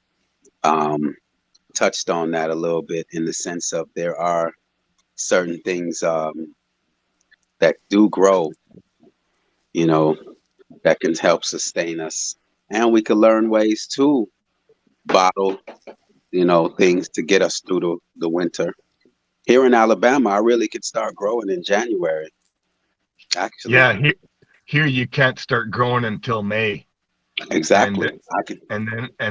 touched on that a little bit in the sense of there are certain things that do grow, you know, that can help sustain us, and we can learn ways to bottle, you know, things to get us through the winter. Here in Alabama, I really could start growing in January. Actually, yeah, here you can't start growing until May. Exactly. And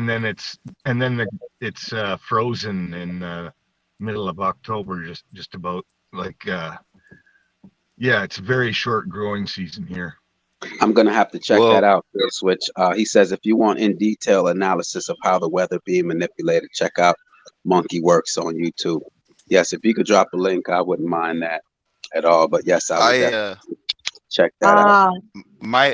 then it's frozen in middle of October, just about like yeah, it's a very short growing season here. I'm gonna have to check that out. Switch. He says if you want in detail analysis of how the weather being manipulated, check out Monkey Works on YouTube. Yes, if you could drop a link, I wouldn't mind that at all. But yes, I would definitely check that out. My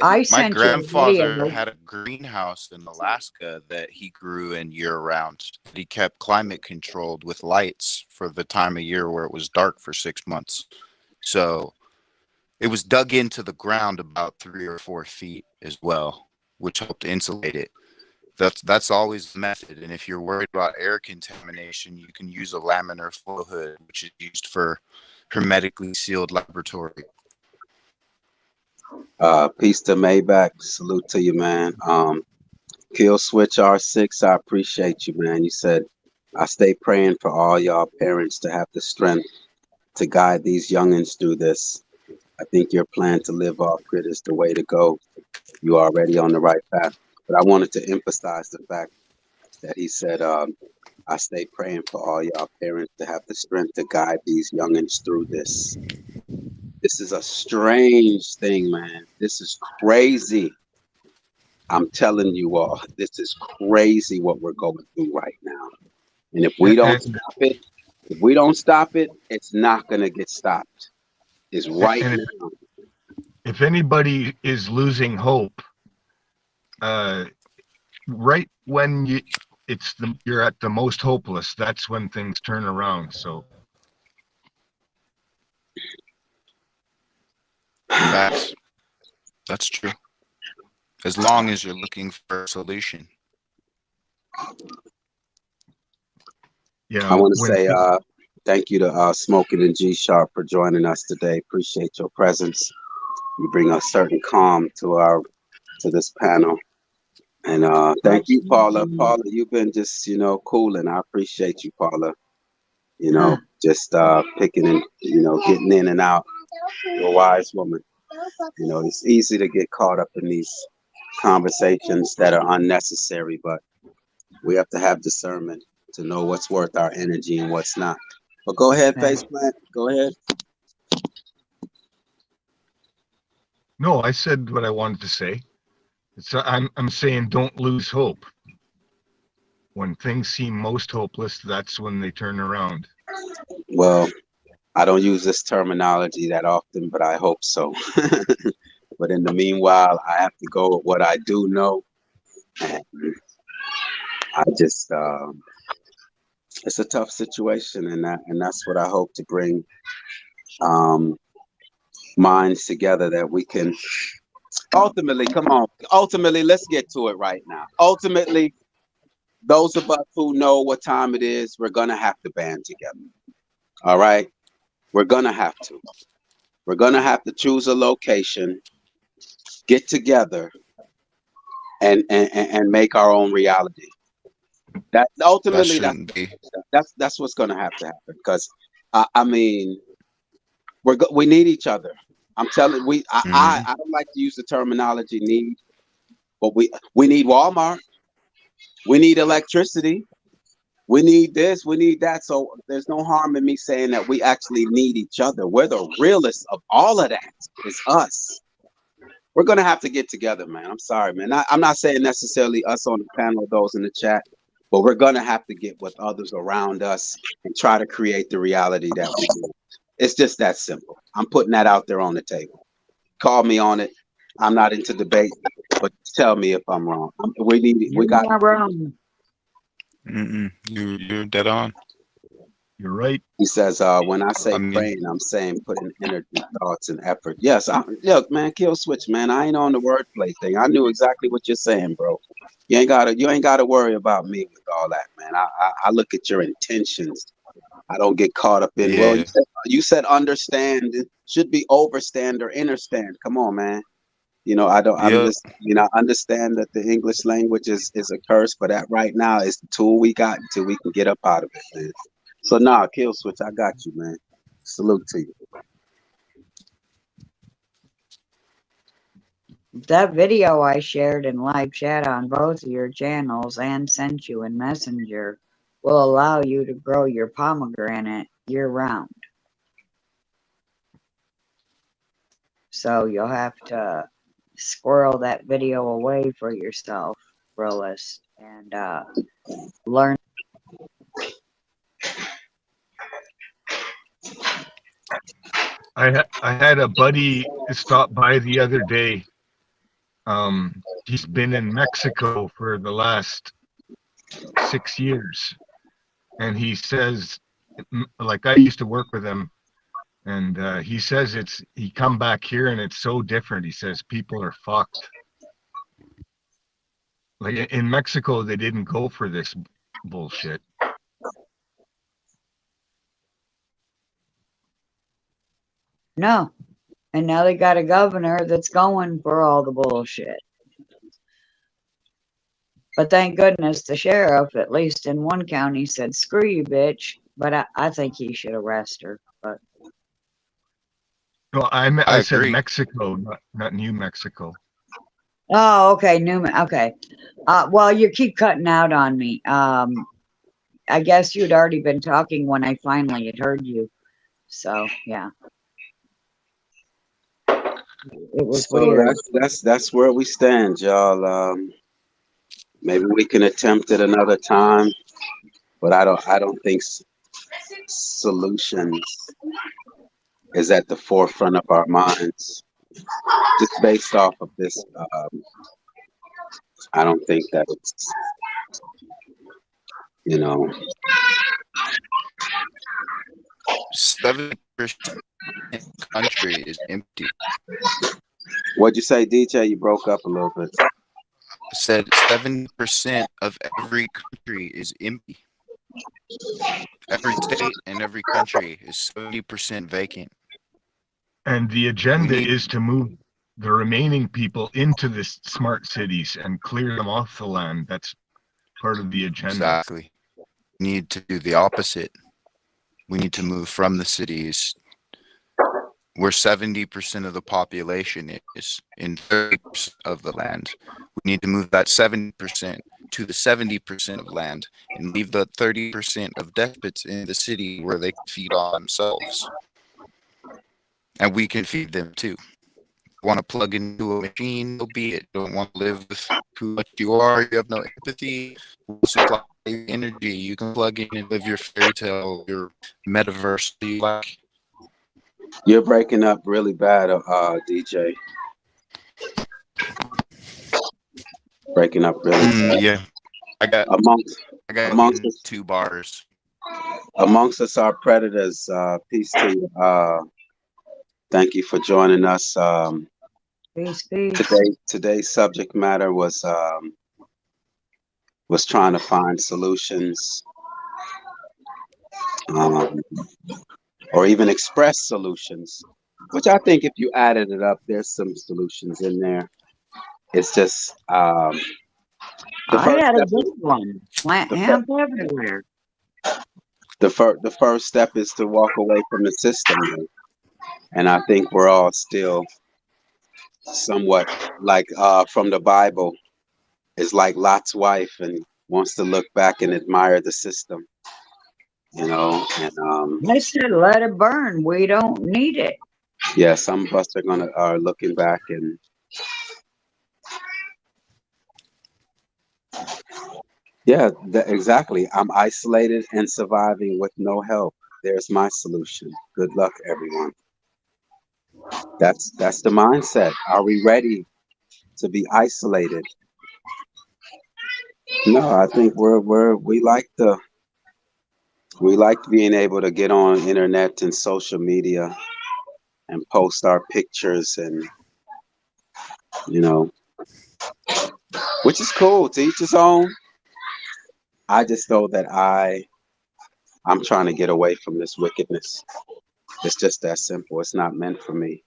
grandfather had a greenhouse in Alaska that he grew in year round. He kept climate controlled with lights for the time of year where it was dark for 6 months. So it was dug into the ground about 3 or 4 feet as well, which helped insulate it. That's always the method. And if you're worried about air contamination, you can use a laminar flow hood, which is used for hermetically sealed laboratory. Peace to Maybach. Salute to you, man. Kill Switch R6. I appreciate you, man. You said I stay praying for all y'all parents to have the strength to guide these youngins through this. I think your plan to live off grid is the way to go. You're already on the right path. But I wanted to emphasize the fact that he said, I stay praying for all y'all parents to have the strength to guide these youngins through this. This is a strange thing, man. This is crazy. I'm telling you all, this is crazy what we're going through right now. And if we don't stop it, it's not going to get stopped. It's right now. If anybody is losing hope, right when you're at the most hopeless, that's when things turn around. So That's true. As long as you're looking for a solution. Yeah, I want to say thank you to Smoking and G Sharp for joining us today. Appreciate your presence. You bring a certain calm to this panel. And thank you, Paula. Paula, you've been just, cool, and I appreciate you, Paula. Just picking and, getting in and out. You're a wise woman. It's easy to get caught up in these conversations that are unnecessary, but we have to have discernment to know what's worth our energy and what's not. But go ahead, Faceplant. Go ahead. No, I said what I wanted to say. I'm saying don't lose hope. When things seem most hopeless, that's when they turn around. Well, I don't use this terminology that often, but I hope so. But in the meanwhile, I have to go with what I do know. And I just, it's a tough situation, and that's what I hope to bring minds together that we can ultimately, let's get to it right now. Ultimately, those of us who know what time it is, we're going to have to band together. All right? We're going to have to. We're going to have to choose a location, get together, and make our own reality. That ultimately, that's what's going to have to happen. Because I mean, we need each other. I'm telling I don't like to use the terminology need, but we need Walmart. We need electricity. We need this. We need that. So there's no harm in me saying that we actually need each other. We're the realists of all of that. It's us. We're going to have to get together, man. I'm sorry, man. I'm not saying necessarily us on the panel, those in the chat, but we're going to have to get with others around us and try to create the reality that we need. It's just that simple. I'm putting that out there on the table. Call me on it. I'm not into debate, but tell me if I'm wrong. You're not wrong. You're dead on. You're right. He says, when I say praying, I'm saying putting energy, thoughts, and effort. Yes, look, man, kill switch, man. I ain't on the wordplay thing. I knew exactly what you're saying, bro. You ain't gotta worry about me with all that, man. I look at your intentions. I don't get caught up in. Well, you said understand. It should be overstand or understand. Come on, man. I don't. I'm just. I understand that the English language is a curse, but that right now is the tool we got until we can get up out of it, man. So kill switch. I got you, man. Salute to you. That video I shared in live chat on both of your channels and sent you in Messenger will allow you to grow your pomegranate year round. So you'll have to squirrel that video away for yourself, realist, and learn. I had a buddy stop by the other day. He's been in Mexico for the last 6 years, and he says, like, I used to work with him, and he says he come back here and it's so different. He says people are fucked. Like in Mexico, they didn't go for this bullshit. No. And now they got a governor that's going for all the bullshit. But thank goodness the sheriff, at least in one county, said, screw you, bitch. But I think he should arrest her. But No, I said agree. Mexico, not New Mexico. oh, okay, okay. Well, you keep cutting out on me. I guess you'd already been talking when I finally had heard you. So yeah. It was weird. That's where we stand, y'all. Maybe we can attempt it another time, but I don't think solutions is at the forefront of our minds. Just based off of this, I don't think that it's 70% country is empty. What'd you say, DJ? You broke up a little bit. I said 70% of every country is empty. Every state and every country is 70% vacant. And the agenda is to move the remaining people into the smart cities and clear them off the land. That's part of the agenda. Exactly. We need to do the opposite. We need to move from the cities where 70% of the population is in 30% of the land. We need to move that 70% to the 70% of land and leave the 30% of despots in the city where they can feed on themselves. And we can feed them too. Want to plug into a machine, so be it. Don't want to live with who much you are, you have no empathy, we'll supply you energy. You can plug in and live your fairy tale, your metaverse that you like. You're breaking up really bad, DJ. Breaking up really bad. Yeah. I got amongst us, 2 bars. Amongst us are predators. Peace to you. Thank you for joining us. Peace, peace. Today's subject matter was trying to find solutions, or even express solutions. Which I think, if you added it up, there's some solutions in there. It's just I had a good one. Plant hemp everywhere. The first step is to walk away from the system, and I think we're all still somewhat like from the Bible, is like Lot's wife and wants to look back and admire the system, you know. And they said let it burn. We don't need it. Yeah, some of us are looking back and yeah, exactly. I'm isolated and surviving with no help. There's my solution. Good luck, everyone. That's the mindset. Are we ready to be isolated? No, I think we like being able to get on internet and social media and post our pictures, and which is cool, to each his own. I just know that I'm trying to get away from this wickedness. It's just that simple. It's not meant for me.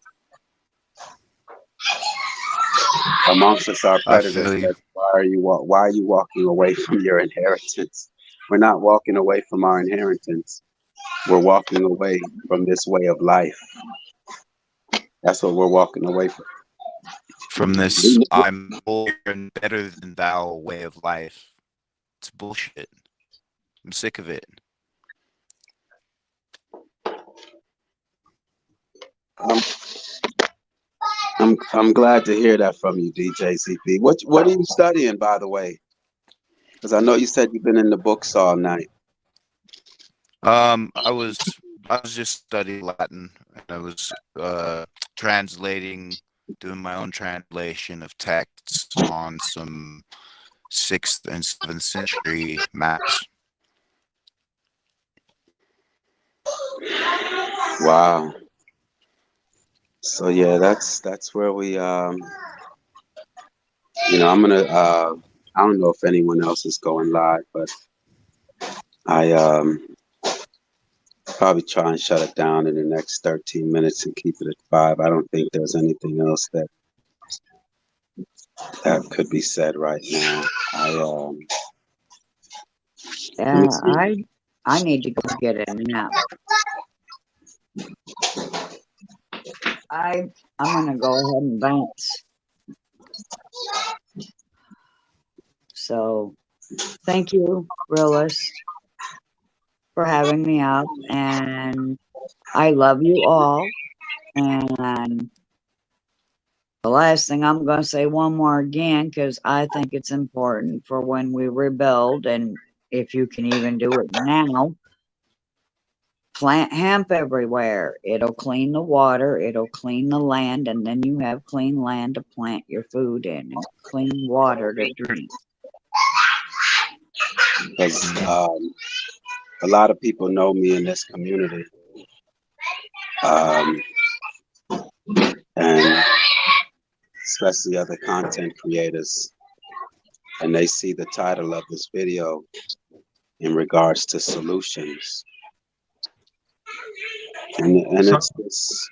Amongst us are predators. Why are you walking away from your inheritance? We're not walking away from our inheritance. We're walking away from this way of life. That's what we're walking away from. From this, I'm older and better than thou way of life. It's bullshit. I'm sick of it. I'm glad to hear that from you, DJ CP. What are you studying, by the way? Because I know you said you've been in the books all night. I was just studying Latin, and I was translating, doing my own translation of texts on some 6th and 7th century maps. Wow. So yeah, that's where we I'm gonna I don't know if anyone else is going live, but I probably try and shut it down in the next 13 minutes and keep it at 5. I don't think there's anything else that could be said right now. I need to go get a nap. I'm gonna go ahead and bounce. So thank you, Realist, for having me up, and I love you all. And the last thing I'm going to say one more again, because I think it's important for when we rebuild, and if you can even do it now, plant hemp everywhere. It'll clean the water, it'll clean the land, and then you have clean land to plant your food in and clean water to drink. Because a lot of people know me in this community, and especially other content creators, and they see the title of this video in regards to solutions. And So,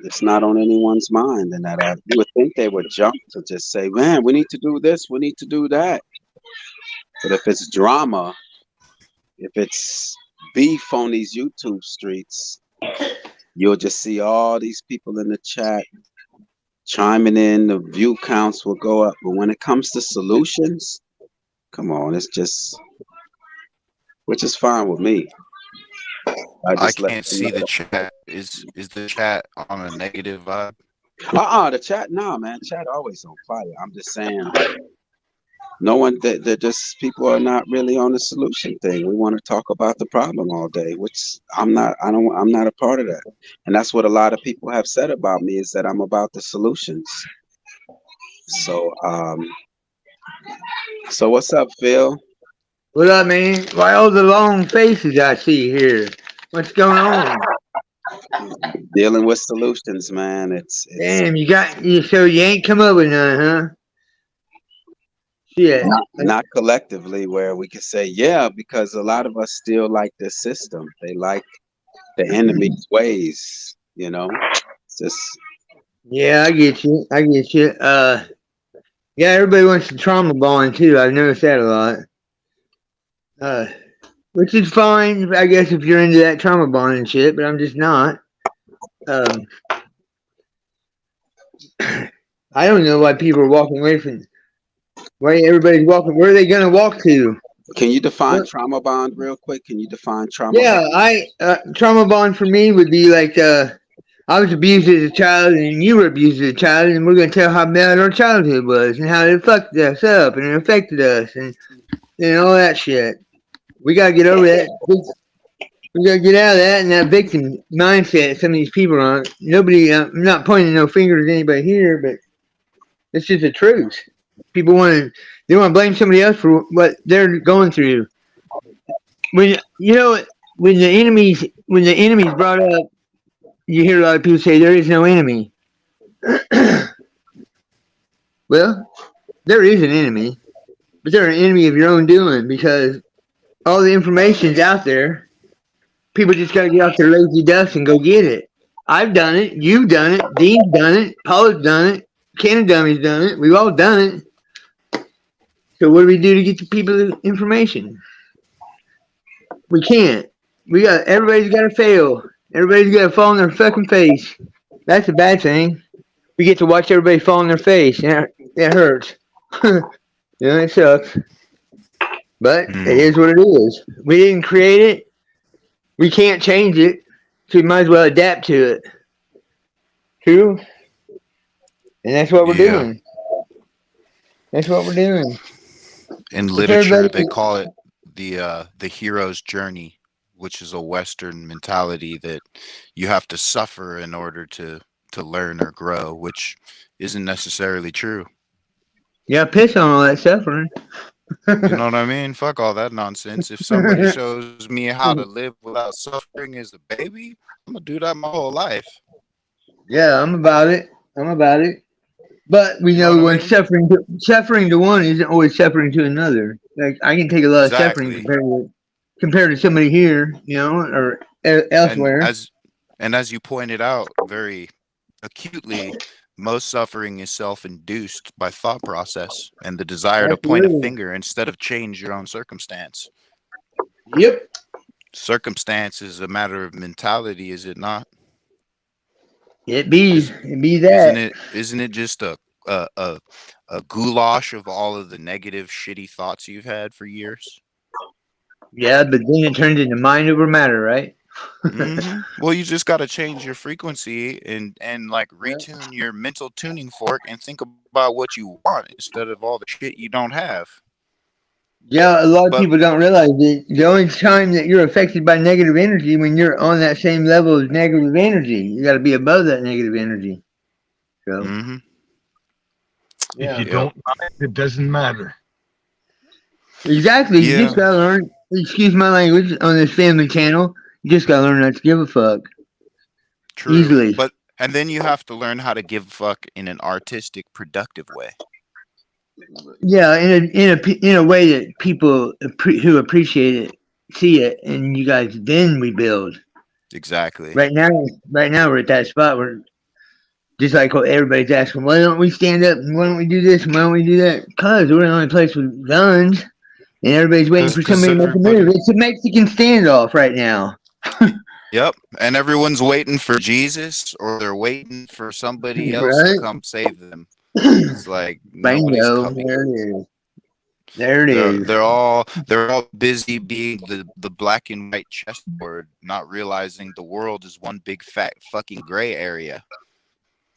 it's not on anyone's mind, and that you would think they would jump to just say, "Man, we need to do this, we need to do that." But if it's drama, if it's beef on these YouTube streets, you'll just see all these people in the chat chiming in. The view counts will go up, but when it comes to solutions, come on, it's just, which is fine with me. I I just let can't them see the know. chat. Is the chat on a negative vibe? The chat, nah, man, chat always on fire. I'm just saying, no one, they're just, people are not really on the solution thing. We want to talk about the problem all day, which I'm not. I'm not a part of that. And that's what a lot of people have said about me, is that I'm about the solutions. So, so what's up, Phil? What up, man? Why all the long faces I see here? What's going on? Dealing with solutions, man. It's Damn, so you ain't come up with none, huh? Shit. not collectively where we can say, yeah, because a lot of us still like the system. They like the enemy's ways, you know. It's just, Yeah, I get you. I get you. Yeah, everybody wants to trauma bond too. I've noticed that a lot. Which is fine, I guess, if you're into that trauma bond and shit. But I'm just not. I don't know why people are walking away from. Why everybody's walking? Where are they gonna walk to? can you define trauma bond real quick? Can you define trauma Yeah, bond? trauma bond for me would be like I was abused as a child and you were abused as a child, and we're gonna tell how bad our childhood was and how it fucked us up and it affected us and all that shit. We gotta get over that. We gotta get out of that and that victim mindset some of these people are on. Nobody, I'm not pointing no fingers at anybody here, but it's just the truth. People want to blame somebody else for what they're going through. When when the enemy's brought up, you hear a lot of people say there is no enemy. Well, there is an enemy, but they're an enemy of your own doing, because all the information's out there. People just got to get off their lazy dust and go get it. I've done it. You've done it. Dean's done it. Paula's done it. Ken Dummy's done it. We've all done it. So what do we do to get the people the information? We can't. Everybody's got to fail. Everybody's got to fall on their fucking face. That's a bad thing. We get to watch everybody fall on their face. Yeah, it hurts. It sucks. But it is what it is. We didn't create it. We can't change it. So we might as well adapt to it. True? And that's what we're doing. That's what we're doing. In literature, they call it the hero's journey, which is a Western mentality that you have to suffer in order to learn or grow, which isn't necessarily true. Yeah, piss on all that suffering. You know what I mean? Fuck all that nonsense. If somebody shows me how to live without suffering as a baby, I'm gonna do that my whole life. Yeah, I'm about it. But we know when suffering to one isn't always suffering to another. Like, I can take a lot of suffering compared to somebody here, or elsewhere. And as you pointed out very acutely, most suffering is self-induced by thought process and the desire to point a finger instead of change your own circumstance. Yep. Circumstance is a matter of mentality, is it not? It be that. Isn't it just a goulash of all of the negative, shitty thoughts you've had for years? Yeah, but then it turns into mind over matter, right? Well, you just got to change your frequency and like retune your mental tuning fork and think about what you want instead of all the shit you don't have. Yeah, a lot of people don't realize that the only time that you're affected by negative energy when you're on that same level as negative energy. You got to be above that negative energy. So, if you don't mind, it doesn't matter. Exactly. You just got to learn. Excuse my language on this family channel. You just got to learn not to give a fuck. True. Easily. And then you have to learn how to give a fuck in an artistic, productive way. Yeah, in a way that people who appreciate it see it, and you guys then we build. Exactly. Right now we're at that spot where just like what everybody's asking, why don't we stand up and why don't we do this and why don't we do that? Because we're the only place with guns and everybody's waiting for Because somebody to make a move. It's a Mexican standoff right now. Yep, and everyone's waiting for Jesus, or they're waiting for somebody else to Right? come save them. It's like nobody's Bingo. coming. There it is. There it is. They're all busy being the black and white chessboard, not realizing the world is one big fat fucking gray area.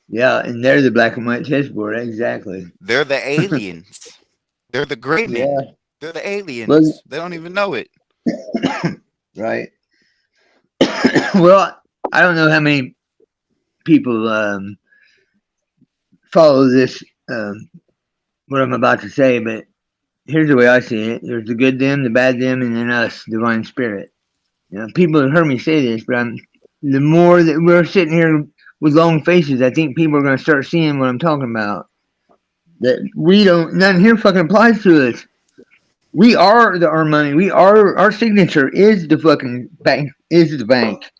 Yeah, and they're the black and white chessboard. Exactly. They're the aliens. They're the gray men. Yeah. They're the aliens. Well, They don't even know it. right. Well, I don't know how many people follow this, what I'm about to say, but here's the way I see it. There's the good them, the bad them, and then us, divine spirit. You know, people have heard me say this, but the more that we're sitting here with long faces, I think people are going to start seeing what I'm talking about. That nothing here fucking applies to us. We are our money. Our signature is the fucking bank, is the bank.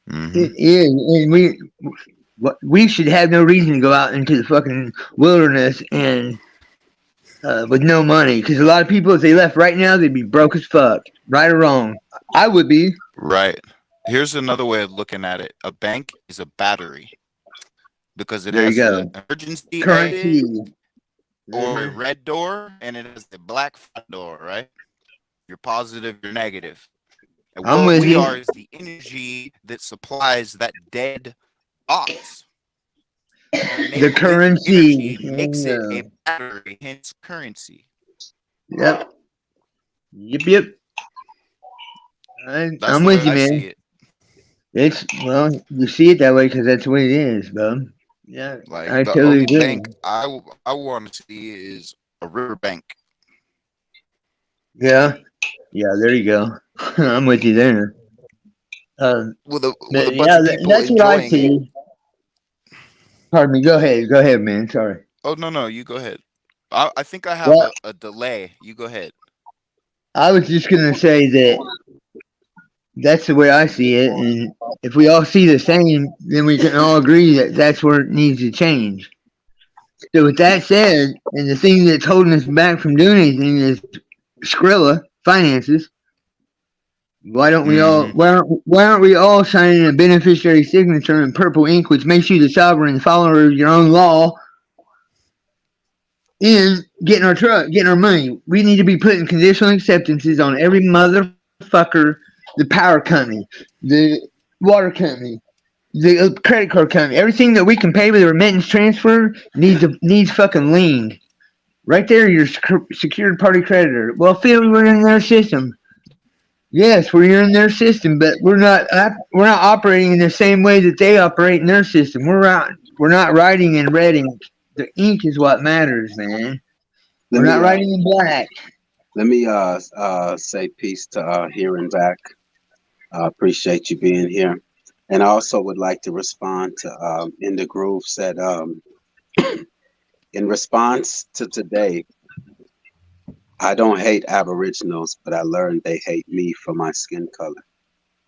Mm-hmm. It is, and we should have no reason to go out into the fucking wilderness and with no money, because a lot of people, if they left right now, they'd be broke as fuck, right or wrong. I would be. Right. Here's another way of looking at it. A bank is a battery because it There has you an go. emergency Currency. exit or a red door, and it has a black front door, right? You're positive, you're negative. And I'm what with we you. are is the energy that supplies that dead box. The currency. Energy makes it a battery, hence currency. Yep. Yep. That's I'm the with way you, I man. see it. It's, well, you see it that way because that's the way it is, bub. Yeah, Like I the totally only agree. bank I want to see is a river bank. Yeah, there you go. I'm with you there. With a But bunch yeah, of people that's what I enjoying it. see. Pardon me. Go ahead, man. Sorry. Oh no, you go ahead. I think I have Well, a delay. You go ahead. I was just gonna say that that's the way I see it, and if we all see the same, then we can all agree that that's where it needs to change. So with that said, and the thing that's holding us back from doing anything is Skrilla finances. Why don't we all? Why aren't we all signing a beneficiary signature in purple ink, which makes you the sovereign follower of your own law, and getting our truck, getting our money? We need to be putting conditional acceptances on every motherfucker, the power company, the water company, the credit card company, everything that we can pay with a remittance transfer needs fucking leaned. Right there, your secured party creditor. Well, Phil, we're in their system. Yes, we're in their system, but we're not operating in the same way that they operate in their system. We're not writing in red ink. The ink is what matters, man. We're not writing in black. Let me say peace to Here and Back. Appreciate you being here. And I also would like to respond to indegruv said in response to today, I don't hate Aboriginals, but I learned they hate me for my skin color.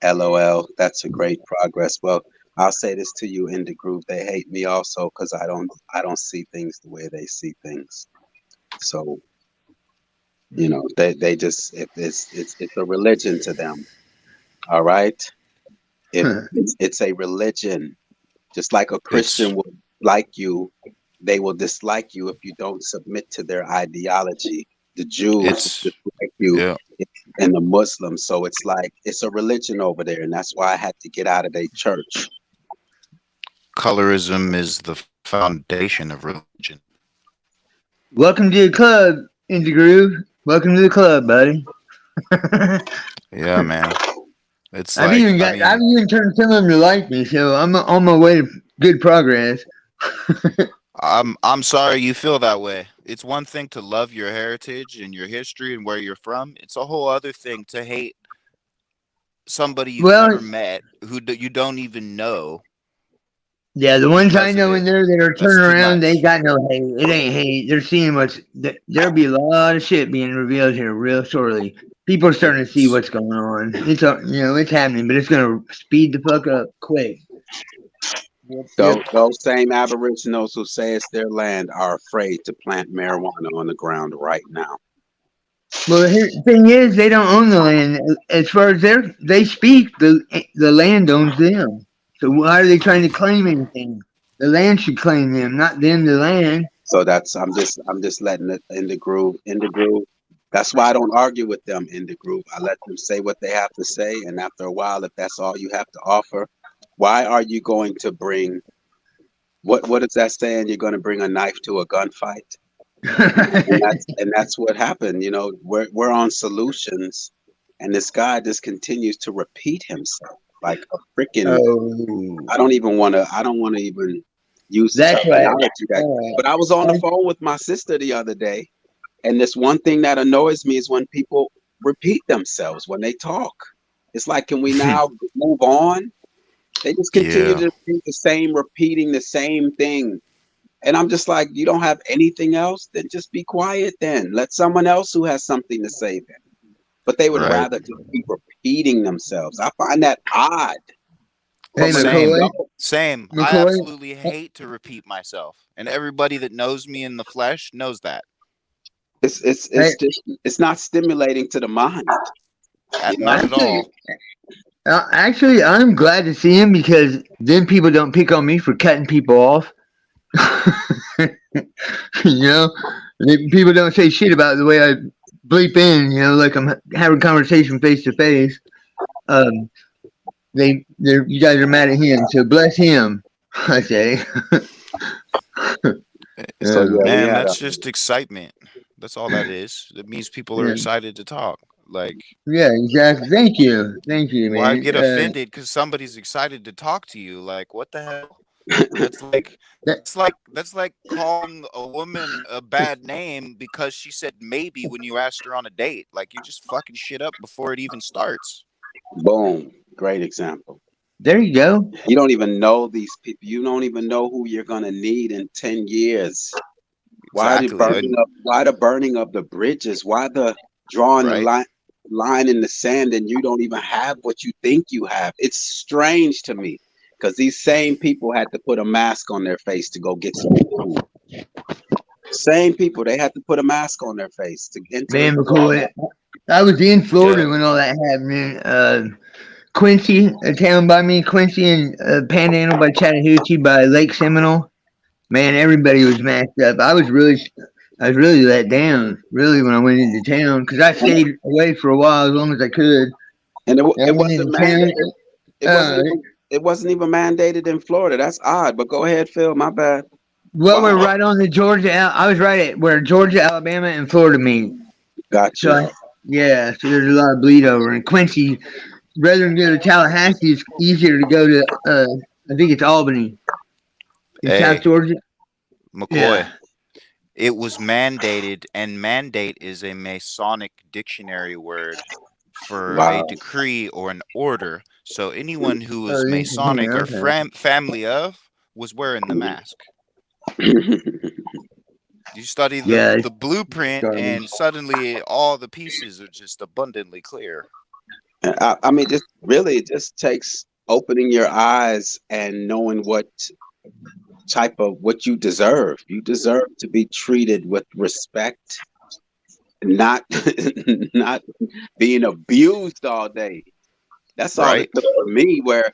LOL, that's a great progress. Well, I'll say this to you, indegruv, they hate me also because I don't see things the way they see things. So, you know, they just, if it's a religion to them. All right. It's a religion, just like a Christian will like you, they will dislike you if you don't submit to their ideology. The Jews dislike you, and the Muslims. So it's like it's a religion over there, and that's why I had to get out of their church. Colorism is the foundation of religion. Welcome to the club, indegruv. Welcome to the club, buddy. Yeah, man. It's I've like even turned some of them to like me, so I'm on my way to good progress. I'm sorry you feel that way. It's one thing to love your heritage and your history and where you're from. It's a whole other thing to hate somebody you've never met who you don't even know. Yeah, the ones I know in there that are turning around, they got no hate. It ain't hate. They're seeing there'll be a lot of shit being revealed here real shortly. People are starting to see what's going on. It's it's happening, but it's gonna speed the fuck up quick. Those same aboriginals who say it's their land are afraid to plant marijuana on the ground right now. Well, the thing is, they don't own the land. As far as they speak, the land owns them. So why are they trying to claim anything? The land should claim them, not them the land. So I'm just letting it in the groove. That's why I don't argue with them in the group. I let them say what they have to say, and after a while, if that's all you have to offer, why are you going to bring what is that saying? You're going to bring a knife to a gunfight, and that's what happened. You know, we're on solutions, and this guy just continues to repeat himself like a freaking. I don't want to even use the terminology but I was on the phone with my sister the other day. And this one thing that annoys me is when people repeat themselves when they talk. It's like, can we now move on? They just continue to repeat repeating the same thing. And I'm just like, you don't have anything else? Then just be quiet then. Let someone else who has something to say then. But they would rather just keep repeating themselves. I find that odd. Hey, Same. I absolutely hate to repeat myself. And everybody that knows me in the flesh knows that. It's not stimulating to the mind. Not at all. Actually, I'm glad to see him because then people don't pick on me for cutting people off. People don't say shit about the way I bleep in. Like I'm having a conversation face to face. You guys are mad at him, so bless him. I say. Man, that's just excitement. That's all that is. It means people are excited to talk. Like, yeah, exactly. Thank you, man. Why get offended because somebody's excited to talk to you? Like, what the hell? That's like calling a woman a bad name because she said maybe when you asked her on a date. Like, you're just fucking shit up before it even starts. Boom. Great example. There you go. You don't even know these people. You don't even know who you're gonna need in 10 years. Why the burning of the bridges? Why the drawing the line in the sand and you don't even have what you think you have? It's strange to me because these same people had to put a mask on their face to go get some food. Same people, they had to put a mask on their face to enter. Man, McCoy, I was in Florida when all that happened. Quincy, a town by me, Quincy and Panhandle by Chattahoochee by Lake Seminole. Man, everybody was masked up. I was really let down, really, when I went into town because I stayed away for a while as long as I could. And it wasn't even mandated in Florida. That's odd. But go ahead, Phil. My bad. Well, we're right on the Georgia. I was right at where Georgia, Alabama, and Florida meet. Gotcha. So there's a lot of bleed over. And Quincy, rather than go to Tallahassee, it's easier to go to I think it's Albany. In South Georgia? McCoy, it was mandated, and mandate is a Masonic dictionary word for a decree or an order. So anyone who was Masonic or family of was wearing the mask. You study the blueprint, and suddenly all the pieces are just abundantly clear. I mean, it just takes opening your eyes and knowing what you deserve. You deserve to be treated with respect, not being abused all day. That's all it took for me, where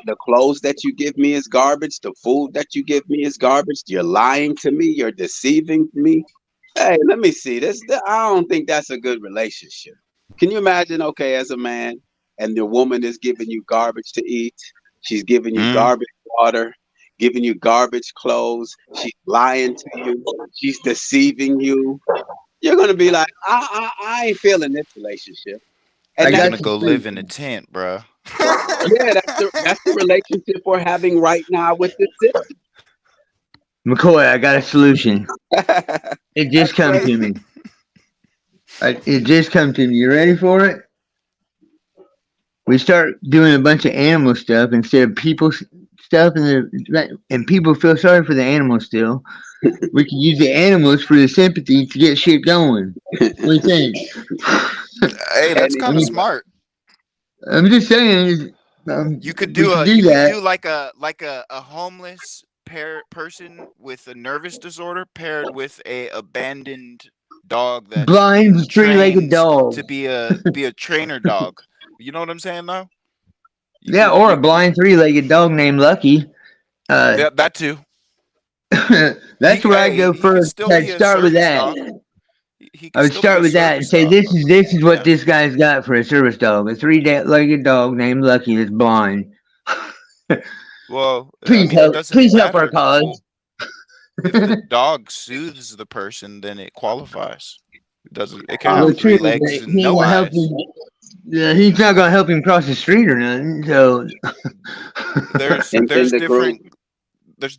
the clothes that you give me is garbage, the food that you give me is garbage, you're lying to me, you're deceiving me. Hey, let me see this. I don't think that's a good relationship. Can you imagine, okay, as a man, and the woman is giving you garbage to eat, she's giving you garbage water, giving you garbage clothes, she's lying to you, she's deceiving you. You're gonna be like, I ain't feeling this relationship. And I'm gonna go live in a tent, bro. Yeah, that's the relationship we're having right now with this system. McCoy, I got a solution. It just come to me. It just come to me. You ready for it? We start doing a bunch of animal stuff instead of people stuff, and people feel sorry for the animals still. We can use the animals for the sympathy to get shit going. What do you think? Hey, that's And kind of smart. I'm just saying. You could We do should a do you could that. do like a homeless person with a nervous disorder paired with a abandoned dog that's Blind being three-legged trained dog. to be a trainer dog. You know what I'm saying though? You Yeah, could or a blind three-legged dog named Lucky. yeah, that too. That's where I go He could first. still I'd be a start with service that. dog. He I could would still be start a with that and service say, dog. this is what Yeah. this guy's got for a service dog. A three-legged dog named Lucky that's blind. Well, I Please mean, it help. doesn't Please help our matter. cause. Well, if the dog soothes the person, then it qualifies. It doesn't. It can Well, have true, three but legs and he ain't no gonna help eyes. him. Yeah, he's not gonna help him cross the street or nothing. So There's in there's the group,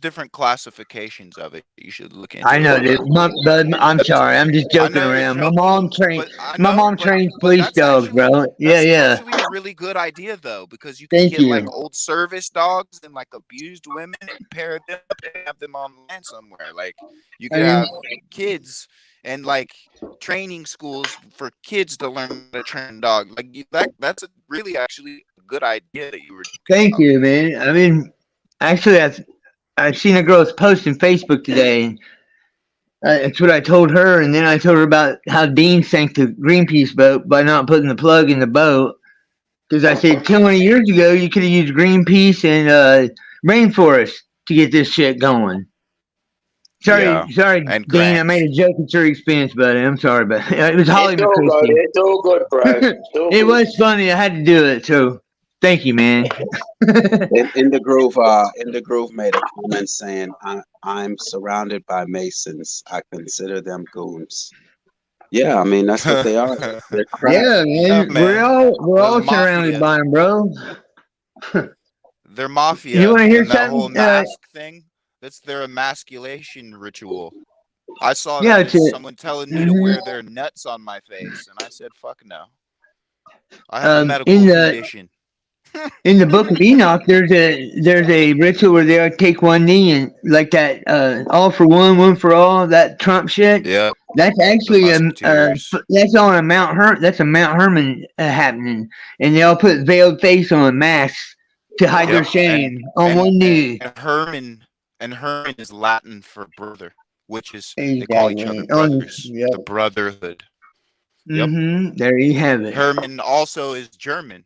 different classifications of it. You should look I into know, it. dude. Bud, I'm sorry. I'm just I joking know you're around. joking, but I My know, mom trains but police dogs, bro. Yeah, that's yeah. actually a really good idea though, because you can Thank get like you. old service dogs and like abused women and pair them up and have them on land somewhere. Like you I could mean, have kids and like training schools for kids to learn how to train dog. Like that's a really actually a good idea that you were talking thank about. you, man. I mean, actually, I've seen a girl's post on Facebook today. And that's what I told her, and then I told her about how Dean sank the Greenpeace boat by not putting the plug in the boat. Because I said 20 years ago, you could have used Greenpeace and rainforest to get this shit going. Yeah, Sorry, and Dean. I grants. made a joke at your expense, buddy. I'm sorry, but it was Holly It's all good. McChristie. It's all good, bro. It's all It good. was funny. I had to do it, so thank you, man. in the groove made a comment saying, I'm surrounded by Masons. I consider them goons. Yeah, I mean that's what they are. They're crack. Yeah, Yeah, man. We're man. all The surrounded mafia. by them, bro. They're You mafia, want to hear and that whole something? mask thing, that's their emasculation ritual. I saw Yeah, that it's as someone telling me to mhm. wear their nuts on my face, and I said, fuck no. I have a In medical the condition. book of Enoch, there's a ritual where they take one knee and like that, all for one for all, that Trump shit. Yep, That's the actually Musketeers. that's on a Mount Hermon. That's a Mount Hermon happening, and they all put veiled face on masks to hide their Yep, shame on one knee. and Herman is Latin for brother, which is they call each other Exactly. brothers. Yep. The brotherhood. Yep. Mm-hmm. There you have it. Herman also is German.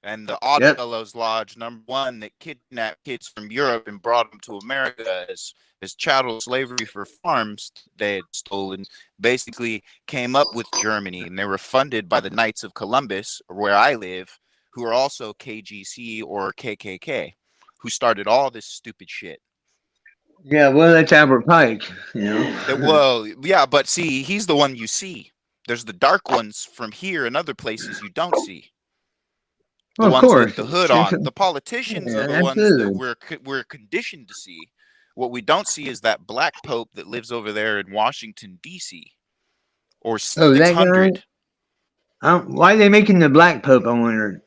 And the Yep. Oddfellows Lodge, #1, that kidnapped kids from Europe and brought them to America as chattel slavery for farms they had stolen, basically came up with Germany. And they were funded by the Knights of Columbus, where I live, who are also KGC or KKK, who started all this stupid shit. Yeah, well, that's Albert Pike, you know. Well, yeah, but see, he's the one you see. There's the dark ones from here and other places you don't see. The Well, of ones course. with the hood on. The politicians Yeah, are the ones that absolutely. we're conditioned to see. What we don't see is that black pope that lives over there in Washington D.C. or Oh, that guy. 600. Why are they making the black pope? I wonder.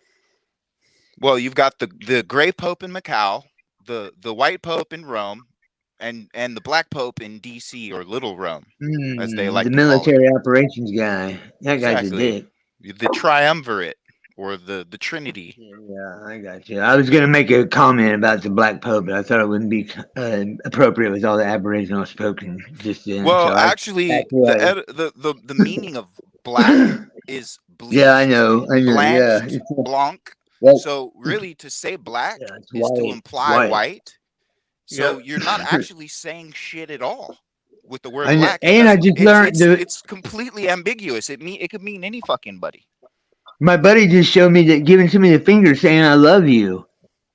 Well, you've got the gray pope in Macau, the white pope in Rome, and the black pope in D.C. or Little Rome, as they like The to call it. military operations guy. That guy's a Exactly. dick. The triumvirate or the Trinity. Yeah, I got you. I was gonna make a comment about the black pope, but I thought it wouldn't be appropriate with all the Aboriginal spoken just then. Well, So actually, the meaning of black is bleached. Yeah, I know. Blanched, Yeah. blanc. Well, So really, to say black yeah, it's is to white. imply white. So Yep. you're not actually saying shit at all with the word And black. I just learned it's completely ambiguous. It could mean any fucking buddy. my buddy just showed me that, giving to me the finger, saying "I love you."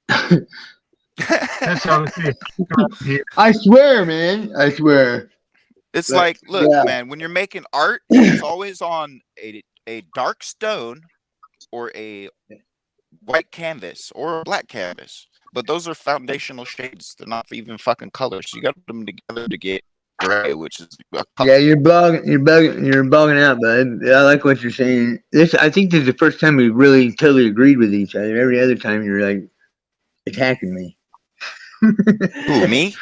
That's how it I swear, man. I swear. It's But, like, look, yeah. man, when you're making art, it's always on a dark stone or a white canvas or a black canvas. But those are foundational shades. They're not even fucking colors. You got to put them together to get gray, which is a color. Yeah, you're bogging out, bud. I like what you're saying. I think this is the first time we really totally agreed with each other. Every other time you're like attacking me. Who, me?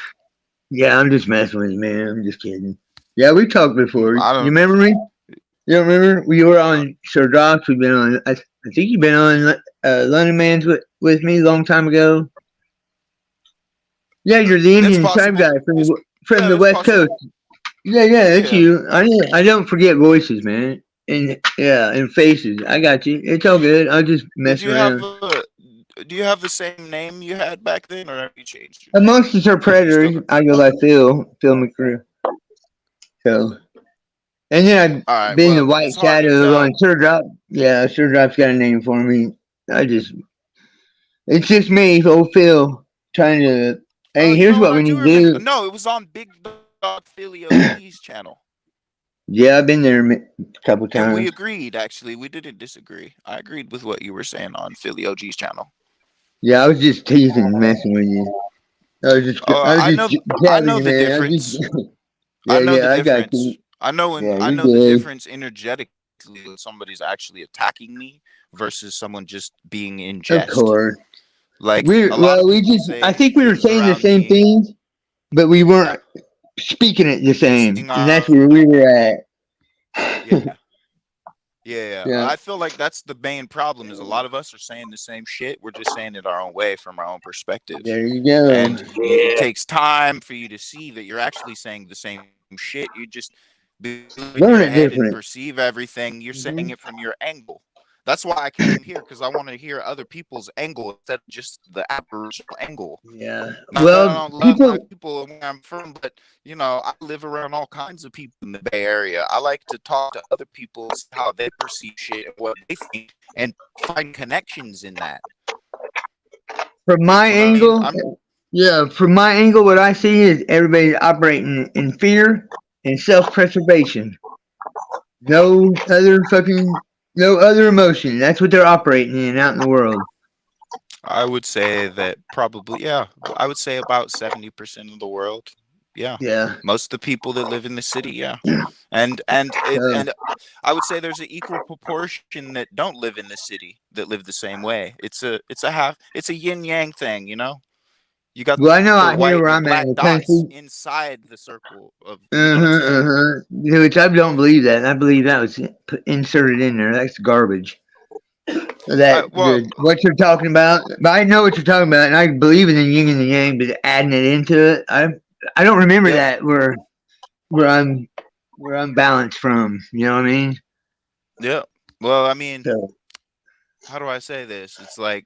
Yeah, I'm just messing with you, man. I'm just kidding. Yeah, we talked before. I don't. You remember me? You don't remember? We were on Sir Drops. We've been on. I think you've been on London Man's with me a long time ago. Yeah, you're the It's Indian tribe possible. guy from the That's West Coast. possible. Yeah, that's Yeah. you. I don't forget voices, man, and and faces. I got you. It's all good. I'll just mess Did you have around. do you have the same name you had back then, or have you changed your name? Amongst us are You still predators. got. I go by Phil McCrew. So, and then All I've right. been the Well, White it's hard to Shadow on tell. Sir Drop. Yeah, Sir Drop's got a name for me. It's just me, old Phil, trying to. Oh, Hey, you here's know what? what I we do need to remember. do. No, it was on Big Dog Philly OG's channel, Yeah, I've been there a couple and we times. agreed. Actually, we didn't disagree. I agreed with what you were saying on Philly OG's channel. Yeah, I was just teasing, and messing with you. I was I just know. I jabbing know you, the man. I was difference. just. I Yeah, know the yeah, I got you. difference. I know, and Yeah, I you know the good. difference energetically when somebody's actually attacking me versus someone just being in Of jest. course. Like a lot of We people just. I say think we were things saying the around same me. things, but we weren't speaking it the same, Using and that's where we were at. yeah. Yeah, Yeah, I feel like that's the main problem is a lot of us are saying the same shit. We're just saying it our own way from our own perspective. there you go. And it takes time for you to see that you're actually saying the same shit. You just believe in Learn your it head and different. perceive everything. You're Hmm. saying it from your angle. That's why I came here, because I want to hear other people's angle instead of just the Aboriginal angle. Yeah. Not that I Well, don't love my people. people and where I'm from, but I live around all kinds of people in the Bay Area. I like to talk to other people, see how they perceive shit and what they think, and find connections in that. From my You know what I mean? angle, yeah, from my angle, what I see is everybody operating in fear and self-preservation. No no other emotion. That's what they're operating in out in the world. I would say that probably, yeah, I would say about 70% of the world. Yeah. Yeah. Most of the people that live in the city, yeah. And So, I would say there's an equal proportion that don't live in the city that live the same way. It's a yin yang thing, You got well, I know the out here white where and I'm at black in the dots country. inside the circle of, you know what I'm saying? Which I don't believe that. I believe that was inserted in there. That's garbage. Well, What you're talking about, but I know what you're talking about, and I believe in the yin and the yang, but adding it into it, I don't remember yeah, that where I'm balanced from. You know what I mean? yeah. Well, I mean, So how do I say this? It's like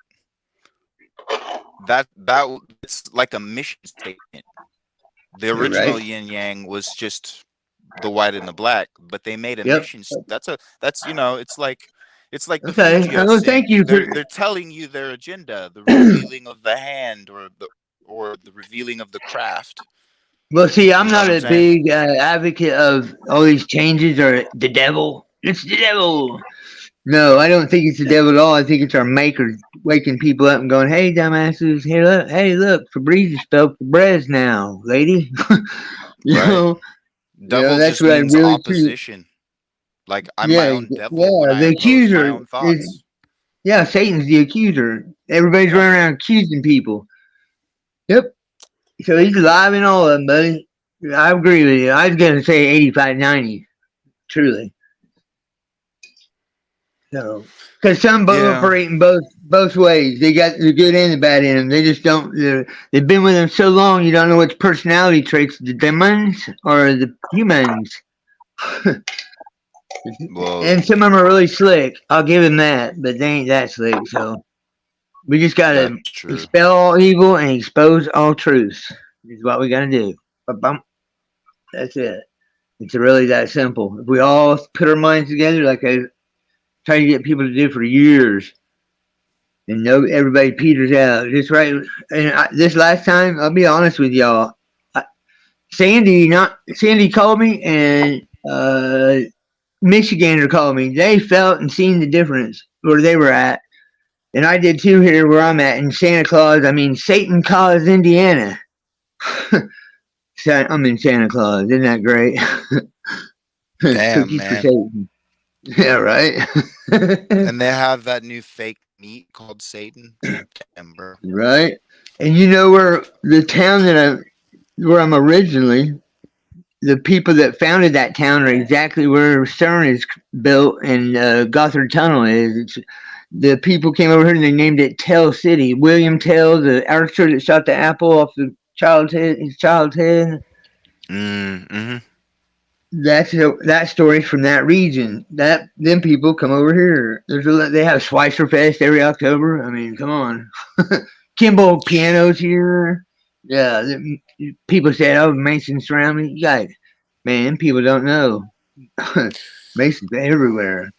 it's like a mission statement. The you're right. original yin yang was just the white and the black, but they made a Yep. mission. It's like the Okay. Fugio Oh, thank saying. you for. They're telling you their agenda, the revealing of the hand, or the revealing of the craft. Well, see, I'm You know not what I'm a saying? big advocate of all these changes or the devil. It's the devil. No, I don't think it's the devil at all. I think it's our maker waking people up and going, "Hey, dumbasses! Hey, look, Febreze is spelled Febreze now, lady." you Right. know, Devil that's just what I means really see. opposition. Like I'm my Yeah, own devil when yeah. I The impose my accuser own is, thoughts. yeah, Satan's the accuser. Everybody's Yeah. running around accusing people. Yep. So he's alive in all of them, buddy. I agree with you. I was gonna say 85, 90. Truly. So, because some Yeah. operate in both ways. They got the good and the bad in them. They just don't. They've been with them so long, you don't know which personality traits the demons or the humans. Well, And some of them are really slick. I'll give them that, but they ain't that slick. So we just gotta that's true. expel all evil and expose all truths. Is what we gotta do. Ba-bum. That's it. It's really that simple. If we all put our minds together, like I try to get people to do for years, and no, everybody peters out. Just right. And this last time, I'll be honest with y'all. Sandy called me, and Michigander called me. They felt and seen the difference where they were at, and I did too here where I'm at in Santa Claus. I mean, Satan Claus, Indiana. I'm in Santa Claus. Isn't that great? Damn, Cookies for man. Satan. Yeah, right. And they have that new fake meat called Satan. Damn, bro. Right. And you know where the town where I'm originally, the people that founded that town are exactly where CERN is built and Gothard Tunnel is. The people came over here and they named it Tell City. William Tell, the archer that shot the apple off the his child's head. Mm-hmm. That story from that region. That them people come over here. They have Schweitzer Fest every October. I mean, come on. Kimball pianos here. Yeah, people say, "Oh, Masons surround me." You guys, man, people don't know. Masons everywhere.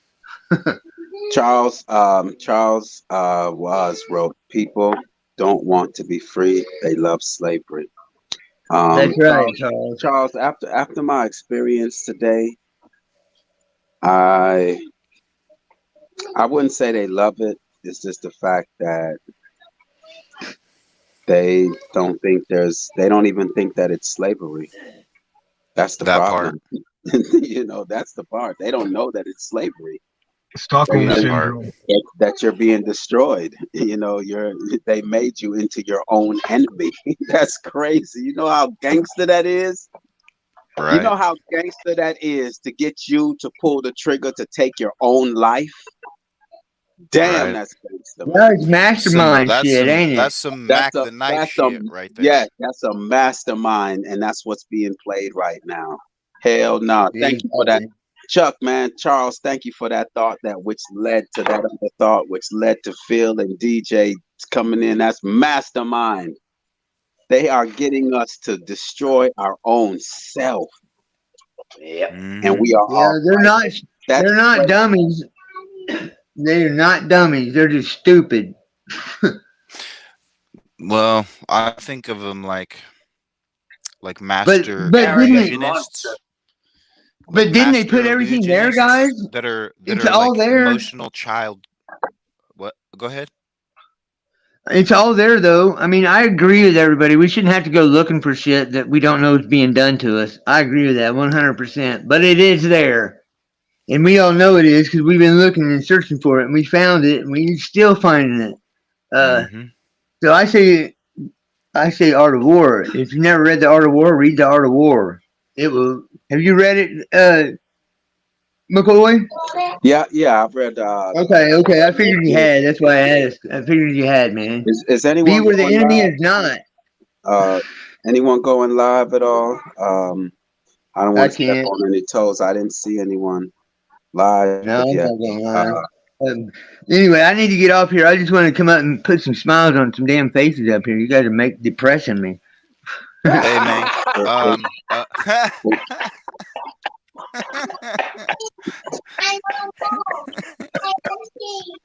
Charles was wrote, "People don't want to be free; they love slavery." That's right, Charles. Charles, after my experience today, I wouldn't say they love it. It's just the fact that they don't even think that it's slavery. That's the That problem. That's the part. They don't know that it's slavery. Stockholm That syndrome. That you're being destroyed. They made you into your own enemy. That's crazy. You know how gangster that is? Right. You know how gangster that is to get you to pull the trigger to take your own life? Damn, Right. that's gangster. That's mastermind shit, ain't it? That's some Mac the Knife shit right there. Yeah, that's a mastermind, and that's what's being played right now. Hell no. Thank you for that. Chuck, man, Charles, thank you for that thought, that which led to that other thought, which led to Phil and DJ coming in. That's mastermind. They are getting us to destroy our own self. Yep. And we are all they're not dummies. They're not dummies. They're just stupid. Well, I think of them like master but illusionists. But didn't they put everything there, guys? That are all like there. Emotional child. What? Go ahead. It's all there, though. I mean, I agree with everybody. We shouldn't have to go looking for shit that we don't know is being done to us. I agree with that 100%. But it is there. And we all know it is because we've been looking and searching for it. And we found it. And we're still finding it. So I say Art of War. If you never read The Art of War, read The Art of War. It will. Have you read it, McCoy? Yeah, I've read. Okay. I figured you had. That's why I asked. I figured you had, man. Is anyone be where the enemy live? is not? Anyone going live at all? I don't want to step on any toes. I didn't see anyone live. No, I'm not going live. Anyway, I need to get off here. I just want to come out and put some smiles on some damn faces up here. You guys are depressing me. Hey, man.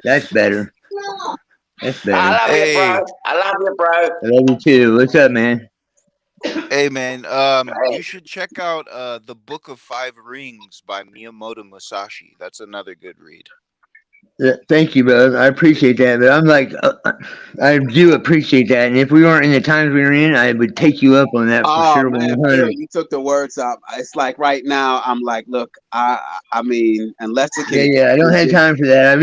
That's better. That's better. I love you, bro. I love you, bro. I love you too. What's up, man? Hey, man. You should check out The Book of Five Rings by Miyamoto Musashi. That's another good read. Yeah, thank you, brother. I appreciate that. But I'm like, I do appreciate that. And if we weren't in the times we were in, I would take you up on that for sure. Man, you took the words up. It's like right now, I'm like, look, I mean, unless it can. Yeah, I don't have time for that. I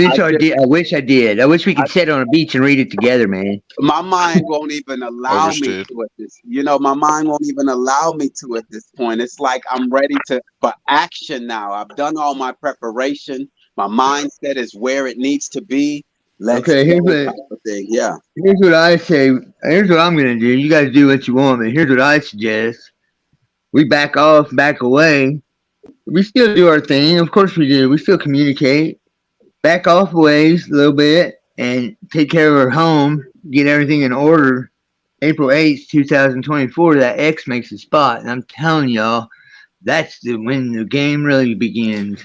wish I did. I wish we could sit on a beach and read it together, man. My mind won't even allow me to at this. My mind won't even allow me to at this point. It's like I'm ready for action now. I've done all my preparation. My mindset is where it needs to be. Here's what I say. Here's what I'm going to do. You guys do what you want, but here's what I suggest. We back off, back away. We still do our thing. Of course we do. We still communicate. Back off ways a little bit and take care of our home. Get everything in order. April 8th, 2024, that X makes a spot. And I'm telling y'all, that's when the game really begins.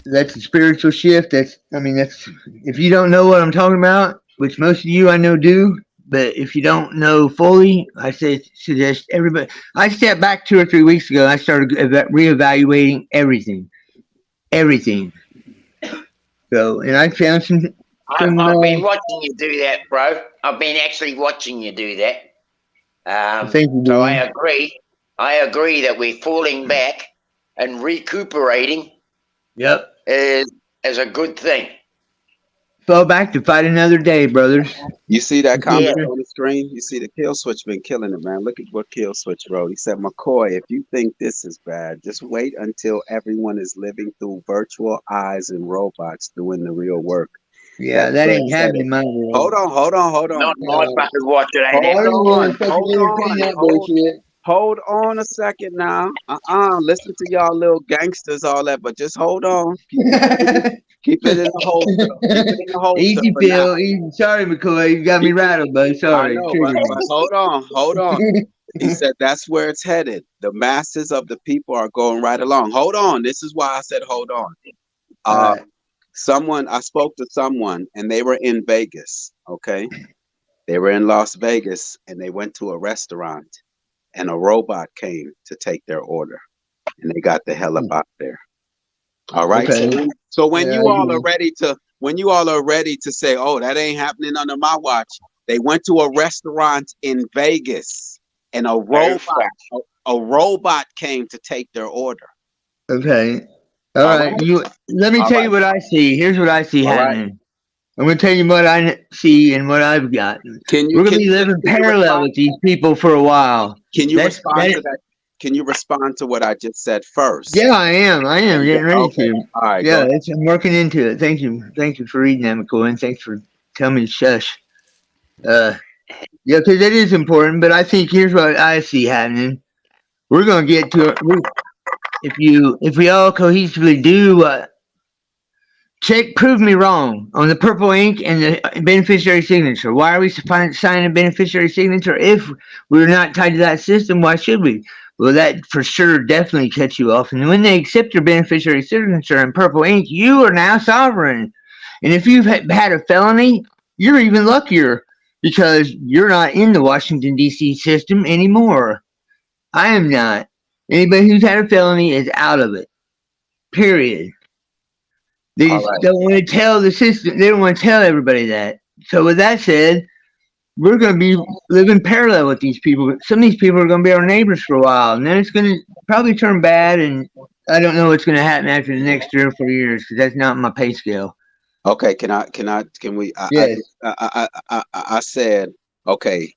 That's a spiritual shift. That's if you don't know what I'm talking about, which most of you I know do, but if you don't know fully, I suggest everybody. I stepped back 2 or 3 weeks ago. I started reevaluating everything. So, and I found some. I've been watching you do that, bro. I've been actually watching you do that. Thank you, so I agree. I agree that we're falling back and recuperating. Yep. Is a good thing. fall back to fight another day, brothers. You see that Yeah. comment on the screen? You see the kill switch been killing it, man. Look at what kill switch wrote. He said, McCoy, if you think this is bad, just wait until everyone is living through virtual eyes and robots doing the real work. Yeah, That's that where it ain't said happening it. in my world. Hold on, hold on, hold on. Not my fucking watch, it ain't I don't Hold want on, to fucking hold entertain on, that hold bullshit. hold on a second now. Listen to y'all little gangsters, all that, but just hold on. Keep it in the holster. Keep it in the holster Easy, for now. Phil. Easy. Sorry, McCoy. You got me Keep it, rattled, bud. I Sorry. know, Triggered but hold on, hold on. He said that's where it's headed. The masses of the people are going right along. Hold on. This is why I said hold on. All right. I spoke to someone and they were in Vegas, okay? They were in Las Vegas and they went to a restaurant and a robot came to take their order and they got the hell up out there. All right. Okay. So when Yeah, you I all agree. are ready to say, oh, that ain't happening under my watch, they went to a restaurant in Vegas and a robot came to take their order. Okay. All All right. right. Let me All tell right. you what I see. Here's what I see All right. happening. I'm going to tell you what I see and what I've got. We're going to be living parallel with these people for a while. Can you respond to that? Can you respond to what I just said first? Yeah, I am. Getting ready Okay. to. All right. Yeah, Go I'm working into it. Thank you. Thank you for reading that, McCoy, and thanks for telling me to shush. Yeah, because it is important. But I think here's what I see happening. We're going to get to if we all cohesively do prove me wrong on the purple ink and the beneficiary signature. Why are we signing a beneficiary signature if we're not tied to that system? Why should we? Well, that for sure definitely cuts you off. And when they accept your beneficiary signature in purple ink, you are now sovereign. And if you've had a felony, you're even luckier because you're not in the Washington, D.C. system anymore. I am not. Anybody who's had a felony is out of it. Period. They just don't want to tell the system. They don't want to tell everybody that. So with that said, we're going to be living parallel with these people. Some of these people are going to be our neighbors for a while, and then it's going to probably turn bad. And I don't know what's going to happen after the next 3 or 4 years because that's not my pay scale. Okay. Can we? Yes. I said, okay.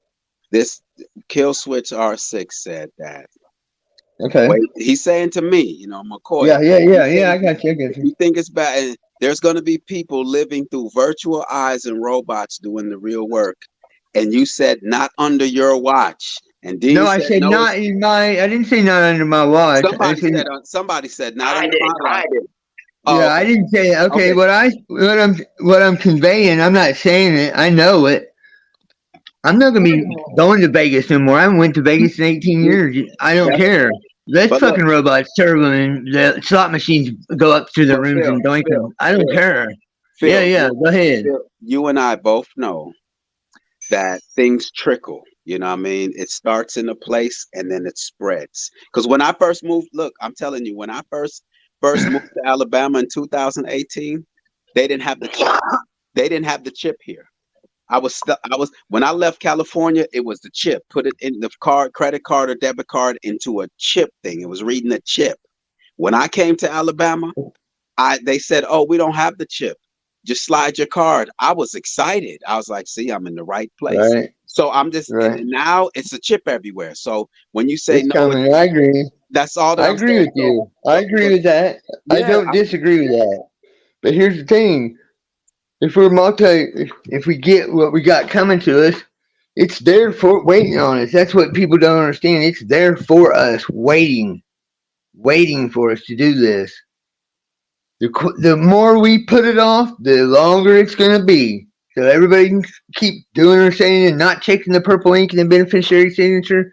This kill switch R6 said that. Okay. Wait, he's saying to me, McCoy. Yeah. I got you. If you think it's bad, and there's going to be people living through virtual eyes and robots doing the real work, and you said not under your watch. And then no, I said no, not in my. I didn't say not under my watch. Somebody said not under my watch. Yeah, okay. I didn't say okay. What I'm conveying. I'm not saying it. I know it. I'm not gonna be going to Vegas no more. I haven't went to Vegas in 18 years. I don't care. Let fucking robots serve them and the slot machines go up through the rooms and doink them. I don't care. Phil, Yeah. Go ahead. Phil, you and I both know that things trickle. You know what I mean? It starts in a place and then it spreads. Because when I first moved, look, I'm telling you, when I first moved to Alabama in 2018, they didn't have the chip. They didn't have the chip here. When I left California, it was the chip. Put it in the credit card or debit card into a chip thing. It was reading a chip. When I came to Alabama, they said, "Oh, we don't have the chip. Just slide your card." I was excited. I was like, "See, I'm in the right place." Right. So I'm just and now it's a chip everywhere. So when you say no, I agree. That's all that I I'm agree saying. with you. I agree with that. I don't disagree with that. But here's the thing. If we get what we got coming to us, it's there for waiting on us. That's what people don't understand. It's there for us, waiting for us to do this. The more we put it off, the longer it's going to be. So everybody can keep doing or saying and not checking the purple ink and the beneficiary signature.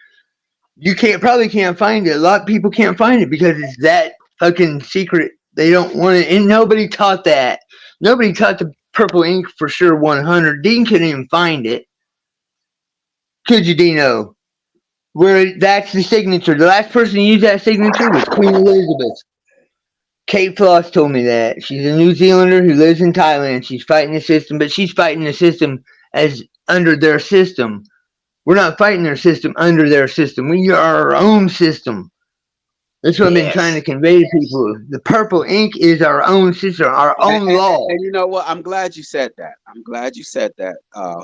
You probably can't find it. A lot of people can't find it because it's that fucking secret. They don't want it, and nobody taught that. Nobody taught the purple ink for sure 100. Dean couldn't even find it. Could you, Dino? Where that's the signature. The last person to use that signature was Queen Elizabeth. Kate Floss told me that. She's a New Zealander who lives in Thailand. She's fighting the system, but she's fighting the system as under their system. We're not fighting their system under their system. We are our own system. That's what I've been trying to Yes. convey to people. The purple ink is our own system, our own law. And you know what? I'm glad you said that. I'm glad you said that,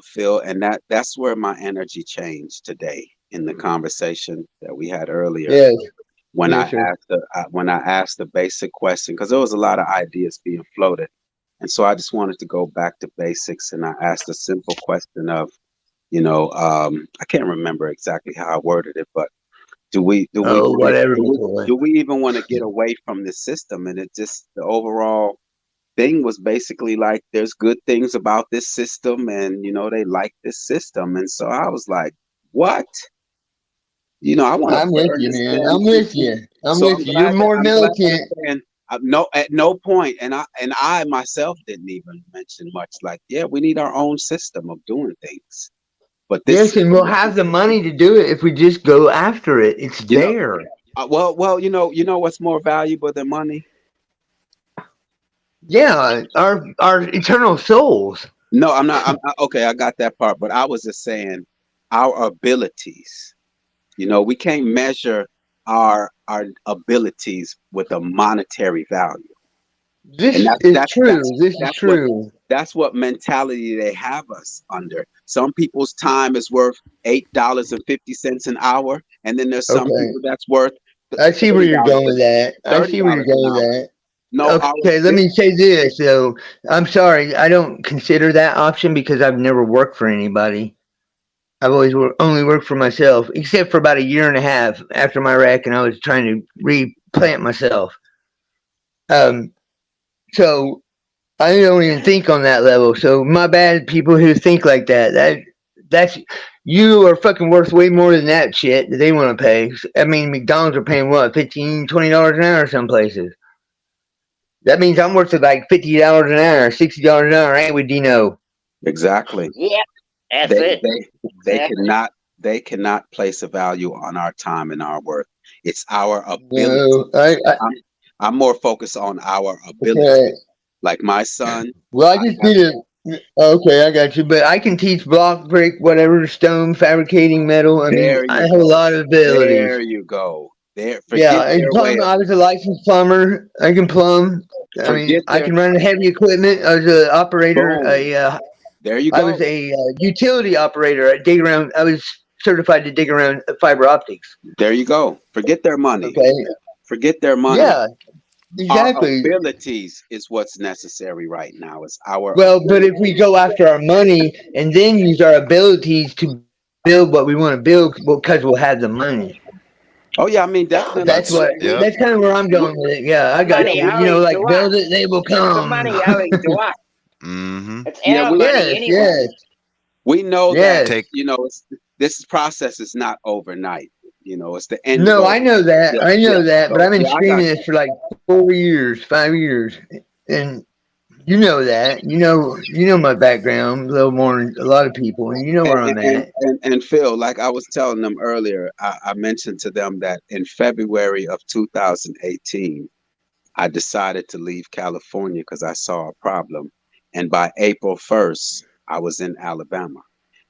Phil. And that's where my energy changed today in the conversation that we had earlier Yes, when I yes, sir. asked the basic question, because there was a lot of ideas being floated, and so I just wanted to go back to basics, and I asked a simple question of, I can't remember exactly how I worded it, but do we do we Oh, want to whatever, do we, boy. do we even want to get away from this system? And it just the overall thing was basically like there's good things about this system, and they like this system, and so I was like, what? I want to I'm with burn you, this man. damn I'm with system. you. I'm So with you. You're more I'm glad that militant. I'm saying no at no point, and I myself didn't even mention much like, yeah, we need our own system of doing things, but this Yes, and system we'll that have the money to do it if we just go after it. It's you know there. well what's more valuable than money? Yeah, our eternal souls. No, I'm not. Okay, I got that part, but I was just saying our abilities. We can't measure our abilities with a monetary value. And This that's is that's true. that's This is that's what true. that's what mentality they have us under. Some people's time is worth $8.50 an hour, and then there's some Okay. people that's worth I see where thirty you're dollars going with that. I thirty see where you're dollars an going with hour. that. No, our Okay, let me say ability. this though. I'm sorry, I don't consider that option because I've never worked for anybody. I've always only worked for myself, except for about a year and a half after my wreck, and I was trying to replant myself. Um, so I don't even think on that level. So my bad, people who think like that. That's you are fucking worth way more than that shit that they want to pay. I mean, McDonald's are paying what, $15, $20 an hour some places. That means I'm worth like $50 an hour, $60 an hour, ain't we, Dino? Exactly. Yep. That's They it. they Exactly. cannot place a value on our time and our worth. It's our No, abilities. I'm more focused on our ability. okay. Like my son, Well, I I just have, need to. Okay, I got you. But I can teach block, brick, whatever, stone, fabricating, metal. I mean, there I you have a go. lot of abilities. There you go. There, Yeah, forget and their way plumb. of, I was a licensed plumber. I can plumb. I mean, forget I their, can run heavy equipment. I was an operator. boom. There you I was go. a utility operator. I dig around. I was certified to dig around fiber optics. There you go. Forget their money. Okay. Forget their money. Yeah, Our exactly. abilities is what's necessary right now. It's our Well, but if we abilities. go after our money and then use our abilities to build what we want to build, because we'll have the money. Oh yeah, I mean definitely. That's That's what. We, yep. That's kind of where I'm we going with it. Yeah, I got Money you. yeah, You know, owing like to build us. it, they will It's the come. money owing to us. Mm-hmm. It's yeah, our we money Yes, anyway. yes, we know that yes. Take this process is not overnight. It's the end No, I goal. know that. Yeah, I yeah. know that. But So I've been yeah, I got screaming you. this for like 4 years, 5 years, and you know that. You know my background a little more than a lot of people, and you know where And I'm and, and, at. and and Phil, like I was telling them earlier, I mentioned to them that in February of 2018, I decided to leave California because I saw a problem, and by April 1st, I was in Alabama.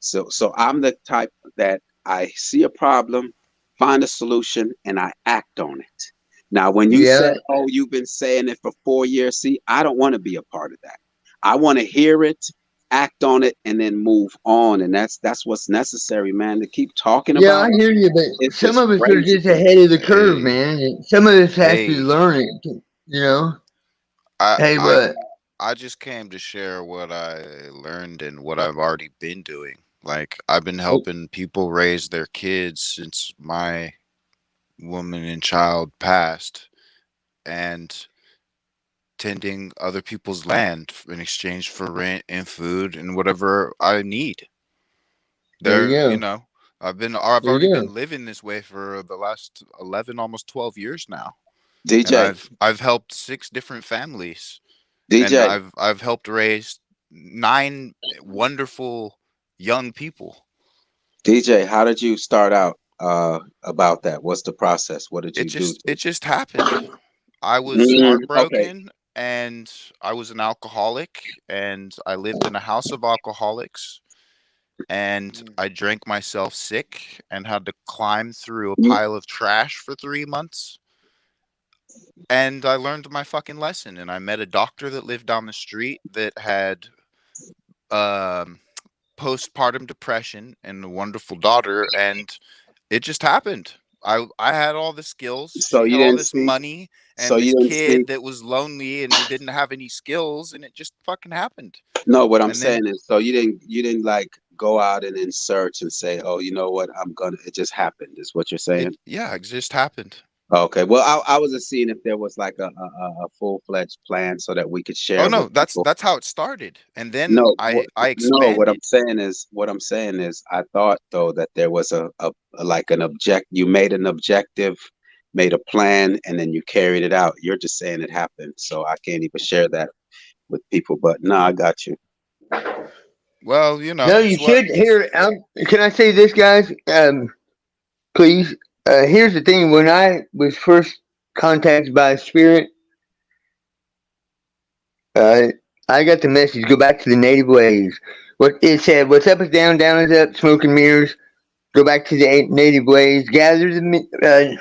So I'm the type that I see a problem, find a solution, and I act on it. Now, when you Yeah, said, "Oh, you've been saying it for 4 years," see, I don't want to be a part of that. I want to hear it, act on it, and then move on. And that's what's necessary, man. To keep talking yeah, I about it, hear you. But it's some just of us are crazy. just ahead of the curve, hey, man. And some of us has to hey, learn it. You know. I Hey, I but I just came to share what I learned and what I've already been doing. Like I've been helping people raise their kids since my woman and child passed, and tending other people's land in exchange for rent and food and whatever I need. there you There, go. I've There already you go. been living this way for the last 11, almost 12 years now. And DJ, I've helped 6 different families, and DJ, I've helped raise 9 wonderful young people. DJ, how did you start out about that? What's the process? What did you do It to? just happened. I was Okay, heartbroken, and I was an alcoholic, and I lived in a house of alcoholics, and I drank myself sick and had to climb through a you pile of trash for 3 months. And I learned my fucking lesson, and I met a doctor that lived down the street that had postpartum depression and a wonderful daughter, and it just happened. I had all the skills. So She you had all didn't this speak. money So and you this didn't speak. kid that was lonely and didn't have any skills, and it just fucking happened. No, what I'm And then saying is, so you didn't like go out and in search and say, oh, you know what, it just happened, is what you're saying. it just happened. Okay, well, I was just seeing if there was like a full-fledged plan so that we could Oh share no, with people. that's how it started, and then No, I no, expanded. what I'm saying is, I thought though that there was like an you made an objective, made a plan, and then you carried it out. You're just saying it happened, so I can't even share that with people. But no, I got you. Well, No, you it's what should hear. Can I say this, guys? Please. Here's the thing. When I was first contacted by a spirit, I got the message. Go back to the native ways. What it said: "What's up is down, down is up. Smoke and mirrors. Go back to the native ways. Gather the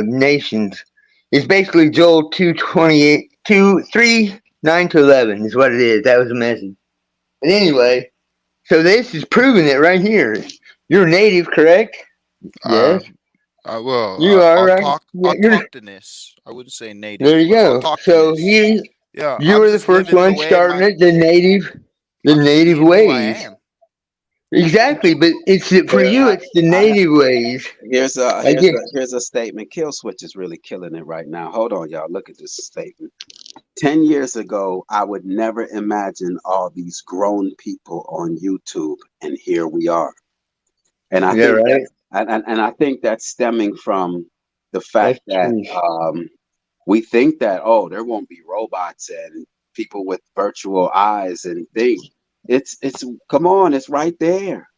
nations." It's basically Joel 2:28, 2:3, 9 to 11 is what it is. That was the message. But anyway, so this is proving it right here. You're native, correct? Yes. You are, right? Yeah, autochthonous. I wouldn't say native, there you but go. So autochthonous. Yeah, you I'm were the just first living the one way of my. starting it, the I'm just native being who I ways. am. Exactly, but for you, it's the native ways. Here's a I get. here's a statement. Kill Switch is really killing it right now. Hold on, y'all. Look at this statement. 10 years ago, I would never imagine all these grown people on YouTube, and here we are. And I Yeah, think right. and I think that's stemming from the fact That's that true. we think that, oh, there won't be robots and people with virtual eyes and things. It's come on, it's right there.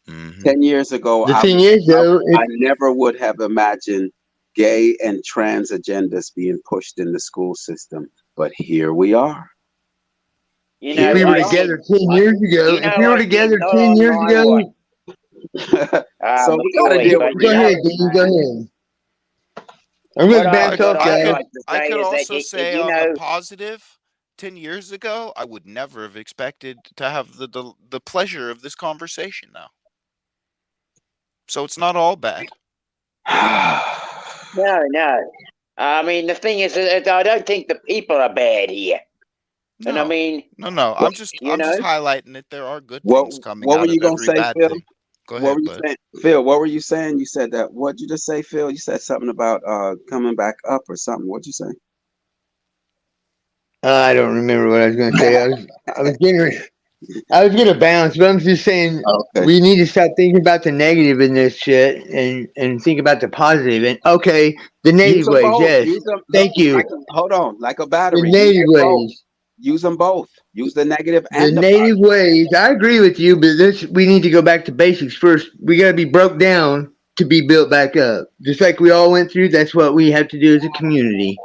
Mm-hmm. 10 years ago, The thing is, though, I never would have imagined gay and trans agendas being pushed in the school system, but here we are. You if know, we were I said, together 10 years ago, you know, I said not on my watch. So we got to McCoy, deal but with go you ahead, know, Dean, go ahead. I'm going what to bounce off, I guys. could like to I say could is that also say you on the know, positive, 10 years ago, I would never have expected to have the pleasure of this conversation now. So it's not all bad. no. I mean, the thing is that I don't think the people are bad here. No. And I mean, no. I'm just highlighting that there are good things coming what out were you of gonna every say, bad Phil? thing. Go What ahead, were you bud. saying, Phil? What were you saying? You said that. What'd you just say, Phil? You said something about coming back up or something. What'd you say? I don't remember what I was going to say. I was going to bounce, but I'm just saying we need to stop thinking about the negative in this shit and think about the positive. And okay, the Use native them ways, both. yes. Use them. Thank you. Hold on, like a The battery. native ways. Use them both. Use the negative The and the native ways. I agree with you, but we need to go back to basics first. We got to be broke down to be built back up. Just like we all went through, that's what we have to do as a community.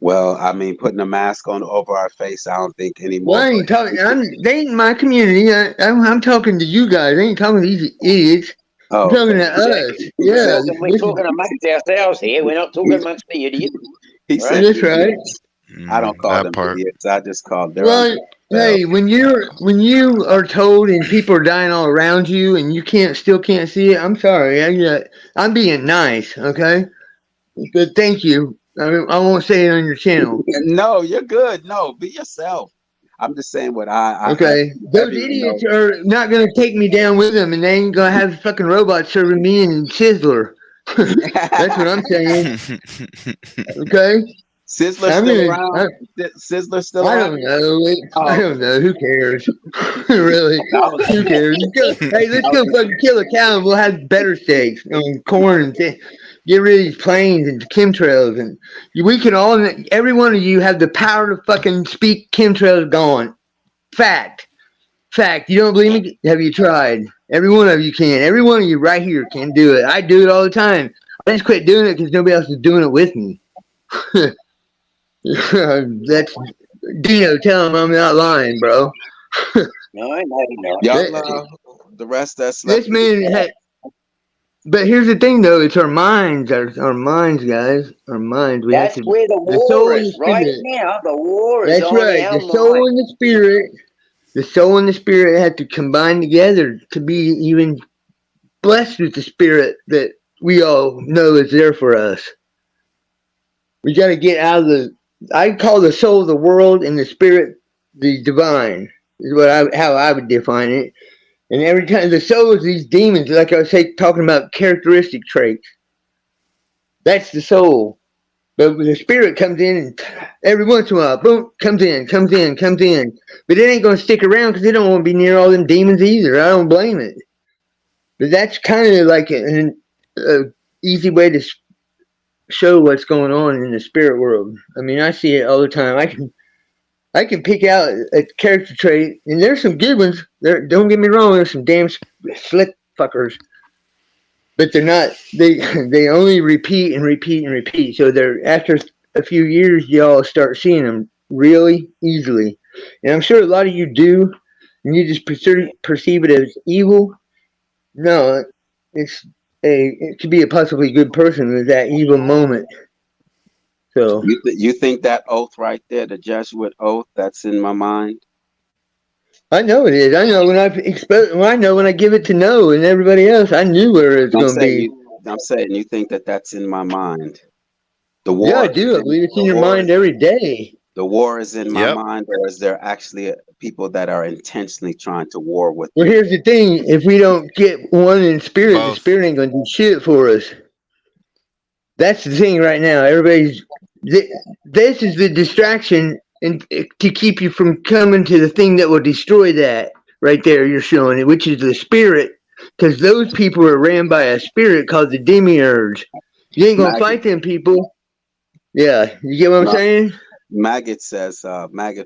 Well, I mean, putting a mask on over our face, I don't think anymore. Well, I ain't talking. They ain't my community. I'm talking to you guys. I ain't talking to these idiots. I'm talking to us. Yeah, we're talking amongst ourselves here. We're not talking amongst the idiots. He said, that's right. I don't call that them part. idiots. I just call them. Well, hey, when you are told and people are dying all around you and you still can't see it, I'm sorry. I'm being nice, okay? But thank you. I won't say it on your channel. No, you're good. No, be yourself. I'm just saying what I Okay, those idiots are not gonna take me down with them, and they ain't gonna have fucking robots serving me in Sizzler. That's what I'm saying. Okay. Sizzler still around? Sizzler still around? I don't know. I don't know. Who cares? Really? Who cares? Hey, let's go fucking kill a cow and we'll have better steaks on corn and get rid of these planes and chemtrails. And we can all, every one of you have the power to fucking speak chemtrails gone. Fact. You don't believe me? Have you tried? Every one of you can. Every one of you right here can do it. I do it all the time. I just quit doing it because nobody else is doing it with me. That's Dino. Tell him I'm not lying, bro. No, I know. Y'all, the rest that's this man But here's the thing, though. It's our minds, our minds, guys. Our minds. We have That's to. where the The war soul and is the right spirit. now. The war is That's on right. our The soul mind. and the spirit. The soul and the spirit have to combine together to be even blessed with the spirit that we all know is there for us. We got to get out of the. I call the soul the world and the spirit the divine. Is how I would define it. And every time the soul is these demons, like I was talking about characteristic traits. That's the soul. But the spirit comes in and every once in a while, boom, comes in. But it ain't going to stick around because it don't want to be near all them demons either. I don't blame it. But that's kind of like an easy way to show what's going on in the spirit world. I mean, I see it all the time. I can pick out a character trait, and there's some good ones. Don't get me wrong. There's some damn slick fuckers, but they're not. They only repeat and repeat and repeat. So they're after a few years, y'all start seeing them really easily. And I'm sure a lot of you do, and you just perceive it as evil. No, it could be a possibly good person with that evil moment. So You think that oath right there, the Jesuit oath, that's in my mind? I know it is. I know when I give it to No and everybody else, I knew where it's going to be. I'm saying you think that that's in my mind. The Yeah, war. I do. I believe it's in your mind every day. The war is in my Yep. mind, or is there actually people that are intentionally trying to war with Well, me? here's the thing: if we don't get one in spirit, the Both. spirit ain't going to do shit for us. That's the thing right now. This is the distraction, and to keep you from coming to the thing that will destroy that right there. You're showing it, which is the spirit, because those people are ran by a spirit called the demiurge. You ain't gonna fight them people. Yeah, you get what I'm saying? Maggot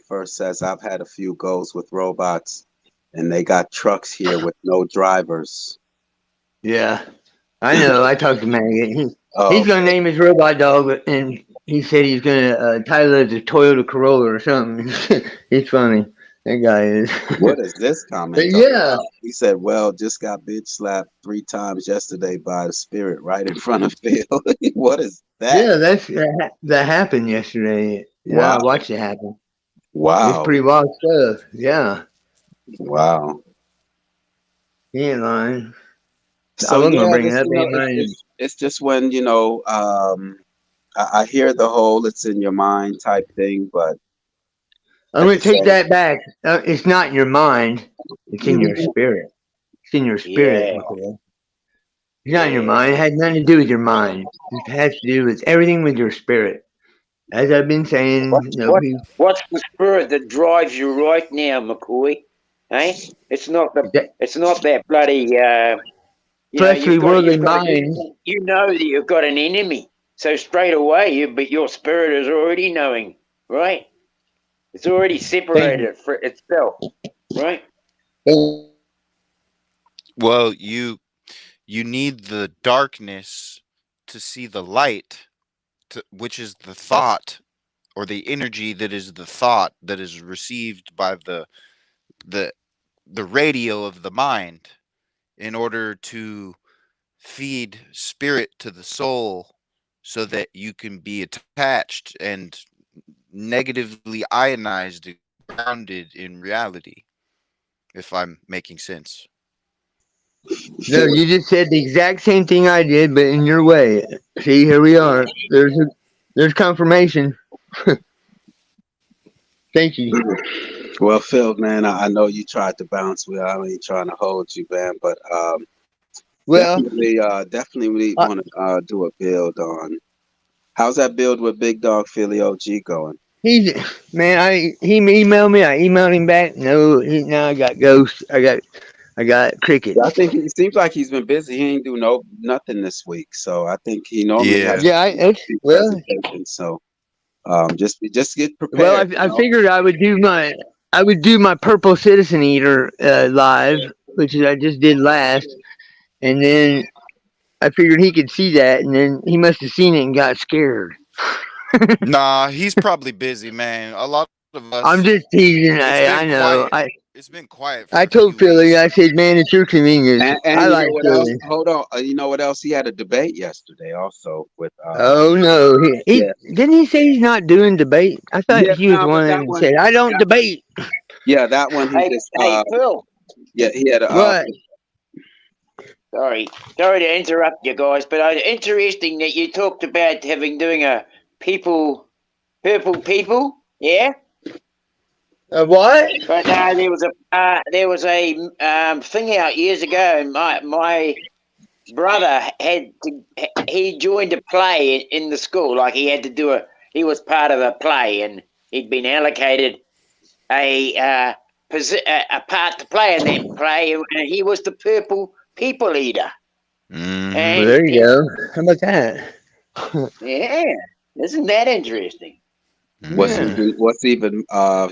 first says, I've had a few goes with robots, and they got trucks here with no drivers. Yeah, I know. I talked to Maggot. He's gonna name his robot dog, and he said he's gonna title it the Toyota Corolla or something. He's funny. That guy is. What is this comment? Yeah. He said, well, just got bitch slapped 3 times yesterday by the spirit right in front of Phil. What is that? Yeah, that happened yesterday. Yeah, Wow. I watched it happen. Wow. It's pretty wild stuff. Yeah. Wow. He ain't lying. So I wasn't gonna bring this, it up. it's just when, I hear the whole it's in your mind type thing, but I'm gonna take that back. It's not in your mind. It's in your spirit. It's in your spirit. Yeah. Okay? It's not in your mind. It has nothing to do with your mind. It has to do with everything with your spirit. As I've been saying, What's the spirit that drives you right now, McCoy? Hey, it's not that bloody. Fleshly, worldly mind. You know that you've got an enemy, so straight away, but your spirit is already knowing, right? It's already separated for itself, right? Well, you need the darkness to see the light, which is the thought or the energy that is the thought that is received by the radio of the mind in order to feed spirit to the soul so that you can be attached and negatively ionized and grounded in reality, if I'm making sense. No, you just said the exact same thing I did, but in your way. See, here we are. There's confirmation. Thank you. Well, Phil, man, I know you tried to bounce me. I ain't trying to hold you, man, but definitely we want to do a build on. How's that build with Big Dog Philly OG going? He emailed me. I emailed him back. No, now I got ghosts. I got crickets. I think it seems like he's been busy. He ain't do nothing this week, so I think he normally has presentations. So just get prepared. Well, I figured I would do my Purple Citizen Eater live, which I just did last, and then I figured he could see that, and then he must have seen it and got scared. Nah, he's probably busy, man. A lot of I'm us, just teasing. it's I been know. quiet. It's been quiet for I a told few Philly, weeks. I said, man, it's your convenience. I And you know like what else? Philly. Hold on. You know what else? He had a debate yesterday also with Oh no, yeah. he didn't he say he's not doing debate? I thought Yeah, he was no, but one that that one said I don't that, debate. yeah, that one he Hey, just hey, Phil. yeah, he had a What? Sorry, sorry to interrupt you guys, but it's interesting that you talked about doing a purple people, yeah. What? But there was a thing out years ago, and my brother he joined a play in the school, like he had to do he was part of a play, and he'd been allocated a a part to play in that play, and he was the purple people eater. Mm-hmm. Well, And there you go. How about that? yeah, isn't that interesting? Yeah. what's even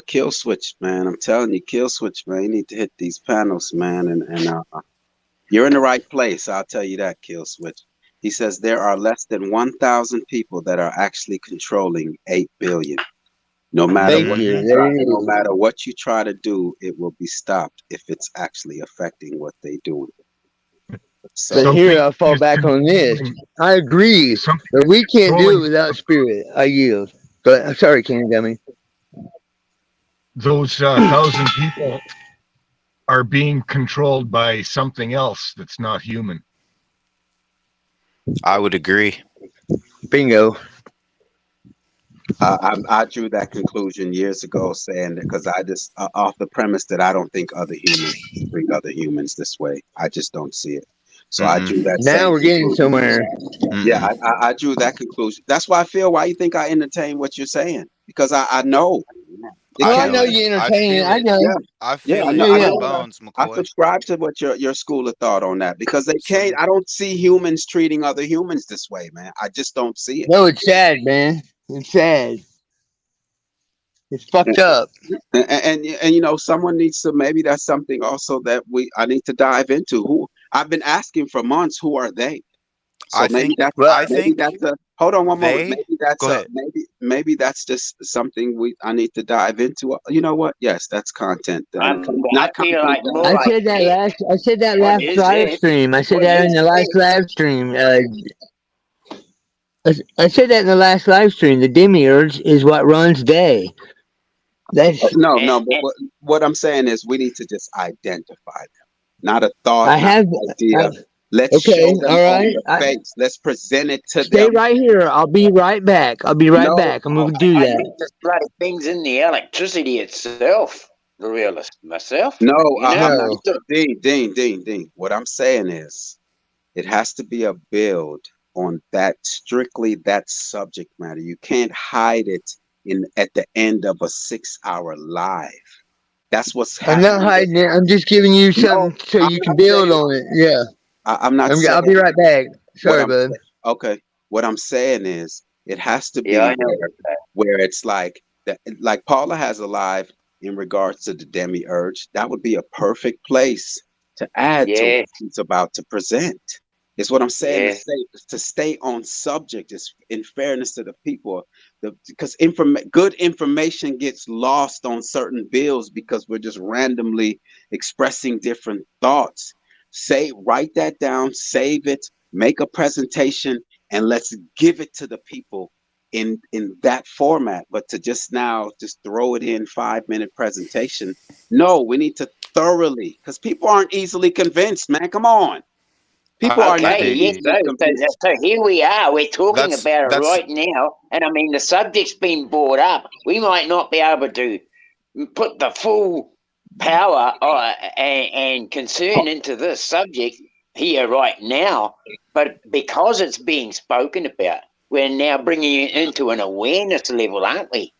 kill switch, man. I'm telling you, kill switch, man. You need to hit these panels, man, and you're in the right place. I'll tell you that, kill switch. He says there are less than 1,000 people that are actually controlling 8 billion. No matter Thank what you. you Mm-hmm. There try, it no is. matter what you try to do, it will be stopped if it's actually affecting what they doing. But So here Something I fall is back on this. controlling. I agree, Something but is we can't do it controlling without spirit. I yield. But I'm sorry, King Dummy. those 1,000 people are being controlled by something else that's not human. I would agree. Bingo. I drew that conclusion years ago, saying that because I just off the premise that I don't think other humans treat other humans this way. I just don't see it. So I drew Mm-mm. that Now same we're getting conclusion. somewhere. Yeah, Mm-mm. I drew that conclusion. That's why I feel. Why you think I entertain what you're saying? Because I know it Oh, I I can't. know know it. you I entertaining. feel I it. know. Yeah, I yeah, feel it Yeah, in I my yeah. know that. bones, I McCoy. subscribe to what your school of thought on that because they can't. Some I don't see humans treating other humans this way, man. I just don't see it. No, it's sad, man. It's sad. It's fucked up. And you know, someone needs to, maybe that's something also that I need to dive into. Who I've been asking for months, who are they? So I think Well, I think that's a, hold on one moment. they go ahead. Maybe that's just something I need to dive into. You know what? Yes, that's content. I Not feel content. like more like I said that what last is live it? stream. I said What that in is the last it? live stream. I said that in the last live stream. The demiurge is what runs day. That's No, And, but what I'm saying is we need to just identify them. Not a thought, I not have. an I, idea. Let's okay, show them all on right. the face. Let's present it to Stay them. right here. I'll be right back. I'll be right No, back. I'm gonna do I that. think this bloody thing's in the electricity itself. The realist myself, no, you know. I'm not. No, Dean. What I'm saying is it has to be a build on that, strictly that subject matter. You can't hide it in at the end of a 6-hour live. That's what's I'm not happening. hiding it. I'm just giving you No, something so I'm you can not build saying. on it. Yeah, I'm not I'll be saying right back. what Sorry, I'm bud. okay. What I'm saying is it has to Yeah, be I know. where it's like that, like Paula has a live in regards to the demiurge. That would be a perfect place to add to what Yeah, he's about to present. Is what I'm saying, yeah. to stay on subject is in fairness to the people. Because good information gets lost on certain bills because we're just randomly expressing different thoughts. Write that down, save it, make a presentation, and let's give it to the people in that format. But to just throw it in 5-minute presentation, no, we need to thoroughly, because people aren't easily convinced, man. Come on. People are not Okay, yes. Hey, So, easily convinced. so here we are. We're talking that's about it that's right now, and I mean the subject's been brought up. We might not be able to put the full power and concern into this subject here right now, but because it's being spoken about, we're now bringing it into an awareness level, aren't we?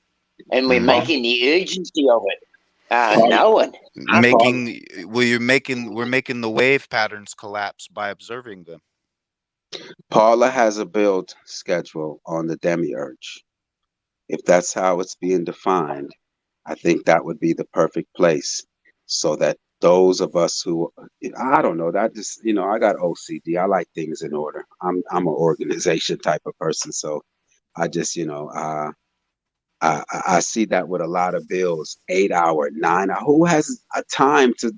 And we're mm, making the urgency of it Paula, known. Paula, making we're making the wave patterns collapse by observing them. Paula has a build schedule on the demiurge. If that's how it's being defined, I think that would be the perfect place so that those of us who, I don't know, that just, I got OCD. I like things in order. I'm an organization type of person. So I just, I see that with a lot of bills, 8 hour, 9 hour. Who has a time to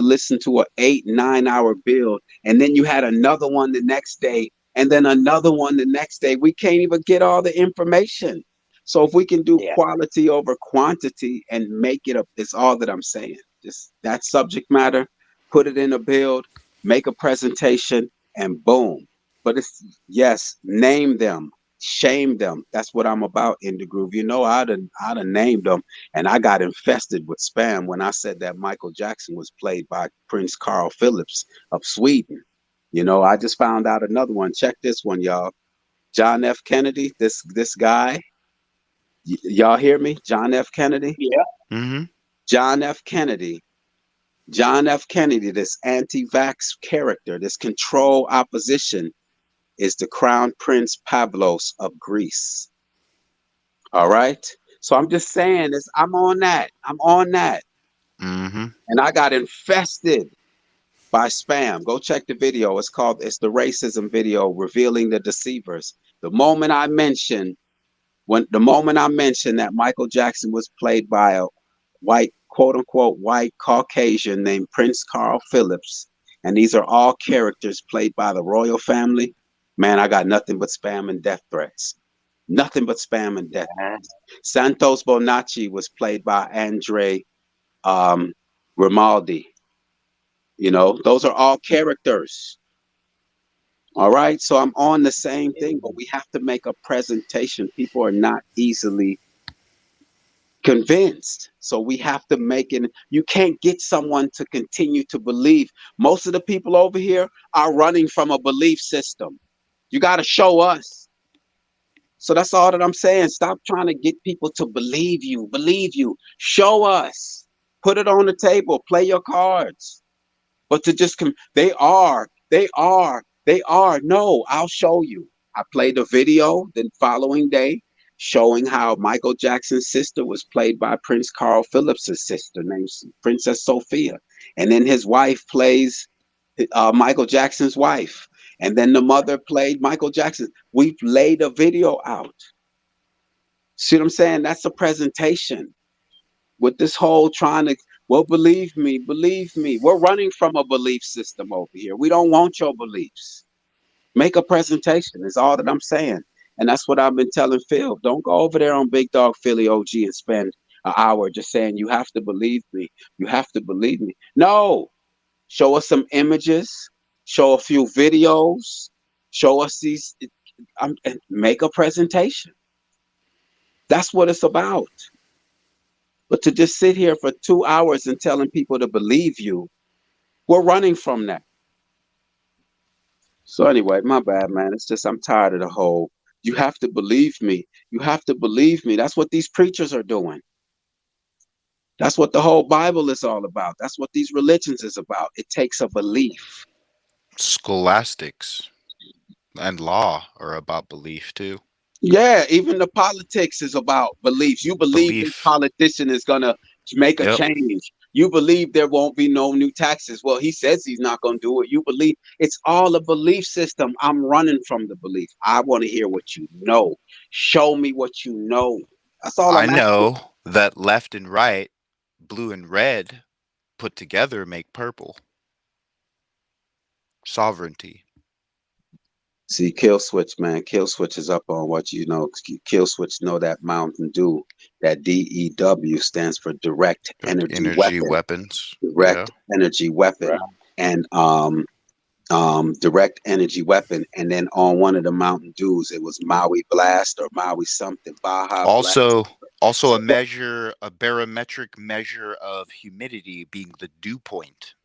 listen to a 8, 9 hour bill, and then you had another one the next day, and then another one the next day? We can't even get all the information. So if we can do quality over quantity and make it up, it's all that I'm saying. Just that subject matter, put it in a build, make a presentation, and boom. But it's yes, name them, shame them. That's what I'm about in the groove. You know, I'd have named them, and I got infested with spam when I said that Michael Jackson was played by Prince Carl Phillips of Sweden. You know, I just found out another one. Check this one, y'all. John F. Kennedy, this guy. Y'all hear me? John F. Kennedy? Yeah. Mm-hmm. John F. Kennedy. John F. Kennedy, this anti-vax character, this control opposition, is the Crown Prince Pavlos of Greece. All right? So I'm just saying this. I'm on that. I'm on that. Mm-hmm. And I got infested by spam. Go check the video. It's the racism video, revealing the deceivers. The moment I mention that Michael Jackson was played by a white, quote unquote, white Caucasian named Prince Carl Phillips, and these are all characters played by the royal family, man, I got nothing but spam and death threats. Nothing but spam and death threats. Santos Bonacci was played by Andre Grimaldi. You know, those are all characters. All right. So I'm on the same thing, but we have to make a presentation. People are not easily convinced. So we have to make it. You can't get someone to continue to believe. Most of the people over here are running from a belief system. You got to show us. So that's all that I'm saying. Stop trying to get people to believe you. Believe you. Show us. Put it on the table. Play your cards. But to just they are. No, I'll show you. I played a video the following day showing how Michael Jackson's sister was played by Prince Carl Phillips' sister named Princess Sophia. And then his wife plays Michael Jackson's wife. And then the mother played Michael Jackson. We've laid a video out. See what I'm saying? That's a presentation. With this whole trying to, well, believe me. We're running from a belief system over here. We don't want your beliefs. Make a presentation is all that I'm saying. And that's what I've been telling Phil. Don't go over there on Big Dog Philly OG and spend an hour just saying, you have to believe me. You have to believe me. No. Show us some images. Show a few videos. Show us these. And make a presentation. That's what it's about. But to just sit here for 2 hours and telling people to believe you, we're running from that. So anyway, my bad, man. It's just I'm tired of the whole, you have to believe me. You have to believe me. That's what these preachers are doing. That's what the whole Bible is all about. That's what these religions is about. It takes a belief. Scholastics and law are about belief too. Yeah, even the politics is about beliefs. You believe this politician is gonna make a change. You believe there won't be no new taxes. Well, he says he's not gonna do it. You believe it's all a belief system. I'm running from the belief. I want to hear what you know. Show me what you know. That's all I I'm asking. know that left and right, blue and red, put together make purple. Sovereignty. See, Kill Switch, man. Kill Switch is up on what you know. Kill Switch know that Mountain Dew, that DEW stands for Direct Energy Weapons. Direct Energy Weapon. Right. And Direct Energy Weapon. And then on one of the Mountain Dews, it was Maui Blast or Maui something. Baja Also Blast. a barometric measure of humidity being the dew point.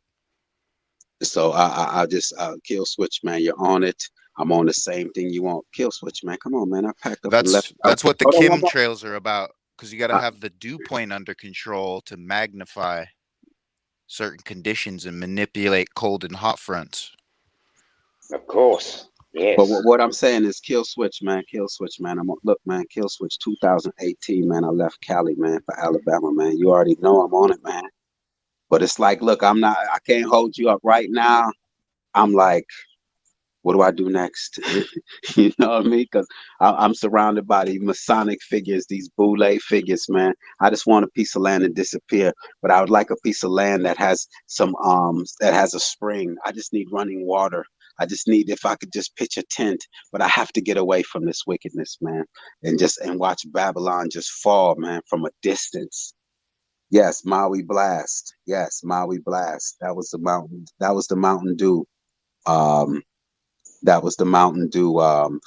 So I just Kill Switch, man. You're on it. I'm on the same thing you want. Kill Switch, man. Come on, man. I packed up and left. That's what the Hold on, chemtrails are about, because you got to have the dew point under control to magnify certain conditions and manipulate cold and hot fronts. Of course. Yes. But what I'm saying is Kill Switch, man. Kill Switch, man. Look, man. Kill Switch 2018, man. I left Cali, man, for Alabama, man. You already know I'm on it, man. But it's like, look, I can't hold you up right now. I'm like, what do I do next? You know what I mean? Because I'm surrounded by these Masonic figures, these Boule figures, man. I just want a piece of land to disappear, but I would like a piece of land that has some that has a spring. I just need running water. I just need, if I could just pitch a tent, but I have to get away from this wickedness, man, and watch Babylon just fall, man, from a distance. Yes, Maui Blast. Yes, Maui Blast. That was the mountain. That was the Mountain Dew. Um, that was the Mountain Dew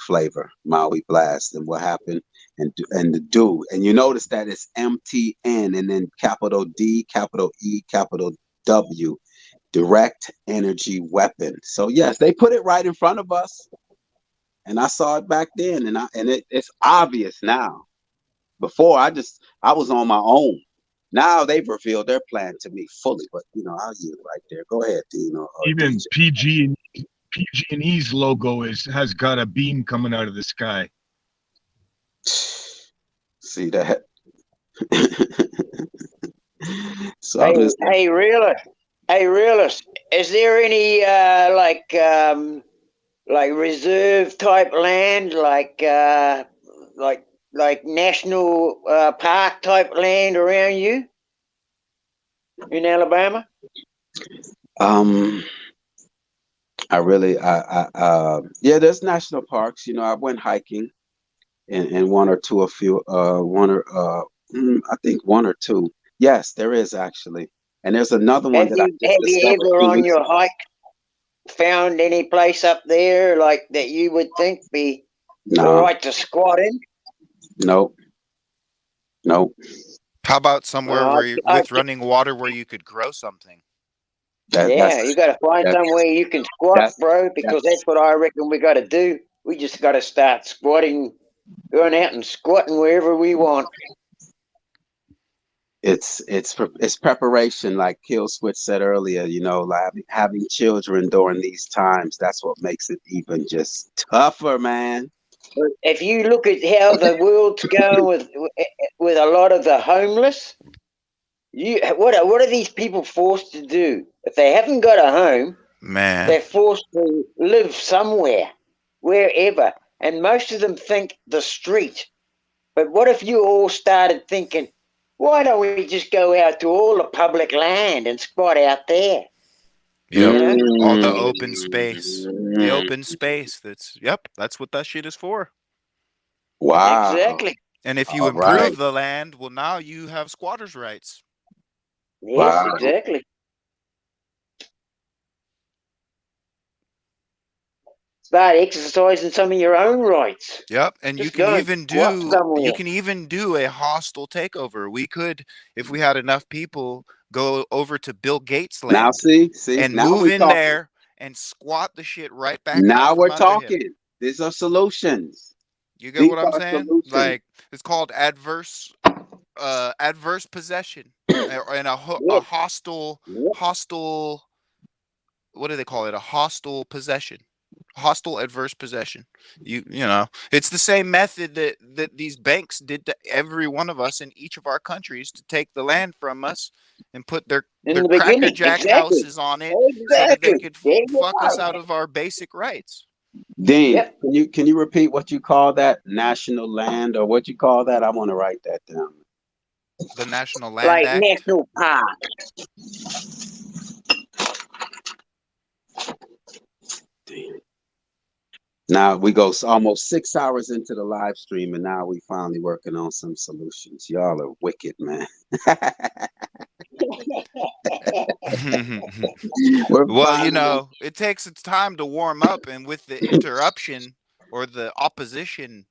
flavor, Maui Blast. And what happened? And the Dew. And you notice that it's MTN and then capital D, capital E, capital W. Direct energy weapon. So yes, they put it right in front of us. And I saw it back then, and it's obvious now. Before I was on my own. Now they've revealed their plan to me fully, but I'll yield right there. Go ahead, Dean or Even DJ. PG&E's logo has got a beam coming out of the sky. See that? So hey, realist, is there any like reserve type land, like national park type land around you in Alabama? Yeah, there's national parks. I went hiking in one or two, I think one or two. Yes, there is actually. And there's another one that I just have you discovered ever 2 on weeks your ago. hike found any place up there like that you would think be all No, right to squat in? nope. How about somewhere Well, where with running water where you could grow something? yeah, you got to find That's somewhere you can squat, that's bro, because that's what I reckon we got to do. We just got to start squatting, going out and squatting wherever we want. it's preparation, like Kill Switch said earlier. Like having children during these times. That's what makes it even just tougher, man. If you look at how the world's going with a lot of the homeless, what are these people forced to do? If they haven't got a home, Man, they're forced to live somewhere, wherever. And most of them think the street. But what if you all started thinking, why don't we just go out to all the public land and squat out there? yep. You know? All the open space. The open space. That's what that shit is for. Wow. Exactly. And if you All right. improve the land, well, now you have squatters' rights. Yes, Wow. exactly. Start exercising some of your own rights. Yep, and Just go and squat somewhere. a hostile takeover. We could, if we had enough people, go over to Bill Gates' Now land see, and now move we're in talking. there and squat the shit right back out Now from we're under him. talking. These are solutions. You get These what I'm are saying? solutions. Like, it's called adverse possession, and a Yes. hostile, Yep. what do they call it? A hostile possession. Hostile adverse possession. It's the same method that these banks did to every one of us in each of our countries to take the land from us and put their In the beginning, crackerjack exactly. houses on it so that they Exactly. could There you fuck us go. out of our basic rights. Dean, Yep. can you repeat what you call that? National land, or what you call that? I want to write that down. The National Land Like Act. national park. Now we go almost 6 hours into the live stream, and now we finally working on some solutions. Y'all are wicked, man. Well, it takes its time to warm up, and with the interruption or the opposition,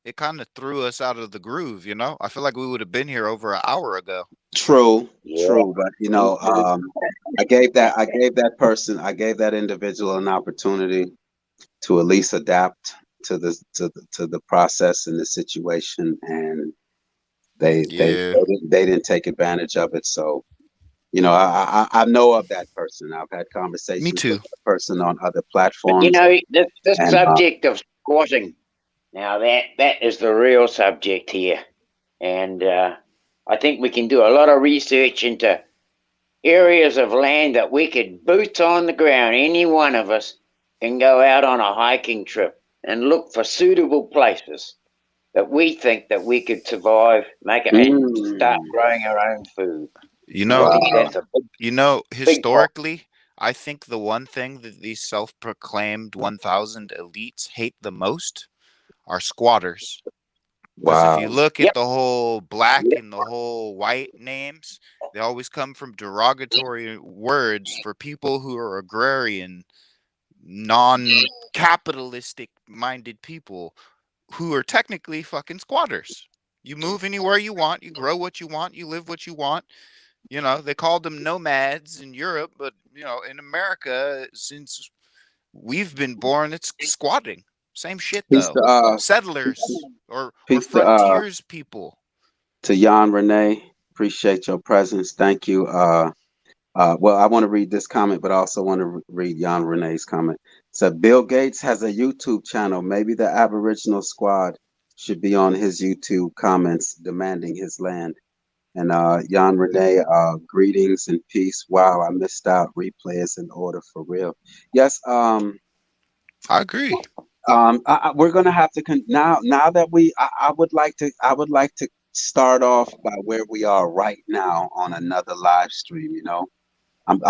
it kind of threw us out of the groove. I feel like we would have been here over an hour ago. True, Yeah. true, but I gave that individual an opportunity to at least adapt to the process and the situation, and they didn't take advantage of it. So I know of that person. I've had conversations Me too. with that person on other But platforms. the subject of squatting, now that is the real subject here. And I think we can do a lot of research into areas of land that we could boots on the ground, any one of us, can go out on a hiking trip and look for suitable places that we think that we could survive, make it, and start growing our own food. You And I know, think that's a big part. historically, I think the one thing that these self-proclaimed 1,000 elites hate the most are squatters. Because if you Wow. look at Yep. the whole black Yep. and the whole white names, they always come from derogatory words for people who are agrarian, non-capitalistic minded people who are technically fucking squatters. You move anywhere you want, you grow what you want, you live what you want. You know, they called them nomads in Europe, but you know, in America, since we've been born, it's squatting. Same shit Peace though. to Settlers or peace frontiers people. to Jan Renee. Appreciate your presence. Thank you. Well, I want to read this comment, but I also want to read Jan Renee's comment. So Bill Gates has a YouTube channel. Maybe the Aboriginal Squad should be on his YouTube comments demanding his land. And Jan Renee, greetings and peace. Wow, I missed out. Replay is in order for real. Yes, I agree. we're gonna have to now that I would like to start off by where we are right now on another live stream. You know,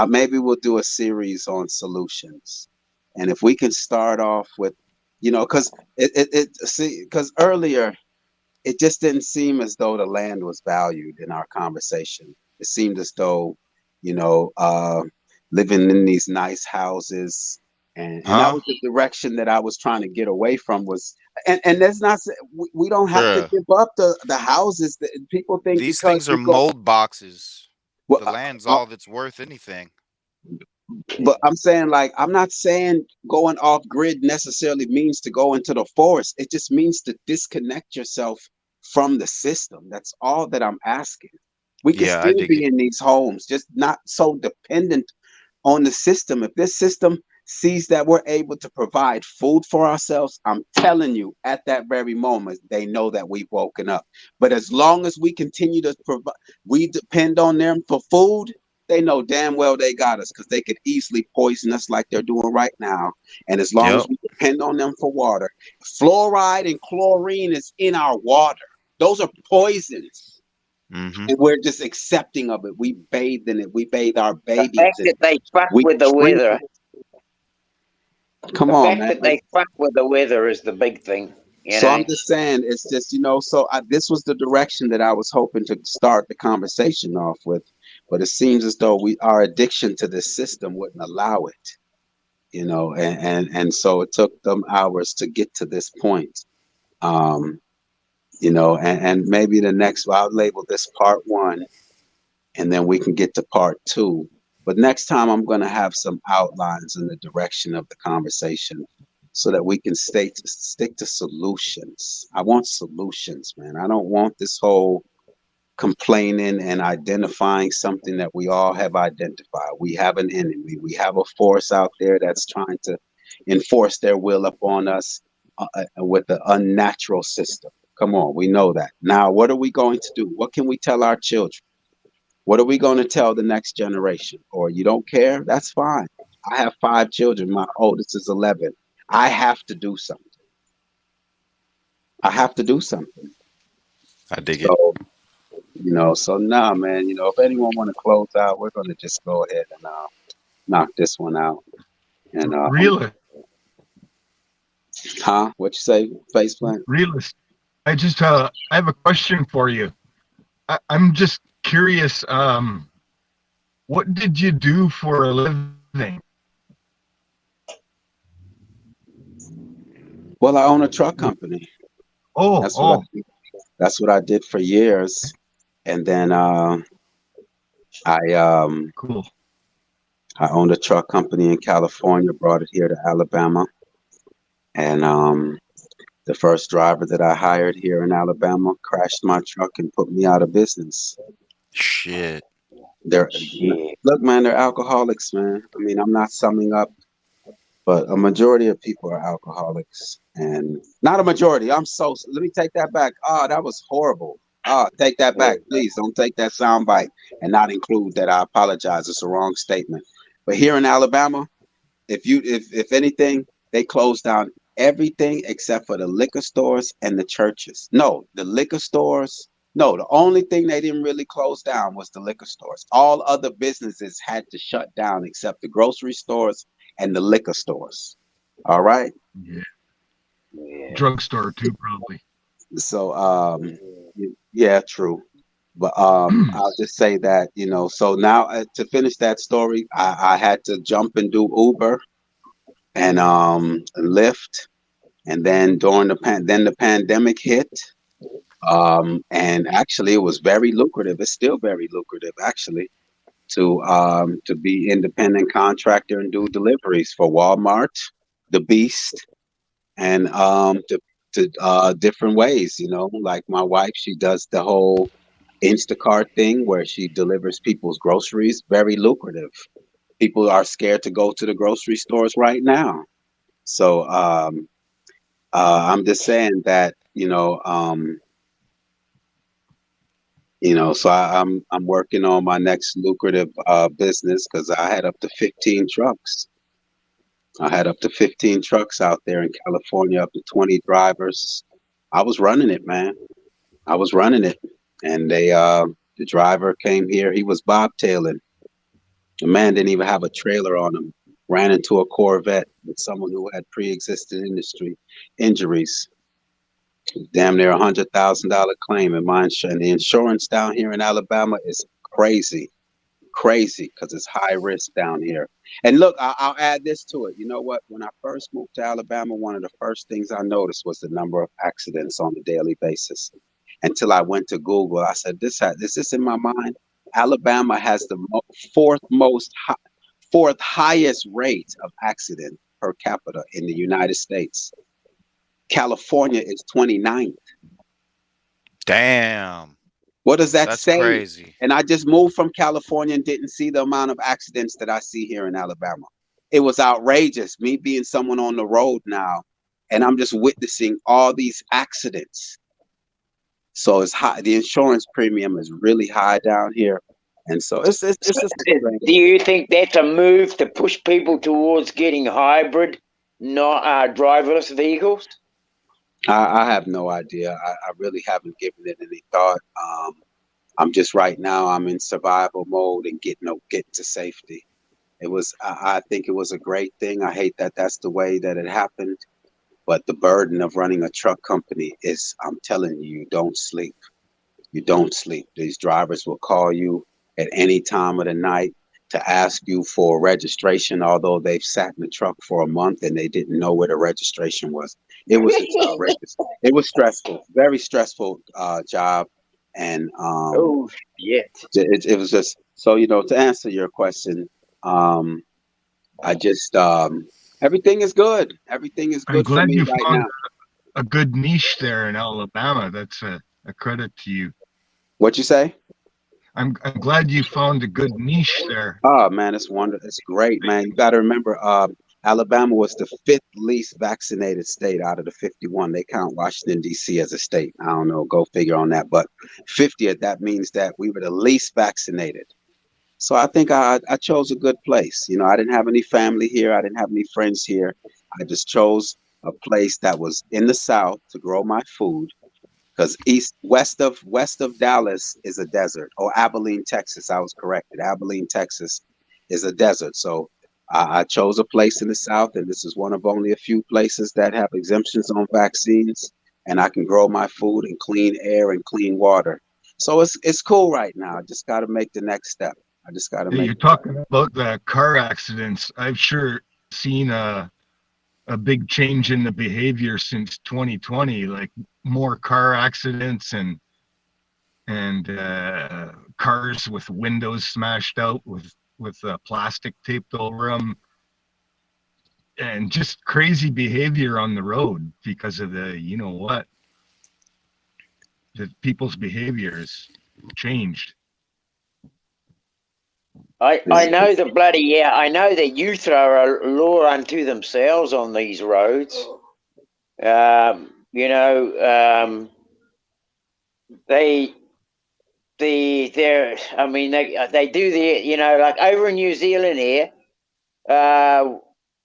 maybe we'll do a series on solutions, and if we can start off with, you know, because because earlier it just didn't seem as though the land was valued in our conversation. It seemed as though, you know, living in these nice houses, and that Huh? was the direction that I was trying to get away from. Was and that's not we don't have to Bruh. give up the houses that people think These because things are you go. mold boxes. Well, The land's all that's worth anything. but I'm saying, like, I'm not saying going off grid necessarily means to go into the forest. It just means to disconnect yourself from the system. That's all that I'm asking. We can Yeah, I still dig be it. in these homes, just not so dependent on the system. If this system sees that we're able to provide food for ourselves, I'm telling you, at that very moment, they know that we've woken up. But as long as we continue to provide, we depend on them for food, they know damn well they got us because they could easily poison us like they're doing right now. And as long as Yep. we depend on them for water, fluoride and chlorine is in our water. Those are poisons. Mm-hmm. And we're just accepting of it. We bathe in it. We bathe our The babies fact in that it. they fuck We with the drink weather, it. Come the on, fact man. that they fuck with the weather is the big thing, you So I'm know. just saying, it's just, you know, so this was the direction that I was hoping to start the conversation off with, but it seems as though our addiction to this system wouldn't allow it, you know, and so it took them hours to get to this point, you know, and maybe the next, well, I'll label this part one, and then we can get to part two. But next time, I'm going to have some outlines in the direction of the conversation so that we can stick to solutions. I want solutions, man. I don't want this whole complaining and identifying something that we all have identified. We have an enemy. We have a force out there that's trying to enforce their will upon us with the unnatural system. Come on, we know that. Now, what are we going to do? What can we tell our children? What are we going to tell the next generation? Or you don't care? That's fine. I have 5 children. My oldest is 11. I have to do something. I have to do something. I dig it. So, you know, so nah, man, you know, if anyone want to close out, we're going to just go ahead and knock this one out. And Realist, what you say, faceplant? realist. I have a question for you. I'm just curious. What did you do for a living? Well, I own a truck company. Oh, That's what I did for years. And then cool. I owned a truck company in California, brought it here to Alabama. And the first driver that I hired here in Alabama crashed my truck and put me out of business. Shit. Look, man, they're alcoholics, man. I mean, I'm not summing up, but a majority of people are alcoholics. And not a majority. Let me take that back. That was horrible. Take that back. Please don't take that sound bite and not include that. I apologize. It's a wrong statement. But here in Alabama, if anything, they closed down everything except for the liquor stores and the churches. No, the liquor stores. No, the only thing they didn't really close down was the liquor stores. All other businesses had to shut down except the grocery stores and the liquor stores. All right. Yeah. Yeah. Drugstore too, probably. So yeah, true. But I'll just say that, you know, so now to finish that story, I had to jump and do Uber and Lyft, and then during the pandemic hit, and actually it was very lucrative. It's still very lucrative actually to be independent contractor and do deliveries for Walmart, the Beast, and to different ways. You know, like my wife, she does the whole Instacart thing where she delivers people's groceries. Very lucrative. People are scared to go to the grocery stores right now. So I'm just saying that, so I'm working on my next lucrative business because I had up to 15 trucks. I had up to 15 trucks out there in California, up to 20 drivers. I was running it, man. I was running it, and the driver came here. He was bobtailing. The man didn't even have a trailer on him. Ran into a Corvette with someone who had pre-existing industry injuries. Damn near $100,000 claim, and and the insurance down here in Alabama is crazy, crazy because it's high risk down here. And look, I'll add this to it. You know what? When I first moved to Alabama, one of the first things I noticed was the number of accidents on a daily basis. Until I went to Google, I said, "Is this in my mind?" Alabama has the fourth highest rate of accident per capita in the United States. California is 29th. Damn. What does that That's say? crazy. And I just moved from California and didn't see the amount of accidents that I see here in Alabama. It was outrageous. Me being someone on the road now, and I'm just witnessing all these accidents. So it's high. The insurance premium is really high down here, and so it's just Do you think that's a move to push people towards getting hybrid, not driverless vehicles? I have no idea. I really haven't given it any thought. I'm just right now. I'm in survival mode and getting to safety. I think it was a great thing. I hate that that's the way that it happened, but the burden of running a truck company is, I'm telling you, you don't sleep. You don't sleep. These drivers will call you at any time of the night to ask you for registration, although they've sat in the truck for a month and they didn't know where the registration was. It was just outrageous. It was stressful, very stressful job. And Oh, shit. it was just, so, to answer your question, I just, everything is good. Everything is I'm good for glad me you right found now. a good niche there in Alabama. That's a credit to you. What you say? I'm glad you found a good niche there. Oh man, it's wonderful. It's great, man. You got to remember, Alabama was the 5th least vaccinated state out of the 51. They count Washington D.C. as a state. I don't know. Go figure on that. But 50th, that means that we were the least vaccinated. So I think I chose a good place. I didn't have any family here. I didn't have any friends here. I just chose a place that was in the South to grow my food. Because west of Dallas is a desert, or Abilene, Texas. I was corrected. Abilene, Texas is a desert. So I chose a place in the South, and this is one of only a few places that have exemptions on vaccines, and I can grow my food and clean air and clean water. So it's cool right now. I just got to make the next step. I just got to Hey, make. you're talking about the car accidents. I've sure seen a big change in the behavior since 2020, like more car accidents and cars with windows smashed out with plastic taped over them, and just crazy behavior on the road because of the that people's behavior has changed. I know the bloody I know that youth are a law unto themselves on these roads. They do the like over in New Zealand here.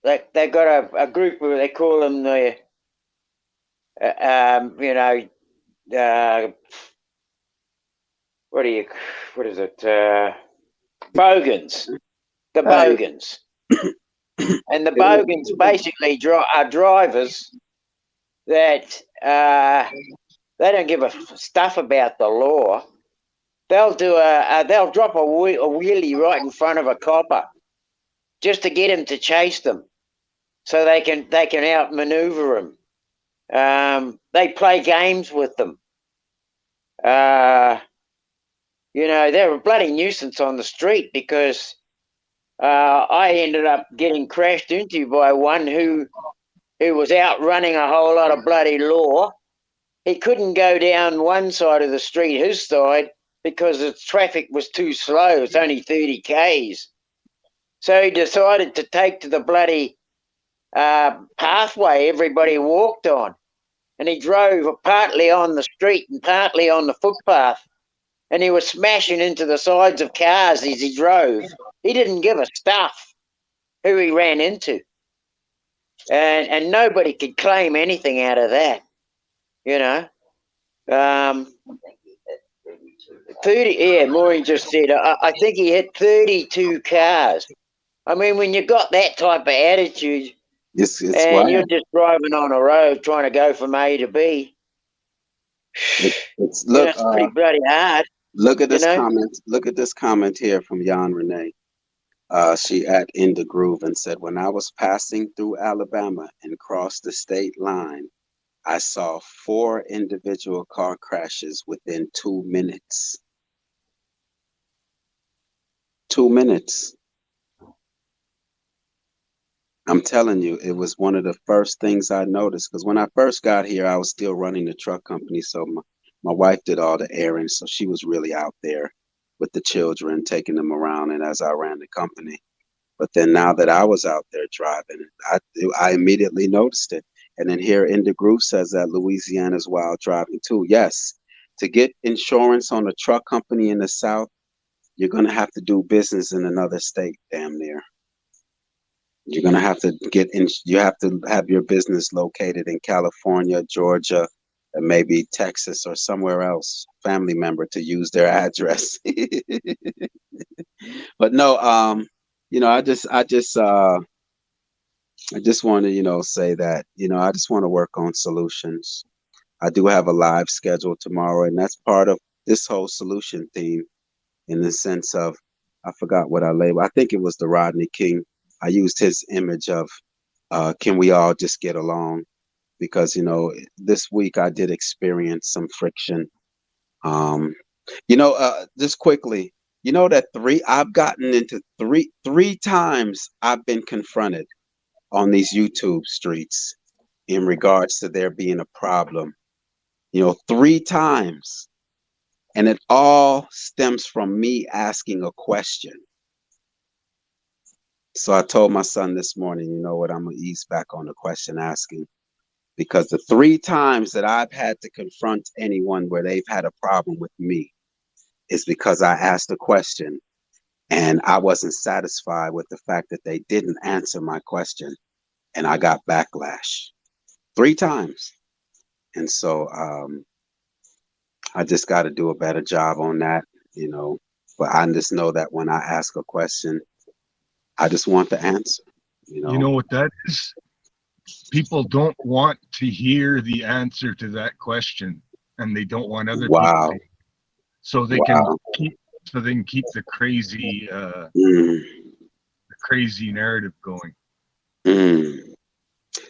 they got a group where they call them the what is it? Bogans. The Bogans. And the Bogans basically are drivers that they don't give a stuff about the law. They'll do they'll drop a wheelie right in front of a copper just to get him to chase them, so they can outmaneuver him. They play games with them. They're a bloody nuisance on the street because I ended up getting crashed into by one who was outrunning a whole lot of bloody law. He couldn't go down one side of the street, his side, because the traffic was too slow. It's only 30 k's. So he decided to take to the bloody pathway everybody walked on. And he drove partly on the street and partly on the footpath. And he was smashing into the sides of cars as he drove. He didn't give a stuff who he ran into. And nobody could claim anything out of that. 30, yeah, Maureen just said, I think he hit 32 cars. I mean, when you got that type of attitude it's and wild. you're just driving on a road trying to go from A to B, it's pretty bloody hard. Look at this comment. Look at this comment here from Jan Renee. She at indegruv and said, when I was passing through Alabama and crossed the state line, I saw 4 individual car crashes within 2 minutes. 2 minutes. I'm telling you, it was one of the first things I noticed, because when I first got here, I was still running the truck company. So my wife did all the errands. So she was really out there with the children, taking them around, and as I ran the company. But then now that I was out there driving, I immediately noticed it. And then here indegruv says that Louisiana's wild driving too. Yes, to get insurance on a truck company in the South, you're going to have to do business in another state, damn near. You're going to have to you have to have your business located in California, Georgia, and maybe Texas or somewhere else, family member to use their address. But no, I just want to, say that, I just want to work on solutions. I do have a live schedule tomorrow, and that's part of this whole solution theme, in the sense of, I forgot what I labeled. I think it was the Rodney King. I used his image of, can we all just get along? Because, this week I did experience some friction. Just quickly, that I've gotten into three times I've been confronted on these YouTube streets in regards to there being a problem, 3 times. And it all stems from me asking a question. So I told my son this morning, you know what, I'm going to ease back on the question asking, because the 3 times that I've had to confront anyone where they've had a problem with me is because I asked a question and I wasn't satisfied with the fact that they didn't answer my question, and I got backlash 3 times. And so I just got to do a better job on that, but I just know that when I ask a question, I just want the answer. You know what that is? People don't want to hear the answer to that question, and they don't want other people to, so they can keep the crazy crazy narrative going.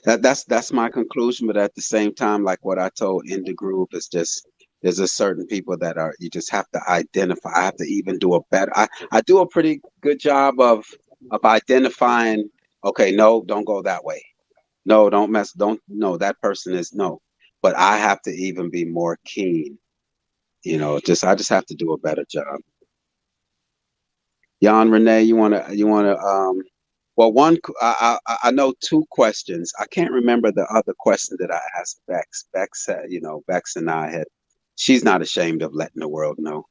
That's my conclusion. But at the same time, like what I told indegruv, is just, there's a certain people that you just have to identify. I have to even do a better. I do a pretty good job of identifying. Okay, no, don't go that way. No, don't mess. No, that person is no. But I have to even be more keen. I just have to do a better job. Jan Renee, you wanna well, I know 2 questions. I can't remember the other question that I asked Bex. Bex said, Bex and she's not ashamed of letting the world know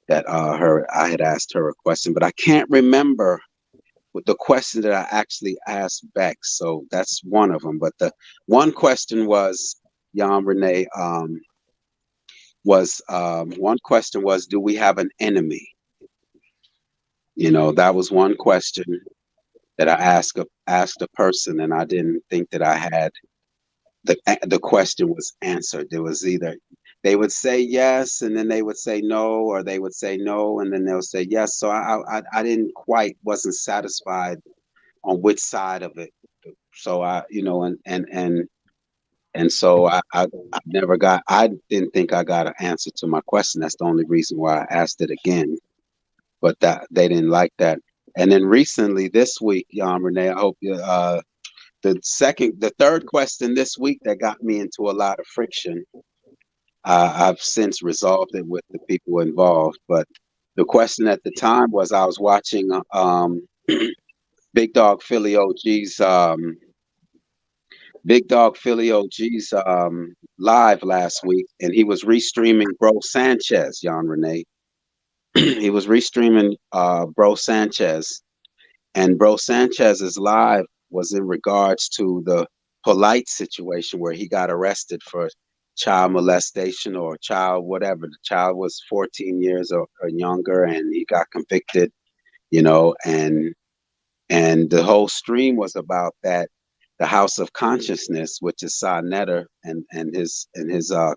that I had asked her a question, but I can't remember the question that I actually asked Bex. So that's one of them. But the one question was, Jan Renee, one question was, do we have an enemy? You know, that was one question that I asked a person, and I didn't think that I had the question was answered. There was either they would say yes, and then they would say no, or they would say no, and then they'll say yes. So I didn't wasn't satisfied on which side of it. So so I never got. I didn't think I got an answer to my question. That's the only reason why I asked it again. But that they didn't like that. And then recently, this week, Renee, I hope you. The third question this week that got me into a lot of friction. I've since resolved it with the people involved. But the question at the time was, I was watching Big Dog Philly OG's live last week, and he was restreaming Bro Sanchez, Jan Renee. He was restreaming Bro Sanchez, and Bro Sanchez's live was in regards to the Polite situation where he got arrested for child molestation or child whatever. The child was 14 years or younger, and he got convicted, you know, and the whole stream was about that. The House of Consciousness, which is Sa Netter and his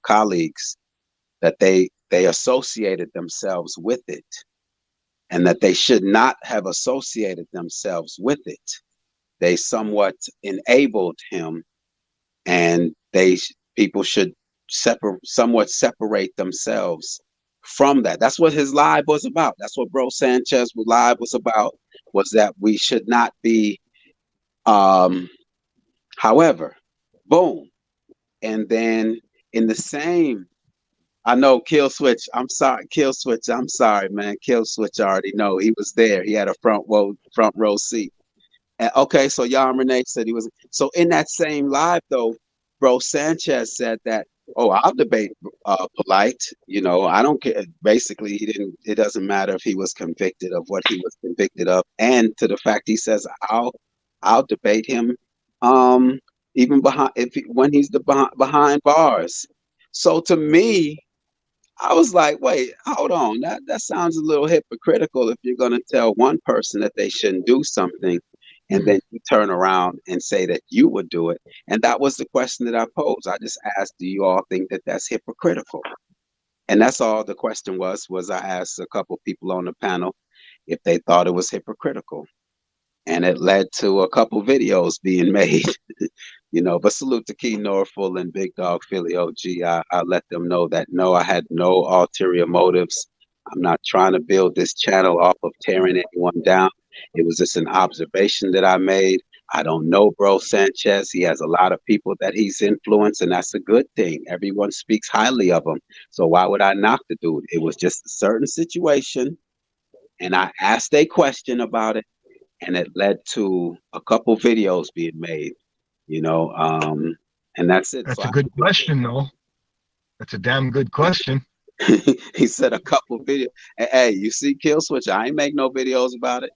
colleagues, that they associated themselves with it, and that they should not have associated themselves with it. They somewhat enabled him, and people should somewhat separate themselves from that. That's what his live was about. That's what Bro Sanchez live was about, was that we should not be however, boom. And then in the same, I know Kill Switch, I'm sorry, man. Kill Switch already know. He was there. He had a front row seat. And okay, so Jan Renee said he was. So in that same live though, Bro Sanchez said that, oh, I'll debate Polite. You know, I don't care. Basically, it doesn't matter if he was convicted of what he was convicted of. And to the fact he says, I'll debate him even when he's behind bars. So to me, I was like, wait, hold on. That sounds a little hypocritical if you're going to tell one person that they shouldn't do something, and then you turn around and say that you would do it. And that was the question that I posed. I just asked, do you all think that that's hypocritical? And that's all the question was I asked a couple people on the panel if they thought it was hypocritical. And it led to a couple videos being made. You know, but salute to Key Norfolk and Big Dog Philly OG. I let them know that no, I had no ulterior motives. I'm not trying to build this channel off of tearing anyone down. It was just an observation that I made. I don't know Bro Sanchez. He has a lot of people that he's influenced, and that's a good thing. Everyone speaks highly of him. So why would I knock the dude? It was just a certain situation, and I asked a question about it, and it led to a couple videos being made. You know, and that's it. That's a good question, though. That's a damn good question. He said a couple videos. Hey, you see Kill Switch, I ain't make no videos about it.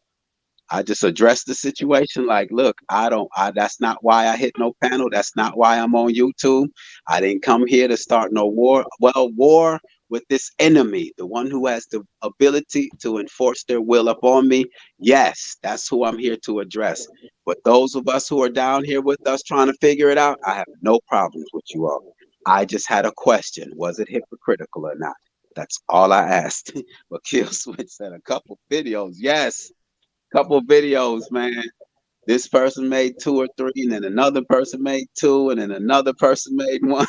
I just addressed the situation like, look, that's not why I hit no panel. That's not why I'm on YouTube. I didn't come here to start no war. Well, war with this enemy, the one who has the ability to enforce their will upon me. Yes, that's who I'm here to address. But those of us who are down here with us trying to figure it out, I have no problems with you all. I just had a question. Was it hypocritical or not? That's all I asked. But Kill Switch said a couple videos. Yes. Couple videos, man. This person made 2 or 3, and then another person made 2, and then another person made 1.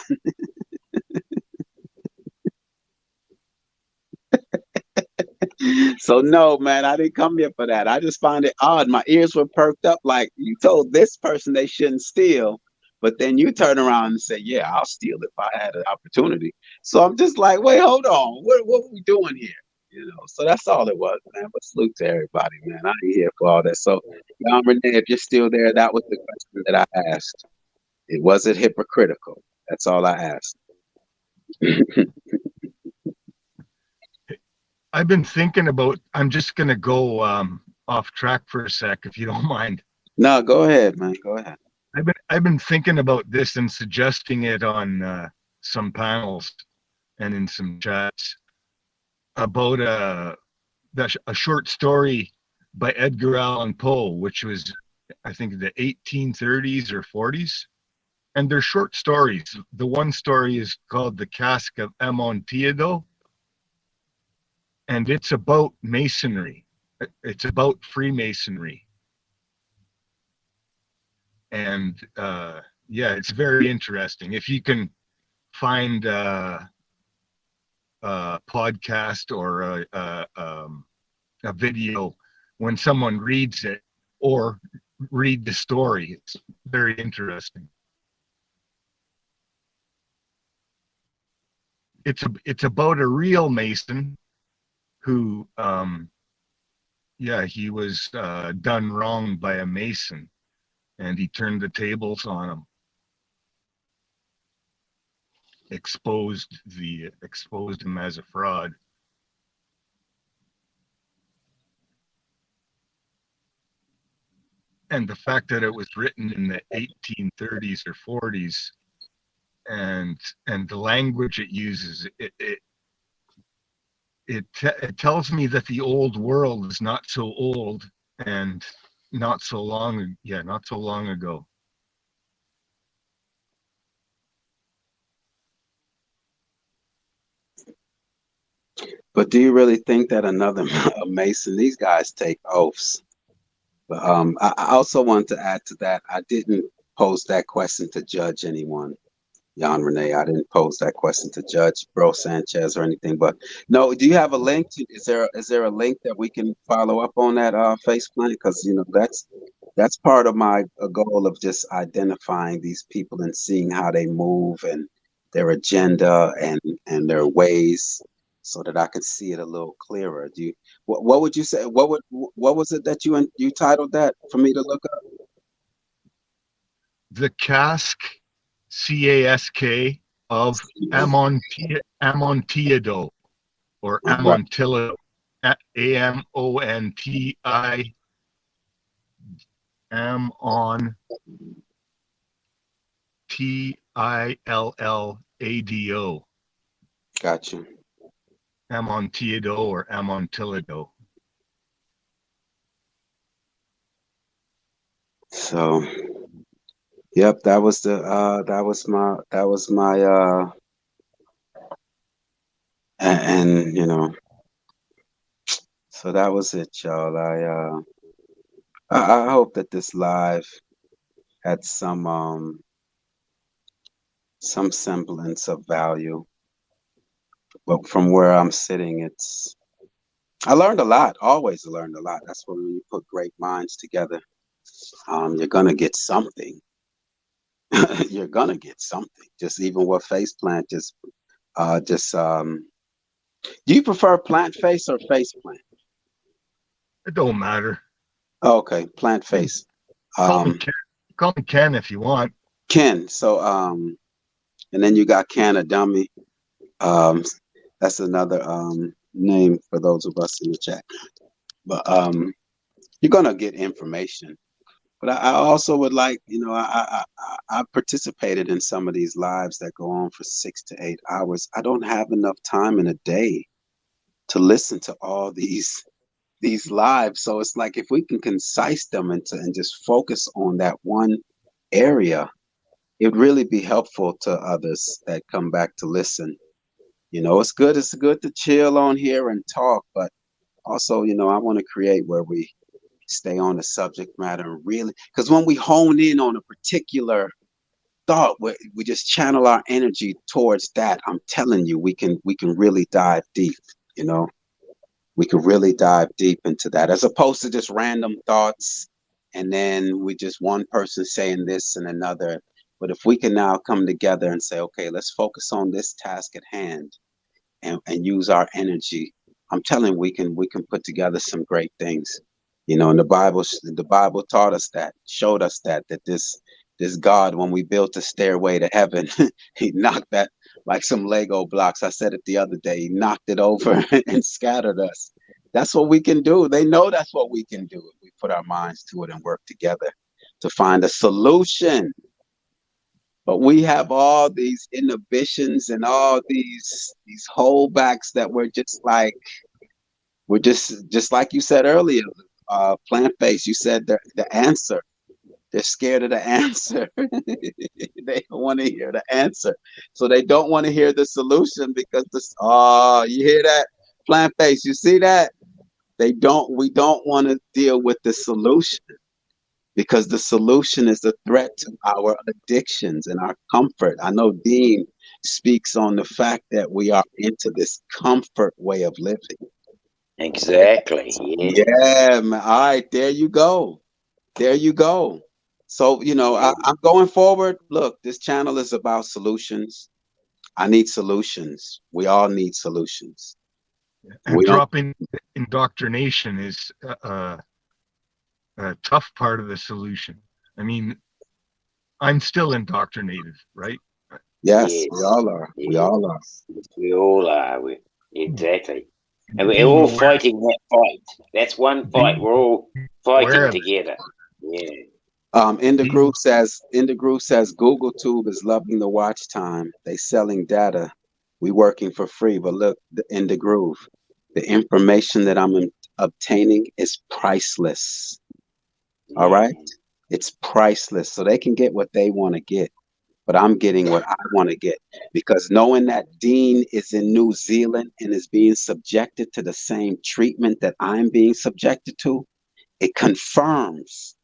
So no, man, I didn't come here for that. I just find it odd. My ears were perked up like you told this person they shouldn't steal, but then you turn around and say, yeah, I'll steal if I had an opportunity. So I'm just like, wait, hold on. What are we doing here? You know, so that's all it was, man. But salute to everybody, man. I ain't here for all that. So, Renee, if you're still there, that was the question that I asked. It wasn't hypocritical. That's all I asked. I've been thinking about, I'm just going to go off track for a sec, if you don't mind. No, go ahead, man. Go ahead. I've been thinking about this and suggesting it on some panels and in some chats about a short story by Edgar Allan Poe, which was, I think, the 1830s or 40s. And they're short stories. The one story is called The Cask of Amontillado, and it's about masonry. It's about Freemasonry. And yeah, it's very interesting. If you can find a podcast or a video when someone reads it, or read the story, it's very interesting. It's about a real Mason who, yeah, he was done wrong by a Mason, and he turned the tables on him, exposed him as a fraud. And the fact that it was written in the 1830s or 40s, and the language it uses, it tells me that the old world is not so old and not so long ago. But do you really think that another Mason, these guys take oaths? But I also want to add to that, I didn't pose that question to judge anyone. Jan Renee, I didn't pose that question to Judge Bro Sanchez or anything. But no, do you have a link? Is there a link that we can follow up on that face plant? Because you know that's part of my goal of just identifying these people and seeing how they move and their agenda and their ways, so that I can see it a little clearer. Do you? What would you say? What was it that you titled that for me to look up? The Cask, CASK, of Amontillado, or Amontillado, AMONTI, AMONTILLADO. Gotcha. Amontillado or Amontillado. So, yep, that was my and you know, so that was it, y'all. I hope that this live had some semblance of value. But from where I'm sitting, I learned a lot, always learned a lot. That's when you put great minds together, you're gonna get something. You're gonna get something. Just even what face plant do you prefer plant face or face plant? It don't matter. Okay, plant face. Call me Ken if you want. Ken. So and then you got Ken, a dummy. That's another name for those of us in the chat. But you're gonna get information. But I also would like, you know, I participated in some of these lives that go on for 6 to 8 hours. I don't have enough time in a day to listen to all these lives. So it's like if we can concise them and just focus on that one area, it'd really be helpful to others that come back to listen. You know, it's good to chill on here and talk, but also, you know, I want to create where we stay on the subject matter and really, because when we hone in on a particular thought, we just channel our energy towards that. I'm telling you, we can really dive deep. You know, we can really dive deep into that, as opposed to just random thoughts and then we just one person saying this and another. But if we can now come together and say, okay, let's focus on this task at hand and use our energy, I'm telling you, we can put together some great things. You know, and the Bible taught us that, showed us that this God, when we built a stairway to heaven, he knocked that like some Lego blocks. I said it the other day, he knocked it over and scattered us. That's what we can do. They know that's what we can do if we put our minds to it and work together to find a solution. But we have all these inhibitions and all these holdbacks that we're just like like you said earlier, plant face. You said the answer. They're scared of the answer. They don't want to hear the answer. So they don't want to hear the solution because you hear that? Plant face, you see that? We don't want to deal with the solution because the solution is a threat to our addictions and our comfort. I know Dean speaks on the fact that we are into this comfort way of living. Exactly. Yeah. Yeah, man. All right, there you go. There you go. So, I'm going forward. Look, this channel is about solutions. I need solutions. We all need solutions. And dropping indoctrination is a tough part of the solution. I mean, I'm still indoctrinated, right? Yes, we all are. Yes. We all are. We all are. Exactly. And we're all fighting that fight. That's one fight. We're all fighting together. Yeah. Indegruv says Google Tube is loving the watch time. They selling data. We working for free. But look, Indegruv, the information that I'm obtaining is priceless. All right? It's priceless. So they can get what they want to get. But I'm getting what I want to get. Because knowing that Dean is in New Zealand and is being subjected to the same treatment that I'm being subjected to, it confirms.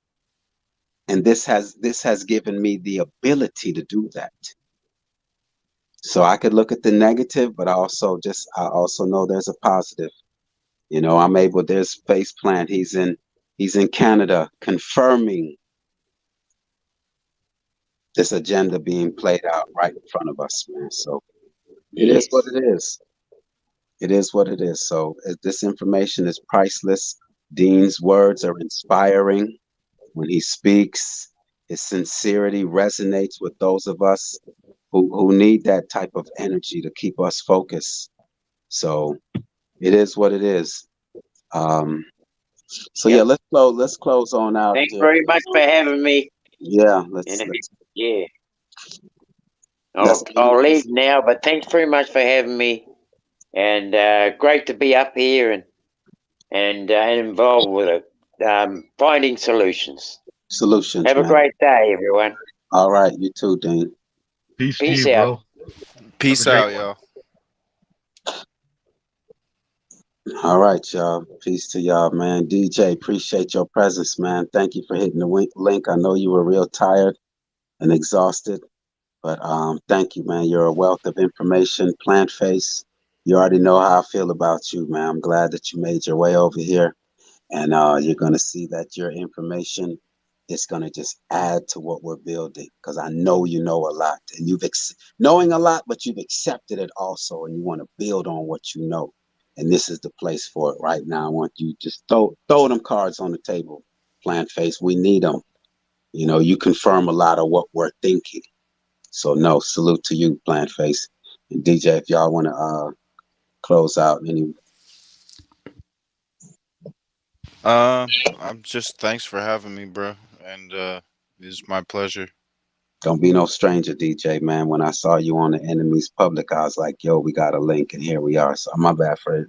And this has given me the ability to do that. So I could look at the negative, but I also know there's a positive. There's Face Plant. He's in Canada confirming this agenda being played out right in front of us, man. So it is what it is. It is what it is. So this information is priceless. Dean's words are inspiring. When he speaks, his sincerity resonates with those of us who need that type of energy to keep us focused. So it is what it is. Let's close on out. Thanks very much for having me. Yeah, I'll leave now, but thanks very much for having me. And great to be up here and involved with it. Finding solutions. Have a great day, everyone. All right, you too, Dean. Peace out. Bro. Peace out, y'all. All right, y'all. Peace to y'all, man. DJ, appreciate your presence, man. Thank you for hitting the link. I know you were real tired and exhausted, but thank you, man. You're a wealth of information. Plant Face, you already know how I feel about you, man. I'm glad that you made your way over here, and you're going to see that your information is going to just add to what we're building, because I know you know a lot, and knowing a lot, but you've accepted it also, and you want to build on what you know. And this is the place for it right now. I want you to just throw them cards on the table, Plant Face. We need them. You confirm a lot of what we're thinking. So no, salute to you, Plant Face. And DJ, if y'all want to close out any. I'm just thanks for having me, bro. And it's my pleasure. Don't be no stranger, DJ, man. When I saw you on the Enemy's Public, I was like, yo, we got a link, and here we are. So my bad for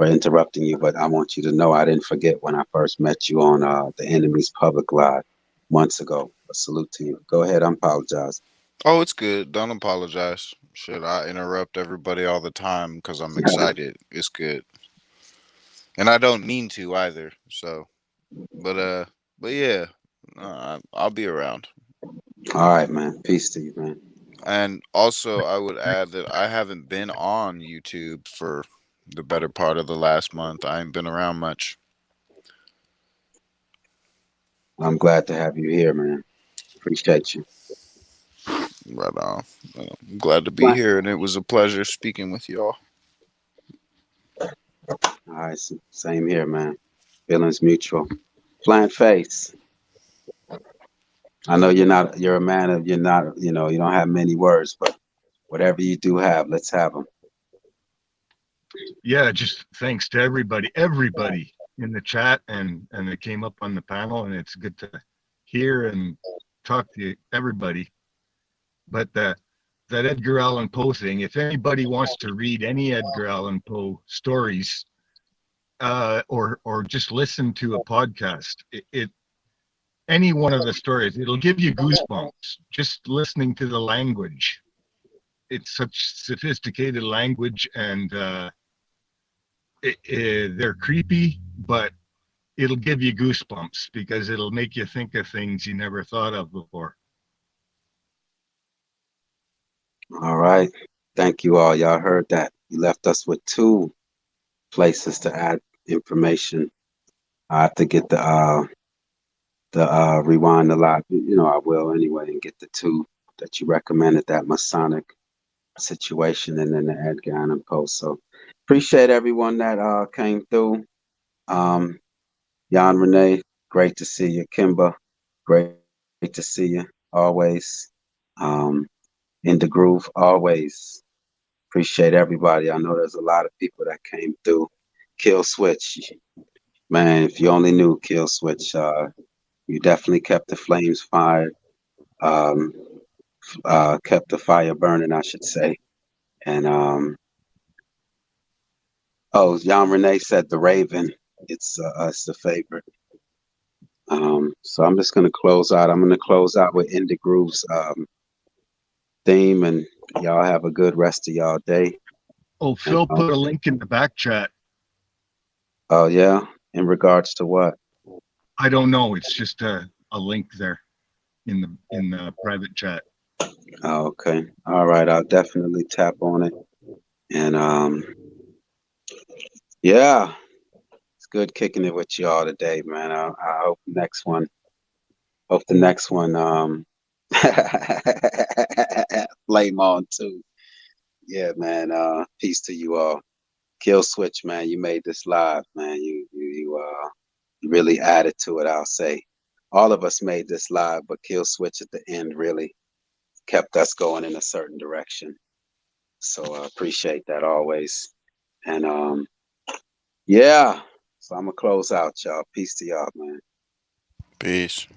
interrupting you, but I want you to know I didn't forget when I first met you on the Enemy's Public Live months ago. A salute to you. Go ahead, I apologize. Oh, it's good. Don't apologize. Should I interrupt everybody all the time because I'm excited? It's good. And I don't mean to either. So, but yeah, I'll be around. All right, man. Peace to you, man. And also, I would add that I haven't been on YouTube for the better part of the last month. I ain't been around much. I'm glad to have you here, man. Appreciate you. Right on. I'm glad to be here, and it was a pleasure speaking with y'all. All right, same here, man. Feelings mutual. Plant Face. I know you're a man of, you don't have many words, but whatever you do have, let's have them. Yeah, just thanks to everybody in the chat and that came up on the panel, and it's good to hear and talk to everybody. But that Edgar Allan Poe thing, if anybody wants to read any Edgar Allan Poe stories, or just listen to a podcast, it any one of the stories, it'll give you goosebumps just listening to the language. It's such sophisticated language, and they're creepy, but it'll give you goosebumps because it'll make you think of things you never thought of before. All right. Thank you all. Y'all heard that. You left us with 2 places to add information. I have to get the rewind a lot. You know, I will anyway, and get the 2 that you recommended, that Masonic situation and then the Edgar Allan Poe. So appreciate everyone that came through. Jan Renee, great to see you. Kimba, great to see you always. Indegruv, always. Appreciate everybody. I know there's a lot of people that came through. Kill Switch, man, if you only knew Kill Switch, you definitely kept the flames fired, kept the fire burning, I should say. And Jan Renee said the Raven. It's the favorite. So I'm just gonna close out. I'm gonna close out with Indegruv's theme, and y'all have a good rest of y'all day. Oh, Phil put a link in the back chat. Oh yeah, in regards to what? I don't know. It's just a link there in the private chat. Oh, okay. All right. I'll definitely tap on it. And yeah, it's good kicking it with y'all today, man. I hope the next one. Flame on too. Yeah, man. Peace to you all. Kill Switch, man. You made this live, man. You really added to it, I'll say. All of us made this live, but Kill Switch at the end really kept us going in a certain direction. So I appreciate that always. And yeah. So I'm gonna close out, y'all. Peace to y'all, man. Peace.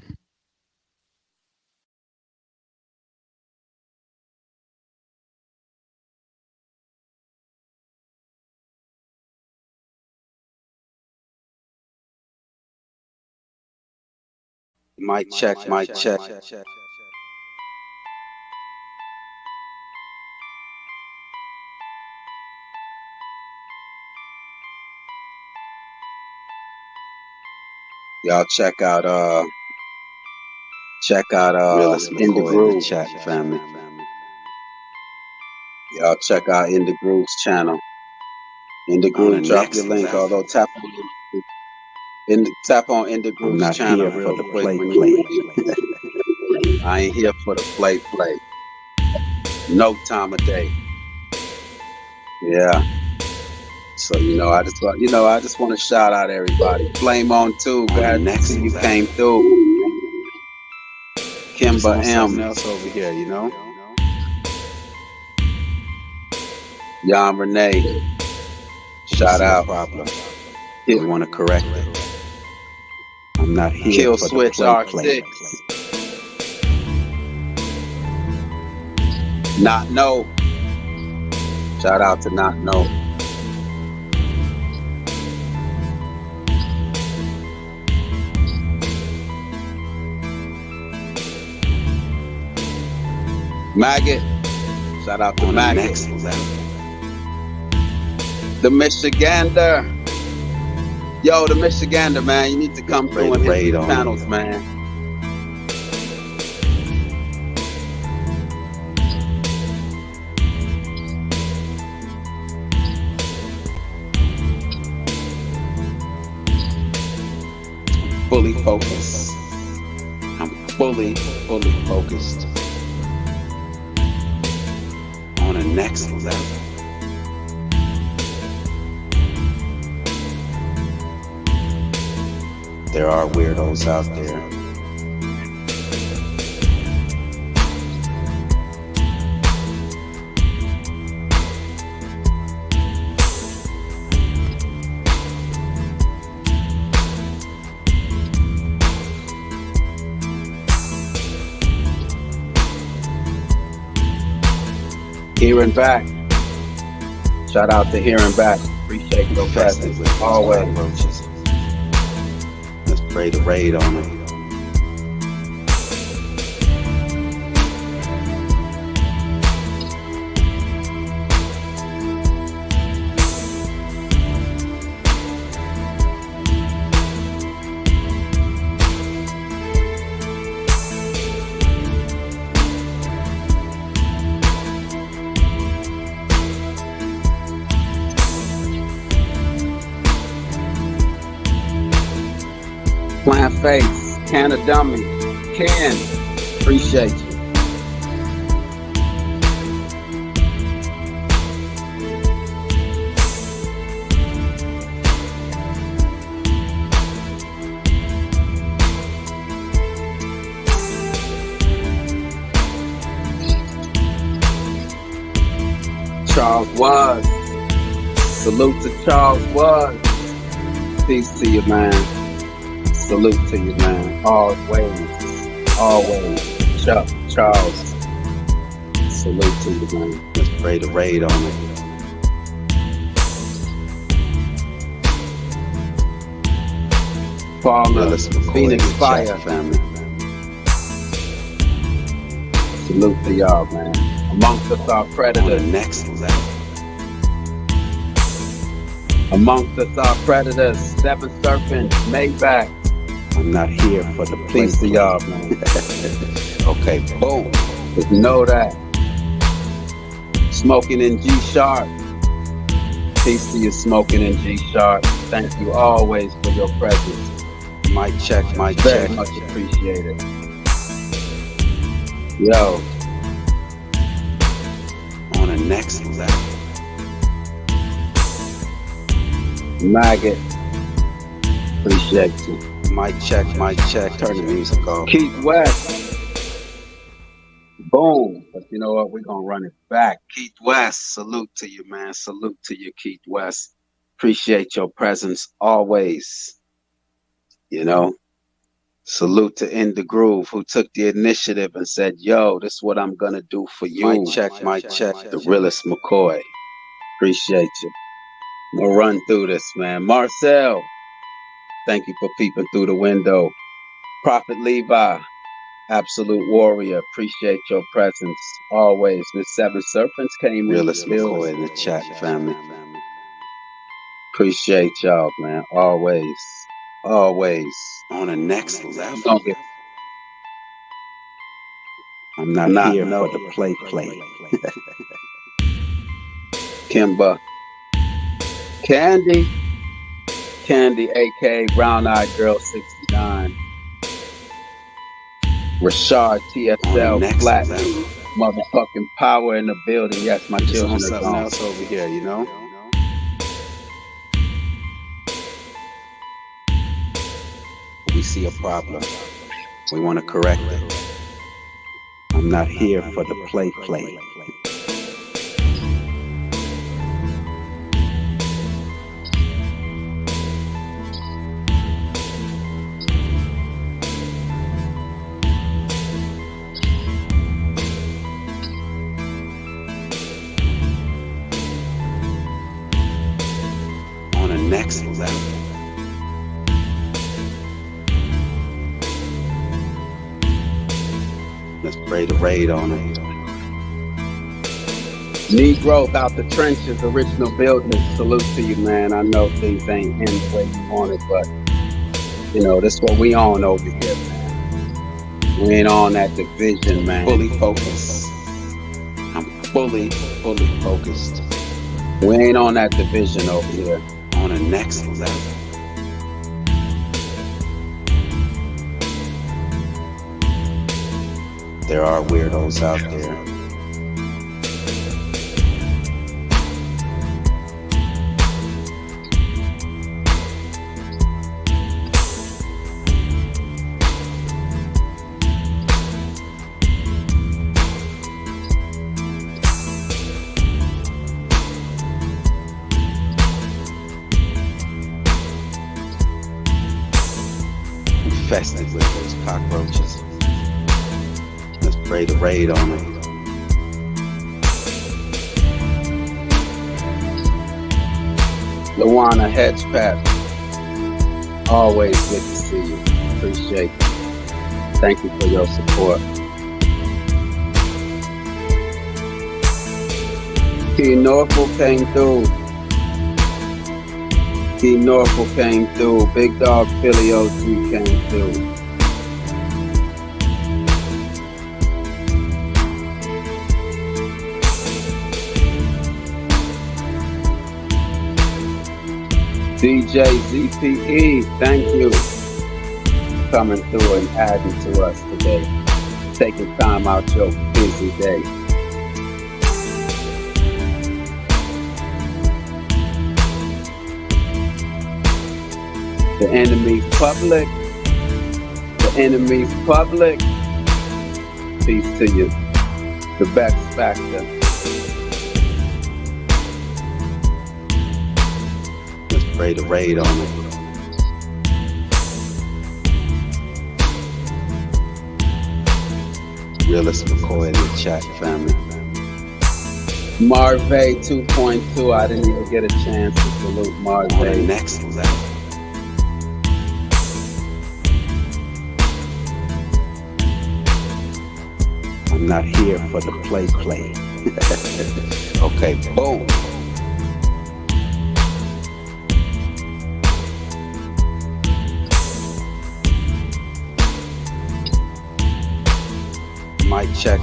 Mic check, mic check. Y'all check out Indegruv chat, family. Y'all check out Indegruv's channel. Indegruv, drop your link, although tap on Indegruv's channel real quick. I ain't here for the play. No time of day. Yeah. So I just want to shout out everybody. Flame on too. Glad to see you came through. Kimba M else over here, Jan Renee. Shout out. We want to correct it. I'm not here. Kill for Switch R6. Not know. Shout out to Not Know. Maggot. Shout out to Maggot. The Michigander. Yo, the Michigander, man. You need to come through and hit the panels, man. Fully focused. I'm fully focused on a next level. There are weirdos out there. Hearing back. Shout out to Hearing Back. Appreciate your presence always. Let's pray the raid on it. Plant face, can of dummy, can, appreciate you. Charles was, salute to Charles was, peace to you, man. Salute to you, man. Always. Chuck, Charles. Salute to you, man. Let's pray the raid on it. Paula, Phoenix Fire family. Salute to y'all, man. Amongst us our predators. Next level. Amongst us our predators. Seven Serpents, Maybach. I'm not here for the peace to y'all, man. Okay, boom. Just know that. Smoking in G sharp. Peace to you, smoking in G sharp. Thank you always for your presence. Mic check. Very much appreciated. Yo. On the next level. Maggot. Appreciate you. Mic check. Turn the music off. Keith West. Boom. But you know what? We're going to run it back. Keith West. Salute to you, man. Salute to you, Keith West. Appreciate your presence always. You know? Salute to indegruv, who took the initiative and said, yo, this is what I'm going to do for you. Mic check. The realest McCoy. Appreciate you. We'll run through this, man. Marcel. Thank you for peeping through the window. Prophet Levi, Absolute Warrior, appreciate your presence always. Miss Seven Serpents came Realist McCoy in the chat, family. Appreciate y'all, man. Always. On the next level. I'm not here for the play. Kimba. Candy, aka Brown Eyed Girl 69. Rashard TSL Flat. Motherfucking power in the building. Yes, my children are something else over here, you know? We see a problem. We want to correct it. I'm not here for the play. Next level. Let's pray the raid on it. Need growth out the trenches, original builders. Salute to you, man. I know things ain't in the way you want it, but you know, this is what we on over here, man. We ain't on that division, man. Fully focused. I'm fully focused. We ain't on that division over here. On the next level. There are weirdos out there. Infested with those cockroaches. Let's pray the raid on it. Luana Hedgepeth, always good to see you. Appreciate you. Thank you for your support. Key Norfolk came through. Key Norfolk came through. Big Dog Philly OG came through. DJ ZPE, thank you for coming through and adding to us today. Taking time out your busy day. The enemy's public. The enemy's public. Peace to you. The Bex Factor. Let's raid a raid on it. Realist McCoy in the chat, family. Marvay 2.2. I didn't even get a chance to salute Marvay. Next level. I'm not here for the play. Okay, boom. Mic check.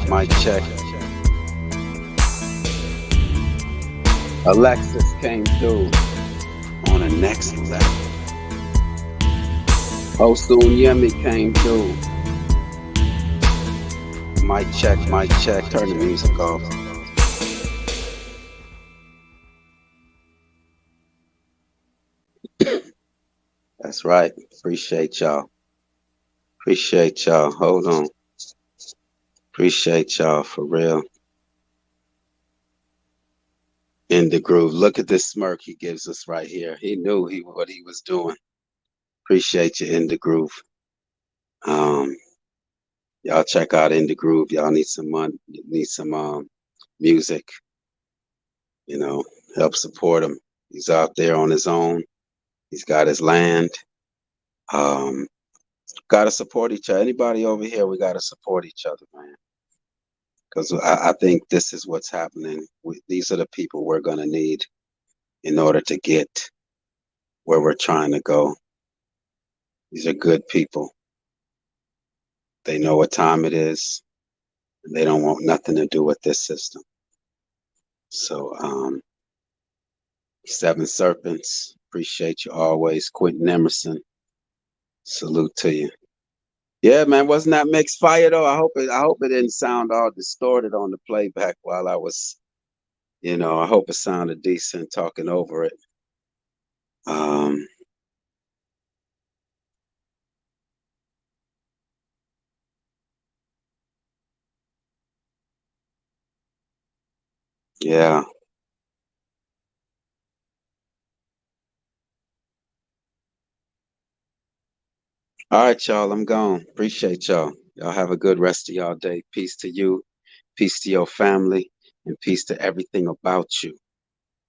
Alexis came through on the next level. Osun Yemi came through. Mic check. Turn the music off. That's right. Appreciate y'all. Hold on. Appreciate y'all for real. Indegruv. Look at this smirk he gives us right here. He knew what he was doing. Appreciate you, Indegruv. Y'all check out Indegruv. Y'all need some money, music. You know, help support him. He's out there on his own. He's got his land. Gotta support each other. Anybody over here, we gotta support each other, man. Because I think this is what's happening. These are the people we're gonna need in order to get where we're trying to go. These are good people. They know what time it is. And they don't want nothing to do with this system. So, Seven Serpents, appreciate you always. Quentin Emerson, salute to you. Yeah, man, wasn't that mixed fire though? I hope it didn't sound all distorted on the playback while I was, I hope it sounded decent talking over it. Yeah. All right, y'all, I'm gone. Appreciate y'all. Y'all have a good rest of y'all day. Peace to you, peace to your family, and peace to everything about you.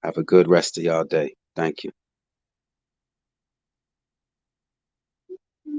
Have a good rest of y'all day. Thank you.